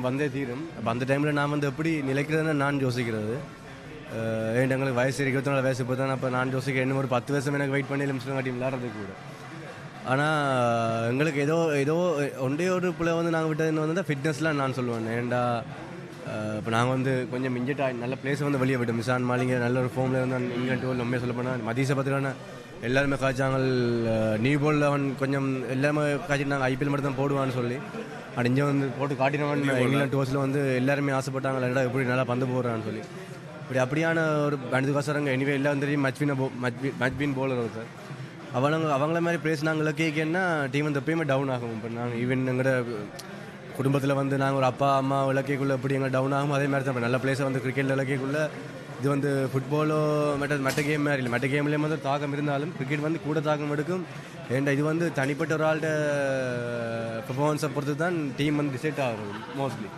Time வந்தே தீரும். அப்போ அந்த டைமில் நான் வந்து எப்படி நிலைக்கிறதுன்னு நான் யோசிக்கிறது. ஏன் எங்களுக்கு வயசு 24 வயசு இப்போ தான். அப்போ நான் யோசிக்கிறேன் இன்னும் ஒரு 10 வருஷம் எனக்கு வெயிட் பண்ணி ஸ்ரீலங்கா டீம் விளையாடுறதுக்கு கூட. ஆனால் எங்களுக்கு ஏதோ ஒன்றே ஒரு பிள்ளை வந்து நாங்கள் விட்டதுன்னு வந்து ஃபிட்னஸ்லாம் நான் சொல்லுவேன். ஏன்டா இப்போ நாங்கள் வந்து கொஞ்சம் இன்ஜெக்ட் ஆகி நல்ல பிளேஸை வந்து வெளியே விட்டோம். மிசான் மாலிங்க நல்ல ஒரு ஃபோமில் இருந்தால் இங்கிலாந்து டோல் உண்மையாக சொல்ல போனால் மதியசை பார்த்துக்கான எல்லாருமே காய்ச்சாங்க. நியூ பாலில் அவன் கொஞ்சம் எல்லாமே காய்ச்சிட்டு நாங்கள் ஐபிஎல் மட்டும் தான் போடுவான்னு சொல்லி அப்படி இங்கே வந்து போட்டு காட்டினவன் இங்கிலாந்து டோஸில் வந்து எல்லாருமே ஆசைப்பட்டாங்க இல்லைடா எப்படி நல்லா பந்து போடுறான்னு சொல்லி. அப்படியான ஒரு 2 காசரங்க எனிவே எல்லாம் தெரியும் மச்வின் போலர் சார். அவங்கள மாதிரி பிளேஸ் நாங்கள் கேட்கன்னா டீம் வந்து எப்பயுமே டவுன் ஆகும். இப்போ நாங்கள் ஈவன் எங்களோட குடும்பத்தில் வந்து நாங்கள் ஒரு அப்பா அம்மா இலக்கைக்குள்ளே எப்படி எங்களை டவுன் ஆகும் அதே மாதிரி தான். இப்போ நல்ல பிளேஸை வந்து கிரிக்கெட்டில் இலக்கைக்குள்ளே இது வந்து ஃபுட்பாலோ மெட்ட கேம் மாதிரி இல்லை. மெட்ட கேம்லேயும் வந்து தாக்கம் இருந்தாலும் கிரிக்கெட் வந்து கூட தாக்கம் எடுக்கும். ஏன்டா இது வந்து தனிப்பட்ட ஒரு ஆள்கிட்ட பெர்ஃபார்மன்ஸை பொறுத்து தான் டீம் வந்து டிசைட் ஆகும். மோஸ்ட்லி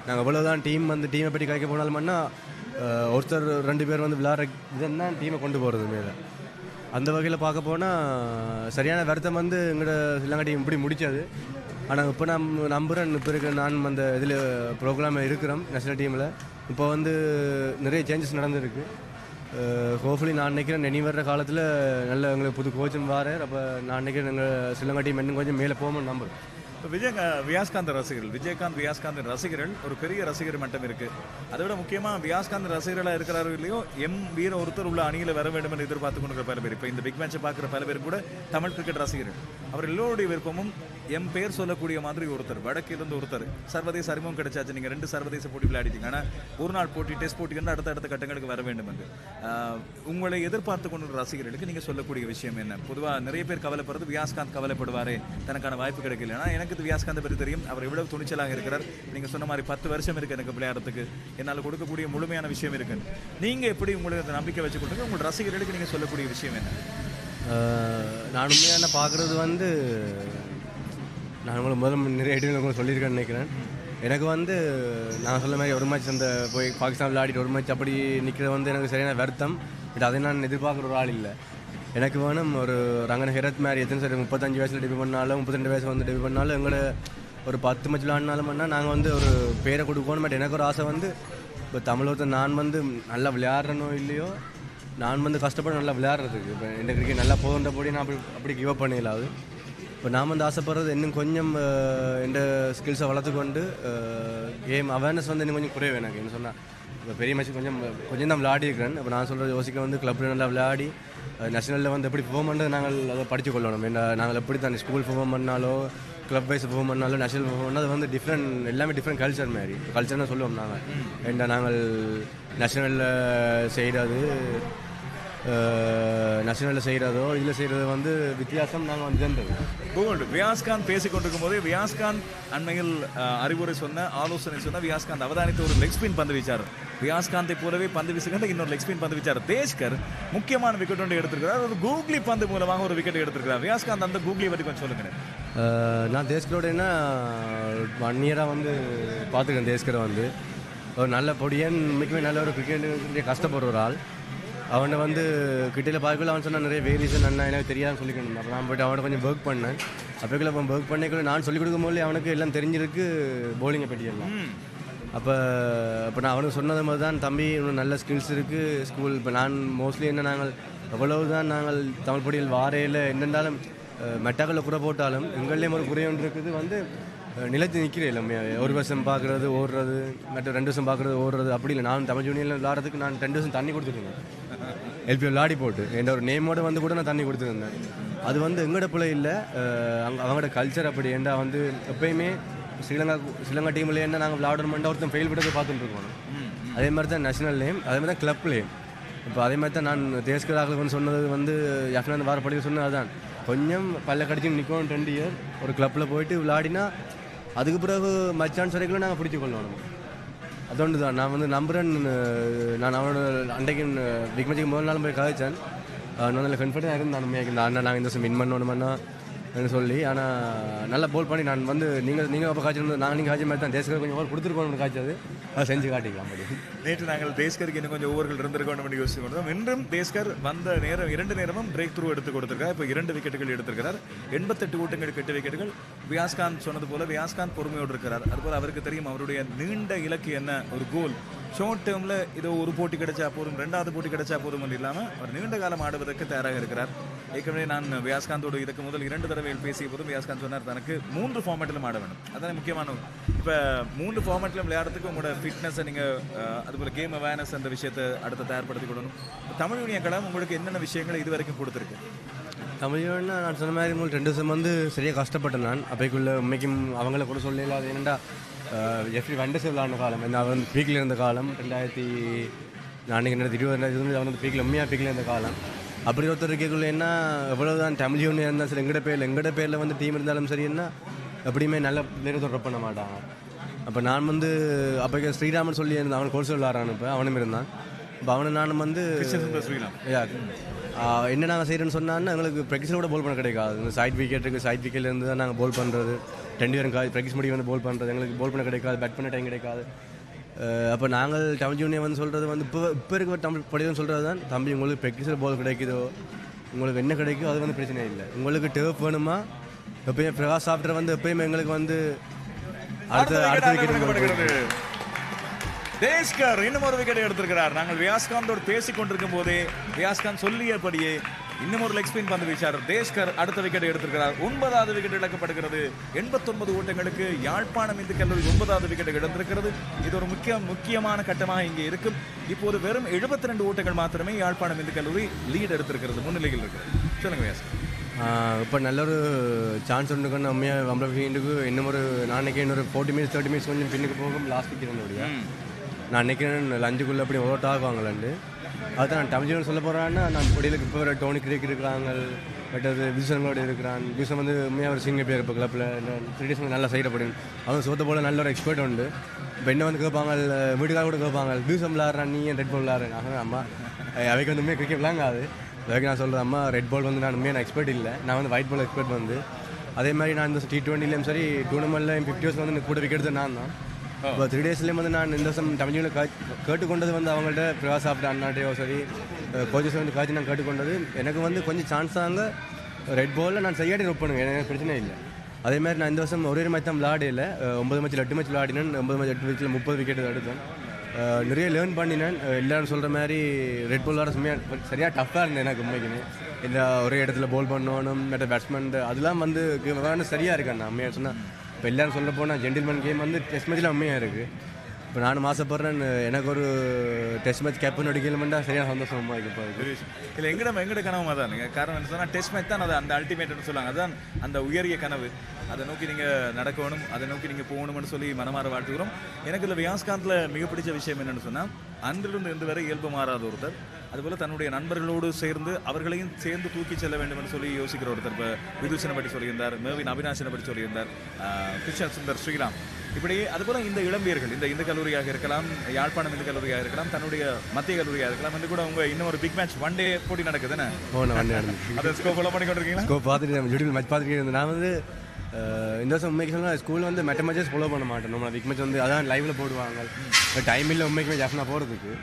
நாங்கள் எவ்வளோதான் டீமை பற்றி கலைக்க போனாலும்னா ஒருத்தர் 2 பேர் வந்து விளையாடுற இதுதான் டீமை கொண்டு போகிறது மேலே. அந்த வகையில் பார்க்க போனால் சரியான வருத்தம் வந்து எங்களோட ஸ்ரீலங்கா டீம் இப்படி முடித்தது. ஆனால் இப்போ நம்புகிறேன் இப்போ இருக்கிற நான் அந்த இதில் ப்ரோக்ராமில் இருக்கிறோம் நேஷனல் டீமில். இப்போ வந்து நிறைய சேஞ்சஸ் நடந்திருக்கு. ஹோப்ஃபுல்லி நான் நினைக்கிறேன் இனி வர்ற காலத்தில் நல்ல எங்களுக்கு புது கோச்சும் வாரார். அப்போ நான் நினைக்கிறேன் எங்கள் ஸ்ரீலங்கா டீம் இன்னும் கொஞ்சம் மேலே போகணும்னு நம்புகிறேன். இப்போ வியாஸ்காந்த் விஜயகாந்த் ரசிகர்கள் ஒரு பெரிய ரசிகர் மட்டம் இருக்குது. அதை விட முக்கியமாக வியாஸ்காந்த் ரசிகர்களாக இருக்கிறார்கள் இல்லையோ வீர ஒருத்தர் உள்ள அணியில் வர வேண்டும் என்று எதிர்பார்த்து கொண்டிருக்கிற பல பேர், இப்போ இந்த பிக் மேட்சை பார்க்குற பல பேர் கூட தமிழ் கிரிக்கெட் ரசிகர்கள். அவர் எல்லோருடைய விருப்பமும் பேர் சொல்லக்கூடிய மாதிரி ஒருத்தர், வடக்கிலிருந்து ஒருத்தர். சர்வதேச அறிமுகம் கிடைச்சாச்சு. நீங்கள் 2 சர்வதேச போட்டி விளையாடிட்டீங்க. ஆனால் ஒரு நாள் போட்டி டெஸ்ட் போட்டி வந்து அடுத்த கட்டங்களுக்கு வர வேண்டும் என்று உங்களை எதிர்பார்த்து கொண்டிருக்கிற ரசிகர்களுக்கு நீங்கள் சொல்லக்கூடிய விஷயம் என்ன? பொதுவாக நிறைய பேர் கவலைப்படுறது வியாஸ்காந்த் கவலைப்படுவாரே தனக்கான வாய்ப்பு கிடைக்கல. ஆனால் எனக்கு வியாஸ்காந்த் பற்றி தெரியும். அவர் எவ்வளவு துணிச்சலாக இருக்கிறார். நீங்கள் சொன்ன மாதிரி 10 வருஷம் இருக்குது எனக்கு விளையாடுறதுக்கு, என்னால் கொடுக்கக்கூடிய முழுமையான விஷயம் இருக்குது. நீங்கள் எப்படி உங்களுக்கு நம்பிக்கை வச்சு கொடுங்க? உங்கள் ரசிகர்களுக்கு நீங்கள் சொல்லக்கூடிய விஷயம் என்ன? நான் உண்மையான பார்க்குறது வந்து நான் உங்களுக்கு முதல்ல நிறைய இடங்கள் சொல்லியிருக்கேன்னு நினைக்கிறேன். எனக்கு வந்து நான் சொல்ல மாதிரி ஒரு மேட்ச் அந்த போய் பாகிஸ்தான் விளையாடிட்டு ஒரு மேட்ச் அப்படி நிற்கிறது வந்து எனக்கு சரியான வருத்தம். பட் அதை நான் எதிர்பார்க்குற ஒரு ஆள் இல்லை. எனக்கு வேணும் ஒரு ரங்கன ஹெரத் மாதிரி எத்தனை சார் 35 வயசில் டெபியூ பண்ணாலும் 32 வயசு வந்து டெபியூ பண்ணாலும் எங்களை ஒரு 10 மேட்ச் விளையாடினாலும் பண்ணால் நாங்கள் வந்து ஒரு பேரை கொடுக்கணும். பட் எனக்கு ஒரு ஆசை வந்து இப்போ தமிழகத்தில் நான் வந்து நல்லா விளையாடுறனோ இல்லையோ நான் வந்து கஷ்டப்பட நல்லா விளையாடுறதுக்கு. இப்போ இந்த கிரிக்கெட் நல்லா போகின்றபடி நான் அப்படி கிவ் அப் பண்ணிடலாது. இப்போ நான் வந்து ஆசைப்படுறது இன்னும் கொஞ்சம் இந்த ஸ்கில்ஸை வளர்த்துக்கொண்டு கேம் அவேர்னஸ் வந்து இன்னும் கொஞ்சம் குறைவு. எனக்கு என்ன சொன்னால் இப்போ பெரிய மேட்ச் கொஞ்சம் தான் விளையாடி இருக்கிறேன். அப்போ நான் சொல்கிறது யோசிக்க வந்து கிளப்பில் நல்லா விளையாடி நேஷனலில் வந்து எப்படி பெர்ஃபார்ம் பண்ணுறது நாங்கள் அதை படித்து கொள்ளணும். ஏன்னா நாங்கள் எப்படி தான் ஸ்கூல் பெர்ஃபார்ம் பண்ணாலோ கிளப் வைஸ் பெர்ஃபார்ம் பண்ணாலும் நேஷனல் பெர்ஃபார்ம் பண்ணால் அது வந்து எல்லாமே டிஃப்ரெண்ட் கல்ச்சர் மாதிரி கல்ச்சர்னு சொல்லுவோம் நாங்கள். ஏன்னா நாங்கள் நேஷனலில் செய்கிறதோ இதில் செய்கிறது வந்து வித்தியாசம் நாங்கள் வந்து கூகுள் வியாஸ்காந்த் பேசிக்கொண்டிருக்கும் போதே வியாஸ்காந்த் அண்மையில் அறிவுரை ஆலோசனை சொன்ன வியாஸ்காந்த் அவதானித்து ஒரு லெக் ஸ்பின் பந்து வீச்சார். வியாஸ்காந்தை போலவே பந்து வீசுகின்ற இன்னொரு லெக் ஸ்பின் பந்து வீச்சார். தேஷ்கர் முக்கியமான விக்கெட் ஒன்று எடுத்திருக்கிறார். ஒரு கூகுளி பந்து மூலமாக ஒரு விக்கெட் எடுத்திருக்கிறார். வியாஸ்காந்த் அந்த கூகுளி பற்றி கொஞ்சம் சொல்லுங்க. நான் தேஷ்கரோட என்ன 1 இயராக வந்து பார்த்துக்கேன். தேஷ்கரை வந்து ஒரு நல்ல பொடியன், மிகவே நல்ல ஒரு கிரிக்கெட் கஷ்டப்படுற ஒரு ஆள். அவனை வந்து கிட்டே பார்க்கல அவன் சொன்னால் நிறைய வேரியேஷன் அண்ணா எனக்கு தெரியாதுன்னு சொல்லிக்கணும். அப்போ நான் போய்ட்டு அவனை கொஞ்சம் ஒர்க் பண்ணேன். அப்போக்குள்ள அவன் ஒர்க் பண்ணிக்கல நான் சொல்லிக் கொடுக்கும் போது அவனுக்கு எல்லாம் தெரிஞ்சிருக்கு போலிங்கை பற்றியெல்லாம். அப்போ நான் அவனுக்கு சொன்னது மாதிரி தான் தம்பி இன்னும் நல்ல ஸ்கில்ஸ் இருக்குது ஸ்கூல். இப்போ நான் மோஸ்ட்லி என்ன நாங்கள் எவ்வளவு தான் நாங்கள் தமிழ் பொடியில் வாரையில் என்னென்றாலும் மெட்டாக்களில் குறை போட்டாலும் எங்கள்லேயும் ஒரு குறை ஒன்று இருக்குது வந்து நிலத்து நிற்கிறேன் எல்லாமே. ஒரு வருஷம் பார்க்குறது ஓடுறது, மற்ற 2 வருஷம் பார்க்குறது ஓடுறது அப்படி இல்லை. நான் தமிழ் ஜூனியரில் விளாட்றதுக்கு நான் 2 வருஷம் தண்ணி கொடுத்துருந்தேன். எல்பி விளையாடி போட்டு என்ற ஒரு நேமோடு வந்து கூட நான் தண்ணி கொடுத்துருந்தேன். அது வந்து எங்களோட பிள்ளை இல்லை, அவங்களோட கல்ச்சர் அப்படி. ஏண்டா வந்து எப்பயுமே ஸ்ரீலங்கா டீமில் என்ன நாங்கள் விளையாடணுமெண்டா ஒருத்தன் ஃபெயில் பண்ணுறது பார்த்துட்டு இருக்கோம். அதே மாதிரி தான் நேஷனல்லேயும் அதே மாதிரி தான் கிளப்லேயும். இப்போ அதே மாதிரி தான் நான் தேஸ்கராக சொன்னது வந்து ஜஃப்னா வார படிக்க சொன்னது அதுதான். கொஞ்சம் பல்ல கடிச்சு நிற்கும் 2 இயர் ஒரு கிளப்பில் போயிட்டு விளையாடினா அதுக்கு பிறகு மச்சான் வரைக்கும் நாங்கள் பிடிச்சி கொள்ளணும். அதோண்டு தான் நான் வந்து நம்புறேன். நான் அவனோட அன்றைக்கு பிக் மேட்சுக்கு முதல் நாள் போய் கதைச்சேன். நல்ல கன்ஃபிடென்ட்டாக இருந்தான். இந்த அண்ணா நாங்கள் இந்த வருஷம் வின் பண்ணணும்னா சொல்லி. ஆனால் நல்லா போல் பண்ணி நான் வந்து நீங்கள் அப்போ காய்ச்சல் நீங்கள் காய்ச்சல் மாதிரி தான் தேசக்கர் கொஞ்சம் ஓவர் கொடுத்துருக்கோம் காய்ச்சது அதை செஞ்சு காட்டிக்கலாம் அப்படி. நேற்று நாங்கள் தேஸ்கருக்கு இன்னும் கொஞ்சம் ஓவர்கள் இருந்திருக்கோம் யோசிச்சு கொண்டோம். இன்றும் தேஸ்கர் வந்த நேரம் 2 நேரமும் பிரேக் த்ரூ எடுத்து கொடுத்திருக்கார். இப்போ 2 விக்கெட்டுகள் எடுத்திருக்கிறார். 88 ஓட்டங்களுக்கு 8 விக்கெட்டுகள். வியாஸ்காந்த் சொன்னது போல வியாஸ்காந்த் பொறுமையோடு இருக்கிறார். அதுபோல் அவருக்கு தெரியும் அவருடைய நீண்ட இலக்கு என்ன, ஒரு கோல். ஷார்ட் டேர்மில் இதோ ஒரு போட்டி கிடைச்சா போதும், 2வது போட்டி கிடைச்சா போதும் இல்லாமல் அவர் நீண்ட காலம் ஆடுவதற்கு தயாராக இருக்கிறார். ஏற்கனவே நான் வியாஸ்காந்தோடு இதுக்கு முதல் 2 தடவைகள் பேசிய போதும் வியாஸ்காந்த் சொன்னார் தனக்கு 3 ஃபார்மேட்டிலும் ஆட வேணும். அதான் முக்கியமான. இப்போ 3 ஃபார்மேட்டிலும் விளையாடுறதுக்கு உங்களோட ஃபிட்னஸை நீங்கள் அதுபோல் கேம் அவேர்னஸ் அந்த விஷயத்தை அடுத்த தயார்படுத்தி கொடுக்கணும். தமிழ் யூனியன் களம் உங்களுக்கு என்னென்ன விஷயங்களை இது வரைக்கும் கொடுத்துருக்கு? தமிழ் யூனியன்னா நான் சொன்ன மாதிரி உங்களுக்கு 2 வருஷம் வந்து சரியாக கஷ்டப்பட்டேன் நான். அப்பைக்குள்ளே உண்மைக்கும் அவங்கள கூட சொல்லல. அது என்னென்னா எஃப்ரி வண்டர்ஸ் விளாண்ட காலம், அவர் வந்து பீக்கில் இருந்த காலம் 2020 அவர் வந்து பீக்கில் உண்மையாக பீக்கில் இருந்த காலம். அப்படி ஒருத்தர் இருக்கக்குள்ள என்ன எவ்வளோ தான் தமிழ் யூனியன் இருந்தால் சரி, எங்கட பேரில் வந்து டீம் இருந்தாலும் சரி என்ன எப்படியுமே நல்ல பிளேயர் தொடர பண்ண மாட்டாங்க. அப்போ நான் வந்து அப்போ ஸ்ரீராமன் சொல்லி இருந்தேன், அவன் கோர்ஸ் விளாட்றான். இப்போ அவனும் இருந்தான். இப்போ அவனை நானும் வந்து என்ன நாங்கள் செய்கிறேன்னு சொன்னான்னா எங்களுக்கு ப்ராக்டிஸில் கூட போல் பண்ண கிடைக்காது. இந்த சைட் விக்கெட்லேருந்து தான் நாங்கள் போல் பண்ணுறது. 2 பேரும் ப்ராக்டிஸ் முடிவு வந்து போல் பண்ணுறது. எங்களுக்கு போல் பண்ண கிடைக்காது, பேட் பண்ண டைம் கிடைக்காது. அப்போ நாங்கள் தமிழ் யூனியன் வந்து சொல்கிறது வந்து இப்போ இருக்க தமிழ் படிதான் சொல்கிறது தான், தம்பி உங்களுக்கு ப்ராக்டிஸில் போல் கிடைக்குதோ, உங்களுக்கு என்ன கிடைக்குதோ அது வந்து பிரச்சனை இல்லை. உங்களுக்கு டேர்ஃப் வேணுமா, எப்பயுமே பிரகாஷ் சாஃப்ட்வேர் வந்து எப்பயுமே எங்களுக்கு வந்து அடுத்த விக்கெட் தேஸ்கர் இன்னும் ஒரு விக்கெட் எடுத்திருக்கிறார். நாங்கள் வியாஸ்காந்தோடு பேசிக் கொண்டிருக்கும் போதே வியாஸ்காந்த் சொல்லியபடியே இன்னும் ஒரு லெக் ஸ்பின் பந்து வீச்சார். தேஸ்கர் அடுத்த விக்கெட் எடுத்திருக்கிறார். 9வது விக்கெட் இழக்கப்படுகிறது. 89 ஓட்டங்களுக்கு யாழ்ப்பாணம் இந்து கல்லூரி 9வது விக்கெட் எடுத்திருக்கிறது. இது ஒரு முக்கியமான கட்டமாக இங்கே இருக்கும். இப்போது வெறும் 72 ஓட்டங்கள் மாத்திரமே யாழ்ப்பாணம் இந்து கல்லூரி லீட் எடுத்திருக்கிறது, முன்னிலையில் இருக்கிறது. சொல்லுங்க வியாஸ்காந்த். இப்போ நல்ல ஒரு சான்ஸ் உண்டுக்கணும். உண்மையாக நம்மள ஃபீல்டுக்கு இன்னும் ஒரு நாளைக்கு இன்னொரு 40 மினிட்ஸ் 30 மினிட்ஸ் கொஞ்சம் பின்னுக்கு போகும் லாஸ்ட் விக்கெட் என்னுடைய. நான் நினைக்கிறேன் லஞ்சுக்குள்ளே அப்படி ஓட் ஆகுவாங்களாண்டு. அதுதான் நான் தமிழ் சொல்ல போகிறேன்னா, நான் பொடியிலுக்கு இப்போ ஒரு டோனி கிரேக் இருக்கிறாங்க, பட் அது வில்சனோடு இருக்கிறான். வில்சன் வந்து உண்மையாக ஒரு சிங்க பேர் இப்போ கிளப்பில் 3 டேஸ் நல்லா சைடப்படும். அவங்க சோத்த போல் நல்ல ஒரு எக்ஸ்பர்ட் உண்டு. இப்போ என்ன வந்து கேட்பாங்க, வீட்டுக்காக கூட கேட்பாங்க, வில்சன் விளாட்றான், நீ ஏன் ரெட் பால் விளாட்றேன். அம்மா அவைக்கு வந்து உண்மையாக கிரிக்கெட் விளாங்காது. அதுக்கு நான் சொல்கிறேன், அம்மா ரெட் பால் வந்து நான் உண்மையாக எக்ஸ்பர்ட் இல்லை, நான் வந்து ஒயிட் பால் எக்ஸ்பர்ட் வந்து. அதே மாதிரி நான் இந்த T20லையும் சரி டூர்னமெண்ட்லையும் 50 ஓவர்ஸ் வந்து கூட விக்கெட் தான் நான் தான். இப்போ 3 டேஸ்லேயும் வந்து நான் இந்த வருஷம் தமிழில் கேட்டுக்கொண்டது வந்து அவங்கள்ட்ட பிரகாஷ் சாப்பிட்ட அண்ணாட்டையோ சரி கோச்சஸ் வந்து காய்ச்சி நான் கேட்டுக்கொண்டது, எனக்கு வந்து கொஞ்சம் சான்ஸ் தாங்க ரெட் பாலில் நான் செய்யாடி ரொப் பண்ணுவேன், எனக்கு பிரச்சனை இல்லை. அதேமாதிரி நான் இந்த வருஷம் ஒரே மேட்ச் தான் விளையாடல, 9 மேட்ச்சில் 8 மேட்ச் விளையாடினேன். 9 மேட்ச் 8 மேட்ச்சில் 30 விக்கெட் எடுத்தேன். நிறைய லேர்ன் பண்ணினேன். எல்லோரும் சொல்கிற மாதிரி ரெட் பால் விளாட சும்மையாக சரியாக டஃப்பாக இருந்தேன் எனக்கு உண்மைக்குமே. இல்லை ஒரே இடத்துல போல் பண்ணணும், மற்ற பேட்ஸ்மேன் அதெல்லாம் வந்து சரியாக இருக்கேன். நான் உண்மையாக சொன்னால் இப்போ எல்லோரும் சொல்ல போனால் ஜென்டில்மேன் கேம் வந்து டெஸ்ட் மேட்ச்சில் உண்மையாக இருக்குது. இப்போ நானும் ஆசைப்படுறேன், எனக்கு ஒரு டெஸ்ட் மேட்ச் கேப்டன் அடிக்கலமெண்டா சரியாக சந்தோஷமாக இருக்குது. இப்போ இல்லை எங்கட கனவு தான். நீங்கள் காரணம் என்ன சொன்னால் டெஸ்ட் மேட்ச் தான் அது அந்த அல்டிமேட்னு சொல்லுவாங்க. அதுதான் அந்த உயரிய கனவு. அதை நோக்கி நீங்கள் நடக்கணும், அதை நோக்கி நீங்கள் போகணும்னு சொல்லி மனமாற வாழ்த்துக்கிறோம். எனக்கு இல்லை வியாஸ்காந்தில் மிக பிடிச்ச விஷயம் என்னென்னு சொன்னால், அன்றிலிருந்து இன்று வரை இயல்பு மாறாத ஒருத்தர். அதுபோல் தன்னுடைய நண்பர்களோடு சேர்ந்து அவர்களையும் சேர்ந்து தூக்கி செல்ல வேண்டும் என்று சொல்லி யோசிக்கிற ஒருத்தர். இப்போ விதுஷனை பற்றி சொல்லியிருந்தார், மேவின் அவினாஷனை பற்றி சொல்லியிருந்தார், கிருஷ்ணன் சுந்தர் ஸ்ரீராம். இப்படி அதுபோல் இந்த இளம்பியர்கள் இந்த கல்லூரியாக இருக்கலாம், யாழ்ப்பாணம் இந்த கல்லூரியாக இருக்கலாம், தன்னுடைய மத்திய கல்லூரியாக இருக்கலாம். இது கூட உங்கள் இன்னும் ஒரு பிக் மேட்ச் 1 டே போட்டி நடக்குதுன்னு அதை ஸ்கோப் ஃபாலோ பண்ணி கொண்டிருக்கீங்களா? ஸ்கோப் பார்த்துட்டு யூடியூப் மேட்ச் பார்த்துட்டு இருந்தேன். நான் வந்து இந்த வருஷம் உண்மைக்கு சொன்னால் ஸ்கூலில் வந்து மெட்ட மேட்சஸ் ஃபாலோ பண்ண மாட்டேன். நம்ம பிக் மேட்ச் வந்து அதான் லைவில் போடுவாங்க. இப்போ டைம் இல்லை உண்மைக்குமே ஜாஃப்னா போகிறதுக்கு.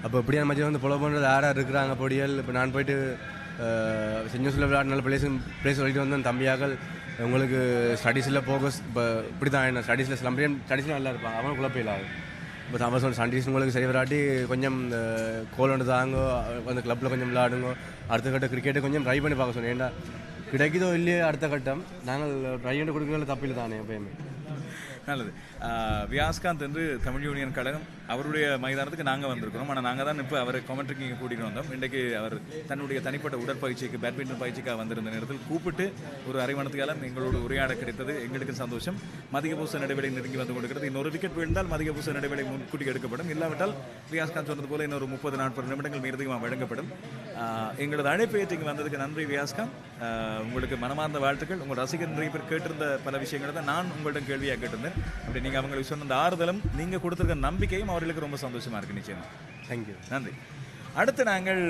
அப்போ எப்படியான மேட்ச் வந்து ஃபாலோ பண்ணுறது யாராக இருக்கிறாங்க பொடியல். இப்போ நான் போயிட்டு செஞ்சூஸில் விளையாடினால பிளேஸ் சொல்லிட்டு வந்தேன், தம்பியாக்கள் உங்களுக்கு ஸ்டடீஸில் ஃபோக்கஸ் இப்போ இப்படி தான் என்ன ஸ்டடீஸில் ஸ்டடீஸில் நல்லா இருப்பாங்க, அவங்களும் குழப்பில்லாது. இப்போ தான் சொன்ன ஸ்டடீஸ் உங்களுக்கு சரி விளையாட்டி கொஞ்சம் கோல் ஒன்று தாங்கோ, அந்த கிளப்பில் கொஞ்சம் விளையாடுங்கோ, அடுத்த கட்ட கிரிக்கெட்டை கொஞ்சம் ட்ரை பண்ணி பார்க்க சொன்னேன். ஏன்னா கிடைக்குதோ இல்லையே அடுத்த கட்டம் நாங்கள் ட்ரை பண்ணி கொடுக்குறதுல தப்பில்லை தானே எப்பயுமே. நல்லது. வியாஸ்காந்த் என்று தமிழ் யூனியன் கழகம் அவருடைய மைதானத்துக்கு நாங்கள் வந்திருக்கிறோம். ஆனால் நாங்கள் தான் இப்போ அவரை கமெண்ட்ரிக்கு இங்கே கூட்டிகிட்டு வந்தோம். இன்றைக்கு அவர் தன்னுடைய தனிப்பட்ட உடற்பயிற்சிக்கு பேட்மிண்டன் பயிற்சிக்காக வந்திருந்த நேரத்தில் கூப்பிட்டு ஒரு அரைமணத்து காலம் எங்களோடு உரையாட கிடைத்தது எங்களுக்கு சந்தோஷம். மதிகபூச நடைவேளை நெருங்கி வந்து கொண்டிருக்கிறது. இன்னொரு விக்கெட் விழுந்தால் மதிகபூச நடைவேளை முன்கூட்டி எடுக்கப்படும். இல்லாவிட்டால் வியாஸ்காந்த் சொன்னது போல இன்னொரு 30-40 நிமிடங்கள் மீறதுக்கு வழங்கப்படும். எங்களது அழைப்பு ஏற்றிக்கு வந்ததுக்கு நன்றி வியாஸ்காந்த். உங்களுக்கு மனமார்ந்த வாழ்த்துக்கள். உங்கள் ரசிகர் நிறைய பேர் கேட்டிருந்த பல விஷயங்களை தான் நான் உங்களிடம் கேள்வியாக கேட்டிருந்தேன். அப்படி நீங்கள் அவங்களுக்கு சொன்ன அந்த ஆறுதலும் நீங்கள் கொடுத்துருக்க நம்பிக்கையும் அவர்களுக்கு ரொம்ப சந்தோஷமாக இருக்குது. நிச்சயமாக தேங்க்யூ, நன்றி. அடுத்து நாங்கள்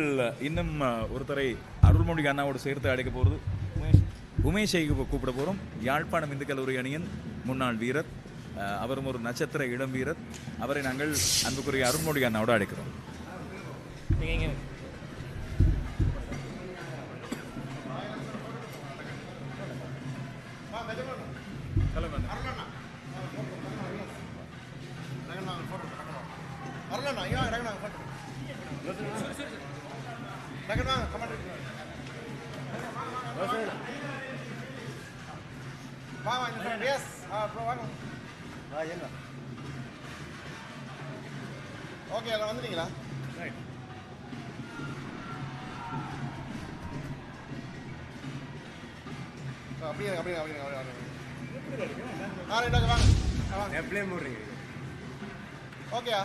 இன்னும் ஒருத்தரை அருள்மொழி அண்ணாவோடு சேர்த்து அழைக்க போகிறது. உமேஷை கூப்பிட போகிறோம். யாழ்ப்பாணம் இந்து கல்லூரி அணியின் முன்னாள் வீரர், அவரும் ஒரு நட்சத்திர இளம் வீரர். அவரை நாங்கள் அன்புக்குரிய அருண்மொழி அண்ணாவோட அழைக்கிறோம். ஓகே, எல்லாம் வந்துட்டீங்களா? அப்படியே அப்படியே அப்படியே வாங்க எப்படியே போடுறீங்க? ஓகேயா?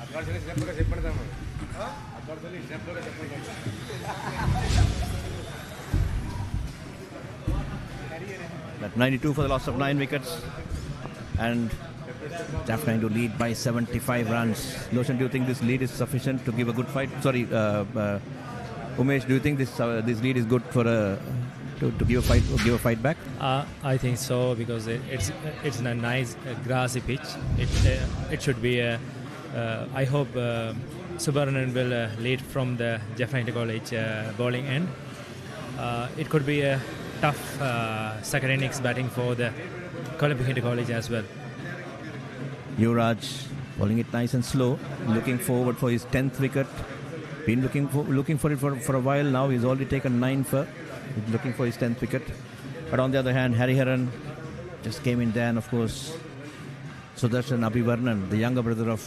அப்பா சொல்லி ஸ்டெப்போட செட் பண்ண தான் அப்பா சொல்லி ஸ்டெப்போட செட் பண்ண. That 92 for the loss of 9 wickets, and Jaffna to lead by 75 runs. Loshan, do you think this lead is sufficient to give a good fight? Sorry, Umesh, do you think this lead is good for to give a fight back? I think so, because it's a nice grassy pitch. It should be I hope Subarnan will lead from the Jaffna College bowling end. It could be a tough second innings batting for the Colombo College as well. Yuvraj bowling it nice and slow, looking forward for his 10th wicket. Been looking for it for a while now. He's already taken 9 for. He's looking for his 10th wicket. But on the other hand, Hariharan just came in there, and of course Sudarshan Abhivarnan, the younger brother of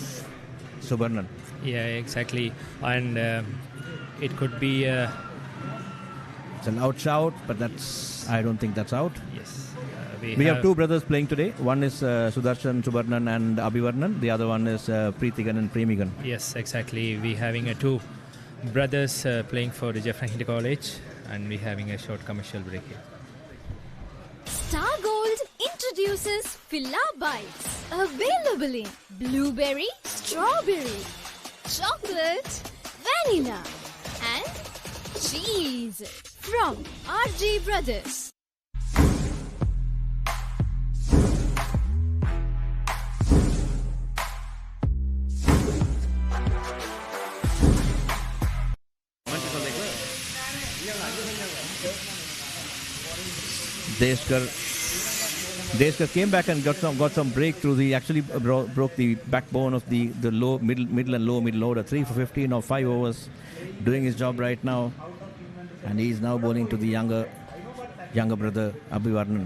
Subarnan. Yeah, exactly. And it could be It's an out shout, but I don't think that's out. yes. We have 2 brothers playing today. One is Sudarshan Subarnan and Abhivarnan. The other one is Preethigan and Premigan. Yes, exactly. We having 2 brothers playing for the Jaffna College, and we having a short commercial break here. Star Gold introduces Filla Bites, available in blueberry, strawberry, chocolate, vanilla, and cheese from RJ Brothers. Deskar came back and got some breakthrough. He actually broke the backbone of the low middle and low middle order. 3 for 15 or 5 overs, doing his job right now, and he is now bowling to the younger brother Abhivarnan.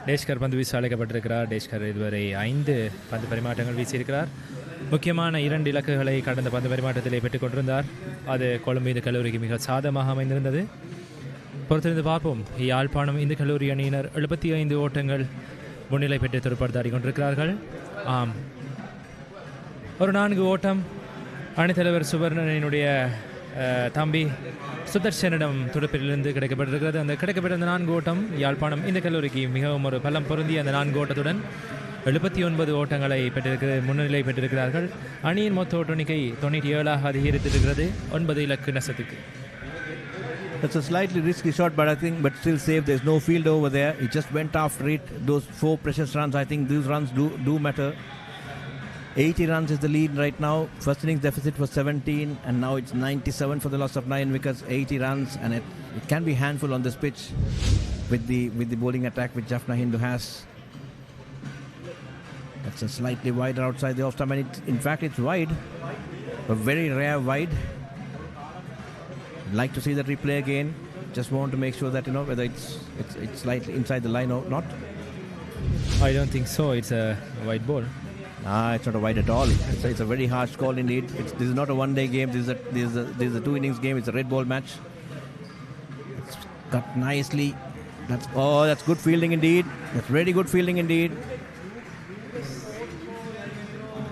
டேஷ்கர் பந்து வீச அழைக்கப்பட்டிருக்கிறார். டேஷ்கர் இதுவரை 5 பந்து பரிமாற்றங்கள் வீசியிருக்கிறார். முக்கியமான 2 இலக்குகளை கடந்த பந்து பரிமாற்றத்திலே பெற்றுக் கொண்டிருந்தார். அது கொழும்பு இந்து கல்லூரிக்கு மிக சாதகமாக அமைந்திருந்தது. பொறுத்திருந்து பார்ப்போம். யாழ்ப்பாணம் இந்து கல்லூரி அணியினர் 75 ஓட்டங்கள் முன்னிலை பெற்று துடுப்படுத்தாடி கொண்டிருக்கிறார்கள். ஒரு 4 ஓட்டம் அணித்தலைவர் சுவர்ணனினுடைய தம்பி சுதர்ஷனிடம் துடுப்பிலிருந்து கிடைக்கப்பட்டிருக்கிறது. அந்த கிடைக்கப்பட்ட அந்த 4 ஓட்டம் யாழ்ப்பாணம் இந்த கல்லூரிக்கு மிகவும் ஒரு பலம் பொருந்திய அந்த 4 ஓட்டத்துடன் 79 ஓட்டங்களை பெற்றிருக்கிறது, முன்னிலை பெற்றிருக்கிறார்கள். அணியின் மொத்த ஓட்ட எண்ணிக்கை 97 அதிகரித்திருக்கிறது 9 இலக்கு நஷ்டத்துக்கு. That's a slightly risky shot, but still safe. There's no field over there. He just went after it. Those 4 precious runs, I think these runs do matter. 80 runs is the lead right now. First innings deficit was 17, and now it's 97 for the loss of 9 wickets. 80 runs, and it can be handful on this pitch with the bowling attack which Jaffna Hindu has. That's a slightly wider outside the off stump, and in fact it's wide, a very rare wide. Like to see that replay again. Just want to make sure that whether it's slightly inside the line or not. I don't think so. It's a wide ball. It's not a wide at all. It's a very harsh call indeed. This is not a one-day game. This is a 2 innings game. It's a red ball match. It's cut nicely. That's good fielding indeed. That's very good fielding indeed.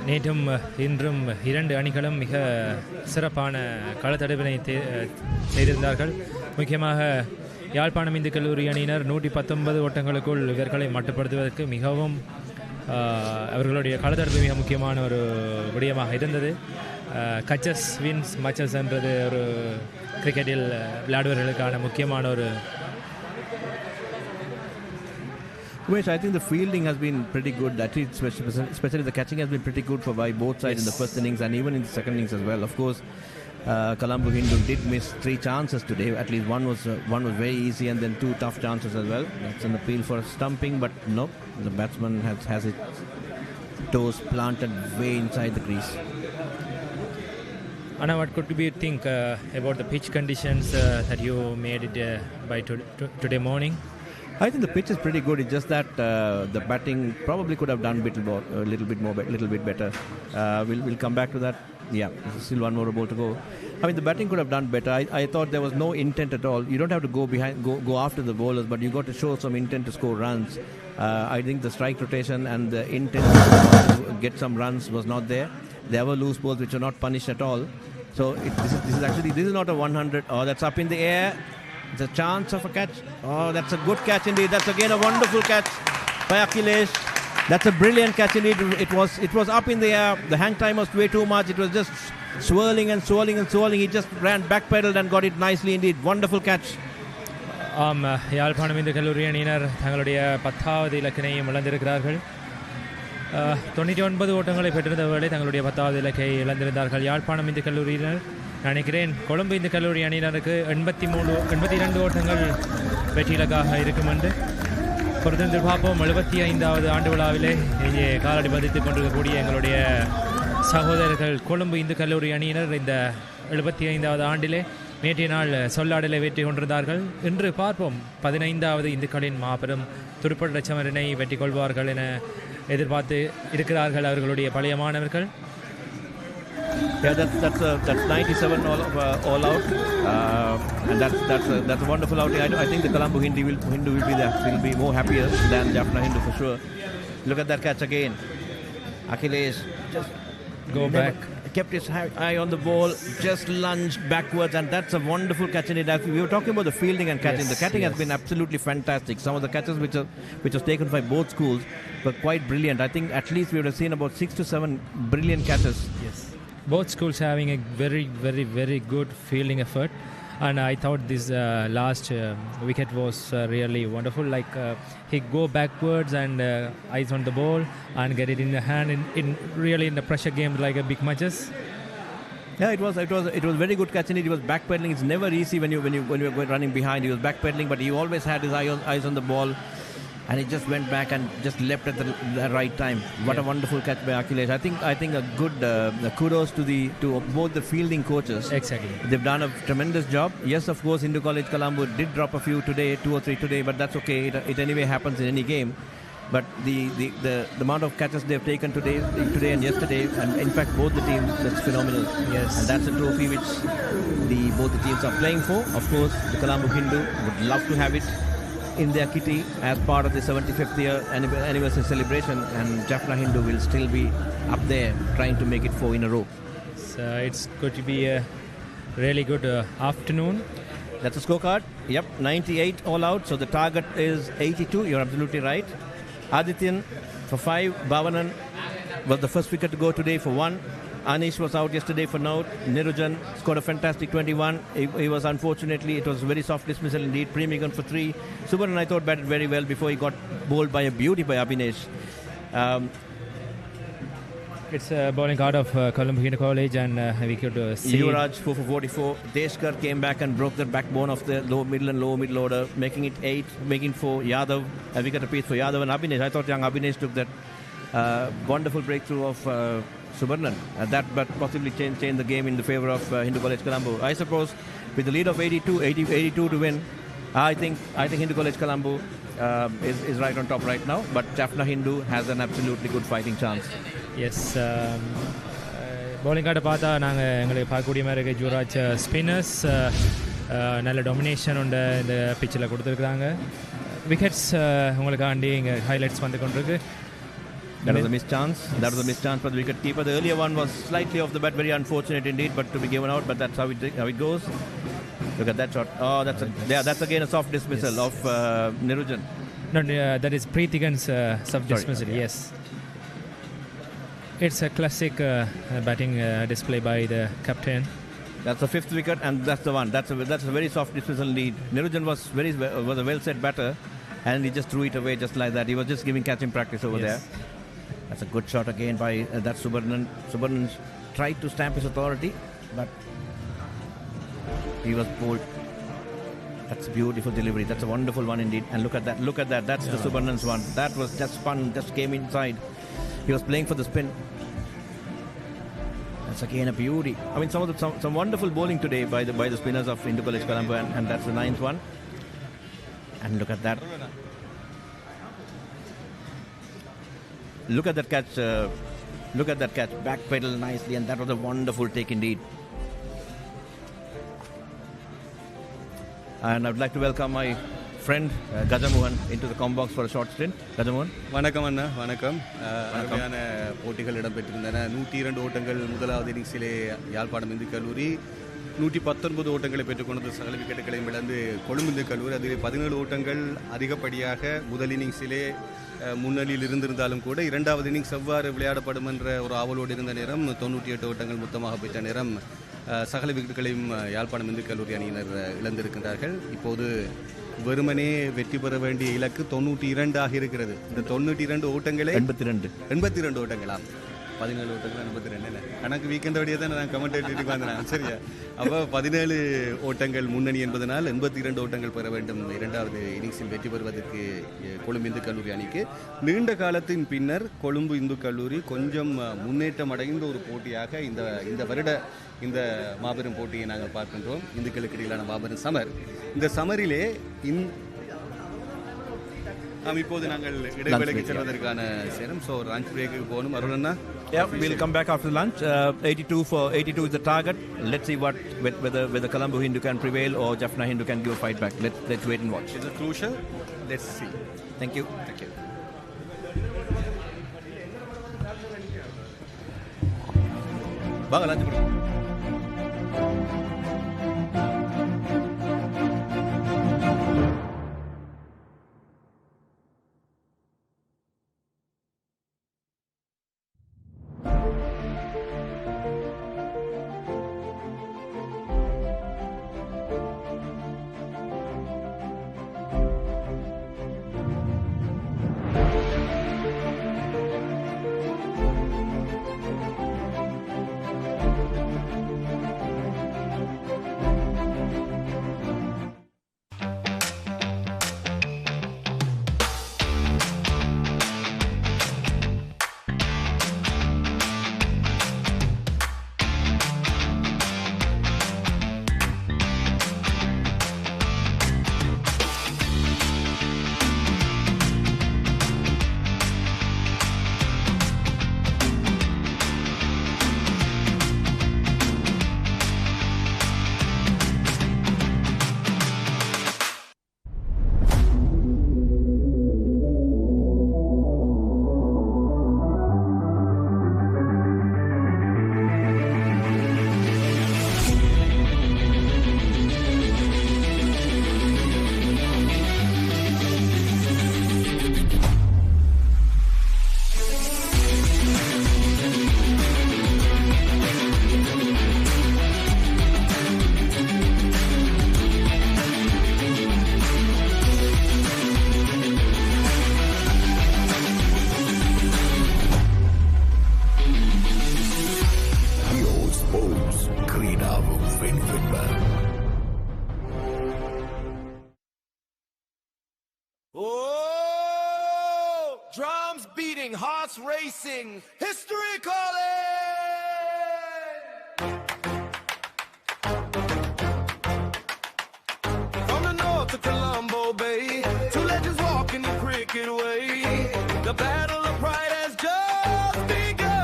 நேற்றும் இன்றும் 2 அணிகளும் மிக சிறப்பான களத்தடுப்பினை செய்திருந்தார்கள். முக்கியமாக யாழ்ப்பாணம் இந்து கல்லூரி அணியினர் 119 ஓட்டங்களுக்குள் இவர்களை மட்டுப்படுத்துவதற்கு மிகவும் அவர்களுடைய களத்தடுப்பு மிக முக்கியமான ஒரு விடயமாக இருந்தது. கச்சஸ் வின்ஸ் மச்சஸ்ன்றது ஒரு கிரிக்கெட்டில் விளையாடுவர்களுக்கான முக்கியமான ஒரு. Umesh, I think the fielding has been pretty good. That is, especially the catching has been pretty good for by both sides in the first innings and even in the second innings as well. Of course, Colombo Hindu did miss 3 chances today. At least one was very easy, and then 2 tough chances as well. That's an appeal for stumping, but no, the batsman has its toes planted way inside the crease. Anna, what could you think about the pitch conditions that you made it by today morning? I think the pitch is pretty good. It's just that the batting probably could have done a little bit better. We'll come back to that. Yeah, there's still one more ball to go. I mean, the batting could have done better. I thought there was no intent at all. You don't have to go after the bowlers, but you got to show some intent to score runs. I think the strike rotation and the intent to get some runs was not there. There were loose balls which are not punished at all. So this is not a 100. Oh, that's up in the air. It's a chance of a catch. Oh, that's a good catch indeed. That's again a wonderful catch by Akhilesh. That's a brilliant catch indeed. It was up in the air. The hang time was way too much. It was just swirling and swirling and swirling. He just ran backpedaled and got it nicely indeed. Wonderful catch. Yazhpanam Hindu கல்லூரி அணியினர் தங்களுடைய 10வது இலக்கினையும் இழந்திருக்கிறார்கள். 99 ஓட்டங்களை பெற்றிருந்த வேளை தங்களுடைய 10வது இலக்கை இழந்திருந்தார்கள். யாழ்ப்பாணம் இந்து கல்லூரியினர் நினைக்கிறேன் கொழும்பு இந்து கல்லூரி அணியினருக்கு 82 ஓட்டங்கள் வெற்றி இலக்காக இருக்கும் என்று பொறுத்திருந்து பார்ப்போம். 75வது ஆண்டு விழாவிலே இங்கே காலடி பதித்துக் கொண்டிருக்கக்கூடிய எங்களுடைய சகோதரர்கள் கொழும்பு இந்து கல்லூரி அணியினர் இந்த 75வது ஆண்டிலே நேற்றைய நாள் சொல்லாடலை வெற்றி கொண்டிருந்தார்கள். இன்று பார்ப்போம் 15வது இந்துக்களின் மாபெரும் துடுப்பாட்ட சமரினை வெற்றி கொள்வார்கள் என எதிர்பார்த்து இருக்கிறார்கள் அவர்களுடைய பழைய மாணவர்கள். Yeah, that's 97 all out, and that's a wonderful outing. I think the Colombo Hindu will be there. Will be more happier than Jaffna Hindu for sure. Look at that catch again. Akhilesh just back. Kept his eye on the ball, just lunged backwards, and that's a wonderful catch in it. We were talking about the fielding and catching. The catching has been absolutely fantastic. Some of the catches which was taken by both schools were quite brilliant. I think at least we would have seen about 6 to 7 brilliant catches. Yes. Both schools having a very, very, very good fielding effort, and I thought this last wicket was really wonderful. Like he go backwards and eyes on the ball and get it in the hand in really in the pressure game like a big matches. Yeah, it was very good catch. He was backpedaling. It's never easy when you're running behind. He was backpedaling, but he always had his eyes on the ball. And he just went back and just leapt at the right time. What a wonderful catch by Akhilesh. I think a good kudos to both the fielding coaches. Exactly. They've done a tremendous job. Yes, of course, Hindu College Colombo did drop a few today, 2 or 3 today, but that's okay. It anyway happens in any game. But the amount of catches they've taken today and yesterday, and in fact both the teams, that's phenomenal. Yes. And that's a trophy which both the teams are playing for. Of course, the Colombo Hindu would love to have it in their kitty as part of the 75th year anniversary celebration, and Jaffna Hindu will still be up there trying to make it 4 in a row. So it's going to be a really good afternoon. That's a scorecard. Yep, 98 all out. So the target is 82. You're absolutely right. Adityan for 5. Bhavanan was the first wicket to go today for 1. Anish was out yesterday for note. Nirujan scored a fantastic 21. He was unfortunately, it was very soft dismissal indeed. Premigan for 3. Subaran, I thought, batted very well before he got bowled by a beauty by Abhinesh. It's a bowling card of Colombo Hindu College, and we could see Yuvraj 4 for 44. Deshkar came back and broke the backbone of the lower middle order, making it 8, making 4. Yadav, a wicket apiece for Yadav and Abhinesh. I thought young Abhinesh took that wonderful breakthrough of Subarnan. That but possibly change the game in the favor of Hindu College Colombo. I suppose with the lead of 82 to win, I think Hindu College Colombo is right on top right now. But Jaffna Hindu has an absolutely good fighting chance. Yes. bowling கார்டை பார்த்தா நாங்கள் எங்களுக்கு பார்க்கக்கூடிய மாதிரி இருக்க ஜூராஜ் spinners நல்ல domination உண்டு இந்த பிச்சில் கொடுத்துருக்குறாங்க. விக்கெட்ஸ் உங்களுக்காண்டி இங்கே ஹைலைட்ஸ் வந்து கொண்டிருக்கு. That was a missed chance. That was a missed chance for the wicket keeper. The earlier one was slightly off the bat, very unfortunate indeed, but to be given out. But that's how it goes. Look at that shot. Oh, that's again a soft dismissal of Nirujan. No, that is Preethigan's soft dismissal. Yes. It's a classic batting display by the captain. That's the 5th wicket, and that's the one. That's a very soft dismissal lead. Niranjan was a well set batter, and he just threw it away just like that. He was just giving catching practice over there. That's a good shot again by that Subarnan. Subarnan tried to stamp his authority, but he was pulled. That's a beautiful delivery. That's a wonderful one indeed. And look at that. Look at that. That's the Subarnan's one. That was just spun, just came inside. He was playing for the spin. That's again a beauty. I mean, some wonderful bowling today by the spinners of Hindu College Colombo, and that's the 9th one. And look at that. Look at that catch. Look at that catch. Back pedal nicely, and that was a wonderful take indeed. And I would like to welcome my friend Gajamohan into the com box for a short stint. Gajamohan. வணக்கம் அண்ணா, வணக்கம். அருமையான போட்டிகள் இடம்பெற்றிருந்தன. 102 ஓட்டங்கள் முதலாவது இன்னிங்ஸிலே யாழ்ப்பாணம் இந்து கல்லூரி, 119 ஓட்டங்களை பெற்றுக்கொண்டது. சகல விக்கெட்டுகளையும் இழந்து கொழும்பு இந்து கல்லூரி அதில் 17 ஓட்டங்கள் அதிகப்படியாக முதல் இன்னிங்ஸிலே முன்னணியில் இருந்திருந்தாலும் கூட இரண்டாவது இன்னிங்ஸ் எவ்வாறு விளையாடப்படும் என்ற ஒரு ஆவலோடு இருந்த நேரம் 98 ஓட்டங்கள் மொத்தமாக பெற்ற நேரம் சகல விக்கெட்டுகளையும் யாழ்ப்பாணம் இந்து கல்லூரி அணியினர் இழந்திருக்கின்றார்கள். இப்போது வெறுமனே வெற்றி பெற வேண்டிய இலக்கு 92 இருக்கிறது. இந்த 92 ஓட்டங்களே 82 ஓட்டங்களா? 17 ஓட்டங்கள் 82 கணக்கு வீக்கெண்டோடையே தான் நான் கமெண்டேட்டருக்கு வந்தேன். சரியா? அப்போ 17 ஓட்டங்கள் முன்னணி என்பதனால் 82 ஓட்டங்கள் பெற வேண்டும் இரண்டாவது இன்னிங்ஸில் வெற்றி பெறுவதற்கு கொழும்பு இந்து கல்லூரி அணிக்கு. நீண்ட காலத்தின் பின்னர் கொழும்பு இந்து கல்லூரி கொஞ்சம் முன்னேற்றம் அடைந்த ஒரு போட்டியாக இந்த வருட இந்த மாபெரும் போட்டியை நாங்கள் பார்க்கின்றோம். இந்துக்களுக்கு இடையிலான மாபெரும் சமர். இந்த சமரிலே இப்போது நாங்கள் இடைவேளைக்கு செல்வதற்கான சேரம். ஸோ லஞ்ச் பிரேக்கு போகணும். அருளண்ணா? Yeah, we'll come back after lunch. 82 is the target. Let's see whether Colombo Hindu can prevail or Jaffna Hindu can give a fight back. Let's wait and watch. It's a crucial. Let's see. Thank you. Thank you. வாங்க lunch break. Oh, drums beating, hearts racing, history calling. From the north to Colombo Bay, two legends walking the cricket way. The battle of pride has just begun.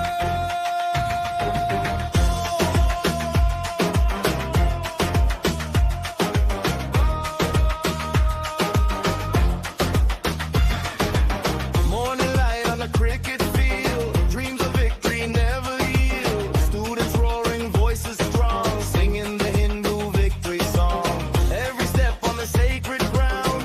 Morning light on the cricket field, dreams of victory never yield. Students roaring, voices strong, singing the Hindu victory song. Every step on the sacred ground,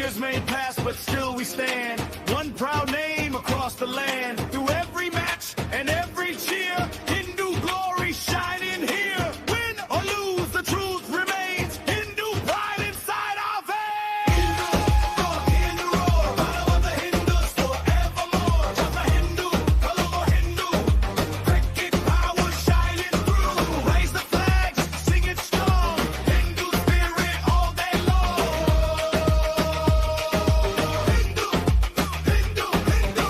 Years may pass, but still we stand. One proud name across the land. Through every match and every cheer, Hindu glory shining here. Win or lose, the truth remains. Hindu pride inside our veins. Hear the roar, battle of the Hindus forevermore. Jaffna Hindu, Colombo Hindu. Cricket power shining through. Raise the flags, sing it strong. Hindu spirit all day long. Hindu, Hindu, Hindu.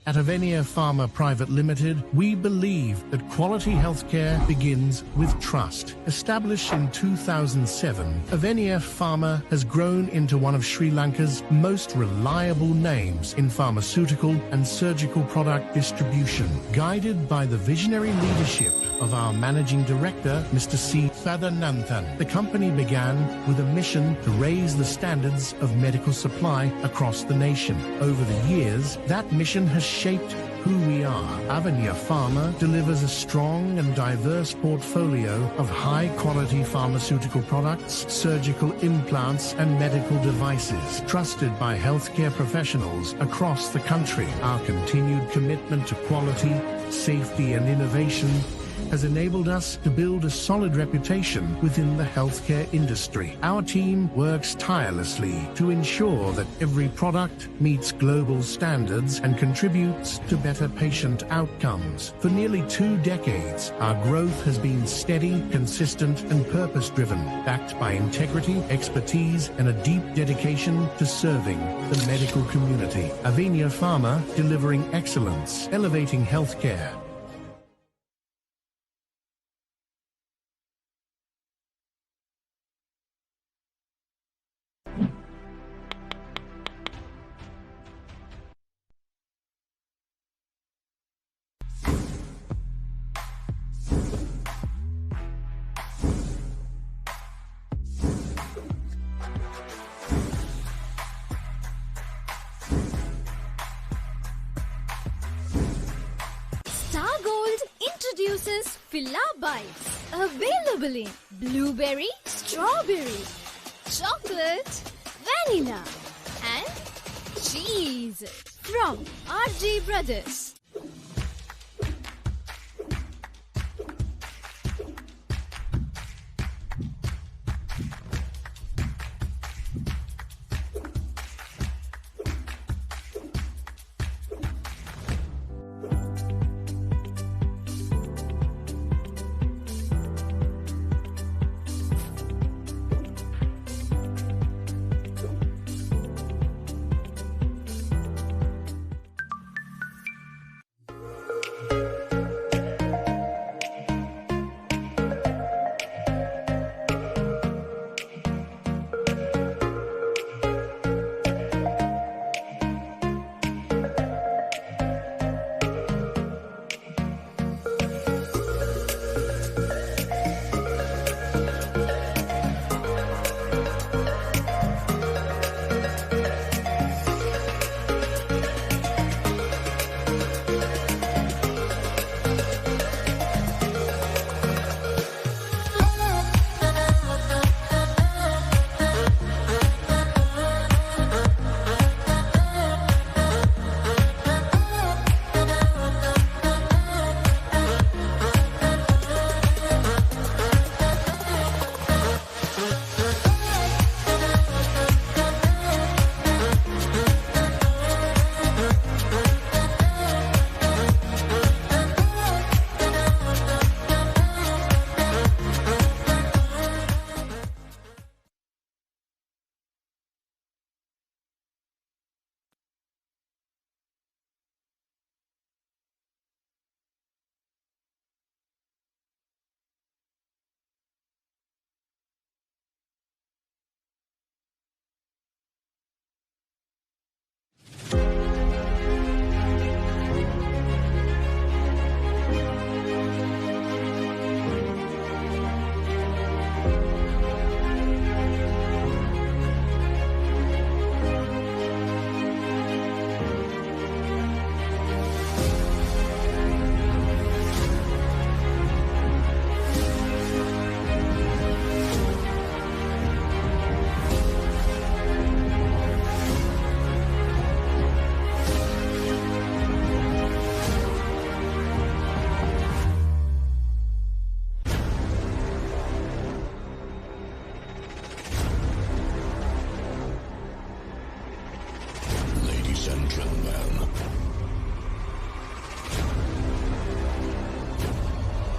At Avenia Pharma Private Limited, we believe that quality healthcare begins with trust. Established in 2007, Avenia Pharma has grown into one of Sri Lanka's most reliable names in pharmaceutical and surgical product distribution. Guided by the visionary leadership of our managing director, Mr. C. Sadananthan, the company began with a mission to raise the standards of medical supply across the nation. Over the years, that mission has shaped who we are. Avenia Pharma delivers a strong and diverse portfolio of high-quality pharmaceutical products, surgical implants, and medical devices, trusted by healthcare professionals across the country. Our continued commitment to quality, safety, and innovation has enabled us to build a solid reputation within the healthcare industry. Our team works tirelessly to ensure that every product meets global standards and contributes to better patient outcomes. For nearly 2 decades, our growth has been steady, consistent, and purpose-driven, backed by integrity, expertise, and a deep dedication to serving the medical community. Avenia Pharma, delivering excellence, elevating healthcare. Star Gold introduces Filla Bites. Available in blueberry, strawberry, chocolate, vanilla, and cheese from RJ Brothers. Ladies and gentlemen,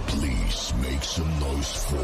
please make some noise for...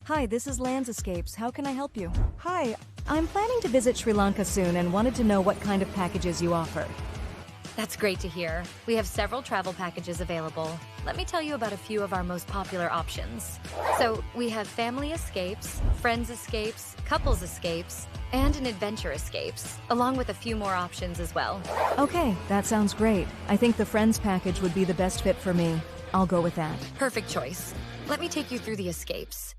Hi, this is Landscapes. How can I help you? Hi, I'm planning to visit Sri Lanka soon and wanted to know what kind of packages you offer. That's great to hear. We have several travel packages available. Let me tell you about a few of our most popular options. So, we have family escapes, friends escapes, couples escapes, and an adventure escapes, along with a few more options as well. Okay, that sounds great. I think the friends package would be the best fit for me. I'll go with that. Perfect choice. Let me take you through the escapes.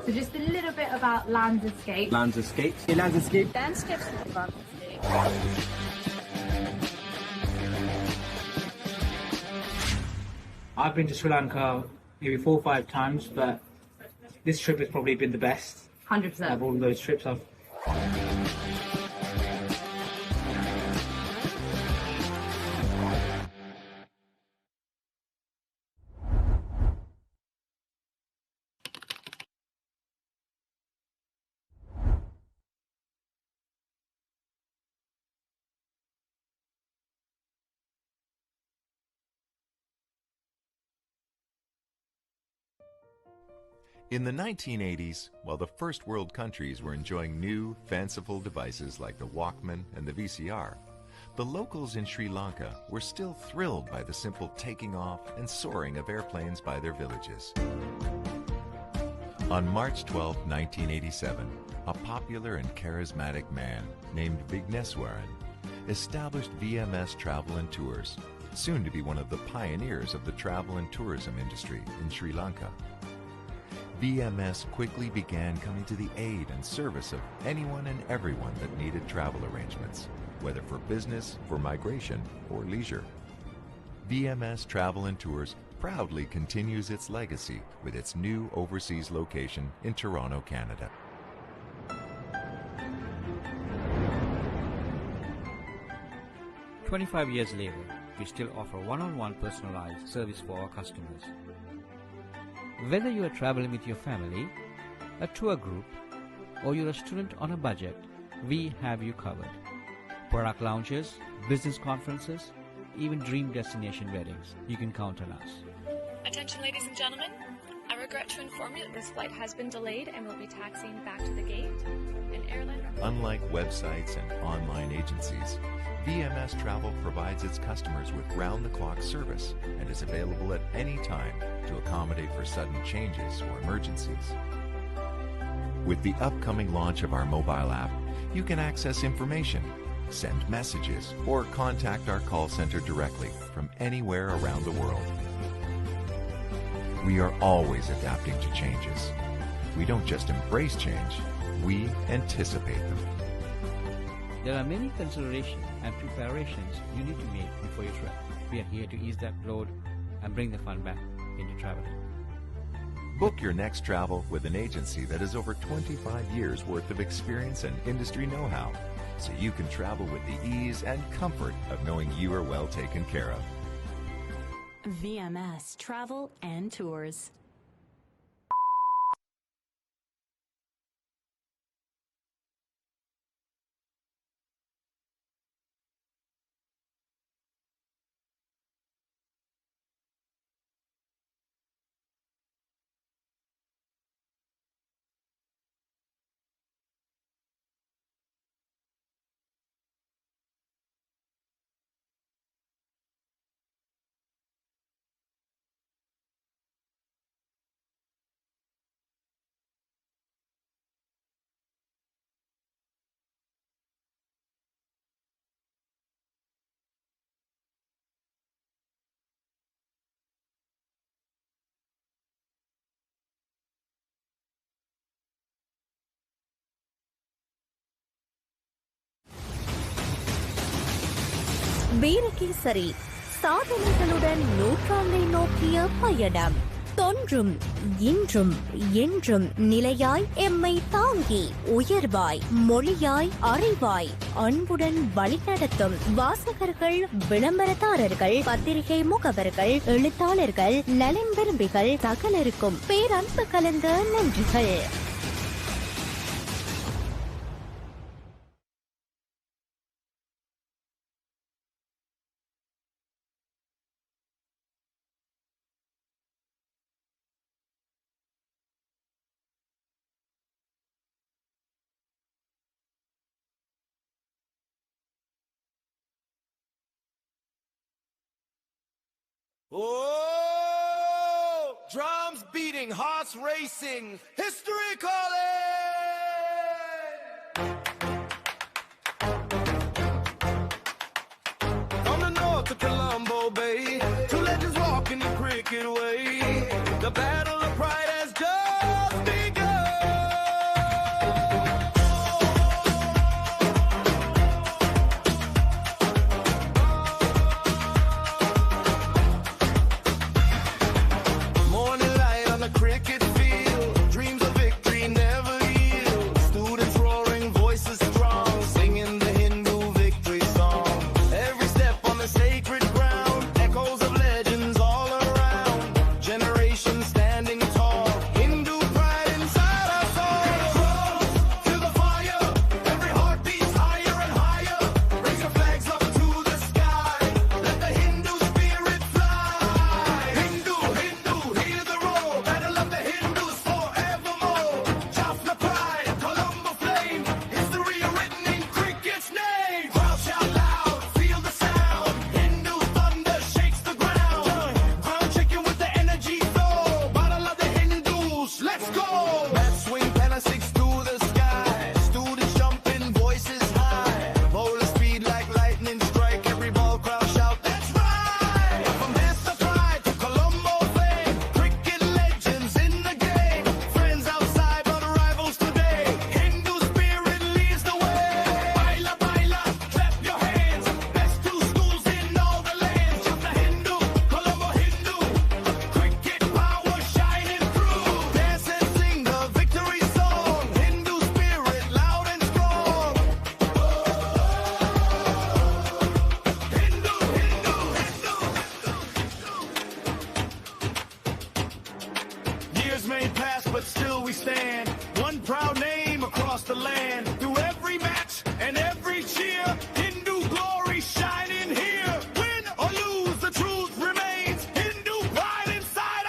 So just a little bit about Landscapes. Landscapes. Landscape. Landscapes. I've been to Sri Lanka maybe 4 or 5 times, but this trip has probably been the best. 100%. Of all those trips I've... In the 1980s, while the first world countries were enjoying new, fanciful devices like the Walkman and the VCR, the locals in Sri Lanka were still thrilled by the simple taking off and soaring of airplanes by their villages. On March 12, 1987, a popular and charismatic man named Vigneswaran established VMS Travel and Tours, soon to be one of the pioneers of the travel and tourism industry in Sri Lanka. VMS quickly began coming to the aid and service of anyone and everyone that needed travel arrangements, whether for business, for migration, or leisure. VMS Travel and Tours proudly continues its legacy with its new overseas location in Toronto, Canada. "25 years later, we still offer one-on-one personalized service for our customers. Whether you are traveling with your family, a tour group, or you're a student on a budget, we have you covered. Product launches, business conferences, even dream destination weddings, you can count on us. Attention, ladies and gentlemen. I regret to inform you that this flight has been delayed and will be taxiing back to the gate. An airline... Unlike websites and online agencies, VMS Travel provides its customers with round-the-clock service and is available at any time to accommodate for sudden changes or emergencies. With the upcoming launch of our mobile app, you can access information, send messages, or contact our call center directly from anywhere around the world. We are always adapting to changes. We don't just embrace change, we anticipate them. There are many considerations and preparations you need to make before your trip. We are here to ease that load and bring the fun back into traveling. Book your next travel with an agency that has over 25 years worth of experience and industry know-how, so you can travel with the ease and comfort of knowing you are well taken care of. VMS Travel and Tours. Virakesari சாதனைகளுடன் நூற்றாண்டை நோக்கிய பயணம். தொன்றும் இன்றும் என்றும் நிலையாய் எம்மை தாங்கி உயர்வாய் மொழியாய் அறிவாய் அன்புடன் வழிநடத்தும் வாசகர்கள், விளம்பரதாரர்கள், பத்திரிகை முகவர்கள், எழுத்தாளர்கள், நலன் விரும்பிகள் சகலருக்கும் பேரன்பு கலந்த நன்றிகள். Oh, drums beating, hearts racing, history calling. From the north to Colombo Bay, two legends walking the cricket way. The battle of pride has just begun. Cricket field, dreams of victory never yield. Students roaring, voices strong, singing the Hindu victory song. Every step on the sacred ground, echoes of legends all around. Generations standing tall, Hindu pride inside our soul. Feel the fire, every heart beats higher and higher. Raise your flags up to the sky, let the Hindu spirit fly. Hindu, Hindu, hear the roar. Battle of the Hindus forevermore. Jaffna pride, Colombo flame. History written in cricket's name. Crowd shout loud, feel the sound. Hindu thunder shakes the ground. Ground shaking with the energy flow. Battle of the Hindus, let's go. Bats swing, penna six to the sky. Students jumping, voices high. Bowler speed like lightning strike. Every ball crowd shout, that's right. From this to pride to Colombo flame. Cricket legends in the game. Friends outside but rivals today. Hindu spirit leads the way. Baila, baila, clap your hands. Best two schools in all the lands. Jaffna Hindu, Colombo Hindu. Cricket power shining through. Dance and sing the victory song. Hindu spirit loud and strong. Hindu, Hindu, Hindu. Years may pass, but still we stand. One proud name across the land. Through every match and every cheer, Hindu glory shining here. Win or lose, the truth remains. Hindu pride inside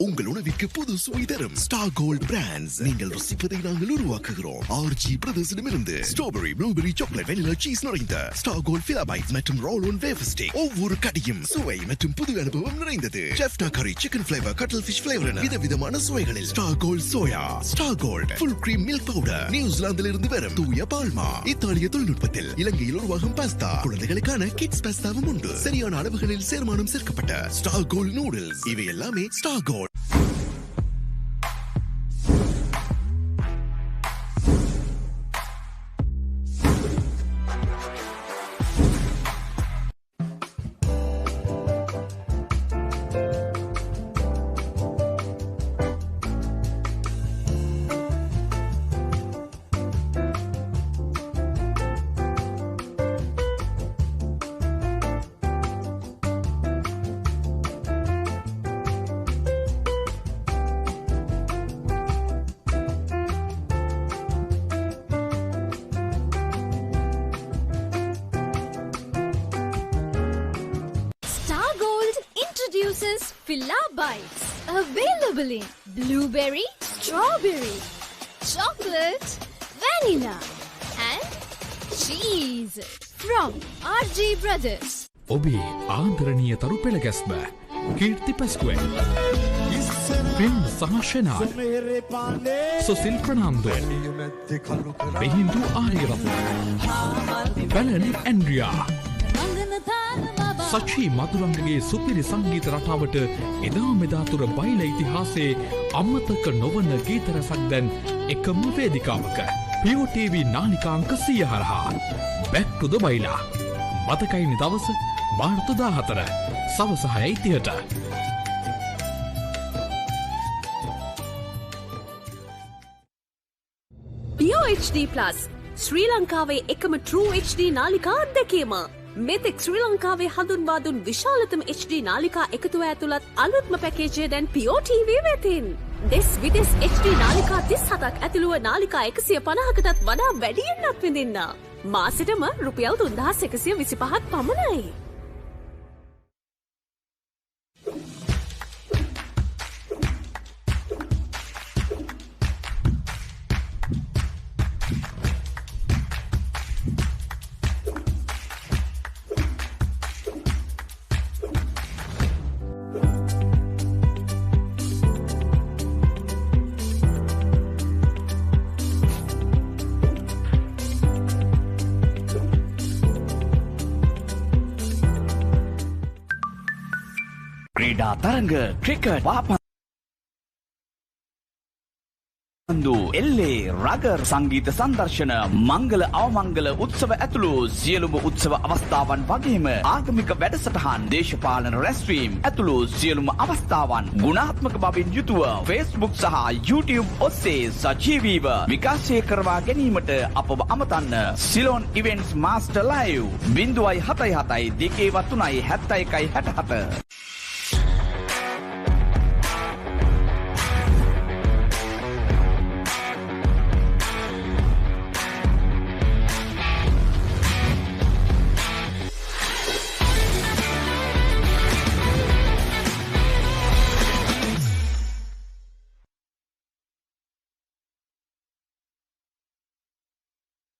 உங்கள் உணவிற்கு புது சுவை தரும் star gold brands. நீங்கள் ருசிப்பதை நாங்கள் உருவாக்குகிறோம். RG பிரதர்ஸிடமிருந்து strawberry, blueberry, chocolate, vanilla, cheese நிறைந்த ஸ்டார் கோல்ட் ஃபிலாபைட்ஸ் மற்றும் ரோல் ஆன் வேஃபர் ஸ்டிக். ஒவ்வொரு கடியும் சுவை மற்றும் புது அனுபவம் நிறைந்தது. Jaffna curry, chicken flavour, cuttlefish flavour என விதவிதமான சுவைகளில் star gold soya, star gold full cream milk powder, நியூசிலாந்தில் இருந்து வரும் தூய பால்மா, இத்தாலிய தொழில்நுட்பத்தில் இலங்கையில் உருவாகும் பாஸ்தா, குழந்தைகளுக்கான கிட்ஸ் பாஸ்தாவும் உண்டு. சரியான அளவுகளில் சேர்மானம் சேர்க்கப்பட்ட ஸ்டார் கோல்ட் நூடுல்ஸ். இவை எல்லாமே star gold. Fila Bites, available in blueberry, strawberry, chocolate, vanilla, and cheese from RJ Brothers. ඔබේ ආදරණීය තරු පෙළ ගැස්ම කීර්ති පැස්කුවෙන් පෙම් සහශනා සොසිල් ප්‍රනාන්දෝ බෙහින්දු ආරියරත්න පැලනි ඇන්ඩ්‍රියා සචී මදුරංගගේ සුපිරි සංගීත රටාවට එදා මෙදාතුර බයිල ඉතිහාසයේ අමතක නොවන ගීත රසක් දැන් එකම වේදිකාවක POTV නාලිකාංක 100 හරහා Back to the Baila මතකයිනි දවස මාර්තු 14 සවස 6:30ට POHD Plus ශ්‍රී ලංකාවේ එකම True HD නාලිකා අත්දැකීම. මෙතෙක් ශ්‍රී ලංකාවේ හඳුන්වා දුන් විශාලතම HD නාලිකා එකතුව ඇතුළත් අලුත්ම පැකේජය දැන් POTV වෙතින්. දෙස් විදෙස් HD නාලිකා 37ක් ඇතුළුව නාලිකා 150කටත් වඩා වැඩියෙන් අත්විඳින්න. මාසෙටම රුපියල් 3125ක් පමණයි. ක්‍රීඩා තරඟ ක්‍රිකට් පාපන්දු එල්ලේ රගර් සංගීත සංදර්ශන මංගල අවමංගල උත්සව ඇතුළු සියලුම උත්සව අවස්ථාවන් වගේම ආගමික වැඩසටහන් දේශපාලන රැස්වීම් ඇතුළු සියලුම අවස්ථාවන් ගුණාත්මක බවින් යුතුව Facebook සහ YouTube ඔස්සේ සජීවීව විකාශය කරවා ගැනීමට අපව අමතන්න. Ceylon events master live 077 203 71 67.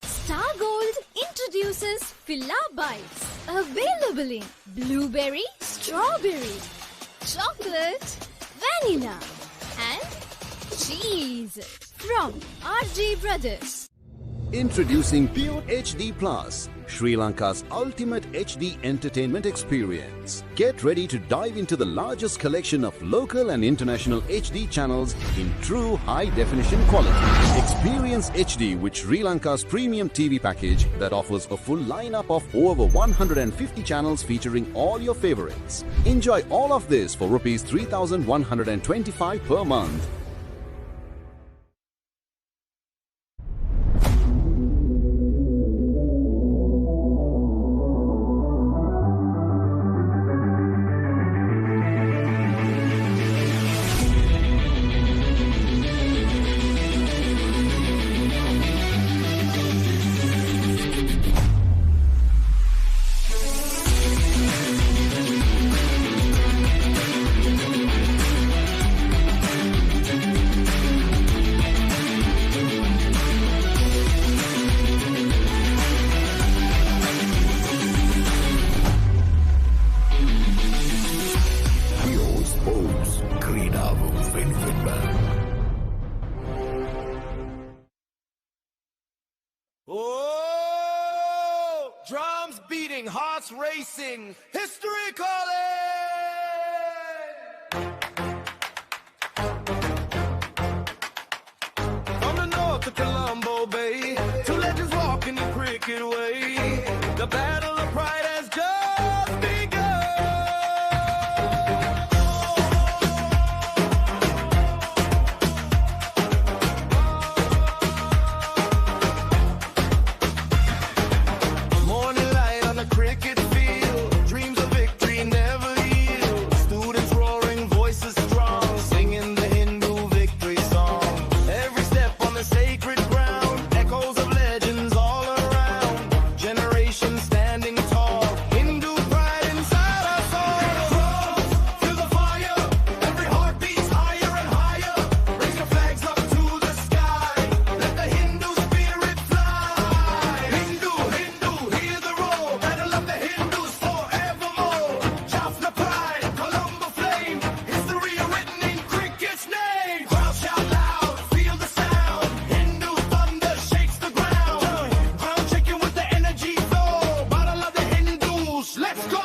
Star Gold introduces Fila Bites, available in blueberry, strawberry, chocolate, vanilla, and cheese from RJ Brothers. Introducing Pure HD Plus, Sri Lanka's ultimate HD entertainment experience. Get ready to dive into the largest collection of local and international HD channels in true high-definition quality. Experience HD with Sri Lanka's premium TV package that offers a full lineup of over 150 channels featuring all your favorites. Enjoy all of this for Rs 3,125 per month. beating, hearts racing, history calling! From the north to Colombo Bay, two legends walking the cricket way. The battle of pride has just begun. Morning light on the cricket field, dreams of victory never yield. Students roaring, voices strong, singing the Hindu victory song. Every step on the sacred ground, echoes of legends all around. Generations standing tall, Hindu pride inside our souls. Feel the fire, every heart beats higher and higher. Raise your flags up to the sky, let the Hindu spirit fly. Hindu, Hindu, hear the roar, battle of the Hindus forevermore. Jaffna pride, Colombo flame, history written in cricket's name. Crowd shout loud, feel the sound, Hindu thunder shakes the ground. Ground shaking with the energy flow, battle of the Hindus, let's go.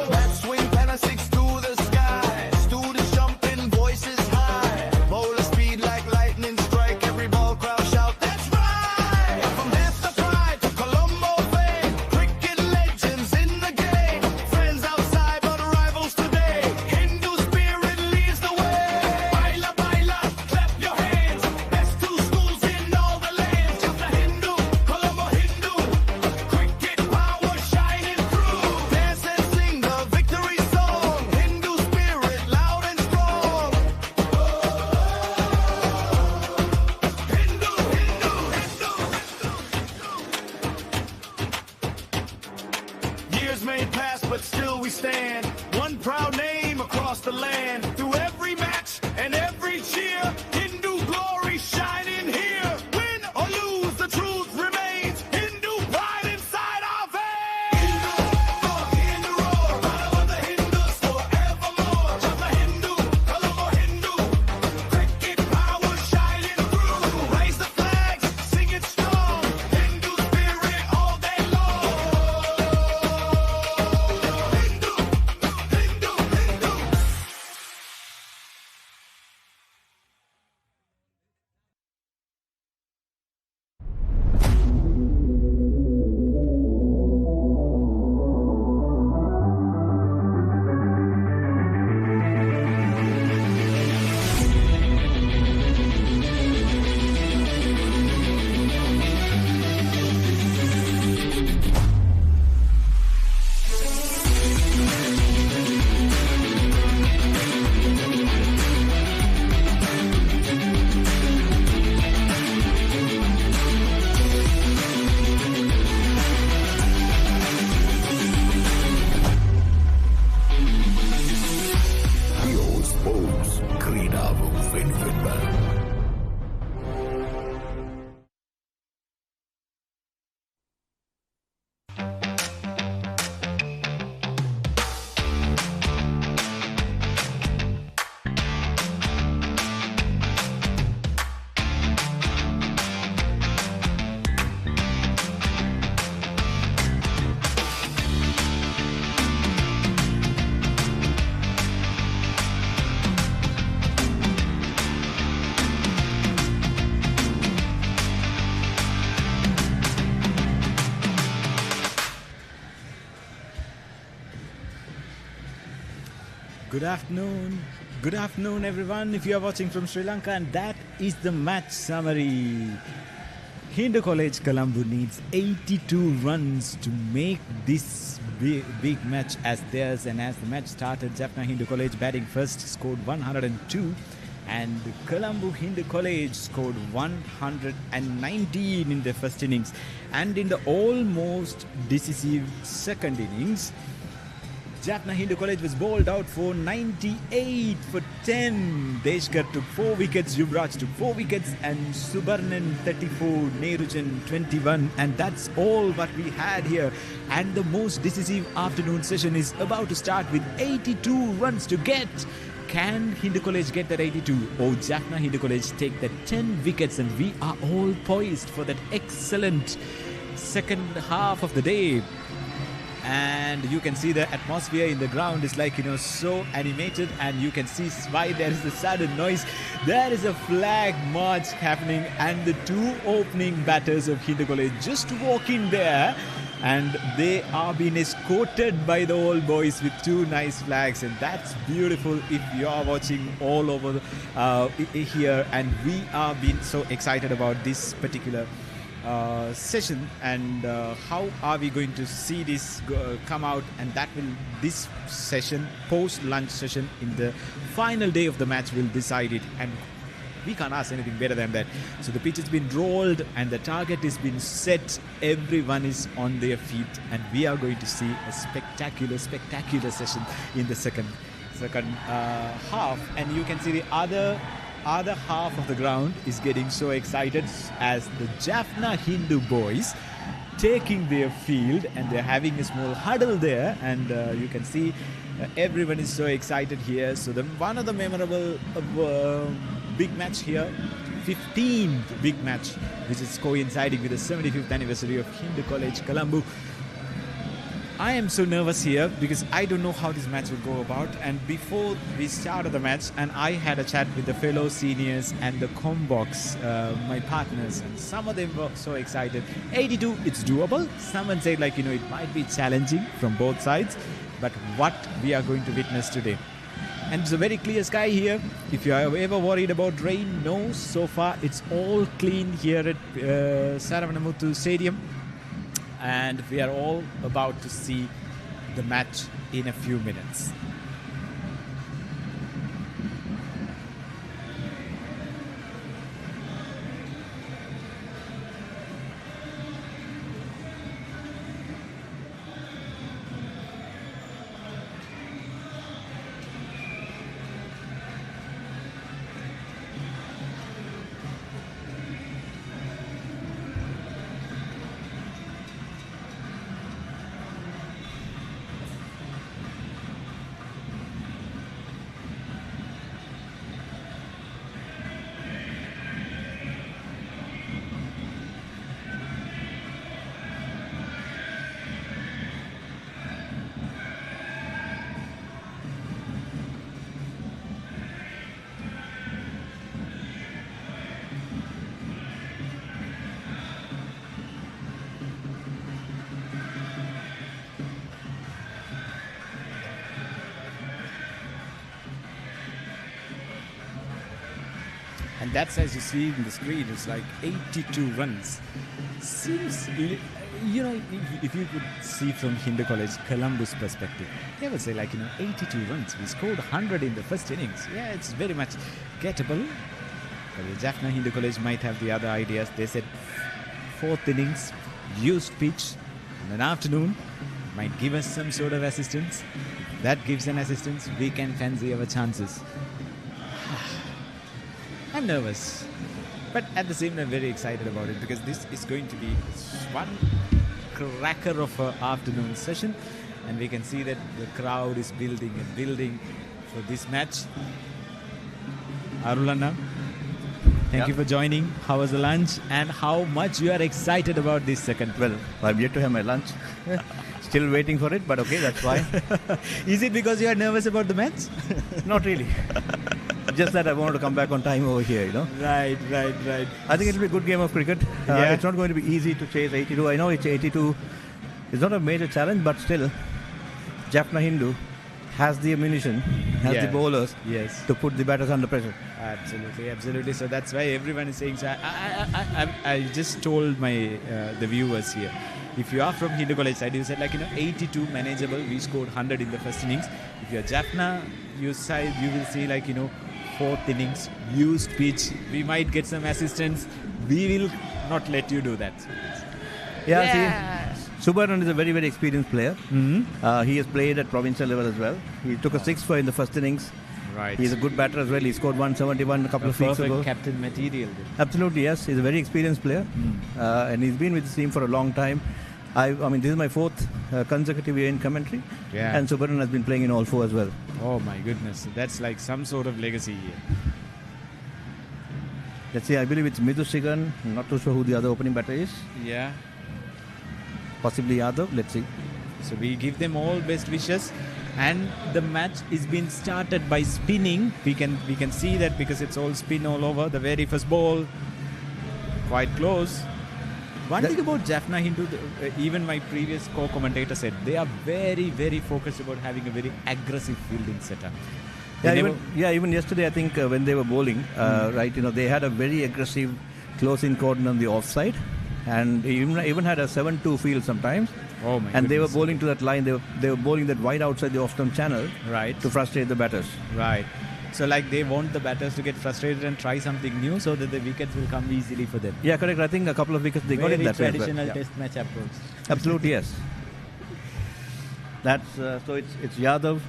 Bats swing, banner six to the sky, students jumping, voices high. Bowler speed like lightning strike, every ball crowd shout, that's right. From death to pride to Colombo fame, cricket legends in the game. Friends outside but rivals today, Hindu spirit leads the way. Baila, baila, clap your hands, best two schools in all the lands. Jaffna Hindu, Colombo Hindu, cricket power shining through. Dance and sing the victory song, Hindu spirit loud and strong. Years may pass, but still we stand. One proud name across the land. Through every match and every cheer, Hindu glory shining here. Win or lose, the truth remains. Hindu pride inside our veins. Hear the roar, battle of the Hindus forevermore. Jaffna Hindu, Colombo Hindu, cricket power shining through. Raise the flags, sing it strong. Hindu spirit all day long. Good afternoon everyone if you are watching from Sri Lanka, and that is the match summary. Hindu College Colombo needs 82 runs to make this big match as theirs, and as the match started, Jaffna Hindu College batting first scored 102 and Colombo Hindu College scored 119 in the first innings, and in the almost decisive second innings, Jaffna Hindu College was bowled out for 98 for 10. Deshkar took 4 wickets, Yuvraj took 4 wickets, and Subarnan 34, Neerujan 21. And that's all what we had here. And the most decisive afternoon session is about to start with 82 runs to get. Can Hindu College get that 82? Or Jaffna Hindu College take that 10 wickets? And we are all poised for that excellent second half of the day. And you can see the atmosphere in the ground is like, so animated, and you can see why there is a sudden noise. There is a flag march happening, and the two opening batters of Hindu College just walk in there, and they are being escorted by the old boys with two nice flags, and that's beautiful if you are watching all over here. And we are being so excited about this particular session, and how are we going to see this come out, and that will, this session, post lunch session in the final day of the match, will decide it, and we can't ask anything better than that. So the pitch has been rolled and the target has been set. Everyone is on their feet, and we are going to see a spectacular session in the second half. And you can see the other half of the ground is getting so excited as the Jaffna Hindu boys taking their field, and they're having a small huddle there, and you can see everyone is so excited here. So one of the memorable big match here, 15th big match, which is coinciding with the 75th anniversary of Hindu College Colombo. I am so nervous here because I don't know how this match will go about. And before we started the match, and I had a chat with the fellow seniors and the combox, my partners, and some of them were so excited. 82, it's doable. Someone said it might be challenging from both sides, but what we are going to witness today. And it's a very clear sky here. If you are ever worried about rain, no, so far it's all clean here at Saravanamuthu Stadium. And we are all about to see the match in a few minutes. And that's, as you see in the screen, it's like 82 runs. Seems, if you could see from Hindu College Colombo's perspective, they would say 82 runs. We scored 100 in the first innings. Yeah, it's very much gettable. But the Jaffna Hindu College might have the other ideas. They said fourth innings, used pitch in an afternoon, might give us some sort of assistance. If that gives an assistance, we can fancy our chances. I'm nervous, but at the same time very excited about it, because this is going to be one cracker of an afternoon session, and we can see that the crowd is building and building for this match. Arulana, thank you for joining. How was the lunch, and how much you are excited about this second? Well, I'm yet to have my lunch. Still waiting for it, but okay, that's fine. Is it because you are nervous about the match? Not really. Just that I wanted to come back on time over here, Right. I think it'll be a good game of cricket. It's not going to be easy to chase 82. I know it's 82. It's not a major challenge, but still, Jaffna Hindu has the ammunition, has the bowlers to put the batters under pressure. Absolutely. So that's why everyone is saying. So I just told my the viewers here, if you are from Hindu College side, you said 82 manageable. We scored 100 in the first innings. If you are Jaffna side, you will see fourth innings, used pitch. We might get some assistance. We will not let you do that. See, Subaran is a very, very experienced player. Mm-hmm. He has played at provincial level as well. He took a 6 in the first innings. Right. He's a good batter as well. He scored 171 a couple of weeks ago. Captain material. Absolutely, yes. He's a very experienced player. And he's been with the team for a long time. I mean, this is my 4th consecutive year in commentary. Yeah. And Subaran has been playing in all 4 as well. Oh my goodness. That's like some sort of legacy here. Let's see, I believe it's Midhu Sigan. I'm not too sure who the other opening batter is. Yeah. Possibly Yadav. Let's see. So we give them all best wishes. And the match is being started by spinning. We can see that because it's all spin all over. The very first ball, quite close. One thing about Jaffna Hindu, even my previous co-commentator said, they are very, very focused about having a very aggressive fielding setup. Even yesterday, I think when they were bowling, right, they had a very aggressive close-in cordon on the offside, and even had a 7-2 field sometimes. Oh my! And they were bowling to that line. They were bowling that wide outside the off-stump channel, right, to frustrate the batters. Right. So like they want the batters to get frustrated and try something new so that the wickets will come easily for them. Yeah, correct. I think a couple of wickets they got in that way. Traditional test match approach. Absolutely, yes. That's so it's Yadav.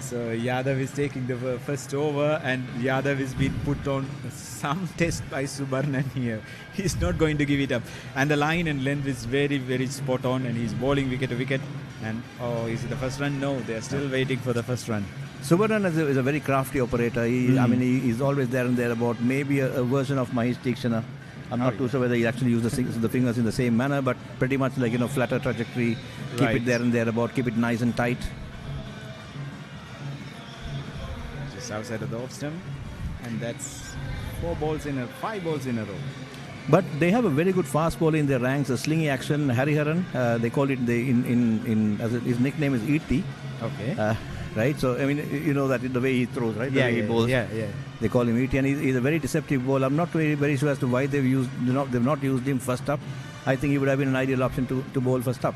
So Yadav is taking the first over, and Yadav is being put on some test by Subarnan here. He's not going to give it up, and the line and length is very, very spot on, and he's bowling wicket to wicket. And is it the first run? No, they are still waiting for the first run. Subarnan is a very crafty operator. He's always there and thereabout. Maybe a version of Mahesh Tikshana. I'm not too sure whether he actually uses the fingers in the same manner, but pretty much like, flatter trajectory, keep it there and thereabout, keep it nice and tight. Just outside of the off stump, and that's 5 balls in a row. But they have a very good fast bowler in their ranks, a slingy action, Hariharan. They call it, his nickname is E.T. Okay. Right, so that the way he throws, right? The way he bowls. Yeah. They call him E.T. and he's a very deceptive bowler. I'm not very, very sure as to why they've not used him first up. I think he would have been an ideal option to bowl first up.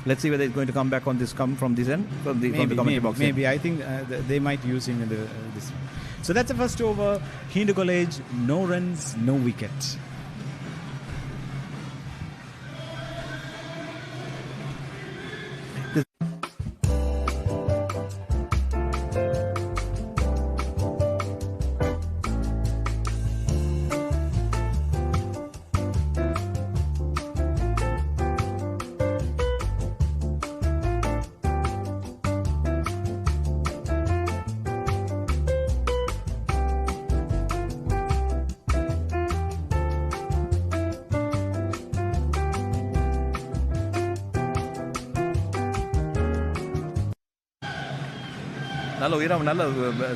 Let's see whether he's going to come back from this end, from the commentary box. Maybe I think they might use him in this one. So that's the first over. Hindu College, no runs, no wicket.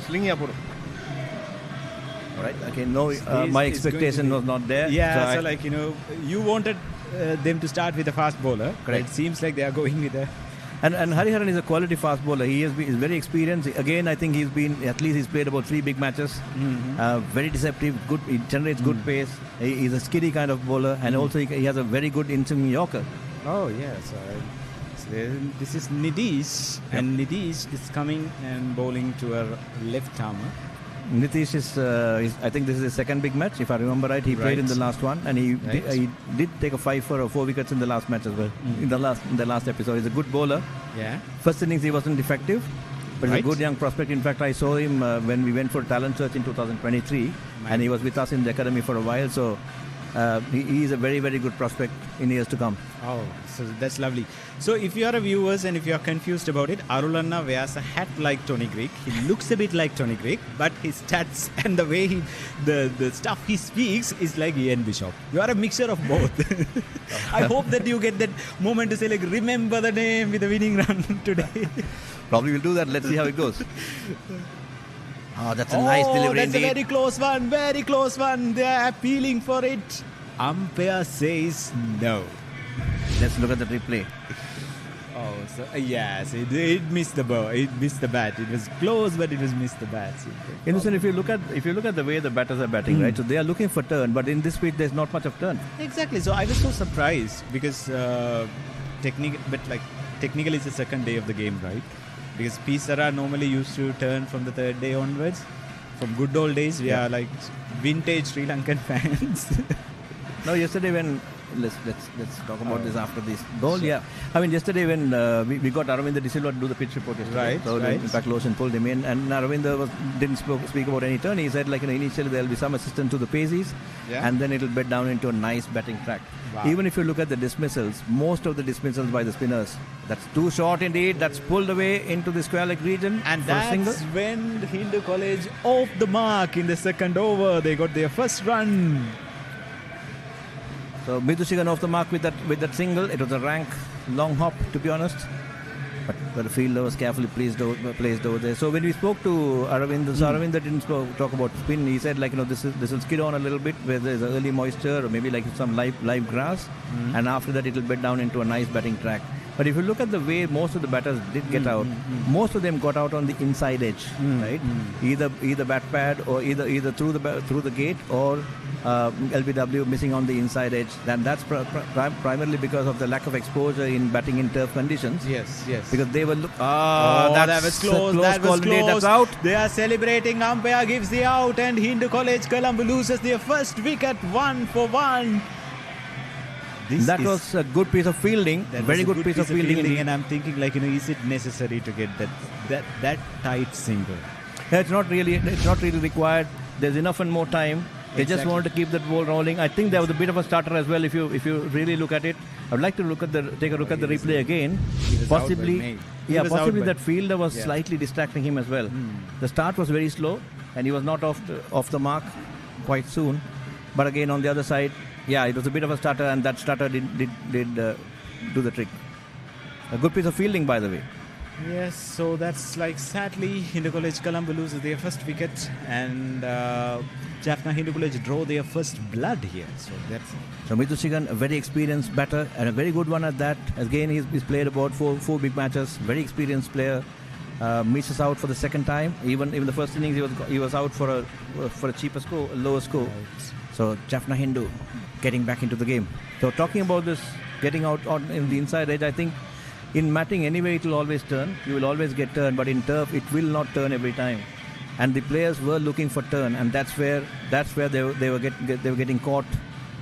Slingy. Alright, okay, my expectation was not there. Yeah, so you wanted them to start with a fast bowler. Correct. It seems like they are going with a... And Hariharan is a quality fast bowler. He's very experienced. Again, I think he's played about 3 big matches. Very deceptive, good. He generates good pace. He's a skiddy kind of bowler, and also he has a very good in-swing Yorker. Oh, yes. This is Nitish, and Nitish is coming and bowling to a left armer. Nitish is, I think this is his second big match, if I remember right. He played in the last one, and he did take a 5 for 4 wickets in the last match as well. In the last episode, he's a good bowler. Yeah. First innings he wasn't effective, but he's a good young prospect. In fact, I saw him when we went for talent search in 2023, and he was with us in the academy for a while. So he is a very, very good prospect in years to come. Oh, so that's lovely. So if you are a viewers and if you are confused about it, Arulanna wears a hat like Tony Greek. He looks a bit like Tony Greek, but his stats and the way the stuff he speaks is like Ian Bishop. You are a mixture of both. I hope that you get that moment to say remember the name with the winning run today. Probably will do that. Let's see how it goes. Oh, that's a nice delivery that's indeed. A very close one. They are appealing for it. Umpire says no. Let's look at the replay. Oh, so yes, it missed the ball. It missed the bat. It was close, but it was missed the bat. If you look at the way the batters are batting, right? So they are looking for turn, but in this pitch there's not much of turn. Exactly. So I was so surprised because technically it's the second day of the game, right? Because P.Sara normally used to turn from the third day onwards. From good old days, we are like vintage Sri Lankan fans. No, yesterday when let's talk about this after this goal. Yeah, I mean yesterday when we got Aravinda De Silva to do the pitch report yesterday. Right. So in fact, Loshin pulled him in, and Aravinda didn't speak about any turn. He said initially there will be some assistance to the paces, and then it'll bed down into a nice batting track. Wow. Even if you look at the dismissals, most of the dismissals by the spinners, that's too short indeed. That's pulled away into the square leg region, and that's when Hindu College off the mark in the second over. They got their first run. So Midushigan off the mark with that single. It was a rank long hop, to be honest. But the fielder was carefully placed over there. So when we spoke to Aravind, Aravind didn't talk about spin. He said, like, this will skid on a little bit where there's early moisture or maybe like some live grass, and after that it will bed down into a nice batting track. But if you look at the way most of the batters did get out, most of them got out on the inside edge, right? Either bat pad or either through the gate or LBW missing on the inside edge. And that's primarily because of the lack of exposure in batting in turf conditions. Yes. Because they were that was close. That was close. That's out. They are celebrating. Umpire gives the out, and Hindu College Colombo loses their first wicket, 1 for 1. That was a good piece of fielding. Very good piece of fielding. And I'm thinking, like, is it necessary to get that tight single? Yeah, it's not really required. There's enough and more time. They just wanted to keep that ball rolling. I think there was a bit of a starter as well. If you really look at it, I would like to take a look at the replay again. Possibly that fielder was slightly distracting him as well. The start was very slow, and he was not off the mark quite soon. But again, on the other side, it was a bit of a starter, and that starter did do the trick. A good piece of fielding, by the way. Yes, so that's like, sadly, Hindu College Colombo loses their first wicket, and Jaffna Hindu College draw their first blood here. So Midushigan, a very experienced batter and a very good one at that. Again, he's played about four big matches. Very experienced player. Misses out for the second time. Even the first innings, he was out for a cheaper score, a lower score. Right. So Jaffna Hindu getting back into the game. So talking about this, getting out on in the inside edge, I think in matting anyway it will always turn. You will always get turn, but in turf it will not turn every time. And the players were looking for turn, and that's where they were getting caught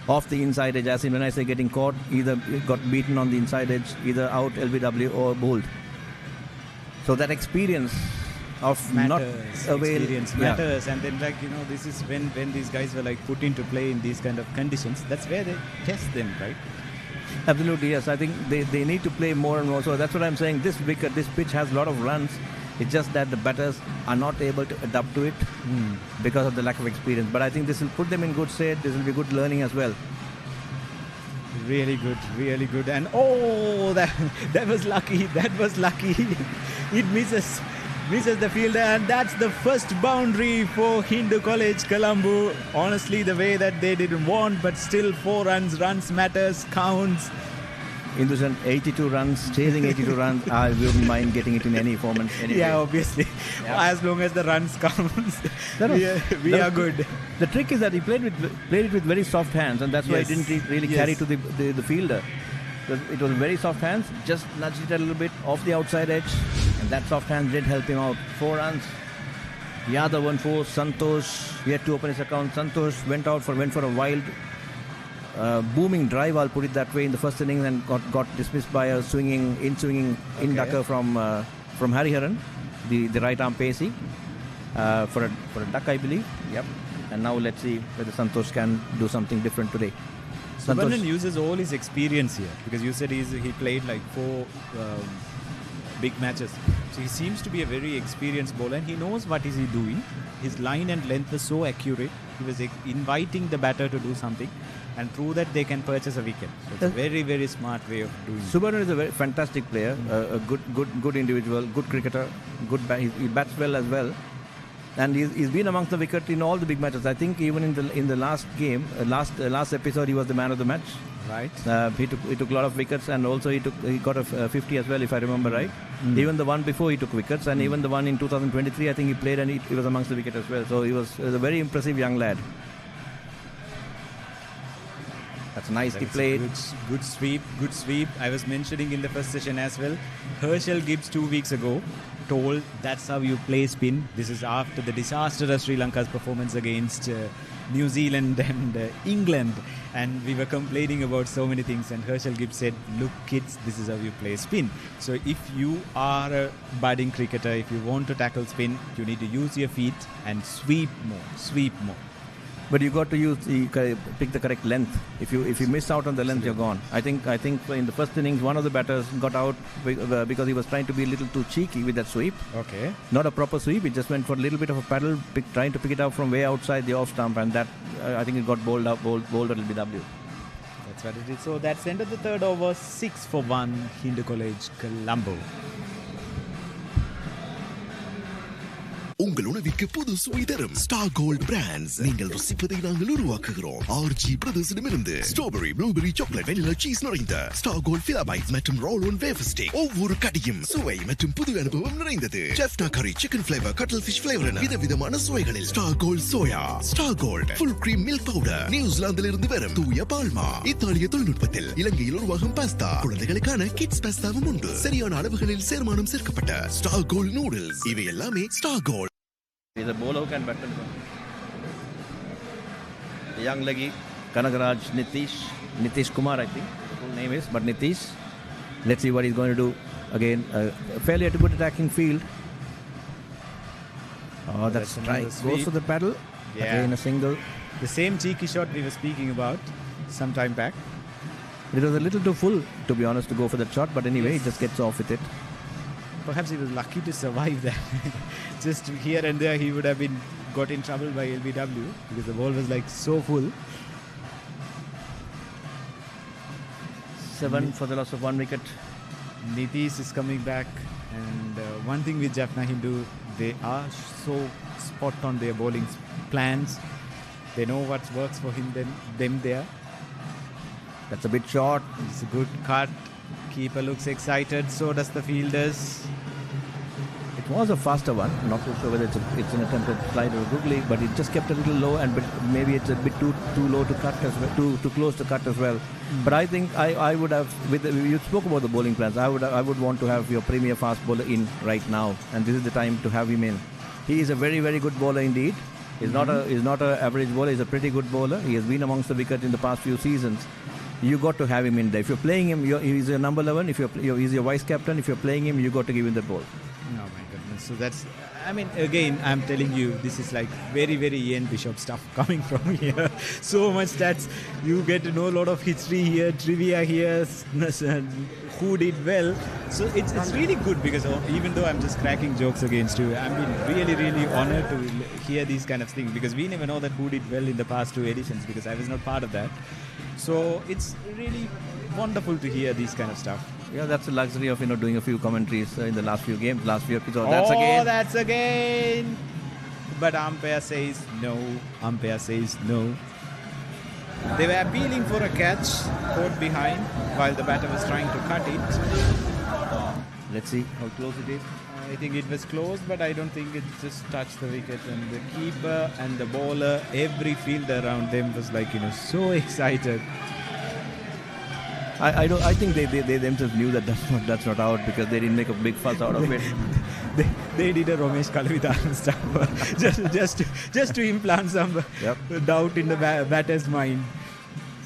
off the inside edge. As in, when I say getting caught, either got beaten on the inside edge, either out LBW or bowled. So that experience of matters, not Ovel matters, and then, like, this is when these guys were, like, put into play in these kind of conditions. That's where they test them, right? Absolutely, yes. I think they need to play more and more. So that's what I'm saying. This pitch has a lot of runs. It's just that the batters are not able to adapt to it because of the lack of experience. But I think this will put them in good stead. This will be good learning as well. Really good. And that was lucky. It misses the fielder, and that's the first boundary for Hindu College Colombo. Honestly, the way that they didn't want, but still 4 runs matters, counts. Indusan, 82 runs, chasing 82 runs. I wouldn't mind getting it in any format. Anyway. Yeah, obviously. Yeah. As long as the runs counts, we are good. The trick is that he played it with very soft hands, and that's why he didn't really carry to the fielder. It was very soft hands, just nudged it a little bit off the outside edge, and that soft hand did help him out. 4 runs. Yadav 1-4. Santosh yet to open his account. Santosh went for a wild, booming drive, I'll put it that way, in the first innings, and got dismissed by a swinging in-ducker from Hariharan, the right arm pacey, for a duck, I believe. Yep. And now let's see whether Santosh can do something different today. Subarnan uses all his experience here, because you said he played like 4 big matches. So he seems to be a very experienced bowler, and he knows what is he doing. His line and length was so accurate. He was inviting the batter to do something, and through that they can purchase a wicket. So it's a very, very smart way of doing it. Subarnan is a very fantastic player, a good individual, good cricketer, he bats well as well. And he's been amongst the wicket in all the big matches. I think even in the last game, last episode, he was the man of the match. Right. He took a lot of wickets, and also he got a 50 as well, if I remember right. Even the one before he took wickets, and even the one in 2023, I think he played, and he was amongst the wicket as well. So he was a very impressive young lad. That's nicely played. Good sweep. I was mentioning in the first session as well. Herschel Gibbs 2 weeks ago told that's how you play spin. This is after the disastrous Sri Lanka's performance against New Zealand and England, and we were complaining about so many things, and Herschel Gibbs said, look kids, this is how you play spin. So if you are a budding cricketer, if you want to tackle spin, you need to use your feet and sweep more. But you got to pick the correct length. If you miss out on the length, you're gone. I think in the first innings, one of the batters got out because he was trying to be a little too cheeky with that sweep. Okay. Not a proper sweep. He just went for a little bit of a paddle, trying to pick it out from way outside the off stump, and that I think it got bowled at LBW. That's what it is. So that's the end of the third over. 6-1 Hindu College Colombo. உங்கள் உணவிற்கு புது சுவை தரும் star gold brands. நீங்கள் ருசிப்பதை நாங்கள் உருவாக்குகிறோம். RG பிரதர்ஸிடமிருந்து strawberry, blueberry, chocolate, vanilla, cheese நிறைந்த ஸ்டார் கோல்ட் ஃபிலா பைட்ஸ் மற்றும் ரோல் ஆன் வேஃபர் ஸ்டிக். ஒவ்வொரு கடியும் சுவை மற்றும் புது அனுபவம் நிறைந்தது. Jaffna curry, chicken flavour, cuttlefish flavour என விதவிதமான சுவைகளில் star gold soya, star gold full cream milk powder, நியூசிலாந்திலிருந்து வரும் தூய பால்மா, இத்தாலிய தொழில்நுட்பத்தில் இலங்கையில் உருவாகும் பாஸ்தா, குழந்தைகளுக்கான கிட்ஸ் பாஸ்தாவும் உண்டு. சரியான அளவுகளில் சேர்மானம் சேர்க்கப்பட்ட ஸ்டார் கோல்ட் நூடுல்ஸ். இவை எல்லாமே star gold. He's a bowler who can bat. The young leggy, Kanagaraj Nitish Kumar, I think the full name is, but Nitish. Let's see what he's going to do. Again, fairly adequate attacking field. Oh, that's strike. Goes to the paddle. Yeah. Again, a single. The same cheeky shot we were speaking about some time back. It was a little too full, to be honest, to go for that shot, but anyway, he just gets off with it. Perhaps he was lucky to survive that. Just here and there, he would have been got in trouble by LBW because the ball was like so full. 7 for the loss of 1 wicket. Nitish is coming back, and one thing with Jaffna Hindu, they are so spot on their bowling plans. They know what works for them there. That's a bit short. It's a good cut. Keeper looks excited, so does the fielders. It was a faster one. Not too sure whether it's an attempted slide or googly, but it just kept a little low, and maybe it's a bit too low to cut as well, too close to cut as well. But I think I would have. You spoke about the bowling plans. I would want to have your premier fast bowler in right now, and this is the time to have him in. He is a very, very good bowler indeed. He's not an average bowler. He's a pretty good bowler. He has been amongst the wicket in the past few seasons. You got to have him in there. If you're playing him, he's your number 11. If he's your vice captain. If you're playing him, you got to give him the ball. Oh my goodness! So that's. I mean, again, I'm telling you, this is like very, very Ian Bishop stuff coming from here. So much stats. You get to know a lot of history here, trivia here, who did well. So it's really good because even though I'm just cracking jokes against you, I'm been really, really honored to hear these kind of things because we never know that who did well in the past 2 editions because I was not part of that. So it's really wonderful to hear these kind of stuff. Yeah, that's the luxury of doing a few commentaries in the last few games, last few episodes. That's again. But umpire says no. Umpire says no. They were appealing for a catch caught behind while the batter was trying to cut it. Let's see how close it is. I think it was close, but I don't think it just touched the wicket. And the keeper and the bowler, every fielder around them was like, so excited. I think they themselves knew that that's not out because they didn't make a big fuss out of it. They did a Ramesh Kalavitharan stuff just to implant some doubt in the batter's mind.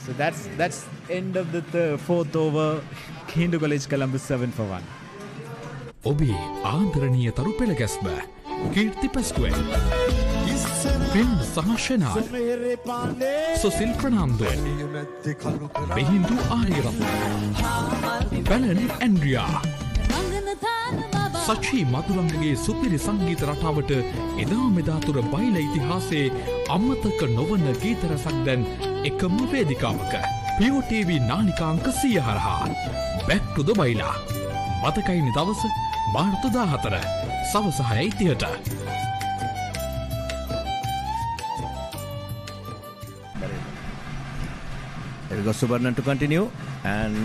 So that's end of the fourth over. Hindu College Colombo 7-1. ඔබේ ආන්දරණීය තරු පෙළ ගැස්ම කීර්ති පැස්කුවෙන් පින් සමශනා සොසිල් ප්‍රනාන්දෝ බෙහින්දු Ariyaratne පැලන් Andrea සචී මදුරංගගේ සුපිරි සංගීත රටාවට එදා මෙදාතුර බයිල ඉතිහාසයේ අමතක නොවන ගීත රසක් දැන් එකම වේදිකාවක POTV නාලිකාංක 100 හරහා Back to the බයිලා මතකයිනි දවස මාර්තු 14 සවස 6:30ට. There goes Subarnan to continue, and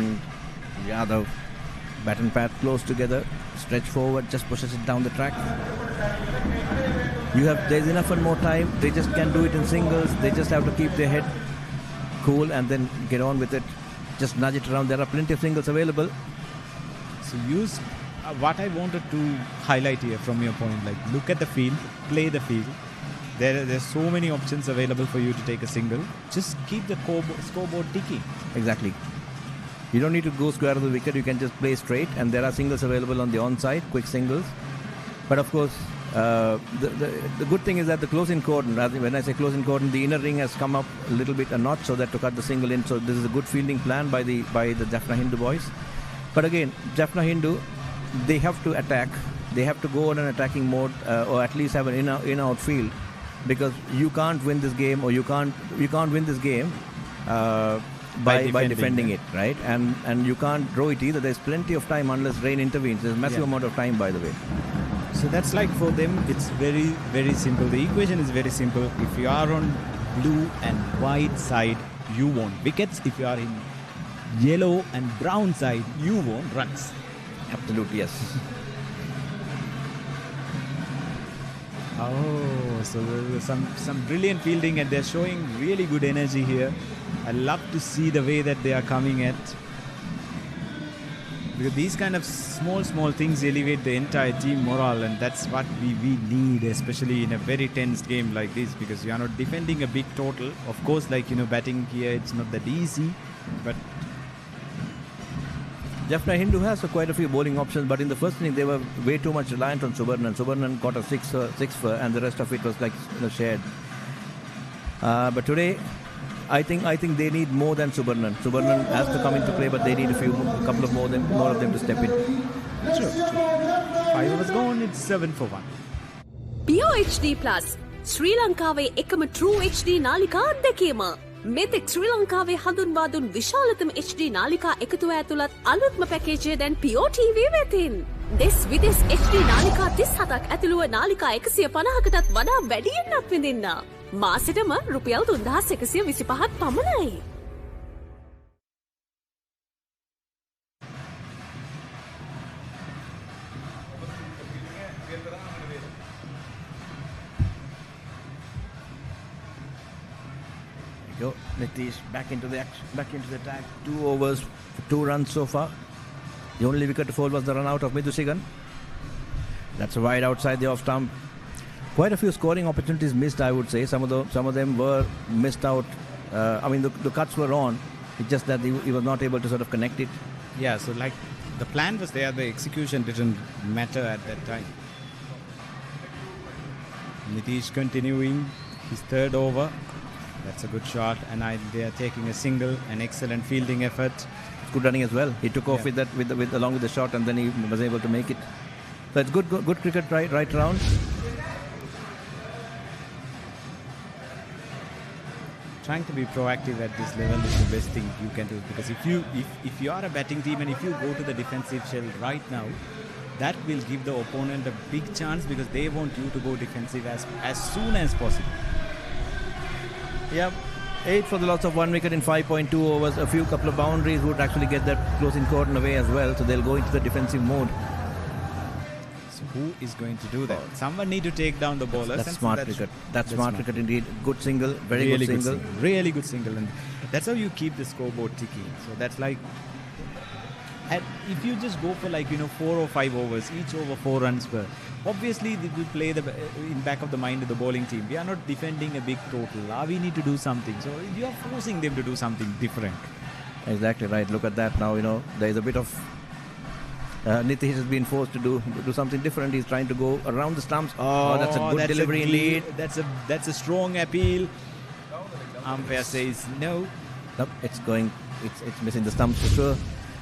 the bat and pad close together, stretch forward, just pushes it down the track. There's enough and more time. They just can do it in singles. They just have to keep their head cool and then get on with it. Just nudge it around. There are plenty of singles available. So use what I wanted to highlight here from your point, like look at the field, play the field. There's so many options available for you to take a single. Just keep the scoreboard ticking. Exactly. You don't need to go square of the wicket. You can just play straight, and there are singles available on the onside, quick singles. But of course, the good thing is that the close-in cordon, when I say close-in cordon, the inner ring has come up a little bit a notch so that to cut the single in. So this is a good fielding plan by the Jaffna Hindu boys. But again, Jaffna Hindu, they have to attack. They have to go on an attacking mode, or at least have an in-out field, because you can't win this game, or you can't win this game by defending it, right? And you can't draw it either. There's plenty of time unless rain intervenes. There's a massive amount of time, by the way. So that's like for them, it's very, very simple. The equation is very simple. If you are on blue and white side, you want wickets. If you are in yellow and brown side, you want runs. Absolutely, yes. Oh, so there's some brilliant fielding, and they're showing really good energy here. I love to see the way that they are coming at. Because these kind of small things elevate the entire team morale, and that's what we need, especially in a very tense game like this, because you are not defending a big total. Of course, batting here, it's not that easy, but Jaffna Hindu has quite a few bowling options, but in the first inning they were way too much reliant on Subarnan. Subarnan got a six for, and the rest of it was shared. But today, I think they need more than Subarnan. Subarnan has to come into play, but they need a couple of more of them to step in. True. 5 overs gone, it's 7 for 1. POHD Plus Sri Lankaවේ එකම True HD නාලිකා අත්දැකීම. මෙතෙක් ශ්‍රී ලංකාවේ හඳුන්වා දුන් විශාලතම HD නාලිකා එකතුව ඇතුළත් අලුත්ම පැකේජය දැන් POTV වෙතින්. දෙස් විදෙස් HD නාලිකා 37ක් ඇතුළුව නාලිකා 150කටත් වඩා වැඩියෙන් අත්විඳින්න. මාසෙටම රුපියල් 3125ක් පමණයි. Nitish back into the attack. 2 overs, 2 runs so far. The only wicket to fall was the run out of Midhusigan. That's wide outside the off stump. Quite a few scoring opportunities missed, I would say. Some of them were missed out. The cuts were on. It's just that he was not able to sort of connect it. Yeah, so the plan was there, the execution didn't matter at that time. Nitish continuing his 3rd over. That's a good shot, and they are taking a single, an excellent fielding effort. Good running as well. He took off with that, along with the shot, and then he was able to make it. So it's good cricket right round. Trying to be proactive at this level is the best thing you can do, because if you are a batting team and if you go to the defensive shell right now, that will give the opponent a big chance, because they want you to go defensive as soon as possible. Yeah, 8 for the loss of 1 wicket in 5.2 overs. A couple of boundaries would actually get that closing cordon away as well. So they'll go into the defensive mode. So who is going to do that? Someone need to take down the bowlers. That's smart cricket. That's smart cricket indeed. Good single, really good single. Really good single, and that's how you keep the scoreboard ticking. So that's and if you just go for 4 or 5 overs, each over 4 runs per, obviously they will play in back of the mind of the bowling team. We are not defending a big total. We need to do something. So you are forcing them to do something different. Exactly right. Look at that now. There is a bit of Nitish has been forced to do something different. He's trying to go around the stumps. Oh, that's a good delivery indeed. That's a strong appeal. Umpire says no. Nope, it's missing the stumps for sure.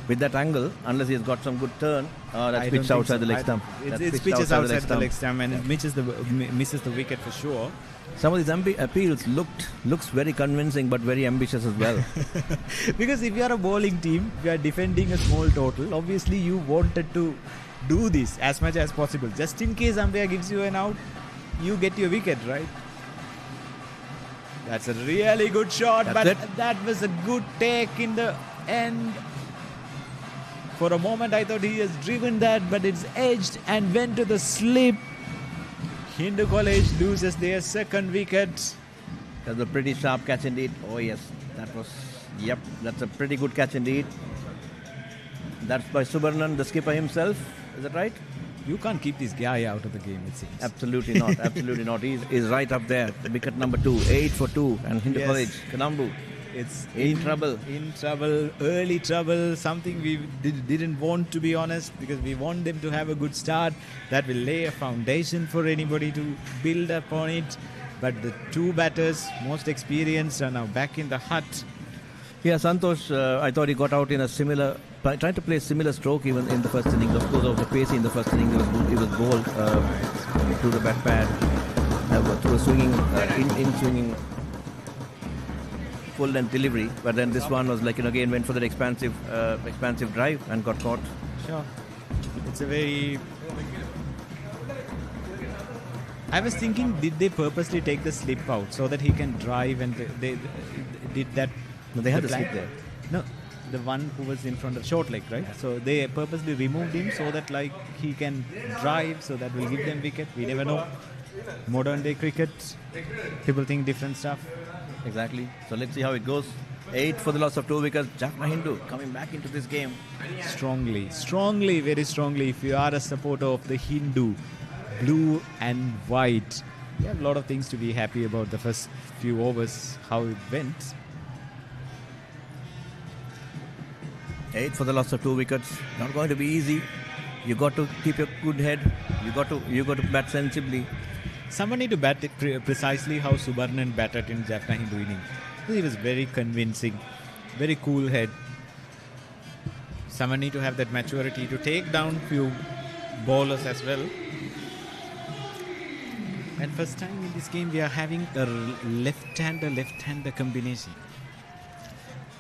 With that angle, unless he has got some good turn, that's pitched outside the leg stump. It's pitches outside the leg stump, and it misses the wicket for sure. Some of these appeals looks very convincing, but very ambitious as well. Because if you are a bowling team, you are defending a small total. Obviously, you wanted to do this as much as possible. Just in case umpire gives you an out, you get your wicket, right? That's a really good shot, that was a good take in the end. For a moment, I thought he has driven that, but it's edged and went to the slip. Hindu College loses their 2nd wicket. That's a pretty sharp catch indeed. Oh yes, that's a pretty good catch indeed. That's by Subarnan, the skipper himself. Is that right? You can't keep this guy out of the game, it seems. Absolutely not. Absolutely not. He's right up there. Wicket number 2, 8 for 2, and Hindu College, Colombo. It's in trouble. Early trouble, something we didn't want, to be honest, because we want them to have a good start. That will lay a foundation for anybody to build upon it. But the 2 batters, most experienced, are now back in the hut. Yeah, Santosh, I thought he got out in a trying to play a similar stroke even in the first inning. Of course, also pacey in the first inning. He was bowled through the back pad, through a swinging, in swinging full length delivery, but then this one was again went for that expansive drive and got caught. Sure. It's a very... I was thinking, did they purposely take the slip out so that he can drive, and they did that? No, they had the slip there. No, the one who was in front of short leg, right? So they purposely removed him so that he can drive, so that will give them wicket. We never know. Modern day cricket, people think different stuff. Exactly. So let's see how it goes. 8 for the loss of 2 wickets. Jaffna Hindu coming back into this game. Strongly, very strongly. If you are a supporter of the Hindu, blue and white, you have a lot of things to be happy about the first few overs, how it went. 8 for the loss of 2 wickets. Not going to be easy. You got to keep your good head. You got to bat sensibly. Someone need to bat it precisely how Subarnan batted in Jaffna Hindu innings. He was very convincing, very cool head. Someone need to have that maturity to take down few bowlers as well. And first time in this game we are having a left-hander combination.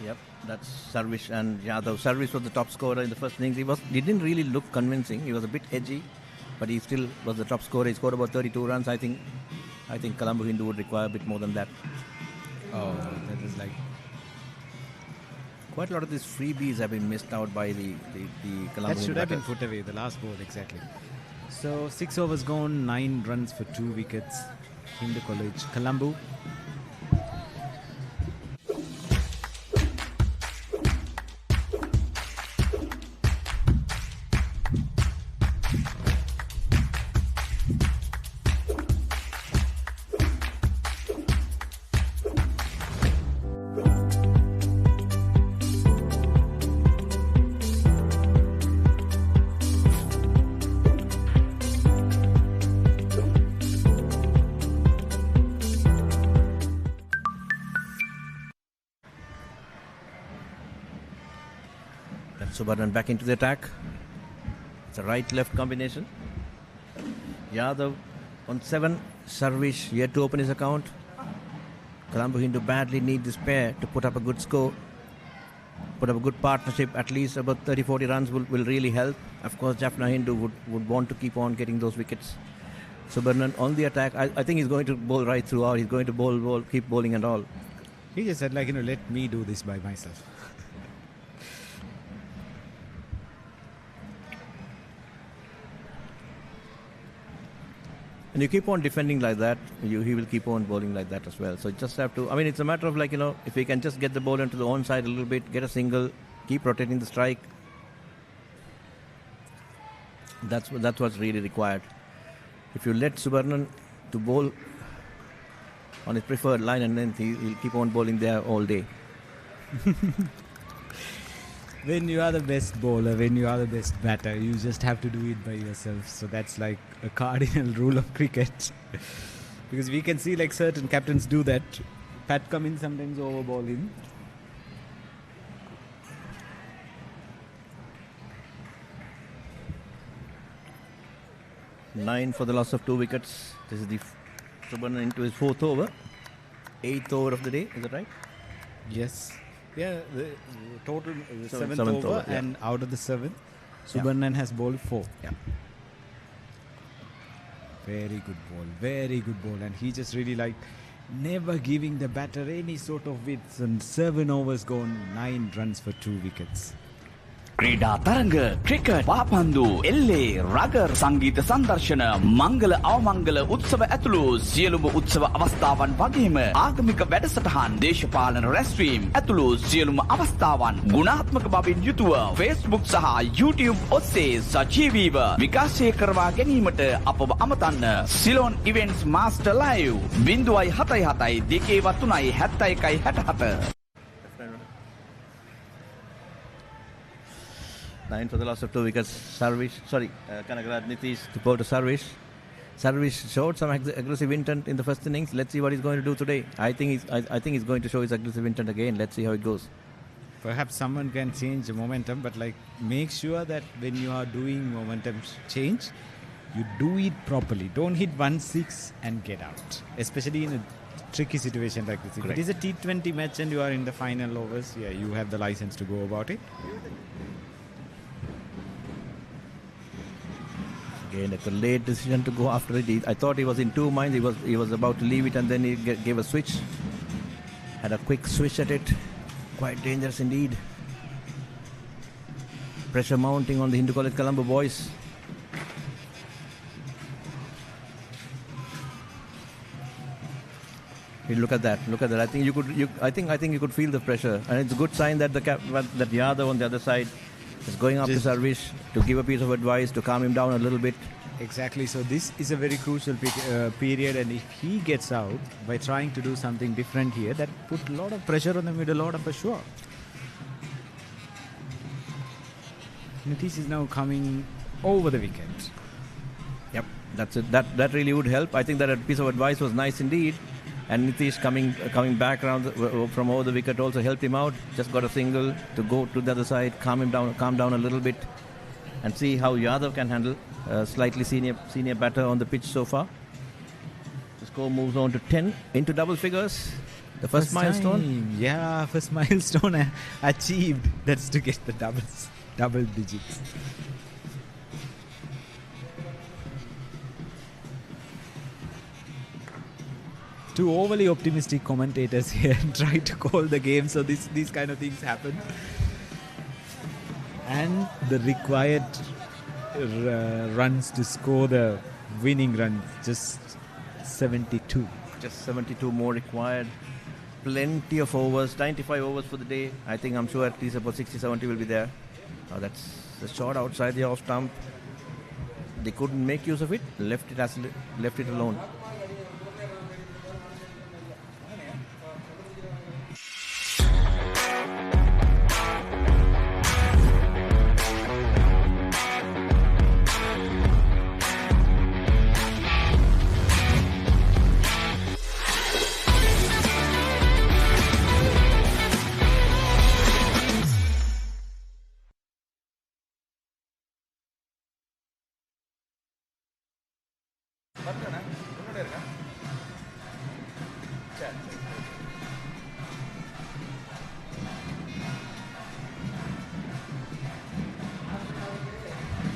Yep, that's Sarvish and Yadav. Sarvish was the top scorer in the first innings. He didn't really look convincing. He was a bit edgy, but he still was the top scorer. He scored about 32 runs. I think Colombo Hindu would require a bit more than that. Oh, that is quite a lot of these freebies have been missed out by the Colombo. That should have been put away, the last ball, exactly. So 6 overs gone, 9 runs for 2 wickets. Hindu College, Colombo. Subarnan back into the attack. It's a right-left combination. Yadav on 7. Sarvish yet to open his account. Colombo Hindu badly need this pair to put up a good score. Put up a good partnership. At least about 30-40 runs will really help. Of course, Jaffna Hindu would want to keep on getting those wickets. Subarnan on the attack. I think he's going to bowl right throughout. He's going to bowl, keep bowling and all. He just said let me do this by myself. And you keep on defending like that, he will keep on bowling like that as well. So you just have to, it's a matter of if he can just get the ball into the own side a little bit, get a single, keep rotating the strike. That's what's really required. If you let Subarnan to bowl on his preferred line, and then he'll keep on bowling there all day. When you are the best bowler, when you are the best batter, you just have to do it by yourself. So that's like a cardinal rule of cricket. Because we can see certain captains do that. Pat Cummins sometimes overball him. Nine for the loss of 2 wickets. This is the Subarnan into his 4th over. 8th over of the day, is that right? Yes. Yeah, the total 7th seventh over, yeah. and out of the 7th, Subarnan has bowled 4. Yeah. Very good ball, and he just really never giving the batter any sort of width. And 7 overs gone, 9 runs for 2 wickets. ක්‍රීඩා තරඟ cricket පාපන්දු එල්ලේ rugger සංගීත සංදර්ශන මංගල අවමංගල උත්සව ඇතුළු සියලුම උත්සව අවස්ථාවන් වගේම ආගමික වැඩසටහන් දේශපාලන රැස්වීම් ඇතුළු සියලුම අවස්ථාවන් ගුණාත්මක බවින් යුතුව Facebook සහ YouTube ඔස්සේ සජීවීව විකාශය කරවා ගැනීමට අපව අමතන්න Ceylon events master live 077 2 71 77 9 for the loss of 2 wickets. Sarvish, Kanagaraj Nitish to bowl to Sarvish. Sarvish showed some aggressive intent in the first innings. Let's see what he's going to do today. I think he's going to show his aggressive intent again. Let's see how it goes. Perhaps someone can change the momentum, but make sure that when you are doing momentum change, you do it properly. Don't hit 1-6 and get out. Especially in a tricky situation like this. If it is a T20 match and you are in the final overs, yeah, you have the license to go about it. Again, it's a late decision to go after it. I thought he was in two minds. He was about to leave it, and then he gave a switch. Had a quick swish at it. Quite dangerous indeed. Pressure mounting on the Hindu College Colombo boys. Look at that! Look at that! I think you could. I think you could feel the pressure, and it's a good sign that that Yadav on the other side is going up to service to give a piece of advice to calm him down a little bit. Exactly. So this is a very crucial period, and if he gets out by trying to do something different here, that put a lot of pressure on the middle order for sure. Nitish is now coming over the wicket. Yep, that's it. That really would help. I think that a piece of advice was nice indeed. And Nitish coming back around from over the wicket also helped him out. Just got a single to go to the other side, calm down a little bit, and see how Yadav can handle a slightly senior batter on the pitch so far. The score moves on to 10 into double figures. The first milestone. Yeah, first milestone achieved. That's to get the double digits. Two overly optimistic commentators here try to call the game, so these kind of things happen. And the required runs to score the winning run, just 72. Just 72 more required. Plenty of overs, 95 overs for the day. I'm sure at least about 60-70 will be there. That's the shot outside the off stump. They couldn't make use of it, left it alone.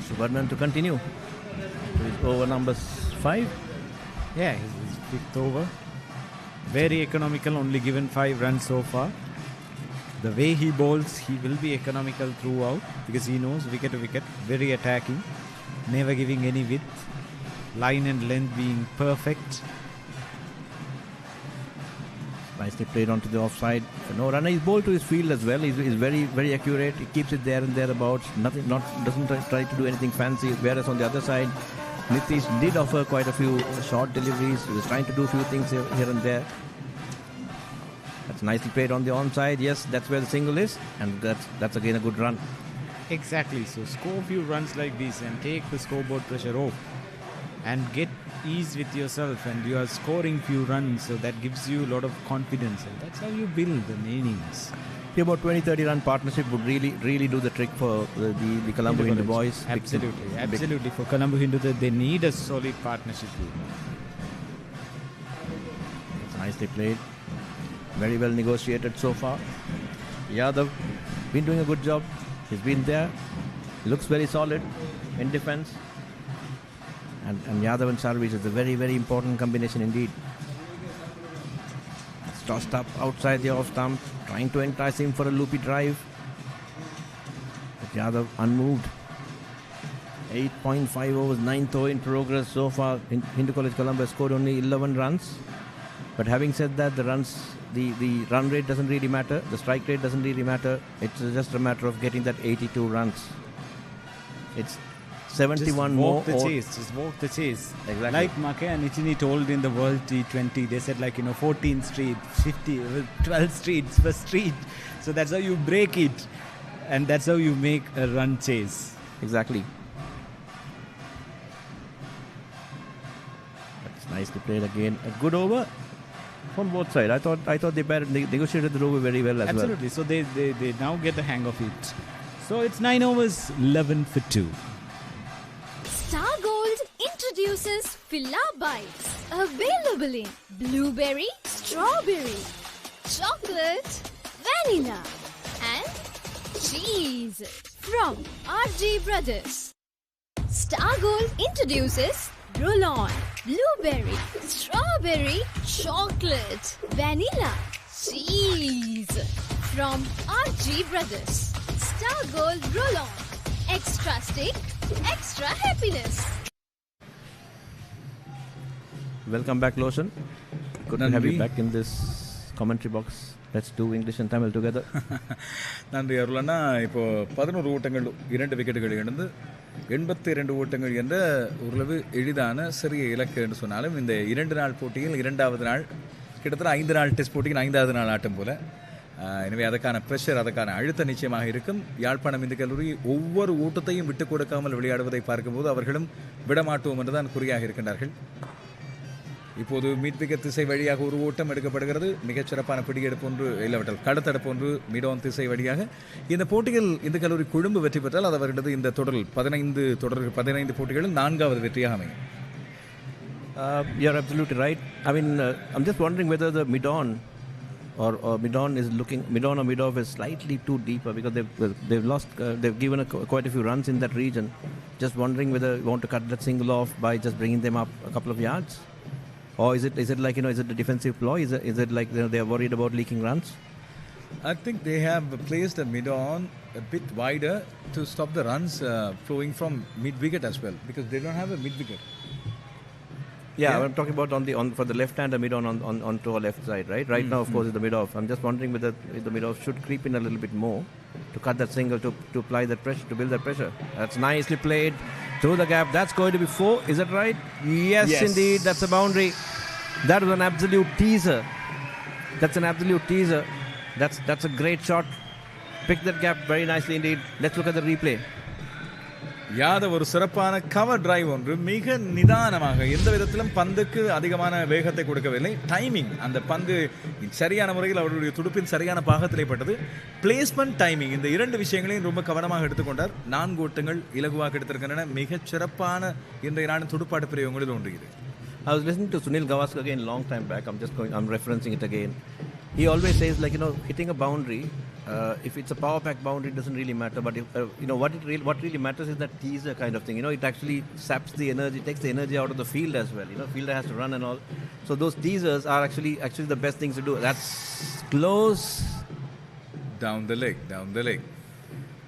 Subarnan to continue with over number 5. Yeah, his fifth over. Very economical, only given 5 runs so far. The way he bowls, he will be economical throughout because he knows wicket to wicket, very attacking, never giving any width, line and length being perfect. Nicely played onto the offside. No runner. He's bowled to his field as well. He's very, very accurate. He keeps it there and thereabouts. Doesn't try to do anything fancy. Whereas on the other side, Nitish did offer quite a few short deliveries. He was trying to do a few things here and there. That's nicely played on the onside. Yes, that's where the single is, and that's again a good run. Exactly. So score a few runs like this and take the scoreboard pressure off, and get ease with yourself, and you are scoring few runs, so that gives you a lot of confidence, and that's how you build an innings. About 20-30 run partnership would really do the trick for the Colombo Hindu boys. Absolutely. For Colombo Hindu, they need a solid partnership. It's nicely played. Very well negotiated so far. Yadav been doing a good job. He's been there. Looks very solid in defense. And Yadav and service is a very, very important combination indeed. It's tossed up outside the off stump, trying to entice him for a loopy drive. But Yadav unmoved. 8.5 overs, 9th over in progress so far. Hindu College Colombo has scored only 11 runs. But having said that, the run rate doesn't really matter. The strike rate doesn't really matter. It's just a matter of getting that 82 runs. It's 71 more. Just walk the chase. Exactly. Like Make and Ichini told in the World T20, they said 14 street, 12 streets per street. So that's how you break it. And that's how you make a run chase. Exactly. That's nicely played again. A good over from both sides. I thought they negotiated the over very well as well. Absolutely. So they now get the hang of it. So it's 9 overs, 11 for 2. Star Gold introduces Fila Bites, available in blueberry, strawberry, chocolate, vanilla, and cheese from RJ Brothers. Star Gold introduces roll-on, blueberry, strawberry, chocolate, vanilla, cheese from RJ Brothers. Star Gold roll-on, extra stick, extra happiness. Welcome back, Loshan. Good to have you back in this commentary box. Let's do English and Tamil together. நன்றி அருளண்ணா. இப்போ 11 ஓட்டங்கள் 2 விக்கெட்டுகள் இழந்து 82 ஓட்டங்கள் என்ற ஓரளவு எளிதான சிறிய இலக்கு என்று சொன்னாலும் இந்த 2 நாள் போட்டியில் 2வது நாள் கிட்டத்தட்ட 5 நாள் டெஸ்ட் போட்டியில் 5வது நாள் ஆட்டம் போல. எனவே அதற்கான ப்ரெஷர், அதற்கான அழுத்தம் நிச்சயமாக இருக்கும். யாழ்ப்பாணம் இந்து கல்லூரி ஒவ்வொரு ஓட்டத்தையும் விட்டுக் கொடுக்காமல் விளையாடுவதை பார்க்கும்போது அவர்களும் விடமாட்டோம் என்றுதான் குறியாக இருக்கின்றார்கள். இப்போது மீட்பிக்க திசை வழியாக ஒரு ஓட்டம் எடுக்கப்படுகிறது. மிகச்சிறப்பான பிடியெடுப்பு ஒன்று இல்லாவிட்டால் கடத்தடுப்பு ஒன்று மிடோன் திசை வழியாக. இந்த போட்டியில் இந்த கல்லூரி கொழும்பு வெற்றி பெற்றால் அது அவர்களது இந்த தொடரில் 15 போட்டிகளில் 4வது வெற்றியாக அமையும். You're absolutely right. I mean, I'm just wondering whether the Midon or Midon is looking, Midon or Midov is slightly too deeper because they've lost, they've given quite a few runs in that region. Just wondering whether you want to cut that single off by just bringing them up a couple of yards. Or is it like, is it a defensive ploy? Is it like they are worried about leaking runs? I think they have placed a mid-on a bit wider to stop the runs flowing from mid-wicket as well because they don't have a mid-wicket. Yeah, I'm talking about for the left-hander mid-on onto our left side, right? Right now, of course, is the mid-off. I'm just wondering whether the mid-off should creep in a little bit more to cut that single, to apply that pressure, to build that pressure. That's nicely played through the gap. That's going to be 4. Is that right? Yes, indeed. That's a boundary. That was an absolute teaser. That's an absolute teaser. That's a great shot. Pick that gap very nicely indeed. Let's look at the replay. Yadav ஒரு சிறப்பான cover drive ஒன்று மிக நிதானமாக எந்த விதத்திலும் பந்துக்கு அதிகமான வேகத்தை கொடுக்கவில்லை. டைமிங், அந்த பந்து சரியான முறையில் அவருடைய துடுப்பின் சரியான பாகத்திலே பட்டது. பிளேஸ்மெண்ட், டைமிங், இந்த 2 விஷயங்களையும் ரொம்ப கவனமாக எடுத்துக்கொண்டார். 4 ஓட்டங்கள் இலகுவாக எடுத்திருக்கின்றன. மிகச் சிறப்பான இன்றைய நாடு துடுப்பாட்ட பிரயோகங்களில் ஒன்று இது. I was listening to Sunil Gavaskar again long time back. I'm referencing it again. He always says, like, hitting a boundary, if it's a power pack boundary, it doesn't really matter. But if, what really matters is that teaser kind of thing. It actually saps the energy, takes the energy out of the field as well. Fielder has to run and all. So those teasers are actually the best things to do. That's close. Down the leg.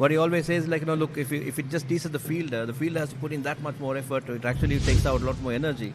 What he always says, like, look, if it just teases the fielder has to put in that much more effort. It actually takes out a lot more energy.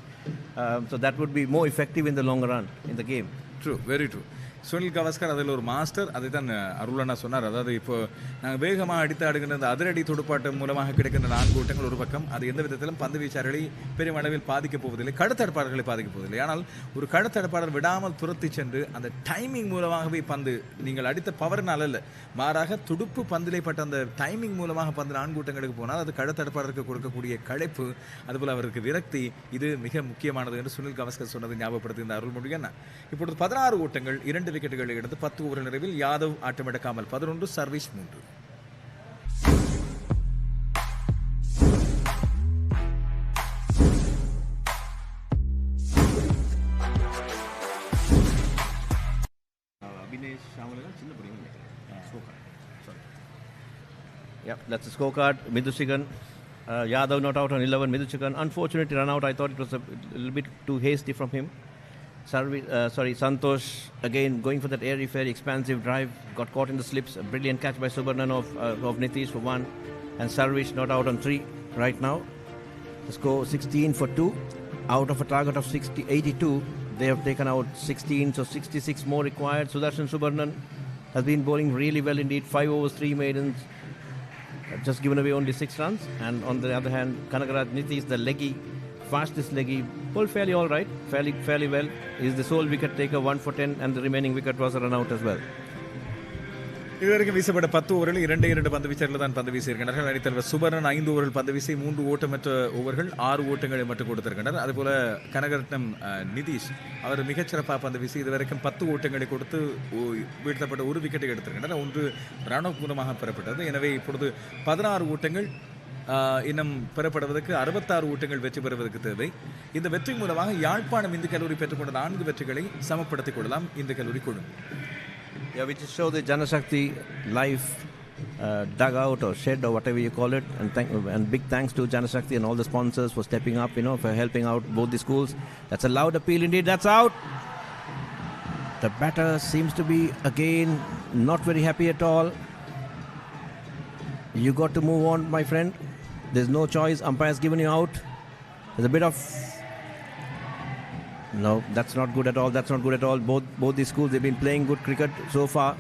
So that would be more effective in the long run in the game. True, very true. Sunil Gavaskar அதில் ஒரு master. அதை தான் அருளண்ணா சொன்னார். அதாவது இப்போ நாங்கள் வேகமாக அடித்து ஆடுகின்ற அந்த அதிரடி துடுப்பாட்டம் மூலமாக கிடைக்கின்ற 4 ஓட்டங்கள் ஒரு பக்கம், அது எந்த விதத்திலும் பந்து வீச்சாளர்களை பெரும் அளவில் பாதிக்கப் போவதில்லை, கடத்தடுப்பாளர்களை பாதிக்கப் போவதில்லை. ஆனால் ஒரு கடத்தடுப்பாளர் விடாமல் துரத்தி சென்று அந்த டைமிங் மூலமாகவே பந்து நீங்கள் அடித்த பவர்னால் அல்ல, மாறாக துடுப்பு பந்திலே பட்ட அந்த டைமிங் மூலமாக பந்து 4 ஓட்டங்களுக்கு போனால் அது கடத்தடுப்பாளருக்கு கொடுக்கக்கூடிய களைப்பு, அதுபோல் அவருக்கு விரக்தி, இது மிக முக்கியமானது என்று சுனில் கவாஸ்கர் சொன்னதை ஞாபகப்படுத்தி அருள்மொழி அண்ணா. இப்பொழுது 16 ஓட்டங்கள் 2 விக்கெட்டுகளை எடுத்து 10 ஓவர் நிறைவில் Yadav ஆட்டமிழக்காமல் 11 service 3. Yep, that's the scorecard. Midushigan, Yadav not out on 11. Midushigan, unfortunately run out. I thought it was a little bit too hasty from him. Santosh again going for that airy-fairy expansive drive, got caught in the slips. A brilliant catch by Subarnan of Nitish for 1, and Sarvish not out on 3 right now. The score 16 for 2 out of a target of 82. They have taken out 16, so 66 more required. Sudarshan Subarnan has been bowling really well indeed. 5 overs, 3 maidens, just given away only 6 runs. And on the other hand, Kanagaraj Nitish, the leggy, fastest leggy, bowled fairly all right, fairly well. He's the sole wicket taker, 1 for 10, and the remaining wicket was a run out as well. இதுவரைக்கும் வீசப்பட்ட 10 ஓவரில் 2 பந்து வீச்சர்கள் தான் பந்து வீசியிருக்கிறார்கள். அணித்தலைவர் சுபர்ணன் 5 ஓவர்கள் பந்து வீசி 3 ஓட்டமற்ற ஓவர்கள் 6 ஓட்டங்களை மட்டும் கொடுத்திருக்கின்றனர். அதுபோல கனகரத்னம் நிதிஷ் அவர் மிகச்சிறப்பாக பந்து வீசி இதுவரைக்கும் 10 ஓட்டங்களை கொடுத்து வீழ்த்தப்பட்ட 1 விக்கெட்டை எடுத்திருக்கின்றனர். 1 ரன் அவுட் மூலமாக பெறப்பட்டது. எனவே இப்பொழுது 16 ஓட்டங்கள் இன்னும் பெறப்படுவதற்கு 66 ஊட்டங்கள் வெற்றி பெறுவதற்கு தேவை. இந்த வெற்றி மூலமாக யாழ்ப்பாணம் இந்து கல்லூரி பெற்றுக்கொண்ட 4 வெற்றிகளை சமப்படுத்திக் கொள்ளலாம் இந்த கல்லூரி குழு. Yeah, we just show the Janashakti live dugout or shed or whatever you call it, and big thanks to Janashakti and all the sponsors for stepping up, for helping out both the schools. That's a loud appeal indeed. That's out. The batter seems to be again not very happy at all. You got to move on, my friend. There's no choice. Umpire's given you out. There's a bit of... No, that's not good at all. That's not good at all. Both these schools, they've been playing good cricket so far.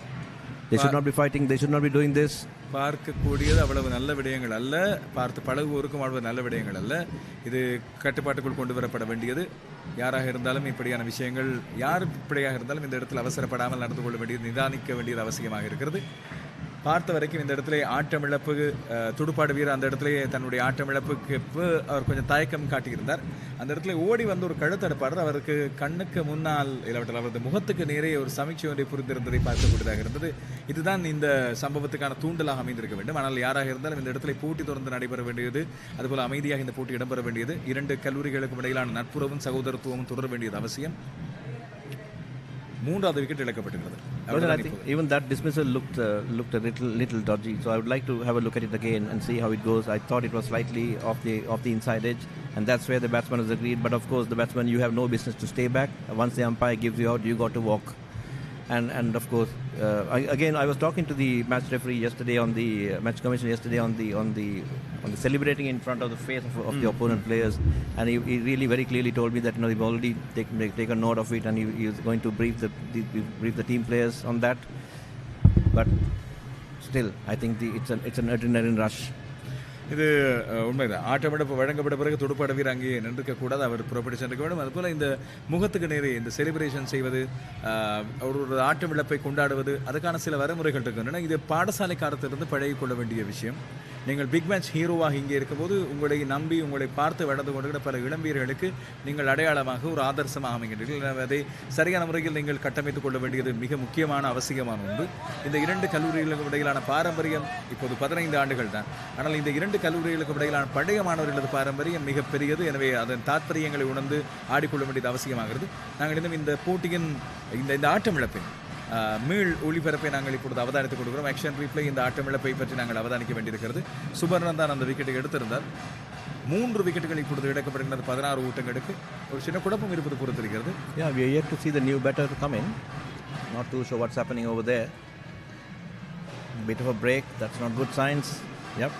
They should not be fighting. They should not be doing this. பார்க்கக்கூடியது அவ்வளவு நல்ல விடயங்கள் அல்ல, பார்த்து பழகுவோருக்கும் அவ்வளவு நல்ல விடயங்கள் அல்ல. இது கட்டுப்பாட்டுக்குள் கொண்டு வரப்பட வேண்டியது. யாராக இருந்தாலும் இப்படியான விஷயங்கள், யார் இப்படியாக இருந்தாலும் இந்த இடத்தில் அவசரப்படாமல் நடந்து கொள்ள வேண்டியது, நிதானிக்க வேண்டியது அவசியமாக இருக்கிறது. பார்த்த வரைக்கும் இந்த இடத்துல ஆட்டமிழப்பு, துடுப்பாடு வீரர் அந்த இடத்துல தன்னுடைய ஆட்டமிழப்புக்கு அவர் கொஞ்சம் தயக்கம் காட்டியிருந்தார். அந்த இடத்துல ஓடி வந்து ஒரு கழுத்தடுப்பாளர் அவருக்கு கண்ணுக்கு முன்னால் இல்லாவிட்டால் அவரது முகத்துக்கு நேரே ஒரு சமீட்சை ஒன்றை புரிந்திருந்ததை பார்க்கக்கூடியதாக இருந்தது. இதுதான் இந்த சம்பவத்துக்கான தூண்டலாக அமைந்திருக்க வேண்டும். ஆனால் யாராக இருந்தாலும் இந்த இடத்துல போட்டி தொடர்ந்து நடைபெற வேண்டியது, அதுபோல் அமைதியாக இந்த போட்டி இடம்பெற வேண்டியது. 2 கல்லூரிகளுக்கும் இடையிலான நட்புறவும் சகோதரத்துவமும் தொடர வேண்டியது அவசியம். 3வது wicket இழக்கப்பட்டிருக்கிறது. I think even that dismissal looked a little dodgy. So I would like to have a look at it again and see how it goes. I thought it was slightly off the inside edge, and that's where the batsman has agreed. But of course, the batsman, you have no business to stay back. Once the umpire gives you out, you got to walk. And of course, I was talking to the match referee yesterday on the match commission yesterday on the celebrating in front of the face of the opponent players, and he really very clearly told me that they've already taken note of it, and he is going to brief the team players on that. But still, I think it's an adrenaline rush. இது உண்மைதான். ஆட்டமிழப்பு வழங்கப்பட்ட பிறகு துடுப்பாட வீரர் அங்கே நின்றுக்கக்கூடாது, அவர் புறப்பட்டு சென்றிருக்க வேண்டும். அதுபோல் இந்த முகத்துக்கு நேரே இந்த செலிப்ரேஷன் செய்வது, ஒரு ஆட்டமிழப்பை கொண்டாடுவது, அதுக்கான சில வரைமுறைகள் இருக்கின்றன. இது பாடசாலை காலத்திலிருந்து பழகிக்கொள்ள வேண்டிய விஷயம். நீங்கள் பிக் மேட்ச் ஹீரோவாக இங்கே இருக்கும்போது உங்களை நம்பி உங்களை பார்த்து வளர்ந்து கொண்டிருக்கிற பல இளம்பியர்களுக்கு நீங்கள் அடையாளமாக ஒரு ஆதர்சமாக அமைகின்றீர்கள். அதை சரியான முறையில் நீங்கள் கட்டமைத்துக் கொள்ள வேண்டியது மிக முக்கியமான அவசியமான ஒன்று. இந்த 2 கல்லூரிகளுக்கும் இடையிலான பாரம்பரியம் இப்போது 15 ஆண்டுகள் தான். ஆனால் இந்த 2 கல்லூரிகளுக்கும் இடையிலான பழைய மாணவர்களது பாரம்பரியம் மிக பெரியது. எனவே அதன் தாற்பயங்களை உணர்ந்து ஆடிக்கொள்ள வேண்டியது அவசியமாகிறது. நாங்கள் இன்னும் இந்த போட்டியின் இந்த ஆட்டமிழப்பின் மீள் ஒளிபரப்பை நாங்கள் இப்பொழுது அவதானித்துக் கொடுக்கிறோம். ஆக்ஷன் ரீப்ளே இந்த ஆட்டமிழப்பை பற்றி நாங்கள் அவதானிக்க வேண்டியிருக்கிறது. சுபர்ணன் தான் அந்த விக்கெட்டை எடுத்திருந்தார். 3 விக்கெட்டுகள் இப்பொழுது இழக்கப்படுகிறது 16 ஊட்டங்களுக்கு. ஒரு சின்ன குழப்பம் இருப்பது பொறுத்திருக்கிறது. Yeah, we are yet to see the new batter to come in. Not too sure what's happening over there. Bit of a break. That's not good signs. Yep.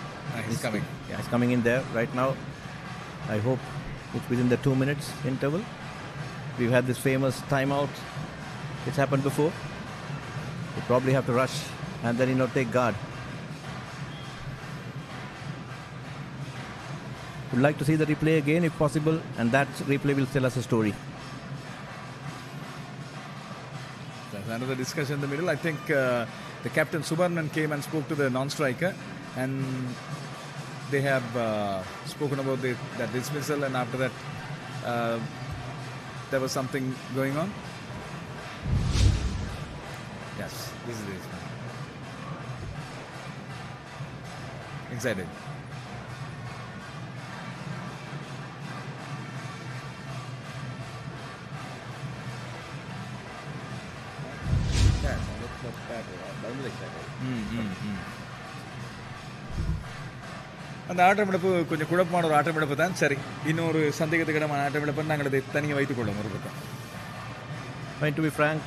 He's coming. Yeah, he's coming in there right now. I hope it's within the 2 minutes interval. We've had this famous timeout. It's happened before. We probably have to rush and then take guard. Would like to see the replay again if possible, and that replay will tell us a story. There's another discussion in the middle. I think the captain Subarnan came and spoke to the non-striker, and they have spoken about that dismissal, and after that there was something going on. Yes, this is it. Inside it. அந்த ஆட்டமிழப்பு கொஞ்சம் குழப்பமான ஒரு ஆட்டமிழப்பு தான். சரி, இன்னொரு சந்தேகத்துக்கிடமான ஆட்டமிழப்பு நாங்கள் அதை தனியாக வைத்துக் கொள்ளும் ஒரு பக்கம். To be frank,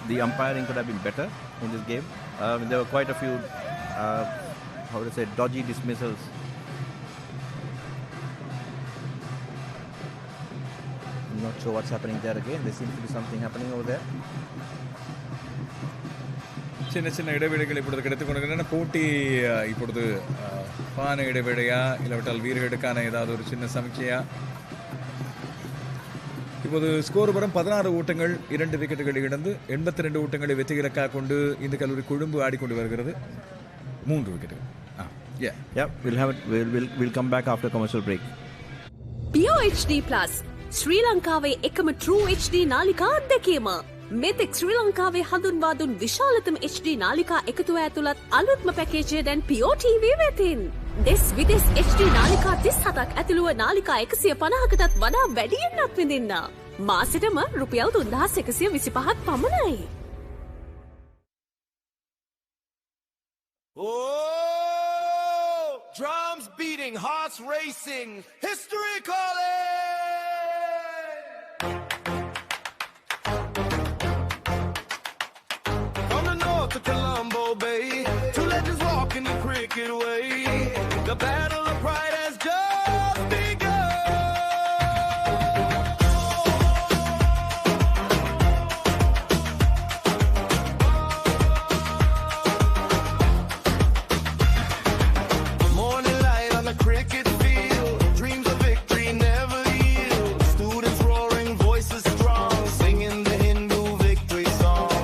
the umpiring could have been better in this game. There were quite a few, dodgy dismissals. I'm not sure what's happening there again. There seems to be something happening over there. சின்ன சின்ன இடைவெளிகள் இப்பொழுது கிடைத்துக் கொண்டிருக்கின்றன. போட்டி இப்பொழுது பான இடைவெளியா இல்லாவிட்டால் வீரர்களுக்கான ஏதாவது ஒரு சின்ன சமீட்சையா? இப்போது ஸ்கோர் பரம் 16 ஊட்டங்கள் 2 விக்கெட்டுகள் இழந்து 82 ஊட்டங்களை வெற்றி இலக்காக கொண்டு இந்த கல்லூரி கொழும்பு ஆடிக்கொண்டு வருகிறது. 3 விக்கெட்டுகள். We'll come back after commercial break. Pure HD Plus ශ්‍රී ලංකාවේ එකම True HD නාලිකා අත්දැකීම. මෙතෙක් ශ්‍රී ලංකාවේ හඳුන්වා දුන් විශාලතම HD නාලිකා එකතුව ඇතුළත් අලුත්ම පැකේජය දැන් Pure TV වෙතින්. දෙස් විදෙස් HD නාලිකා 37ක් ඇතුළුව නාලිකා 150කටත් වඩා වැඩියෙන් අත්විඳින්න. මාසෙටම රුපියල් 3125ක් පමණයි. Oh, drums beating, hearts racing, history calling. From the north to Colombo Bay, two legends walking the cricket way. The battle of pride has just begun. Morning light on the cricket field, dreams of victory never yield. Students roaring, voices strong, singing the Hindu victory song.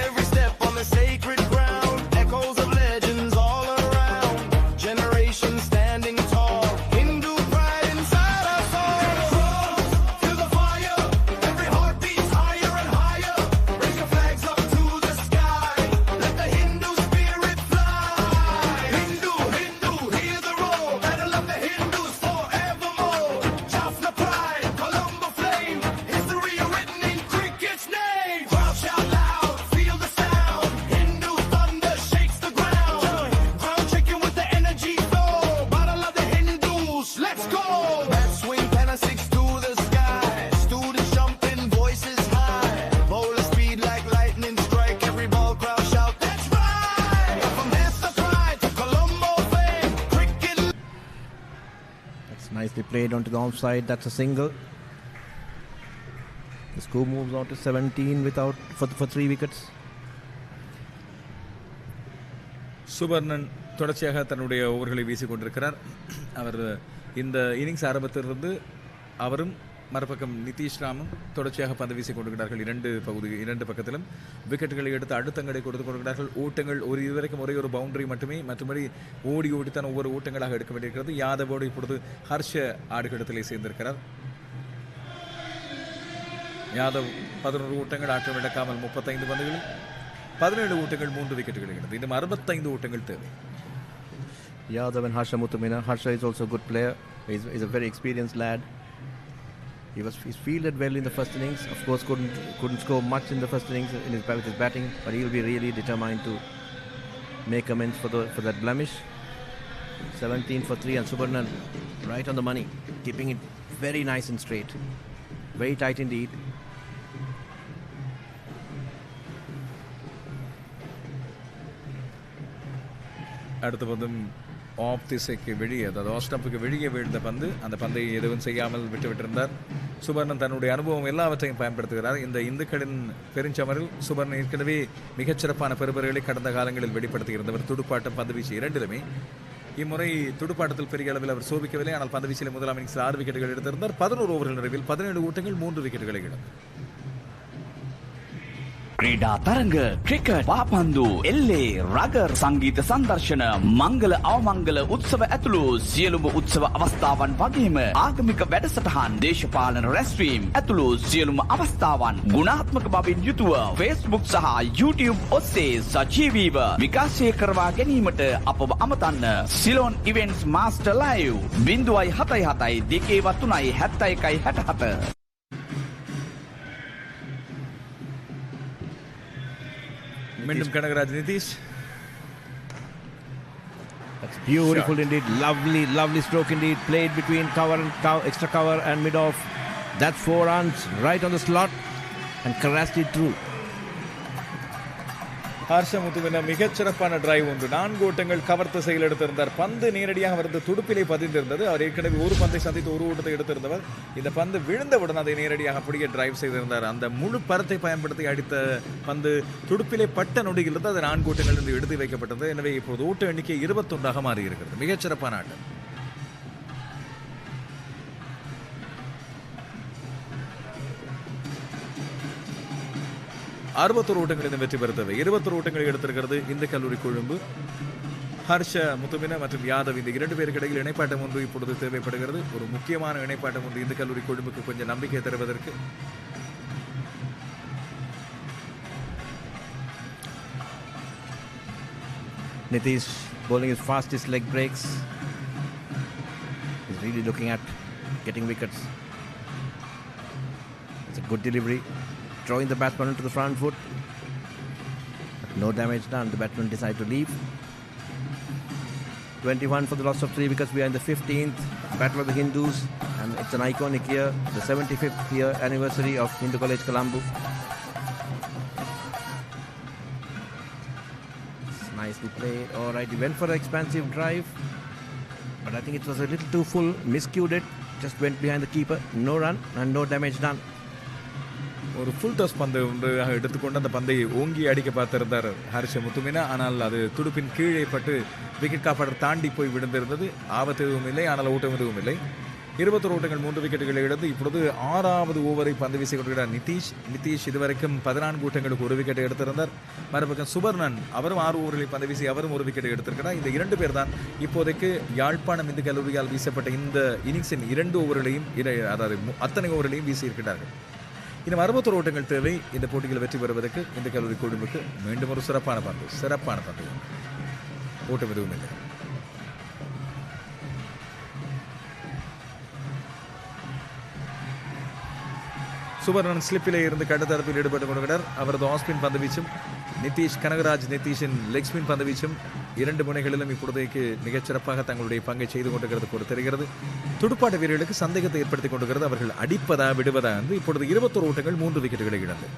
Every step on the sacred ground, echoes of legends all around. Generations standing tall, Hindu pride inside our souls. Feel the fire, every heart beats higher and higher. Raise your flags up to the sky, let the Hindu spirit fly. Hindu, Hindu, hear the roar, battle of the Hindus forevermore. Jaffna pride, Colombo flame, history written in cricket's name. Crowd shout loud, feel the sound, Hindu thunder shakes the ground. Ground shaking with the energy flow, battle of the Hindus, let's go. Bat swing, penna six to the sky, students jumping, voices high. Bowler speed like lightning strike, every ball crowd shout, that's right. From this the pride to Colombo fame, cricket. That's nicely played onto the offside. That's a single. The score moves on to 17 without for 3 wickets. சுபர்ணன் தொடர்ச்சியாக தன்னுடைய ஓவர்களை வீசிக் கொண்டிருக்கிறார். அவர் இந்த innings ஆரம்பத்திலிருந்து அவரும் மறுபக்கம் நிதிஷ் ராமும் தொடர்ச்சியாக பந்து வீசிக் கொண்டிருக்கிறார்கள். இரண்டு பக்கத்திலும் விக்கெட்டுகளை எடுத்து அழுத்தங்களை கொடுத்துக் கொண்டிருக்கிறார்கள். ஓட்டங்கள் இதுவரைக்கும் ஒரே ஒரு பவுண்டரி மட்டுமே, மற்றபடி ஓடித்தான் ஒவ்வொரு ஓட்டங்களாக எடுக்க வேண்டியிருக்கிறது. யாதவோடு இப்பொழுது ஹர்ஷ ஆடுகளத்திலே சேர்ந்திருக்கிறார். யாதவ் 11 ஓட்டங்கள் ஆட்டம் இழக்காமல் 35 பந்துகளில் 17 ஓட்டங்கள் 3 விக்கெட்டுகள் எடுத்தது. இன்னும் 65 ஓட்டங்கள் தேவை. Yadav and Harsha Muthamina. Harsha is also a good player. He's a very experienced lad. He's fielded well in the first innings. Of course, couldn't score much in the first innings with his batting, but he'll be really determined to make amends for that blemish. 17 for 3, and Subarnan right on the money, keeping it very nice and straight, very tight indeed. அடுத்த பந்தும் of திசைக்கு வெளியே, அதாவது of ஸ்டம்புக்கு வெளியே வீழ்ந்த பந்து. அந்த பந்தை எதுவும் செய்யாமல் விட்டுவிட்டிருந்தார். சுபர்ணன் தன்னுடைய அனுபவம் எல்லாவற்றையும் பயன்படுத்துகிறார். இந்த இந்துக்களின் பெருஞ்சமரில் சுபர்ணன் ஏற்கனவே மிகச்சிறப்பான பெறுபர்களை கடந்த காலங்களில் வெளிப்படுத்தியிருந்தவர். துடுப்பாட்டம், பந்து வீச்சு இரண்டிலுமே. இம்முறை துடுப்பாட்டத்தில் பெரிய அளவில் அவர் சோபிக்கவில்லை. ஆனால் பந்து வீச்சில் முதலாம் இன்னிங்ஸில் 6 விக்கெட்டுகள் எடுத்திருந்தார். 11 ஓவர்கள் நிறைவில் 17 ஓட்டங்கள் 3 விக்கெட்டுகளை இழந்தார். ක්‍රීඩා තරඟ ක්‍රිකට් පාපන්දු එල්ලේ රගර් සංගීත සංදර්ශන මංගල අවමංගල උත්සව ඇතුළු සියලුම උත්සව අවස්ථාවන් වගේම ආගමික වැඩසටහන් දේශපාලන රැස්වීම් ඇතුළු සියලුම අවස්ථාවන් ගුණාත්මක බවින් යුතුව Facebook සහ YouTube ඔස්සේ සජීවීව විකාශය කරවා ගැනීමට අපව අමතන්න. Ceylon events master live 077 2 71 67. மீண்டும் Kanagaraj Nitish. That's beautiful indeed. Lovely stroke indeed. Played between cover and extra cover and mid off. That's 4 runs right on the slot and caressed it through. Harsh முத்துவின மிகச்சிறப்பான drive ஒன்று. 4 ஓட்டங்கள் கவர் திசையில் எடுத்திருந்தார். பந்து நேரடியாக அவரது துடுப்பிலே பதிந்திருந்தது. அவர் ஏற்கனவே ஒரு பந்தை சந்தித்து ஒரு ஓட்டத்தை எடுத்திருந்தவர். இந்த பந்து விழுந்தவுடன் அதை நேரடியாக அப்படியே டிரைவ் செய்திருந்தார். அந்த முழு பரத்தை பயன்படுத்தி அடித்த பந்து துடுப்பிலே பட்ட நொடியிலிருந்து அது 4 ஓட்டங்கள் என்று எடுத்து வைக்கப்பட்டது. எனவே இப்போது ஓட்ட எண்ணிக்கை 21 மாறி இருக்கிறது. மிகச்சிறப்பான ஆட்டம். அறுபத்தொரு ஓட்டங்களில் வெற்றி பெறுத்தவை. 21 ஓட்டங்களை எடுத்திருக்கிறது இந்த கல்லூரி கொழும்பு. ஹர்ஷ முத்துமின மற்றும் யாதவ் இந்த 2 பேருக்கு இடையில் இணைப்பாட்டம் ஒன்று இப்பொழுது தேவைப்படுகிறது. ஒரு முக்கியமான இணைப்பாட்டம் ஒன்று இந்த கல்லூரி கொழும்புக்கு கொஞ்சம் நம்பிக்கை தருவதற்கு. Nitish bowling his fastest leg breaks. really looking at getting wickets. It's a good delivery. Throwing the batsman into the front foot. But no damage done. The batsman decided to leave. 21 for the loss of 3 wickets. We are in the 15th Battle of the Hindus, and it's an iconic year, the 75th year anniversary of Hindu College Colombo. It's nicely played. Alright, he went for an expansive drive, but I think it was a little too full, miscued it, just went behind the keeper. No run and no damage done. ஒரு full toss பந்து ஒன்றாக எடுத்துக்கொண்டு அந்த பந்தை ஓங்கி அடிக்க பார்த்திருந்தார் ஹர்ஷ முத்துமினா. ஆனால் அது துடுப்பின் கீழே பட்டு விக்கெட் காப்பாளர் தாண்டி போய் விழுந்திருந்தது. ஆபத்து எதுவும் இல்லை, ஆனால் ஓட்டம் எதுவும் இல்லை. 21 ஓட்டங்கள் 3 விக்கெட்டுகளை இழந்து இப்பொழுது 6வது ஓவரை பந்து வீசிக் கொண்டிருக்கிறார் நிதிஷ் இதுவரைக்கும் 14 ஓட்டங்களுக்கு 1 விக்கெட்டை எடுத்திருந்தார். மறுபக்கம் சுபர்ணன் அவரும் 6 ஓவர்களில் பந்து வீசி அவரும் 1 விக்கெட்டை எடுத்திருக்கிறார். இந்த 2 பேர் தான் இப்போதைக்கு யாழ்ப்பாணம் இந்து கல்லூரியால் வீசப்பட்ட இந்த இன்னிங்ஸின் 2 ஓவர்களையும் அதாவது அத்தனை ஓவர்களையும் வீசியிருக்கிறார்கள். இன்னும் 61 ஓட்டங்கள் தேவை இந்த போட்டியில் வெற்றி பெறுவதற்கு. இந்த கல்லூரி குழுவுக்கு மீண்டும் ஒரு சிறப்பான பந்து. ஓட்டம் எதுவும் இல்லை. சுபர்ணன் ஸ்லிப்பிலே இருந்து கட்டுத்தரப்பில் ஈடுபட்டுக் கொண்டிருக்கிறார். அவரது ஆஸ்பின் பந்து வீச்சும் நிதிஷின் லெக் ஸ்பின் பந்து வீச்சும் 2 முனைகளிலும் இப்பொழுதைக்கு மிகச்சிறப்பாக தங்களுடைய பங்கை செய்து கொண்டிருக்கிறது போல தெரிகிறது. துடுப்பாட்ட வீரர்களுக்கு சந்தேகத்தை ஏற்படுத்திக் கொண்டிருக்கிறது. அவர்கள் அடிப்பதா விடுவதா என்று. இப்பொழுது 21 ஓட்டங்கள் 3 விக்கெட்டுகளை இழந்து.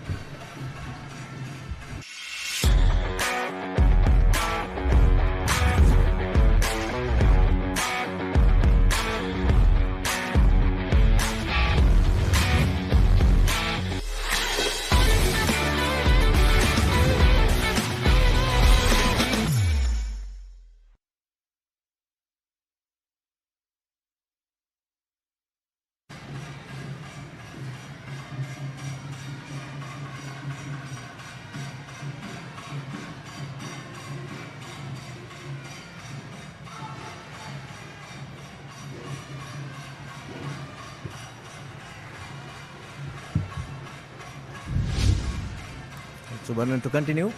Subarnan to continue.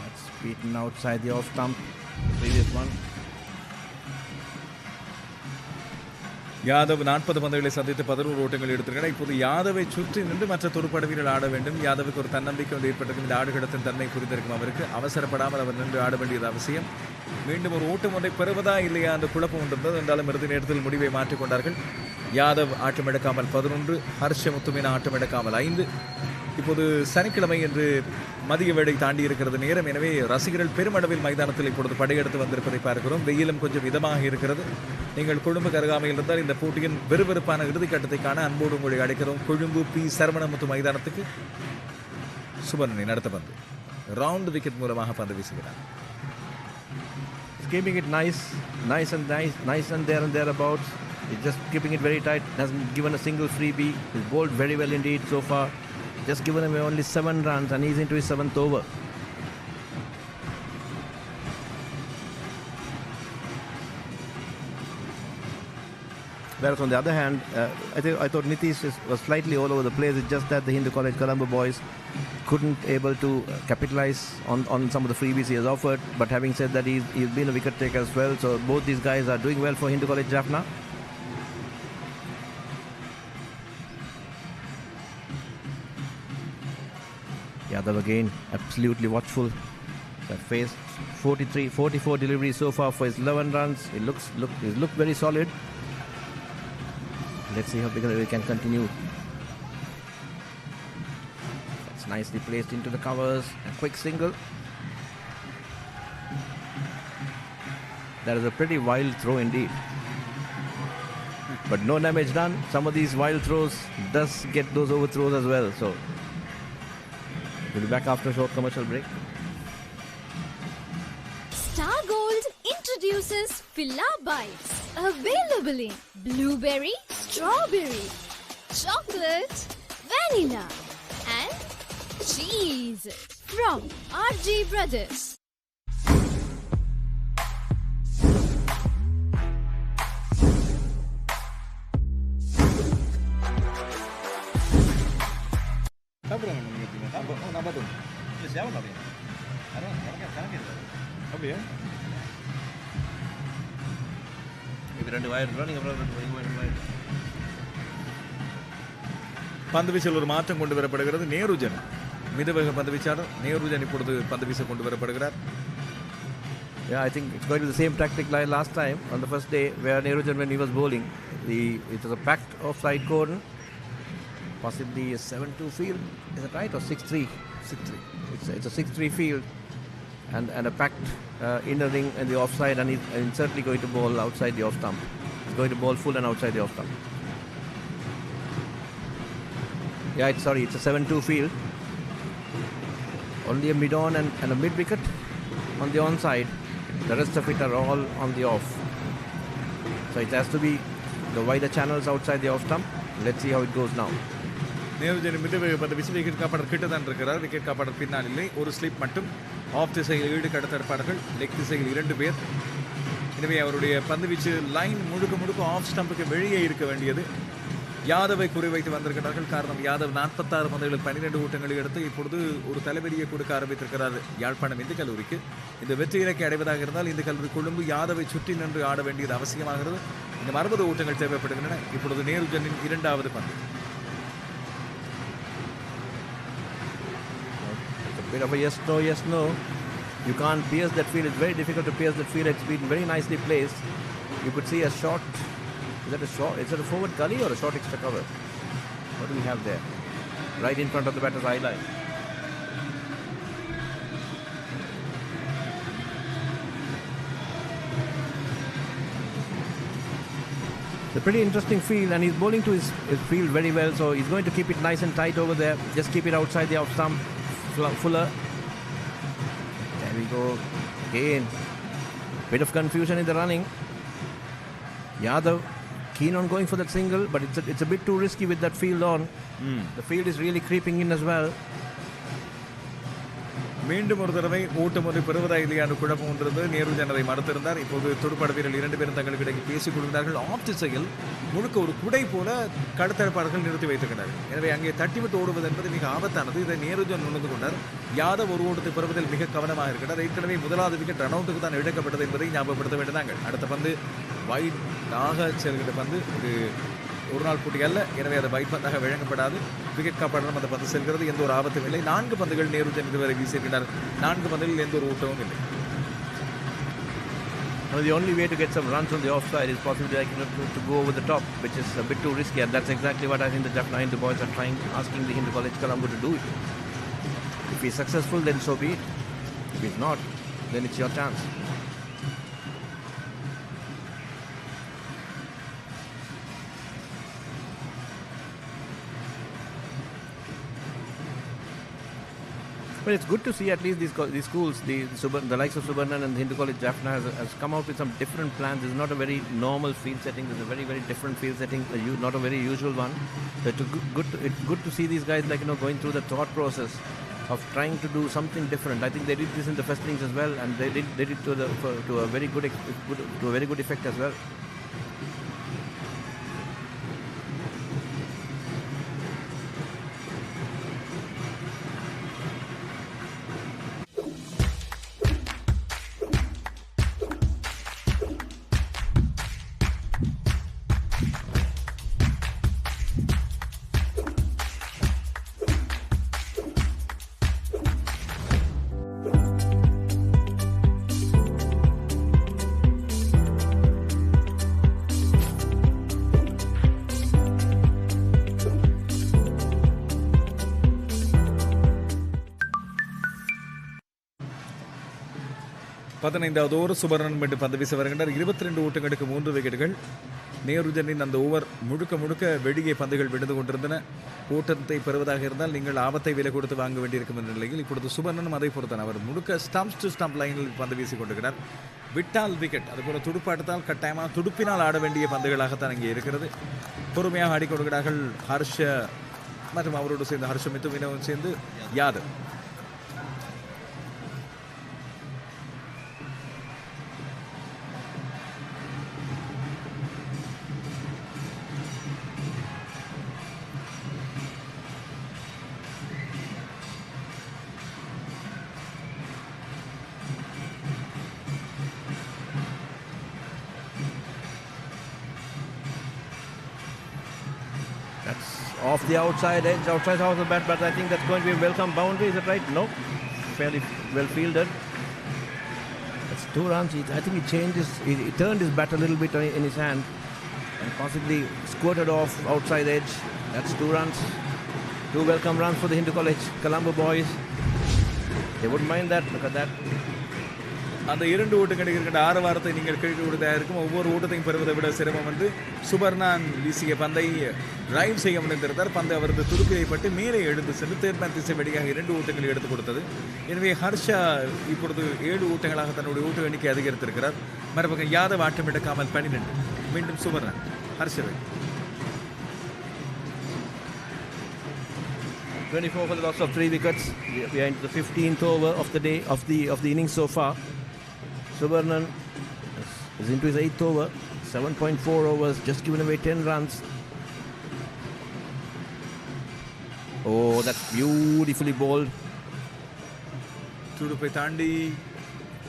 It's beaten outside the off stump. Previous one. Yadav 40 பந்துகளை சந்தித்து 11 ஓட்டங்கள் எடுத்திருக்கிறார். இப்போது யாதவை சுற்றி நின்று மற்ற துடுப்பாட்ட வீரர்கள் ஆட வேண்டும். யாதவுக்கு ஒரு தன்னம்பிக்கை வந்து ஏற்பட்டிருக்கும். இந்த ஆடுகளத்தின் தன்மை புரிந்திருக்கும் அவருக்கு. அவசரப்படாமல் அவர் நின்று ஆட வேண்டியது அவசியம். மீண்டும் ஒரு ஓட்டம் ஒன்றை பெறுவதா இல்லையா அந்த குழப்பம் இருந்தது. என்றாலும் இறுதி நேரத்தில் முடிவை மாற்றிக்கொண்டார்கள். யாதவ் ஆட்டமிழக்காமல் 11, ஹர்ஷ முத்துமினா ஆட்டமிழக்காமல் 5. இப்போது சனிக்கிழமை என்று மதிய வேளை தாண்டி இருக்கிறது நேரம். எனவே ரசிகர்கள் பெருமளவில் மைதானத்தில் இப்பொழுது படையெடுத்து வந்திருப்பதை பார்க்கிறோம். வெயிலும் கொஞ்சம் இதமாக இருக்கிறது. நீங்கள் கொழும்புக்கு அருகாமையில் இருந்தால் இந்த போட்டியின் விறுவிறுப்பான இறுதிக்கட்டத்தை காண அன்போடு உங்களை அழைக்கிறோம். கொழும்பு P.Sara மைதானத்துக்கு சுபர்ணனை நடத்த பந்து ரவுண்ட் விக்கெட் மூலமாக பந்து வீசுகிறார். Keeping it nice and thereabouts. He's just keeping it very tight. Hasn't given a single freebie. He's bowled very well indeed so far. Just given him only 7 runs and he's into his 7th over. Whereas on the other hand, I thought Nitish was slightly all over the place. It's just that the Hindu College Colombo boys couldn't able to capitalize on some of the freebies he has offered. But having said that, he's been a wicket taker as well. So both these guys are doing well for Hindu College Jaffna. Yadav again absolutely watchful. That faced 44 deliveries so far for his 11 runs. He's looked very solid. Let's see how we can continue. That's nicely placed into the covers. A quick single. That is a pretty wild throw indeed. But no damage done. Some of these wild throws does get those overthrows as well. So we'll be back after a short commercial break. Star Gold introduces Filla Bites. Available in blueberry, strawberry, chocolate, vanilla, and cheese from RG Brothers. பந்து வீச்சில் ஒரு மாற்றம் கொண்டு வரப்படுகிறது. நேருஜன் மிதவேக பந்து வீச்சாளர். நேருஜன் இப்பொழுது பந்து வீச கொண்டு வரப்படுகிறார். Yeah, I think it's going to be the same tactic like last time on the first day where Neerujan, when he was bowling, it was a packed offside cordon, possibly a 7-2 field, is it right, or 6-3? 6-3. It's a 6-3 field and a packed inner ring and the offside, and he's certainly going to bowl outside the off stump. He's going to bowl full and outside the off stump. Yeah, it's a 7-2 field. Only a mid-on and a mid-wicket on the on-side. The rest of it are all on the off. So it has to be the wider channels outside the off stump. Let's see how it goes now. நேருஜன் மிதவேக பந்து வீசி wicket காப்பாளர் கிட்ட தான் இருக்கிறார். Wicket காப்பாளர் பின்னால் இல்லை. ஒரு ஸ்லிப் மட்டும். ஆஃப் திசையில் 7 கடத்தற்பாளர்கள், லெக் திசையில் 2 பேர். எனவே அவருடைய பந்து வீச்சு லைன் முழுக்க ஆஃப் ஸ்டம்புக்கு வெளியே இருக்க வேண்டியது. யாதவை குறிவைத்து வந்திருக்கிறார்கள். காரணம், யாதவ் 46 பந்துகளில் 12 ஓட்டங்களை எடுத்து இப்பொழுது ஒரு தலைவலியை கொடுக்க ஆரம்பித்திருக்கிறார் யாழ்ப்பாணம் இந்து கல்லூரிக்கு. இந்த வெற்றி இலக்கை அடைவதாக இருந்தால் இந்த கல்லூரி கொழும்பு யாதவை சுற்றி நின்று ஆட வேண்டியது அவசியமாகிறது. இந்த 60 ஓட்டங்கள் தேவைப்படுகின்றன. இப்பொழுது நேருஜனின் 2வது பந்து. Bit of a yes no. You can't pierce that field. It's very difficult to pierce that field. It's been very nicely placed. You could see a short. Is that a forward gully or a short extra cover? What do we have there? Right in front of the batter's eye line. It's a pretty interesting field, and he's bowling to his field very well, so he's going to keep it nice and tight over there. Just keep it outside the off stump. Fuller. There we go. Again. Bit of confusion in the running. Yadav keen on going for that single, but it's a bit too risky with that field on. The field is really creeping in as well. மீண்டும் ஒரு தடவை ஓட்டம் ஒன்று பெறுவதா இல்லையான குழப்பம் ஒன்றது. நேருஜன் அதை மறுத்திருந்தார். இப்போது துடுப்பாட வீரர்கள் 2 பேரும் தங்களுக்கு இடையே பேசிக் கொள்கிறார்கள். ஆஃப் திசையில் முழுக்க ஒரு குடை போல கடத்தரப்பாளர்கள் நிறுத்தி வைத்திருக்கிறார்கள். எனவே அங்கே தட்டிவிட்டு ஓடுவது என்பது மிக ஆபத்தானது. இதை நேருஜன் உணர்ந்து கொண்டார். யாதவ் ஒரு ஓட்டத்தை பெறுவதில் மிக கவனமாக இருக்கிறார். ஏற்கனவே முதலாவது விக்கெட் ரன் அவுட்டுக்கு தான் இழக்கப்பட்டது என்பதை ஞாபகப்படுத்த வேண்டியதாங்க. அடுத்த பந்து வைடாக செல்கிற பந்து. இது ஒரு நாள் போட்டி அல்ல, எனவே அது வைட் பந்தாக வழங்கப்படாது. விக்கெட் காப்பாளரும் அந்த பந்து செல்கிறது. எந்த ஒரு ஆபத்தும் இல்லை. 4 பந்துகள் நேருஜன் இதுவரை வீசியிருக்கிறார். 4 பந்துகளில் எந்த ஒரு ஓட்டமும் இல்லை. The only way to get some runs on the offside is possibly to go over the top, which is a bit too risky, and that's exactly what I think the Jaffna Hindu boys are asking the Hindu College Colombo to do it. If he's successful, then so be it. If he's not, then it's your chance. But it's good to see at least these schools, the likes of Subarnan and the Hindu College Jaffna has come out with some different plans. This is not a very normal field setting. This is a very, very different field setting, not a very usual one. So it's good to see these guys going through the thought process of trying to do something different. I think they did this in the first innings as well, and they did it to a very good effect as well. பதினைந்தாவது over சுபர்ணன் மீண்டும் பந்து வீச வருகின்றனர். 22 ஓட்டங்களுக்கு 3 விக்கெட்டுகள். நேருஜனின் அந்த over முழுக்க வெளியே பந்துகள் விழுந்து கொண்டிருந்தன. ஓட்டத்தை பெறுவதாக இருந்தால் நீங்கள் ஆபத்தை விலை கொடுத்து வாங்க வேண்டியிருக்கும் என்ற நிலையில் இப்பொழுது சுபர்ணனும் அதை பொறுத்தான். அவர் முழுக்க ஸ்டம்ப்ஸ் டு ஸ்டம்ப் லைனில் பந்து வீசிக் கொண்டிருக்கிறார். விட்டால் விக்கெட், அதுபோல துடுப்பாட்டத்தால் கட்டாயமாக துடுப்பினால் ஆட வேண்டிய பந்துகளாகத்தான் இங்கே இருக்கிறது. பொறுமையாக ஆடிக்கொள்கிறார்கள் ஹர்ஷ மற்றும் அவரோடு சேர்ந்து ஹர்ஷ மித்துவினவும் சேர்ந்து Yadav. That's off the outside edge, outside half of the bat, but I think that's going to be a welcome boundary. Is that right? No. Fairly well fielded. That's 2 runs. I think he changed he turned his bat a little bit in his hand and possibly squirted off outside edge. That's 2 runs. 2 welcome runs for the Hindu College Colombo boys. They wouldn't mind that. Look at that. அந்த 2 ஓட்டங்கள் இருக்கின்ற 6 வாரத்தை நீங்கள் கேட்டு கொடுத்தா இருக்கும். ஒவ்வொரு ஓட்டத்தையும் பெறுவதை விட சிரமம் வந்து சுபர்ணான் வீசிய பந்தை டிரைவ் செய்ய முடிந்திருந்தார். பந்து அவரது துடுப்பிலை பட்டு மேலே எழுந்து சென்று தேர்மேன் திசை வழியாக 2 ஓட்டங்களை எடுத்துக் கொடுத்தது. எனவே ஹர்ஷா இப்பொழுது 7 ஓட்டங்களாக தன்னுடைய ஓட்ட எண்ணிக்கை அதிகரித்திருக்கிறார். மறுபக்கம் யாதவ் ஆட்டம் எடுக்காமல் 12. மீண்டும் சுபர்ணான் ஹர்ஷவை 24 for the loss of 3 wickets. We are into the 15th over of the day of the innings so far. Subarnan is into his 8th over. 7.4 overs, just given away 10 runs. Oh, that's beautifully bowled. துடுப்பை தாண்டி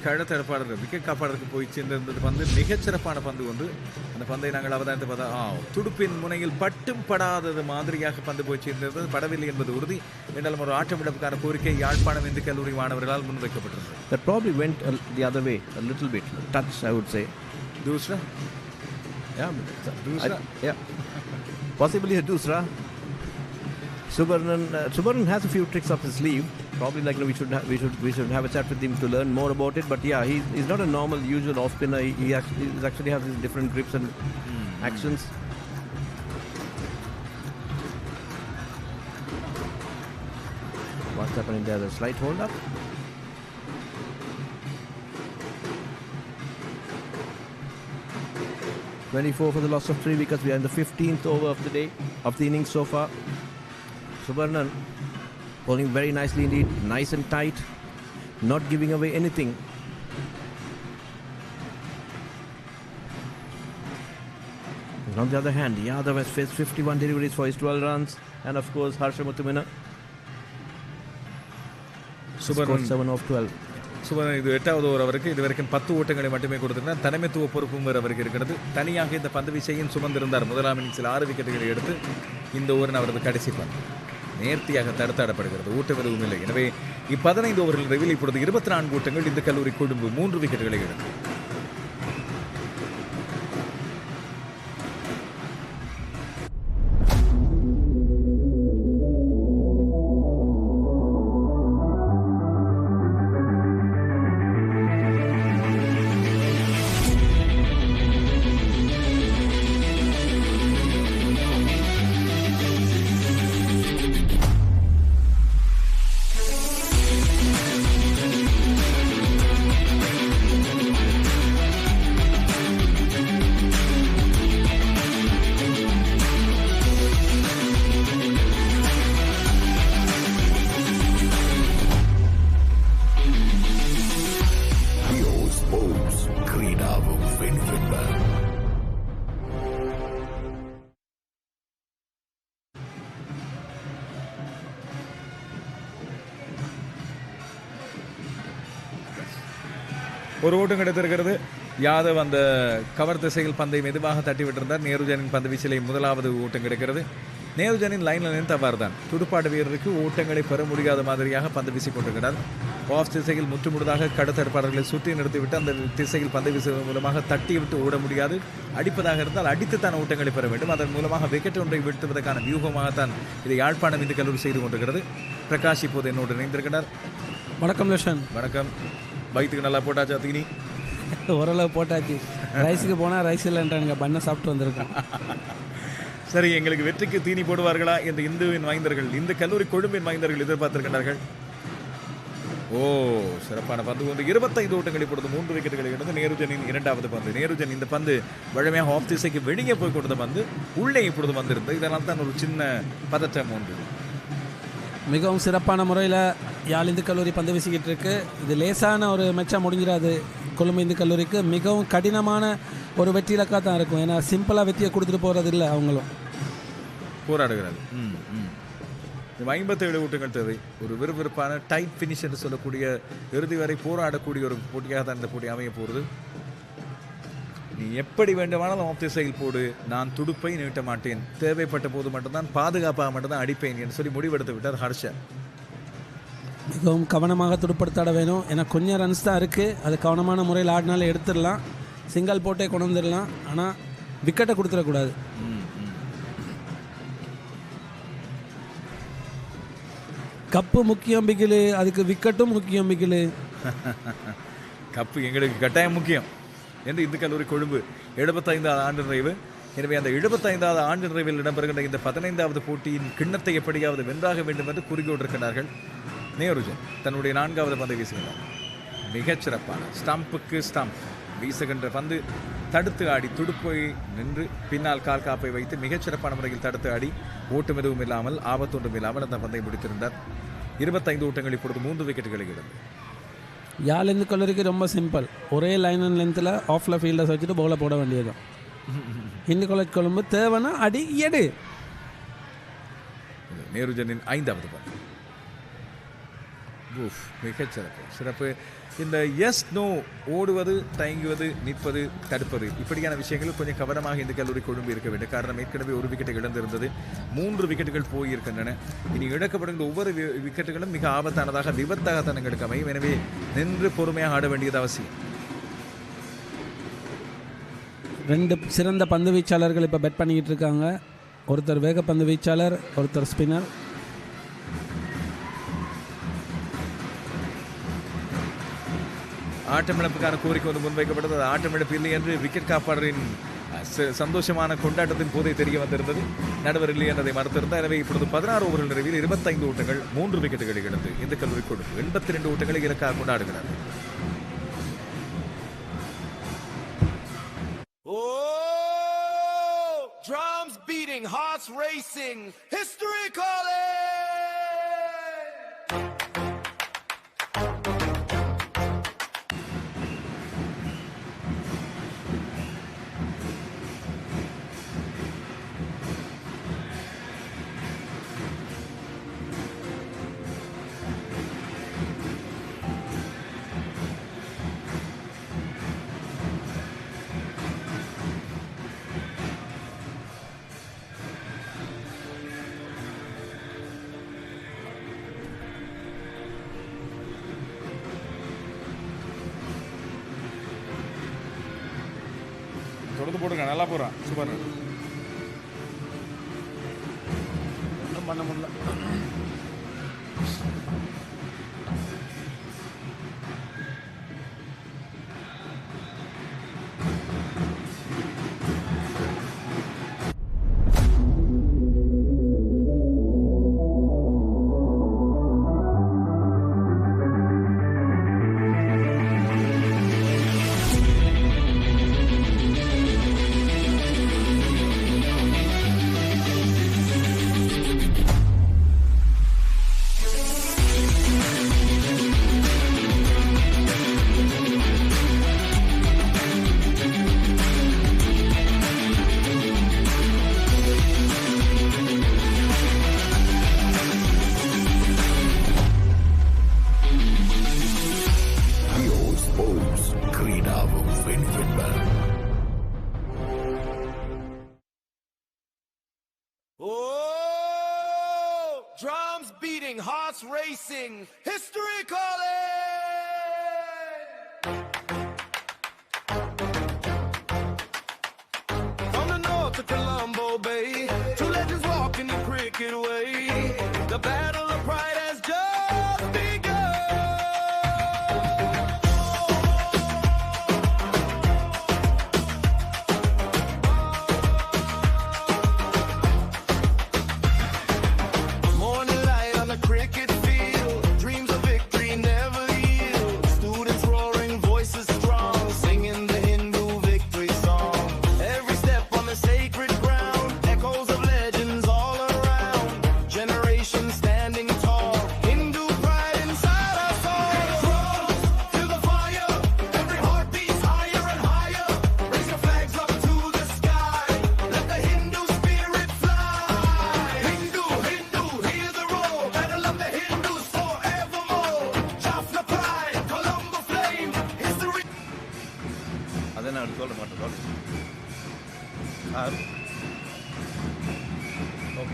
கடத்தடப்பாளர் wicket காப்பாளருக்கு போய் சேர்ந்திருந்தது பந்து மிகச்சிறப்பான பந்து ஒன்று. அந்த பந்தை நாங்கள் அவதானித்து பார்த்தா துடுப்பின் முனையில் பட்டும் படாதது மாதிரியாக பந்து போய் சேர்ந்திருந்தது. படவில்லை என்பது உறுதி. என்றாலும் ஒரு ஆட்டமிழப்புக்கான கோரிக்கை யாழ்ப்பாணம் இந்து கல்லூரி மாணவர்களால் முன்வைக்கப்பட்டிருந்தது. That probably went the other way a little bit, touch I would say. Dusra? Yeah, Dusra? Yeah, possibly a Dusra. Subarnan has a few tricks up his sleeve. Probably like we should have a chat with him to learn more about it. But yeah, he's not a normal usual off spinner. He actually has his different grips and actions. What's happening there? A slight hold up. (24) for the loss of 3 wickets. We are in the 15th over of the day of the innings so far. Subarnan bowling very nicely indeed, nice and tight, not giving away anything. And on the other hand, Yadav has faced 51 deliveries for his 12 runs, and of course Harsha Muthuminna scored 7 of 12. சுபர்ணன் இது 8வது over அவருக்கு இதுவரைக்கும் 10 ஓட்டங்களை மட்டுமே கொடுத்திருந்தார். தலைமைத்துவ பொறுப்பும் அவருக்கு இருக்கிறது. தனியாக இந்த பந்து வீச்சையும் சுமந்திருந்தார். முதலாம் இன்னிங்ஸில் 6 விக்கெட்டுகளை எடுத்து இந்த ஓவரின் அவரது கடைசி பந்து நேர்த்தியாக தடுத்தாடப்படுகிறது. ஓட்டம் எதுவும் இல்லை. எனவே 15 ஓவர்கள் நிறைவில் இப்பொழுது 24 ஓட்டங்கள் இந்த கல்லூரி கொழும்பு 3 விக்கெட்டுகளை எடுத்து ஒரு ஓட்டம் கிடைத்திருக்கிறது. யாதவ் அந்த கவர் திசையில் பந்தை மெதுவாக தட்டி விட்டிருந்தார். நேருஜனின் பந்து வீச்சிலை முதலாவது ஓட்டம் கிடைக்கிறது. நேருஜனின் லைனில் நின்று தவறு தான். துடுப்பாட்ட வீரருக்கு ஓட்டங்களை பெற முடியாத மாதிரியாக பந்து வீசிக் கொண்டிருக்கிறார். ஆஃப் திசையில் முற்றுமுழுதாக கடத்தற்பாளர்களை சுற்றி நிறுத்திவிட்டு அந்த திசையில் பந்து வீசுவதன் மூலமாக தட்டி விட்டு ஓட முடியாது. அடிப்பதாக இருந்தால் அடித்துத்தான் ஓட்டங்களை பெற வேண்டும். அதன் மூலமாக விக்கெட் ஒன்றை வீழ்த்துவதற்கான வியூகமாகத்தான் இதை யாழ்ப்பாணம் இந்து கல்லூரி செய்து கொண்டிருக்கிறது. பிரகாஷ் இப்போது என்னோடு இணைந்திருக்கிறார். வணக்கம் லட்சன். வணக்கம். வயிற்றுக்கு நல்லா போட்டாச்சா தீனி? ஓரளவு போட்டாச்சு. ரைஸுக்கு போனால் ரைஸ் இல்லைன்றாங்க, பண்ணை சாப்பிட்டு வந்திருக்கேன். சரி, எங்களுக்கு வெற்றிக்கு தீனி போடுவார்களா என்று இந்துவின் மைந்தர்கள், இந்த கல்லூரி கொழும்பின் மைந்தர்கள் எதிர்பார்த்திருக்கிறார்கள். ஓ, சிறப்பான பந்து ஒன்று. 25 ஓட்டங்கள் இப்பொழுது 3 விக்கெட்டுகளை எடுத்து நேருஜனின் 2வது பந்து. நேருஜன் இந்த பந்து வழமையாக ஆஃப் திசைக்கு வெளியே போய் கொடுத்த பந்து உள்ளே இப்பொழுது வந்திருந்தது. இதனால் தான் ஒரு சின்ன பதற்றம் ஒன்று. மிகவும் சிறப்பான முறையில் யாழ் இந்து கல்லூரி பந்து வீசிக்கிட்டு இருக்கு. இது லேசான ஒரு மேட்சாக முடிஞ்சிடாது. கொழும்பு இந்து கல்லூரிக்கு மிகவும் கடினமான ஒரு வெற்றி இலக்காக தான் இருக்கும். ஏன்னா சிம்பிளாக வெற்றியை கொடுத்துட்டு போகிறது இல்லை, அவங்களும் போராடுகிறார். 57 ஓட்டங்கள் தேவை. ஒரு விறுவிறுப்பான டைட் ஃபினிஷ் என்று சொல்லக்கூடிய இறுதி வரை போராடக்கூடிய ஒரு போட்டியாக தான் இந்த போட்டி அமைய போகிறது. நீ எப்படி வேண்டுமானாலும் ஆஃப் தி சைல் போடு, நான் துடுப்பை நீட்ட மாட்டேன், தேவைப்பட்ட போது மட்டும்தான் பாதுகாப்பாக மட்டும்தான் அடிப்பேன் என்று சொல்லி முடிவெடுத்து விட்டார் ஹர்ஷா. மிகவும் கவனமாக துடுப்படுத்தாட வேணும். ஏன்னா கொஞ்சம் ரன்ஸ் தான் இருக்குது, அது கவனமான முறையில் ஆடினாலும் எடுத்துடலாம், சிங்கிள் போட்டே கொண்டு வந்துடலாம், ஆனால் விக்கெட்டை கொடுத்துடக்கூடாது. கப்பு முக்கியம் பிகிலு, அதுக்கு விக்கெட்டும் முக்கியம் பிகிலு. கப்பு எங்களுக்கு கட்டாயம் முக்கியம் என்று இந்து கல்லூரி கொழும்பு 75வது ஆண்டு நிறைவு. எனவே அந்த 75வது ஆண்டு நிறைவில் இடம்பெறுகின்ற இந்த 15வது போட்டியின் கிண்ணத்தை எப்படியாவது வென்றாக வேண்டும் என்று கூறிக்கொண்டிருக்கிறார்கள். நேருஜன் தன்னுடைய 4வது பந்தை வீசுகிறார். மிகச்சிறப்பான ஸ்டம்புக்கு ஸ்டம்ப் வீசுகின்ற பந்து தடுத்து ஆடி துடுப்பை நின்று பின்னால் கால் காப்பை வைத்து மிகச்சிறப்பான முறையில் தடுத்து ஆடி ஓட்டம் எதுவும் இல்லாமல் ஆபத்தொன்றும் இல்லாமல் அந்த பந்தை முடித்திருந்தார். 25 ஓட்டங்கள் இப்பொழுது 3 விக்கெட்டுகளை இழந்து. யாழ் இந்து கல்லூரிக்கு ரொம்ப சிம்பிள், ஒரே லைன் அண்ட் லென்த்தில் ஆஃப்ல ஃபீல்டர்ஸ் வச்சுட்டு பவுலை போட வேண்டியதுதான். இந்து காலேஜ் கொழும்பு தேவைன்னா அடி எடு. நேருஜனின் 5வது பந்து சிறப்பு. இந்த எஸ் நோ ஓடுவது, தயங்குவது, நிற்பது, தடுப்பது இப்படியான விஷயங்கள் கொஞ்சம் கவனமாக இந்த கல்லூரி கொழும்பு இருக்க வேண்டும். காரணம் ஏற்கனவே 1 விக்கெட்டை இழந்திருந்தது, 3 விக்கெட்டுகள் போயிருக்கின்றன. இனி இழக்கப்படுகின்ற ஒவ்வொரு விக்கெட்டுகளும் மிக ஆபத்தானதாக விபத்தாக தங்களுக்கு அமையும். எனவே நின்று பொறுமையாக ஆட வேண்டியது அவசியம். 2 சிறந்த பந்து வீச்சாளர்கள் இப்போ பெட் பண்ணிக்கிட்டு இருக்காங்க. ஒருத்தர் வேக பந்து வீச்சாளர், ஒருத்தர் ஸ்பின்னர். ஆட்டமிழப்புக்கான கோரிக்கை வந்து முன்வைக்கப்பட்டது. அது ஆட்டமிழப்பு இல்லை என்று விக்கெட் காப்பாளரின் சந்தோஷமான கொண்டாட்டத்தின் போதே தெரிய வந்திருந்தது. நடுவர் இல்லை என்பதை மறுத்திருந்தார். எனவே இப்பொழுது 16 ஓவர்கள் நிறைவில் 25 ஓட்டங்கள் 3 விக்கெட்டுகளை இழந்து இந்த கல்லூரி கொழும்பு 82 ஓட்டங்களை இலக்காக கொண்டாடுகிறார். Drums beating, hearts racing, history calling. தொடர்ந்து போடுங்க, நல்லா போகிறான், சூப்பர். பண்ண முடியல. Drums beating, hearts racing, history calling. From the north to Colombo Bay, 2 legends walking the cricket way. The battle of pride has just begun. Morning light on the cricket field, dreams of victory never Okay,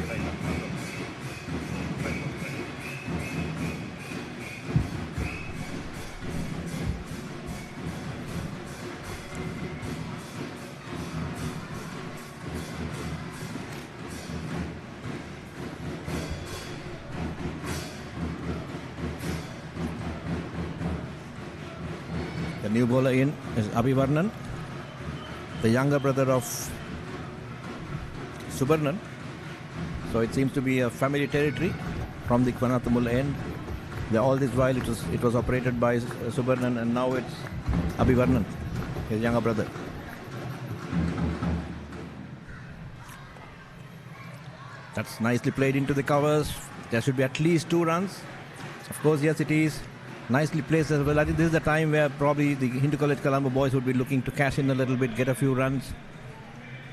right now. The new bowler in is Abhivarnan, the younger brother of Subarnan. So it seems to be a family territory from the Kwanathamul end. All this while it was operated by Subarnan, and now it's Abhivarnan, his younger brother. That's nicely played into the covers. There should be at least 2 runs. Of course, yes, it is. Nicely placed as well. I think this is the time where probably the Hindu College Colombo boys would be looking to cash in a little bit, get a few runs.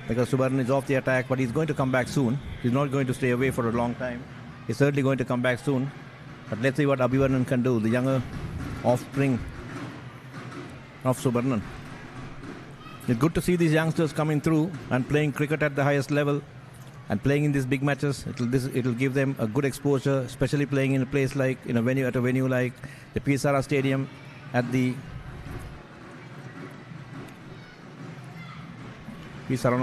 Because Subarnan is off the attack, but he's going to come back soon. He's not going to stay away for a long time. He's certainly going to come back soon. But let's see what Abhivarnan can do, the younger offspring of Subarnan. It's good to see these youngsters coming through and playing cricket at the highest level and playing in these big matches. It'll give them a good exposure, especially playing in a place like at a venue like the P.Sara Stadium at the P.Sara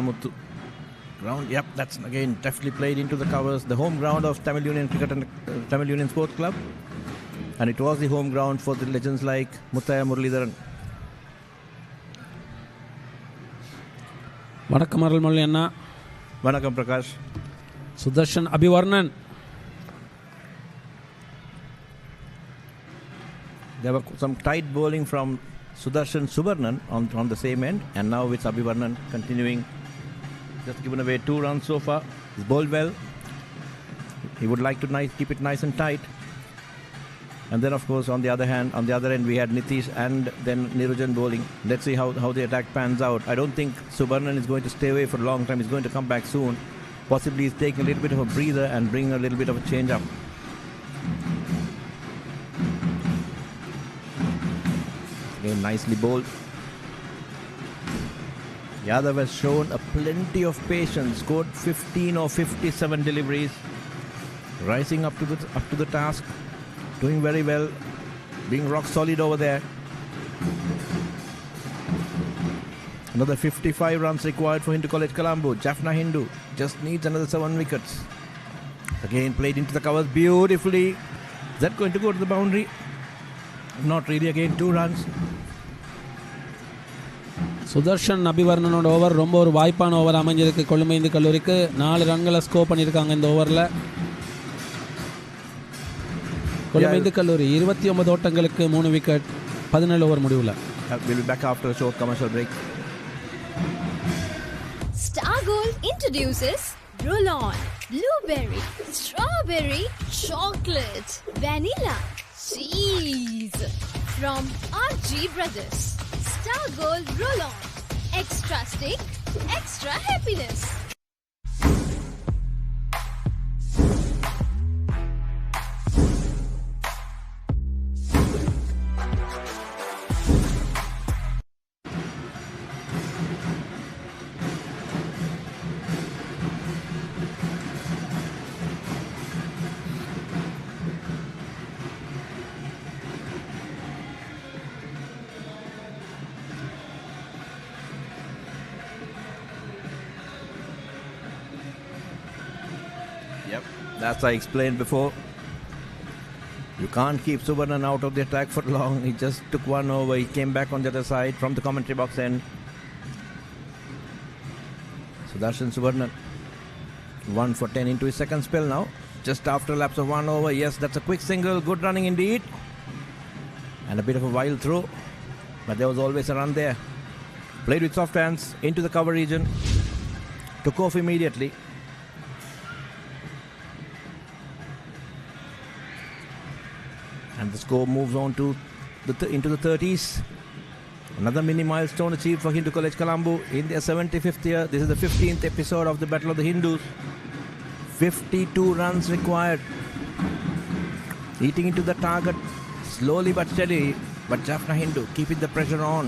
ground. Yep, that's again definitely played into the covers. The home ground of Tamil Union Cricket and Tamil Union Sports Club, and it was the home ground for the legends like Muthaya Muralidharan. வணக்கம் அருள்மொழி அண்ணா. வணக்கம் Prakash. Sudarshan Abivarnan. There were some tight bowling from Sudarshan Subarnan on the same end, and now it's Abhivarnan continuing. Just given away 2 runs so far. He's bowled well. He would like to keep it nice and tight. And then, of course, on the other end, we had Nitish and then Nirujan bowling. Let's see how the attack pans out. I don't think Subarnan is going to stay away for a long time. He's going to come back soon. Possibly he's taking a little bit of a breather and bringing a little bit of a change up. Again, nicely bowled. Yadav has shown a plenty of patience. Scored 15 or 57 deliveries. Rising up to the task. Doing very well, being rock solid over there. Another 55 runs required for Hindu College Colombo. Jaffna Hindu just needs another 7 wickets. Again played into the covers beautifully. Is that going to go to the boundary? Not really. Again 2 runs. Sudarshan அபிவர்ணனோட over ரொம்ப ஒரு வாய்ப்பான over அமைஞ்சிருக்கு. கொழும்பு இந்து கல்லூரிக்கு 4 ரன்களை score பண்ணியிருக்காங்க இந்த ஓவரில். கொழும்பு இந்து கல்லூரி 29 ஓட்டங்களுக்கு 3 விக்கெட் 17 ஓவர் முடிவில். We'll be back after a short commercial break. Star Gold introduces roll-on, blueberry, strawberry, chocolate, vanilla, cheese from RG Brothers. Star Gold roll-on, extra stick, extra happiness. As I explained before, you can't keep Subarnan out of the attack for long. He just took 1 over. He came back on the other side from the commentary box end. Sudarshan Subarnan 1 for 10 into his second spell now. Just after a lapse of 1 over. Yes, that's a quick single. Good running indeed. And a bit of a wild throw. But there was always a run there. Played with soft hands into the cover region. Took off immediately. And the score moves on to into the 30s. Another mini milestone achieved for Hindu College Colombo in their 75th year. This is the 15th episode of the Battle of the Hindus. 52 runs required. Eating into the target slowly but steady. But Jaffna Hindu keeping the pressure on.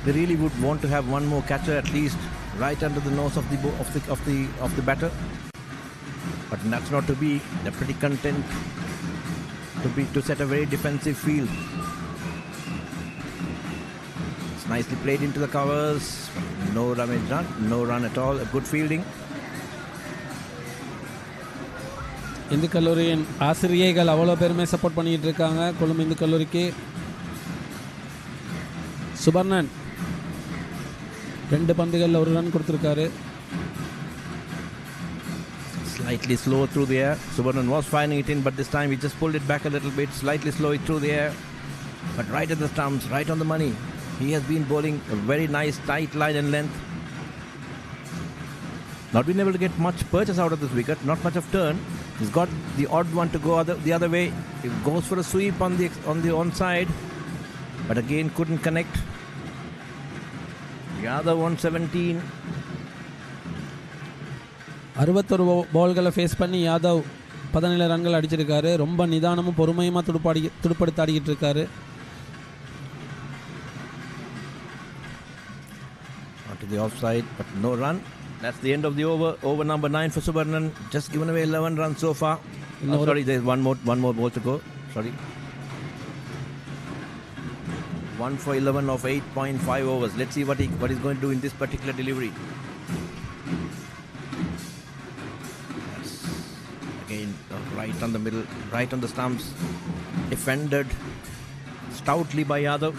They really would want to have one more catcher at least right under the nose of the batter. But that's not to be. They're pretty content to set a very defensive field. It's nicely played into the covers. No run at all. A good fielding. Hindu கல்லூரியின் ஆசிரியைகள் அவ்வளோ பேருமே support பண்ணிட்டு இருக்காங்க கொழும்பு இந்து கல்லூரிக்கு. சுபர்ணன் 2 பந்துகளில் 1 run கொடுத்துருக்காரு. Slightly slow through the air. Subarnan was finding it in, but this time he just pulled it back a little bit, slightly slow it through the air. But right at the stumps, right on the money. He has been bowling a very nice tight line and length. Not been able to get much purchase out of this wicket, not much of turn. He's got the odd one to go the other way. He goes for a sweep on the onside, but again couldn't connect. The other 117. 61 பால்களை face பண்ணி யாதவ் 17 ரன்கள் அடிச்சிருக்காரு. ரொம்ப நிதானமும் பொறுமையுமா துடுப்படுத்த ஆடிக்கிட்டு இருக்காரு. Onto the offside, but no run. That's the end of the over. Over number 9 for Subarnan. Just given away 11 runs so far. Sorry, there's one more ball to go. Sorry. 1 for 11 of 8.5 overs. Let's see what he's going to do in this particular delivery. Yes. Again, right on the middle, right on the stumps. Defended stoutly by Yadav.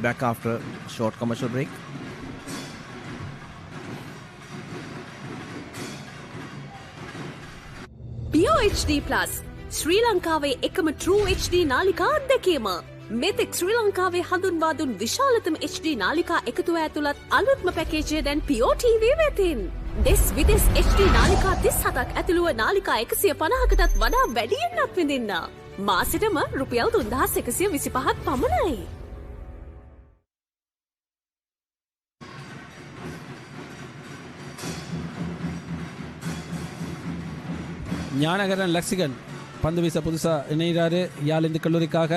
Back after a short commercial break. Pure HD Plus ශ්‍රී ලංකාවේ එකම True HD නාලිකා අත්දැකීම. මෙතෙක් ශ්‍රී ලංකාවේ හඳුන්වා දුන් විශාලතම HD නාලිකා එකතුව ඇතුළත් අලුත්ම පැකේජය දැන් Pure TV වෙතින්. දෙස් විදෙස් HD නාලිකා 37ක් ඇතුළුව නාලිකා 150කටත් වඩා වැඩියෙන් අත්විඳින්න. මාසෙටම රුපියල් 3125ක් පමණයි. ஞானகரன் லக்ஷிகன் பந்து வீச புதுசாக இணைகிறாரு யாழ் இந்து கல்லூரிக்காக.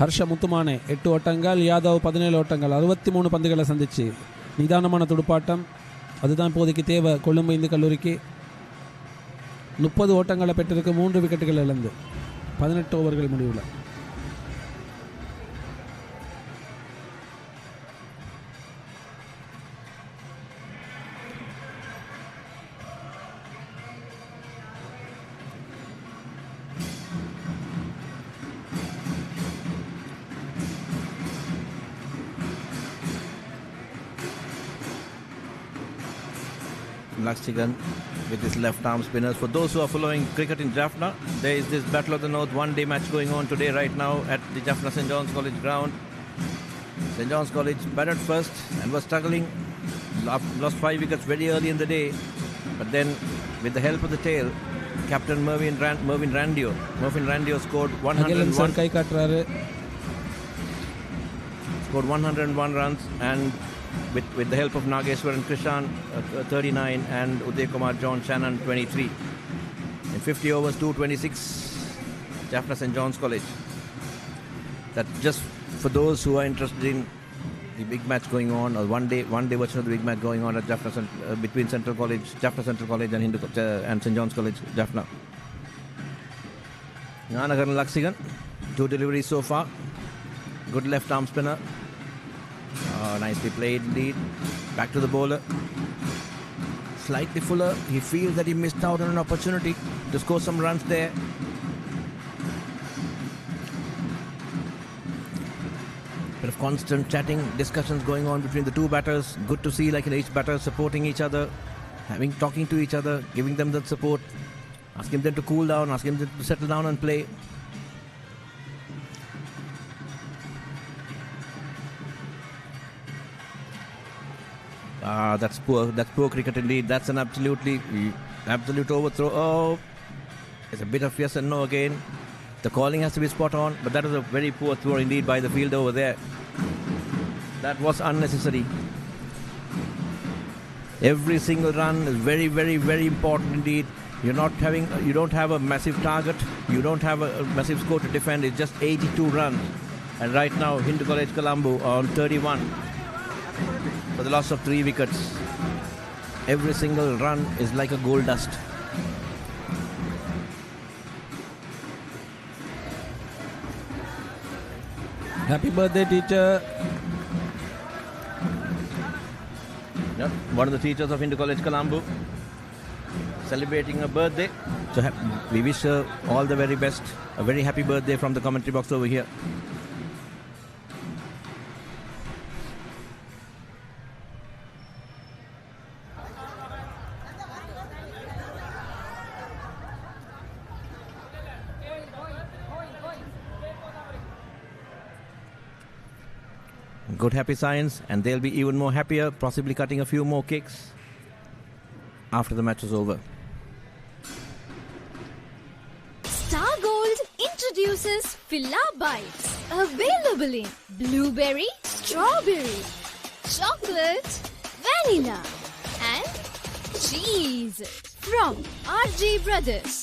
ஹர்ஷ முத்துமானே 8 ஓட்டங்கள், யாதவ் 17 ஓட்டங்கள், 63 பந்துகளை சந்திச்சு நிதானமான துடுப்பாட்டம். அதுதான் இப்போதைக்கு தேவை கொழும்பு இந்து கல்லூரிக்கு. 30 ஓட்டங்களை பெற்றிருக்கு, 3 விக்கெட்டுகள் இழந்து 18 ஓவர்கள் முடிவில். Laxigan with his left arm spinners. For those who are following cricket in Jaffna, there is this Battle of the North one-day match going on today right now at the Jaffna St. John's College ground. St. John's College batted first and was struggling, lost 5 wickets very early in the day, but then with the help of the tail, Captain Mervyn Randio scored 101 runs, and with the help of Nageswaran Krishan 39 and Uday Kumar John Shannon 23. In 50 overs, 226, Jaffna St. John's College. That just for those who are interested in the big match going on, or one day version of the big match going on at Jaffna between Jaffna Central College and St. John's College, Jaffna. Nganagaran Laksigan, 2 deliveries so far. Good left arm spinner. Nicely played indeed. Back to the bowler. Slightly fuller. He feels that he missed out on an opportunity to score some runs there. Bit of constant chatting, discussions going on between the two batters. Good to see, like each batter supporting each other, talking to each other, giving them that support, asking them to cool down, asking them to settle down and play. That's poor cricket indeed. That's an absolute overthrow. Oh, it's a bit of yes and no again. The calling has to be spot on, but that was a very poor throw indeed by the fielder over there. That was unnecessary. Every single run is very, very, very important indeed. You don't have a massive target. You don't have a massive score to defend. It's just 82 runs. And right now, Hindu College Colombo on 31 for the loss of 3 wickets. Every single run is like a gold dust. Happy birthday, teacher. Yep, one of the teachers of Hindu College Colombo celebrating a birthday. So we wish her all the very best. A very happy birthday from the commentary box over here. Good happy signs, and they'll be even more happier, possibly cutting a few more kicks after the match is over. Star Gold introduces Filla Bites, available in blueberry, strawberry, chocolate, vanilla, and cheese from RJ Brothers.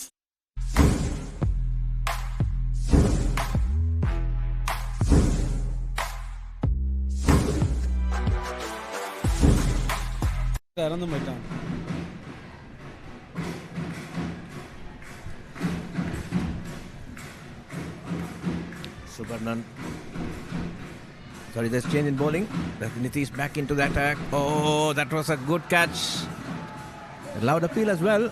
இறந்து போயிட்டான். Subarnan. Sorry, there's change in bowling. Nitish back into the attack. Oh, that was a good catch. A loud appeal as well.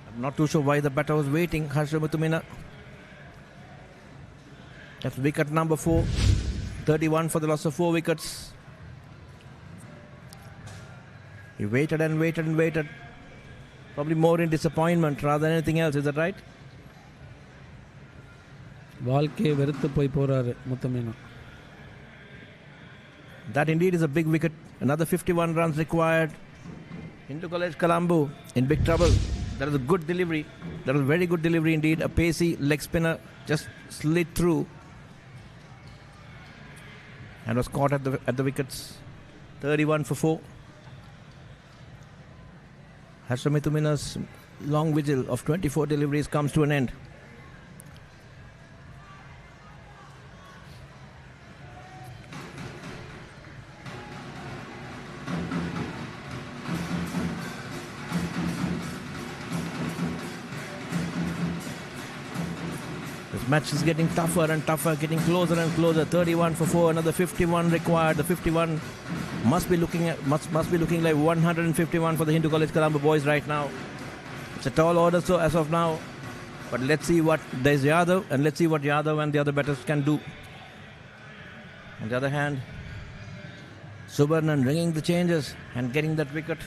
I'm not too sure why the batter was waiting. Harsha Mutumina. That's wicket number 4. 31 for the loss of 4 wickets. He waited and waited and waited. Probably more in disappointment rather than anything else. Is that right? வாழ்க்கையை வெறுத்து போய் போறாரு முத்தமீனா. That indeed is a big wicket. Another 51 runs required. Hindu College Colombo in big trouble. That was a good delivery. That was a very good delivery indeed. A pacey leg spinner just slid through and was caught at the wickets. 31 for 4. Harshamitumina's long vigil of 24 deliveries comes to an end. This match is getting tougher and tougher, getting closer and closer. 31 for 4, another 51 required. The 51 must be looking like 151 for the Hindu College Colombo boys right now. It's a tall order so as of now, but let's see what there's Yadav, and let's see what Yadav and the other batters can do. On the other hand, Subarnan ringing the changes and getting that wicket.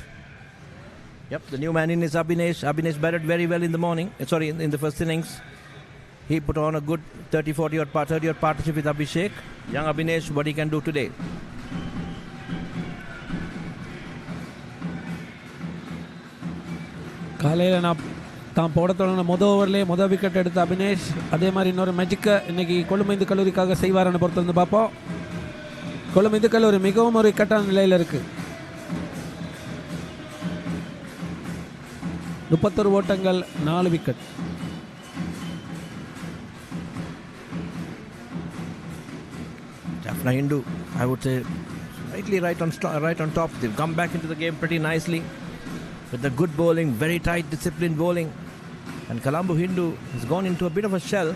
Yep, the new man in is Abhinesh. Abhinesh batted very well in the morning. In the first innings. He put on a good 30-40 odd partnership with Abhishek. Young Abhinesh, what he can do today. காலையில் நான் தான் போட தொடங்கின மொதல் wicket எடுத்த அபினேஷ் அதே மாதிரி இன்னொரு மேஜிக்கை இன்னைக்கு கொழும்பு இந்து கல்லூரிக்காக செய்வார்னு பொறுத்து வந்து பார்ப்போம். கொழும்பு இந்து கல்லூரி மிகவும் ஒரு இக்கட்டான நிலையில் இருக்கு. 31 ஓட்டங்கள் 4 wicket. Jaffna Hindu, I would say, slightly right on top. They've come back into the game pretty nicely with the good bowling, very tight, disciplined bowling. And Colombo Hindu has gone into a bit of a shell.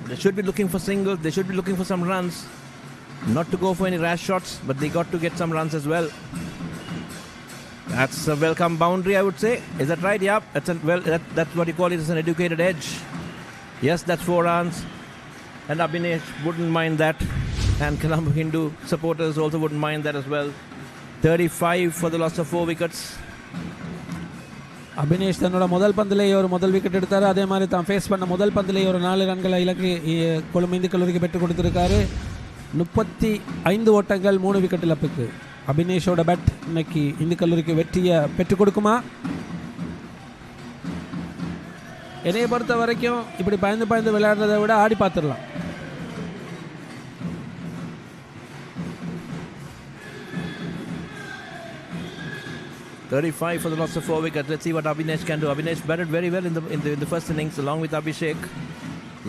They should be looking for singles. They should be looking for some runs. Not to go for any rash shots, but they got to get some runs as well. That's a welcome boundary, I would say. Is that right? Yeah. That's what you call it as an educated edge. Yes, that's 4 runs. And Abhinesh wouldn't mind that. And Colombo Hindu supporters also wouldn't mind that as well. 35 for the loss of 4 wickets. Abinesh தன்னோட முதல் பந்திலேயே ஒரு முதல் wicket எடுத்தார். அதே மாதிரி தான் face பண்ண முதல் பந்திலேயே ஒரு 4 ரன்களை இலக்கு கொழும்பு இந்து கல்லூரிக்கு பெற்றுக் கொடுத்திருக்காரு. 35 ஓட்டங்கள் 3 விக்கெட் இழப்புக்கு. அபினேஷோட பேட் இன்னைக்கு இந்து கல்லூரிக்கு வெற்றியை பெற்றுக் கொடுக்குமா? என்னையை பொறுத்த வரைக்கும் இப்படி பயந்து விளையாடுறதை விட ஆடி பார்த்துடலாம். 35 for the loss of 4 wickets. Let's see what Abhinesh can do. Abhinesh batted very well in the first innings along with Abhishek.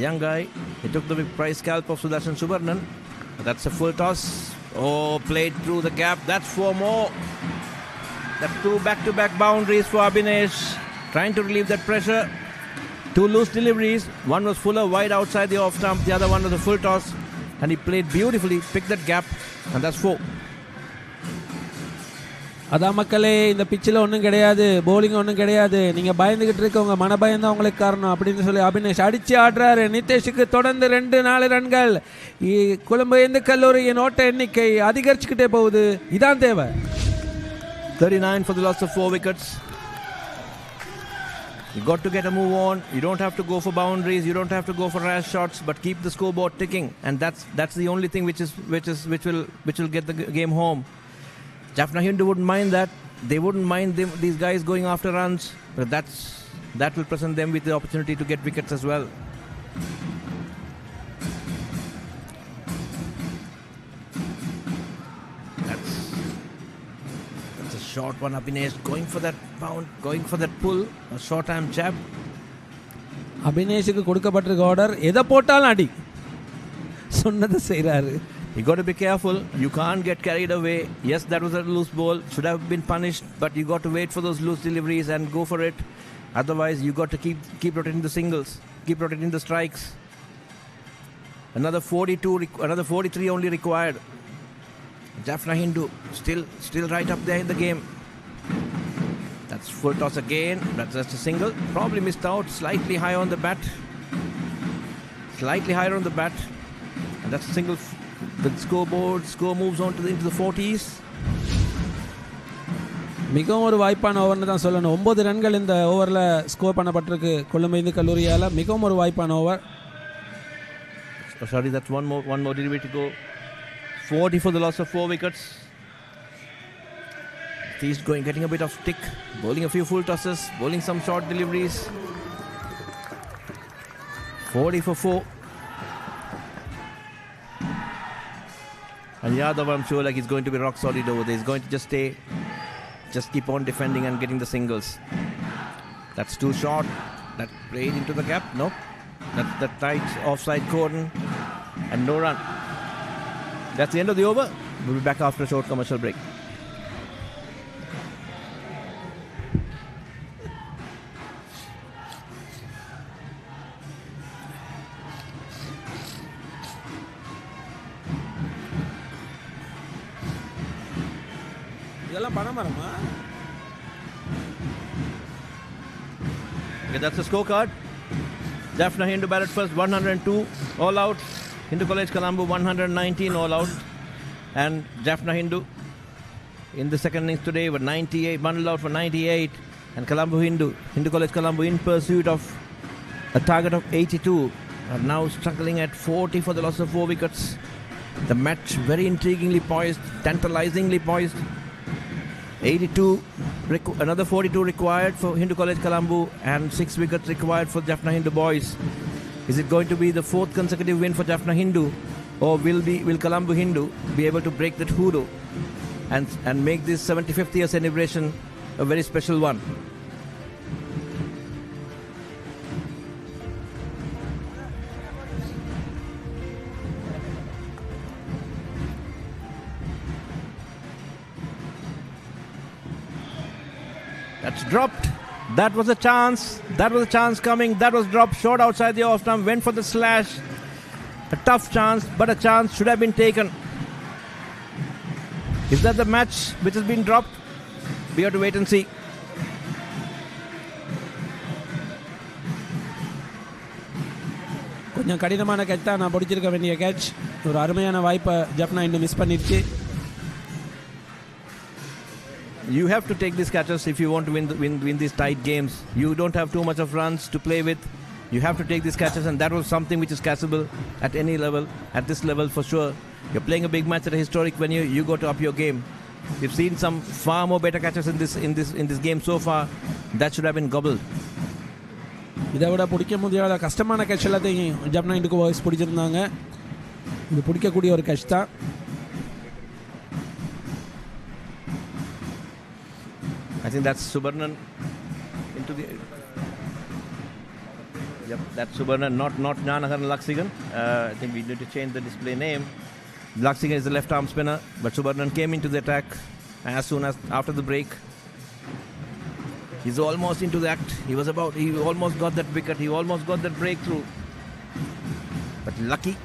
Young guy. He took the prize scalp of Sudarshan Subarnan. That's a full toss. Oh, played through the gap. That's 4 more. That's 2 back-to-back boundaries for Abhinesh. Trying to relieve that pressure. 2 loose deliveries. One was fuller wide outside the off stump. The other one was a full toss. And he played beautifully. Picked that gap. And that's 4. அதான் மக்களே, இந்த பிச்சில் ஒன்றும் கிடையாது, polling ஒன்றும் கிடையாது, நீங்கள் பயந்துக்கிட்டு இருக்கவங்க மனபயம் தான் உங்களுக்கு காரணம் அப்படின்னு சொல்லி அபினேஷ் அடித்து ஆடுறாரு. நிதேஷுக்கு தொடர்ந்து 2-4 ரன்கள். கொழும்பு இந்து கல்லூரியின் ஓட்ட எண்ணிக்கை அதிகரிச்சுக்கிட்டே போகுது. இதான் தேவை. 39 for the loss of 4 wickets. You got to get a move on. You don't have to go for boundaries. You don't have to go for rash shots, but keep the scoreboard ticking. And that's the only thing which will get the game home. Jaffna Hindu wouldn't mind that. They wouldn't mind these guys going after runs, but that will present them with the opportunity to get wickets as well. That's a short one. Abhinesh going for that bound, going for that pull, a short arm jab. அபினேஷுக்கு கொடுக்கப்பட்டிருக்க order எதை போட்டாலும் அடி, சொன்னதை செய்கிறாரு. You got to be careful. You can't get carried away. Yes, that was a loose ball. Should have been punished, but you got to wait for those loose deliveries and go for it. Otherwise, you got to keep rotating the singles, keep rotating the strikes. Another 43 only required. Jaffna Hindu still right up there in the game. That's full toss again. That's just a single. Probably missed out. Slightly higher on the bat. Slightly higher on the bat. And that's a single. The score moves on into the 40s. மிகவும் ஒரு வாய்ப்பான ஓவர்னு தான் சொல்லணும். 9 ரன்கள் இந்த ஓவரில் score பண்ணப்பட்டிருக்கு கொழும்பு இந்து கல்லூரியால். மிகவும் ஒரு வாய்ப்பான over. Sorry, that's one more delivery to go. 40 for the loss of 4 wickets. He's getting a bit of stick, bowling a few full tosses, bowling some short deliveries. 40 for 4. And Yadav, I'm sure he's going to be rock solid over there. He's going to just keep on defending and getting the singles. That's too short. That played into the gap. Nope. That's the tight offside cordon. And no run. That's the end of the over. We'll be back after a short commercial break. Okay, that's the scorecard. Jaffna Hindu batted first, 102 all out. Hindu College Colombo 119 all out. And Jaffna Hindu in the second innings today were 98, bundled out for 98. And Hindu College Colombo in pursuit of a target of 82 are now struggling at 40 for the loss of 4 wickets. The match very intriguingly poised, tantalizingly poised. 82, another 42 required for Hindu College Colombo and 6 wickets required for Jaffna Hindu boys. Is it going to be the 4th consecutive win for Jaffna Hindu, or will Colombo Hindu be able to break that hoodoo and make this 75th year celebration a very special one? That's dropped. That was a chance. That was a chance coming. That was dropped short outside the off stump. Went for the slash. A tough chance, but a chance should have been taken. Is that the match which has been dropped? We have to wait and see. கொஞ்சம் கடினமான catch தான், நான் பிடிச்சிருக்க வேண்டிய catch. ஒரு அருமையான வாய்ப்பை ஜப்னா இன்னும் மிஸ் பண்ணிருச்சு. You have to take these catches if you want to win these tight games. You don't have too much of runs to play with. You have to take these catches, and that was something which is catchable at any level, at this level for sure. You're playing a big match at a historic venue. You got to up your game. We've seen some far more better catches in this game so far. That should have been gobbled. இதை விட பிடிக்க முடியாத கஷ்டமான catch எல்லாத்தையும் Jaffna இண்டுக்கு voice பிடிச்சிருந்தாங்க. இது பிடிக்கக்கூடிய ஒரு catch தான். I think that's Subarnan into the... Yep, that's Subarnan, not Gnanakaran Laksigan. I think we need to change the display name. Laksigan is the left arm spinner, but Subarnan came into the attack as soon as after the break. He's almost into the act. He almost got that wicket. He almost got that breakthrough. But lucky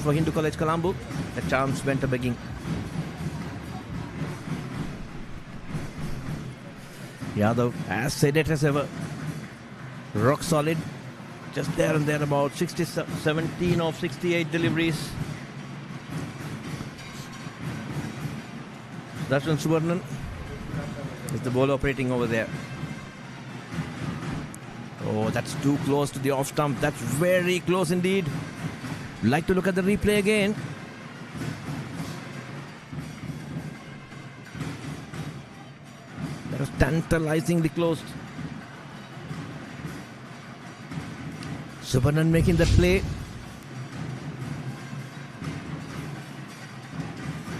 for Hindu College Colombo, the chance went a-begging. Yadav as sedate as ever. Rock solid. Just there and there about 17 of 68 deliveries. Darshan Subarnan is the ball operating over there. Oh, that's too close to the off stump. That's very close indeed. Like to look at the replay again. That was tantalizingly close. Subarnan making that play.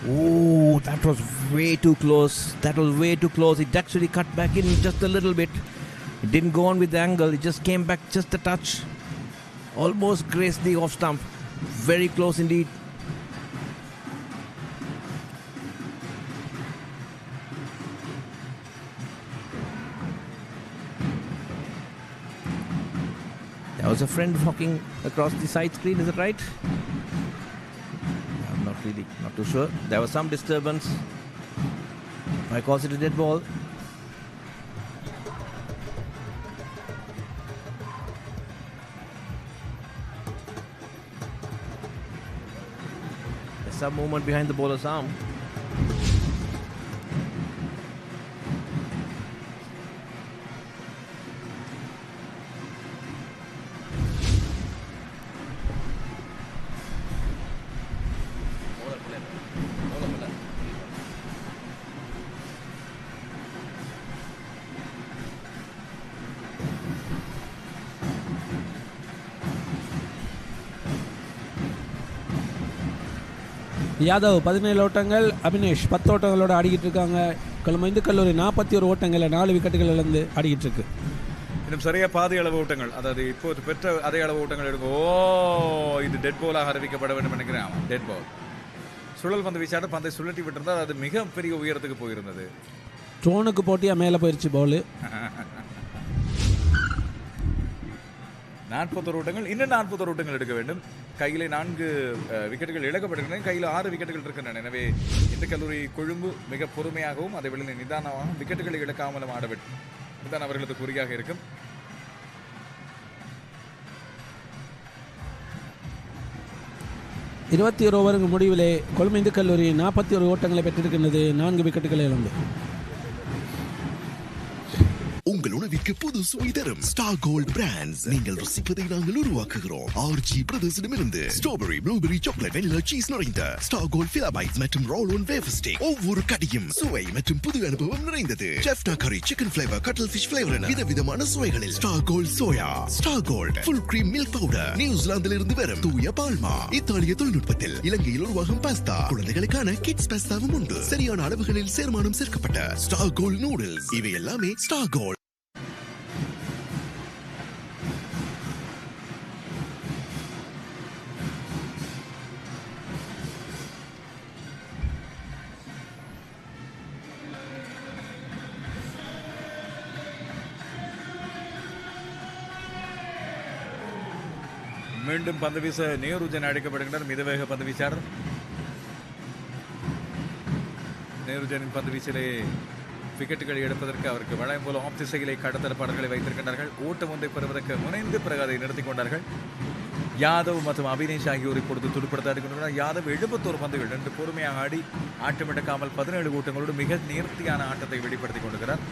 Oh, that was way too close. That was way too close. It actually cut back in just a little bit. It didn't go on with the angle. It just came back just a touch. Almost grazed the off stump. Very close indeed. There was a friend walking across the side screen, is it right? I'm not too sure. There was some disturbance. I calls it a dead ball. There's some movement behind the bowler's arm. Yadav 17 ஓட்டங்கள், அபினேஷ் 10 ஓட்டங்களோட ஆடிக்கிட்டு இருக்காங்க. கொலம்போ இந்து கல்லூரி 41 ஓட்டங்களை 4 விக்கெட்டுகள் இழந்து ஆடிக்கிட்டு இருக்கு. இன்னும் சரியா பாதி அளவு ஓட்டங்கள், அதாவது இப்போது பெற்ற அதே அளவு ஓட்டங்கள் இருக்கும். இது டெட் பாலாக அறிவிக்கப்பட வேண்டும் நினைக்கிறேன். Dead ball. சுழல் பந்து வீச்சாட பந்தை சுழட்டி விட்டிருந்தால் அது மிகப்பெரிய உயரத்துக்கு போயிருந்தது. ட்ரோனுக்கு போட்டியா மேலே போயிருச்சு பால். 41 ஓட்டங்கள், இன்னும் 41 ஓட்டங்கள் எடுக்க வேண்டும். கையிலே 4 விக்கெட்டுகள் இழக்கப்பட்டிருக்கின்றன, கையில் 6 விக்கெட்டுகள் இருக்கின்றன. எனவே இந்த கல்லூரி கொழும்பு மிக பொறுமையாகவும் அதே வேளையில் நிதானமாகவும் விக்கெட்டுகளை இழக்காமலும் ஆட வேண்டும். இதுதான் அவர்களது குறியாக இருக்கும். இருபத்தி ஓவருக்கு முடிவிலே கொழும்பு இந்து கல்லூரி 41 ஓட்டங்களை பெற்றிருக்கின்றது, 4 விக்கெட்டுகளை இழந்து. உங்கள் உணவிற்கு புது சுவை தரும் ஸ்டார் கோல்ட் பிராண்ட்ஸ். நீங்கள் ருசிப்பதை நாங்கள் உருவாக்குகிறோம். RG பிரதர்ஸிடமிருந்து strawberry, blueberry, chocolate, vanilla, cheese நிறைந்த ஸ்டார் கோல்ட் ஃபிலா பைட்ஸ் மற்றும் ரோல் ஆன் வேஃபர் ஸ்டிக். ஒவ்வொரு கடியும் சுவை மற்றும் புது அனுபவம் நிறைந்தது. Jaffna curry, chicken flavour, cuttlefish flavour என விதவிதமான சுவைகளில் star gold soya, star gold full cream milk powder, நியூசிலாந்தில் இருந்து வரும் தூய பால்மா, இத்தாலிய தொழில்நுட்பத்தில் இலங்கையில் உருவாகும் பாஸ்தா, குழந்தைகளுக்கான கிட்ஸ் பாஸ்தாவும் உண்டு. சரியான அளவுகளில் சேர்மானம் சேர்க்கப்பட்ட ஸ்டார் கோல்ட் நூடுல்ஸ், இவை எல்லாமே ஸ்டார் கோல்ட். மீண்டும் பந்து வீச நேருஜன் அழைக்கப்படுகின்றார். மிதவேக பந்து வீச்சாளர் நேருஜனின் பந்து வீச்சிலே விக்கெட்டுகளை எடுப்பதற்கு அவருக்கு வழக்கம் போல ஆப் திசையிலே கடத்தரப்பாளர்களை வைத்திருக்கின்றார்கள். ஓட்டம் ஒன்றை பெறுவதற்கு முனைந்து பிறகு அதை நிறுத்திக் கொண்டார்கள். யாதவ் மற்றும் அபினேஷ் ஆகியோரை பொறுத்து துடுப்படுத்த இருக்கின்றனர். யாதவ் 71 பந்துகள் என்று பொறுமையாக ஆடி ஆட்டமிழக்காமல் 17 ஓட்டங்களோடு மிக நேர்த்தியான ஆட்டத்தை வெளிப்படுத்திக் கொண்டிருக்கிறார்.